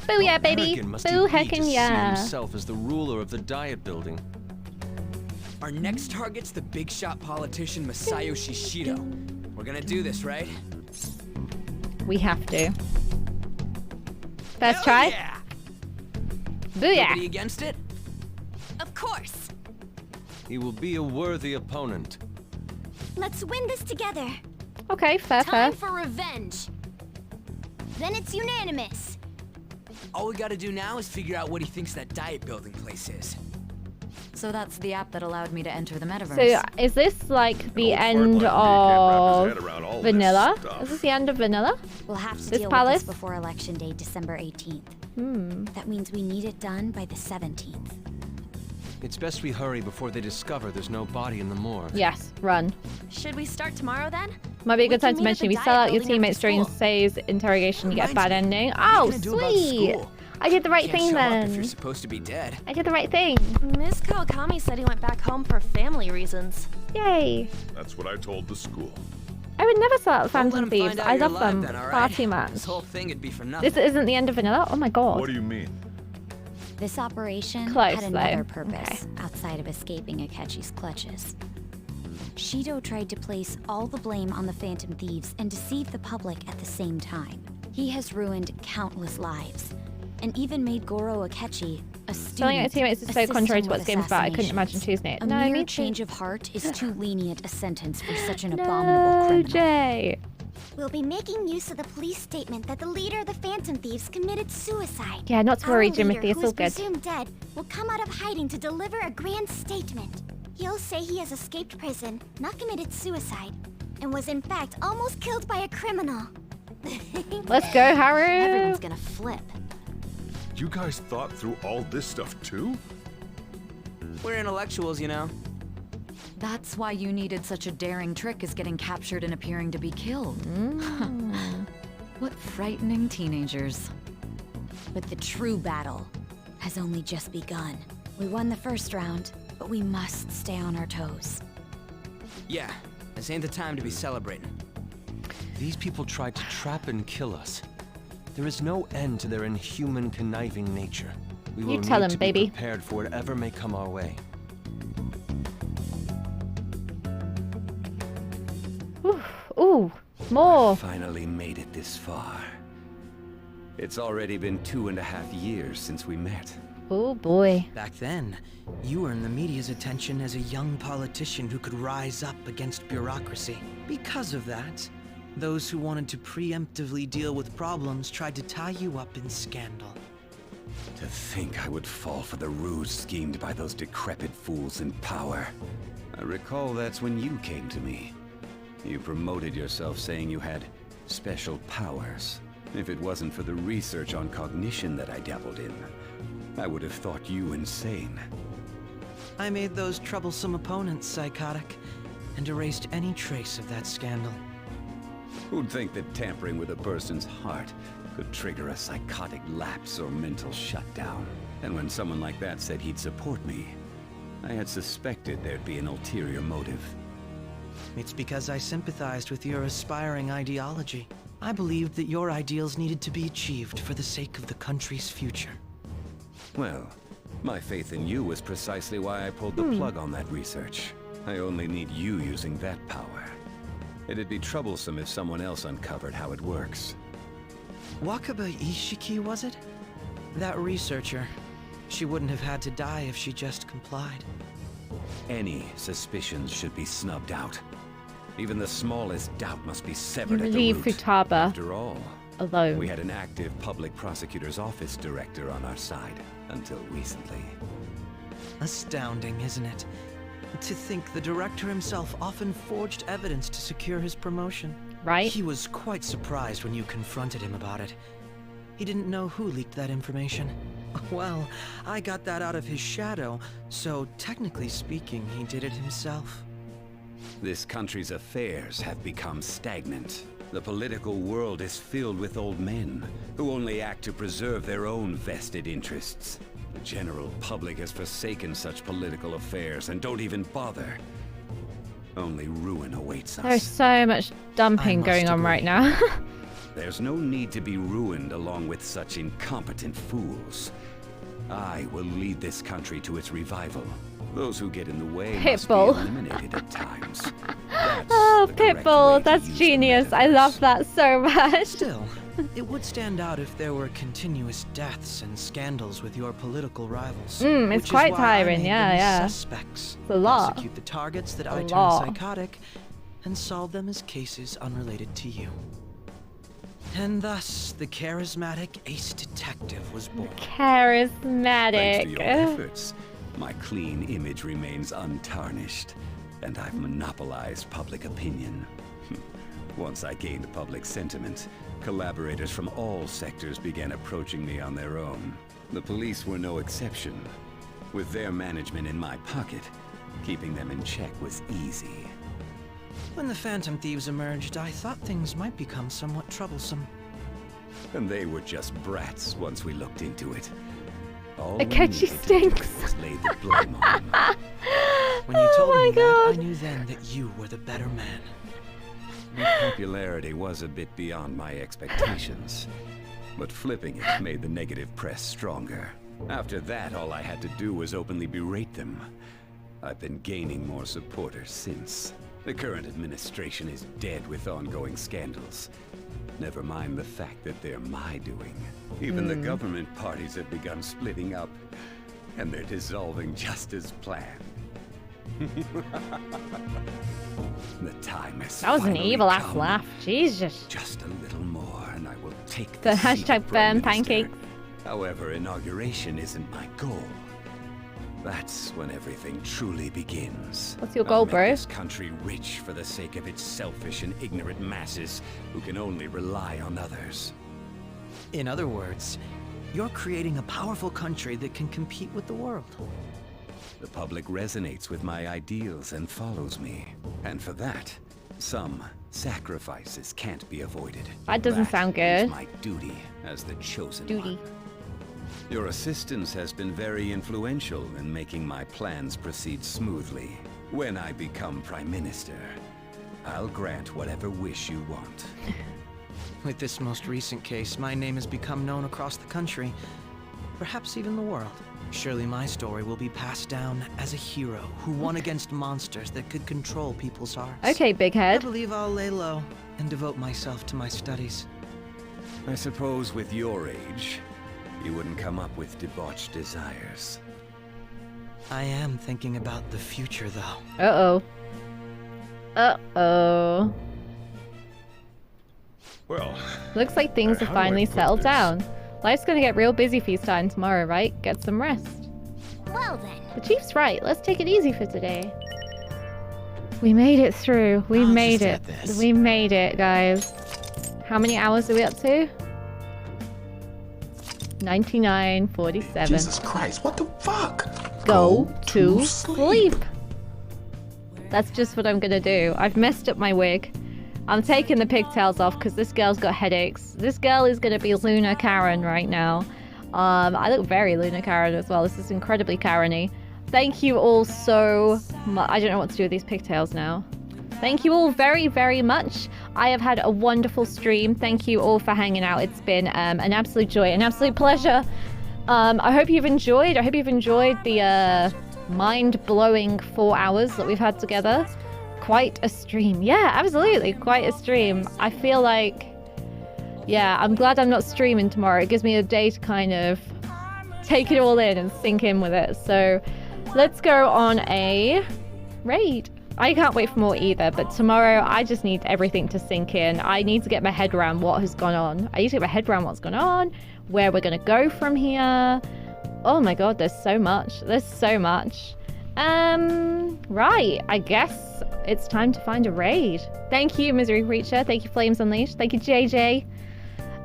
Speaker 1: Booyah, baby!
Speaker 12: Must
Speaker 1: Boo
Speaker 12: he
Speaker 1: heckin'
Speaker 12: see
Speaker 1: yeah!
Speaker 12: himself as the ruler of the Diet Building.
Speaker 8: Our next target's the big shot politician Masayoshi Shido. We're gonna do this, right?
Speaker 1: We have to. First try.
Speaker 8: Yeah.
Speaker 1: Booyah!
Speaker 8: Nobody against it?
Speaker 3: course.
Speaker 12: He will be a worthy opponent.
Speaker 9: Let's win this together.
Speaker 1: Okay, fair.
Speaker 3: Time for revenge.
Speaker 9: Then it's unanimous.
Speaker 8: All we gotta do now is figure out what he thinks that diet building place is.
Speaker 13: So that's the app that allowed me to enter the metaverse.
Speaker 1: So is this like the end of Vanilla? Is this the end of Vanilla?
Speaker 9: We'll have to
Speaker 1: This
Speaker 9: deal
Speaker 1: palace?
Speaker 9: with this before Election Day, December 18th. That means we need it done by the 17th.
Speaker 12: It's best we hurry before they discover there's no body in the morgue.
Speaker 1: Yes, run.
Speaker 3: Should we start tomorrow then?
Speaker 1: Might be a good
Speaker 3: What do
Speaker 1: time
Speaker 3: you
Speaker 1: to
Speaker 3: mean at
Speaker 1: mention
Speaker 3: the
Speaker 1: if you sell
Speaker 3: diet
Speaker 1: out your
Speaker 3: building
Speaker 1: teammates
Speaker 3: after
Speaker 1: during
Speaker 3: school?
Speaker 1: Say's interrogation, you get a
Speaker 8: Reminds
Speaker 1: bad
Speaker 8: me,
Speaker 1: ending.
Speaker 8: what are you
Speaker 1: Oh,
Speaker 8: gonna do about
Speaker 1: sweet!
Speaker 8: school?
Speaker 1: I did the right
Speaker 8: Can't
Speaker 1: thing
Speaker 8: show up if
Speaker 1: then.
Speaker 8: you're supposed to be dead.
Speaker 1: I did the right thing.
Speaker 3: Miss Kawakami said he went back home for family reasons.
Speaker 1: Yay!
Speaker 11: That's what I told the school.
Speaker 1: I would never sell out
Speaker 8: Don't
Speaker 1: Phantom
Speaker 8: let him
Speaker 1: Thieves.
Speaker 8: find out
Speaker 1: I
Speaker 8: you're
Speaker 1: love
Speaker 8: alive
Speaker 1: them
Speaker 8: then, all
Speaker 1: far
Speaker 8: right?
Speaker 1: too much.
Speaker 8: This whole thing would be for nothing.
Speaker 1: This isn't the end of Vanilla? Oh my god.
Speaker 11: What do you mean?
Speaker 9: This operation
Speaker 1: Close,
Speaker 9: had another
Speaker 1: though.
Speaker 9: purpose outside of escaping Akechi's clutches. Shido tried to place all the blame on the Phantom Thieves and deceive the public at the same time. He has ruined countless lives, and even made Goro Akechi a student.
Speaker 1: Selling out your teammates is so
Speaker 9: assist
Speaker 1: contrary
Speaker 9: him
Speaker 1: to what
Speaker 9: with
Speaker 1: this game's about. I couldn't imagine
Speaker 9: assassinations.
Speaker 1: choosing it.
Speaker 9: A
Speaker 1: No,
Speaker 9: mere
Speaker 1: me too.
Speaker 9: change of heart is too lenient a sentence for such an
Speaker 1: No,
Speaker 9: abominable criminal.
Speaker 1: Jay.
Speaker 9: We'll be making use of the police statement that the leader of the Phantom Thieves committed suicide.
Speaker 1: Yeah, not to worry,
Speaker 9: Our
Speaker 1: Timothy.
Speaker 9: leader,
Speaker 1: It's
Speaker 9: who
Speaker 1: all
Speaker 9: is
Speaker 1: good.
Speaker 9: presumed dead, will come out of hiding to deliver a grand statement. He'll say he has escaped prison, not committed suicide, and was in fact almost killed by a criminal.
Speaker 1: Let's go, Haru.
Speaker 9: Everyone's gonna flip.
Speaker 11: You guys thought through all this stuff too?
Speaker 8: We're intellectuals, you know.
Speaker 13: That's why you needed such a daring trick as getting captured and appearing to be killed. What frightening teenagers.
Speaker 9: But the true battle has only just begun. We won the first round, but we must stay on our toes.
Speaker 8: Yeah, this ain't the time to be celebrating.
Speaker 12: These people tried to trap and kill us. There is no end to their inhuman, conniving nature. We will
Speaker 1: You tell
Speaker 12: need
Speaker 1: him,
Speaker 12: to
Speaker 1: baby.
Speaker 12: be prepared for whatever may come our way.
Speaker 1: Ooh, more.
Speaker 15: Finally made it this far. It's already been 2.5 years since we met.
Speaker 1: Oh boy.
Speaker 16: Back then, you earned the media's attention as a young politician who could rise up against bureaucracy. Because of that, those who wanted to preemptively deal with problems tried to tie you up in scandal.
Speaker 15: To think I would fall for the ruse schemed by those decrepit fools in power. I recall that's when you came to me. You promoted yourself saying you had special powers. If it wasn't for the research on cognition that I dabbled in, I would have thought you insane.
Speaker 16: I made those troublesome opponents psychotic, and erased any trace of that scandal.
Speaker 15: Who'd think that tampering with a person's heart could trigger a psychotic lapse or mental shutdown? And when someone like that said he'd support me, I had suspected there'd be an ulterior motive.
Speaker 16: It's because I sympathized with your aspiring ideology. I believed that your ideals needed to be achieved for the sake of the country's future.
Speaker 15: Well, my faith in you was precisely why I pulled the plug on that research. I only need you using that power. It'd be troublesome if someone else uncovered how it works.
Speaker 16: Wakaba Ishiki, was it? That researcher. She wouldn't have had to die if she just complied.
Speaker 15: Any suspicions should be snubbed out. Even the smallest doubt must be severed at the
Speaker 1: Leave
Speaker 15: root.
Speaker 1: Futaba
Speaker 15: After all,
Speaker 1: alone.
Speaker 15: we had an active public prosecutor's office director on our side until recently.
Speaker 16: Astounding, isn't it? To think the director himself often forged evidence to secure his promotion.
Speaker 1: Right.
Speaker 16: He was quite surprised when you confronted him about it. He didn't know who leaked that information. Well, I got that out of his shadow, so technically speaking, he did it himself.
Speaker 15: This country's affairs have become stagnant. The political world is filled with old men who only act to preserve their own vested interests. The general public has forsaken such political affairs and don't even bother. Only ruin awaits us.
Speaker 1: There's so much dumping going on right now.
Speaker 15: There's no need to be ruined along with such incompetent fools. I will lead this country to its revival. Those who get in the way must be
Speaker 1: Pitbull.
Speaker 15: eliminated at times.
Speaker 1: Oh, Pitbull, that's genius. I love that so much.
Speaker 16: Still, It would stand out if there were continuous deaths and scandals with your political rivals.
Speaker 1: It's quite tiring, yeah.
Speaker 16: Suspects.
Speaker 1: It's a lot.
Speaker 16: Prosecute the targets that I
Speaker 1: A
Speaker 16: turn
Speaker 1: lot.
Speaker 16: psychotic, and solve them as cases unrelated to you. And thus, the charismatic ace detective was born.
Speaker 1: Charismatic.
Speaker 15: Thanks to your efforts, my clean image remains untarnished, and I've monopolized public opinion. Once I gained public sentiment, collaborators from all sectors began approaching me on their own. The police were no exception. With their management in my pocket, keeping them in check was easy.
Speaker 16: When the Phantom Thieves emerged, I thought things might become somewhat troublesome.
Speaker 15: And they were just brats once we looked into it. All
Speaker 1: Akechi stinks.
Speaker 15: was lay the blame on them.
Speaker 16: When you told
Speaker 1: my
Speaker 16: me that, I
Speaker 1: God.
Speaker 16: knew then that you were the better man.
Speaker 15: My popularity was a bit beyond my expectations, but flipping it made the negative press stronger. After that, all I had to do was openly berate them. I've been gaining more supporters since. The current administration is dead with ongoing scandals. Never mind the fact that they're my doing. Even the government parties have begun splitting up, and they're dissolving just as planned. The time has
Speaker 1: That was an
Speaker 15: finally
Speaker 1: evil ass
Speaker 15: come.
Speaker 1: laugh. Jesus.
Speaker 15: Just a little more, and I will take
Speaker 1: The
Speaker 15: the seat
Speaker 1: hashtag
Speaker 15: of Prime
Speaker 1: burn
Speaker 15: Minister.
Speaker 1: pancakes.
Speaker 15: However, inauguration isn't my goal. That's when everything truly begins.
Speaker 1: What's your
Speaker 15: I'll
Speaker 1: goal,
Speaker 15: make
Speaker 1: bro?
Speaker 15: this country rich for the sake of its selfish and ignorant masses who can only rely on others.
Speaker 16: In other words, you're creating a powerful country that can compete with the world.
Speaker 15: The public resonates with my ideals and follows me. And for that, some sacrifices can't be avoided.
Speaker 1: That doesn't sound good.
Speaker 15: Is my duty as the chosen
Speaker 1: Duty.
Speaker 15: one. Your assistance has been very influential in making my plans proceed smoothly. When I become Prime Minister, I'll grant whatever wish you want.
Speaker 16: With this most recent case, my name has become known across the country, perhaps even the world. Surely my story will be passed down as a hero who won against monsters that could control people's hearts.
Speaker 1: Okay, big
Speaker 16: I
Speaker 1: head.
Speaker 16: believe I'll lay low and devote myself to my studies.
Speaker 15: I suppose with your age, you wouldn't come up with debauched desires.
Speaker 16: I am thinking about the future, though.
Speaker 1: Uh-oh. Uh-oh.
Speaker 11: Well,
Speaker 1: Looks like things have
Speaker 11: how do I
Speaker 1: finally
Speaker 11: put
Speaker 1: settled
Speaker 11: this?
Speaker 1: down. Life's gonna get real busy for you starting tomorrow, right? Get some rest.
Speaker 9: Well then.
Speaker 1: The chief's right. Let's take it easy for today. We made it through. We made it. We made it, guys. How many hours are we up to? 99:47.
Speaker 21: Jesus Christ, what the fuck?
Speaker 1: Go to sleep. That's just what I'm gonna do. I've messed up my wig. I'm taking the pigtails off because this girl's got headaches. This girl is gonna be Luna Karen right now. I look very Luna Karen as well. This is incredibly Karen-y. Thank you all so much. I don't know what to do with these pigtails now. Thank you all very, very much. I have had a wonderful stream. Thank you all for hanging out. It's been an absolute joy, an absolute pleasure. I hope you've enjoyed. I hope you've enjoyed the mind-blowing 4 hours that we've had together. Quite a stream. Yeah, absolutely. Quite a stream. I feel like, yeah, I'm glad I'm not streaming tomorrow. It gives me a day to kind of take it all in and sink in with it. So let's go on a raid. I can't wait for more either, but tomorrow I just need everything to sink in. I need to get my head around what has gone on. I need to get my head around what's gone on, where we're going to go from here. Oh my god, there's so much. There's so much. Right, I guess it's time to find a raid. Thank you, Misery Creature. Thank you, Flames Unleashed. Thank you, JJ.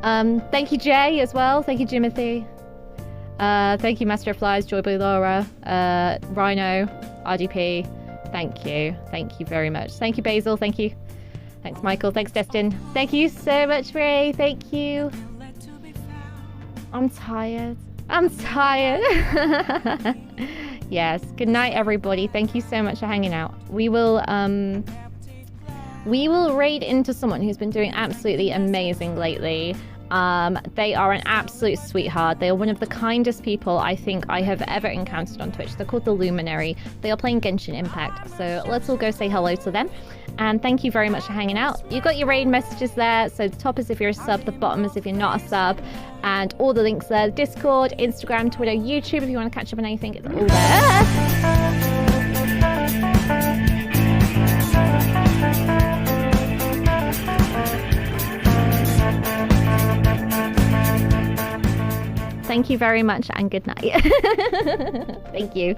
Speaker 1: Thank you, Jay, as well. Thank you, Jimothy. Thank you, Master of Flies, Joy Blue Laura, Rhino, RDP. Thank you. Thank you very much. Thank you, Basil. Thank you. Thanks, Michael. Thanks, Destin. Thank you so much, Ray. Thank you. I'm tired. I'm tired. Yes. Good night, everybody. Thank you so much for hanging out. We will raid into someone who's been doing absolutely amazing lately. They are an absolute sweetheart. They are one of the kindest people I think I have ever encountered on Twitch. They're called The Luminary. They are playing Genshin Impact. So let's all go say hello to them. And thank you very much for hanging out. You got your raid messages there. So the top is if you're a sub, the bottom is if you're not a sub. And all the links there. Discord, Instagram, Twitter, YouTube. If you want to catch up on anything, it's all there. Thank you very much and good night. Thank you.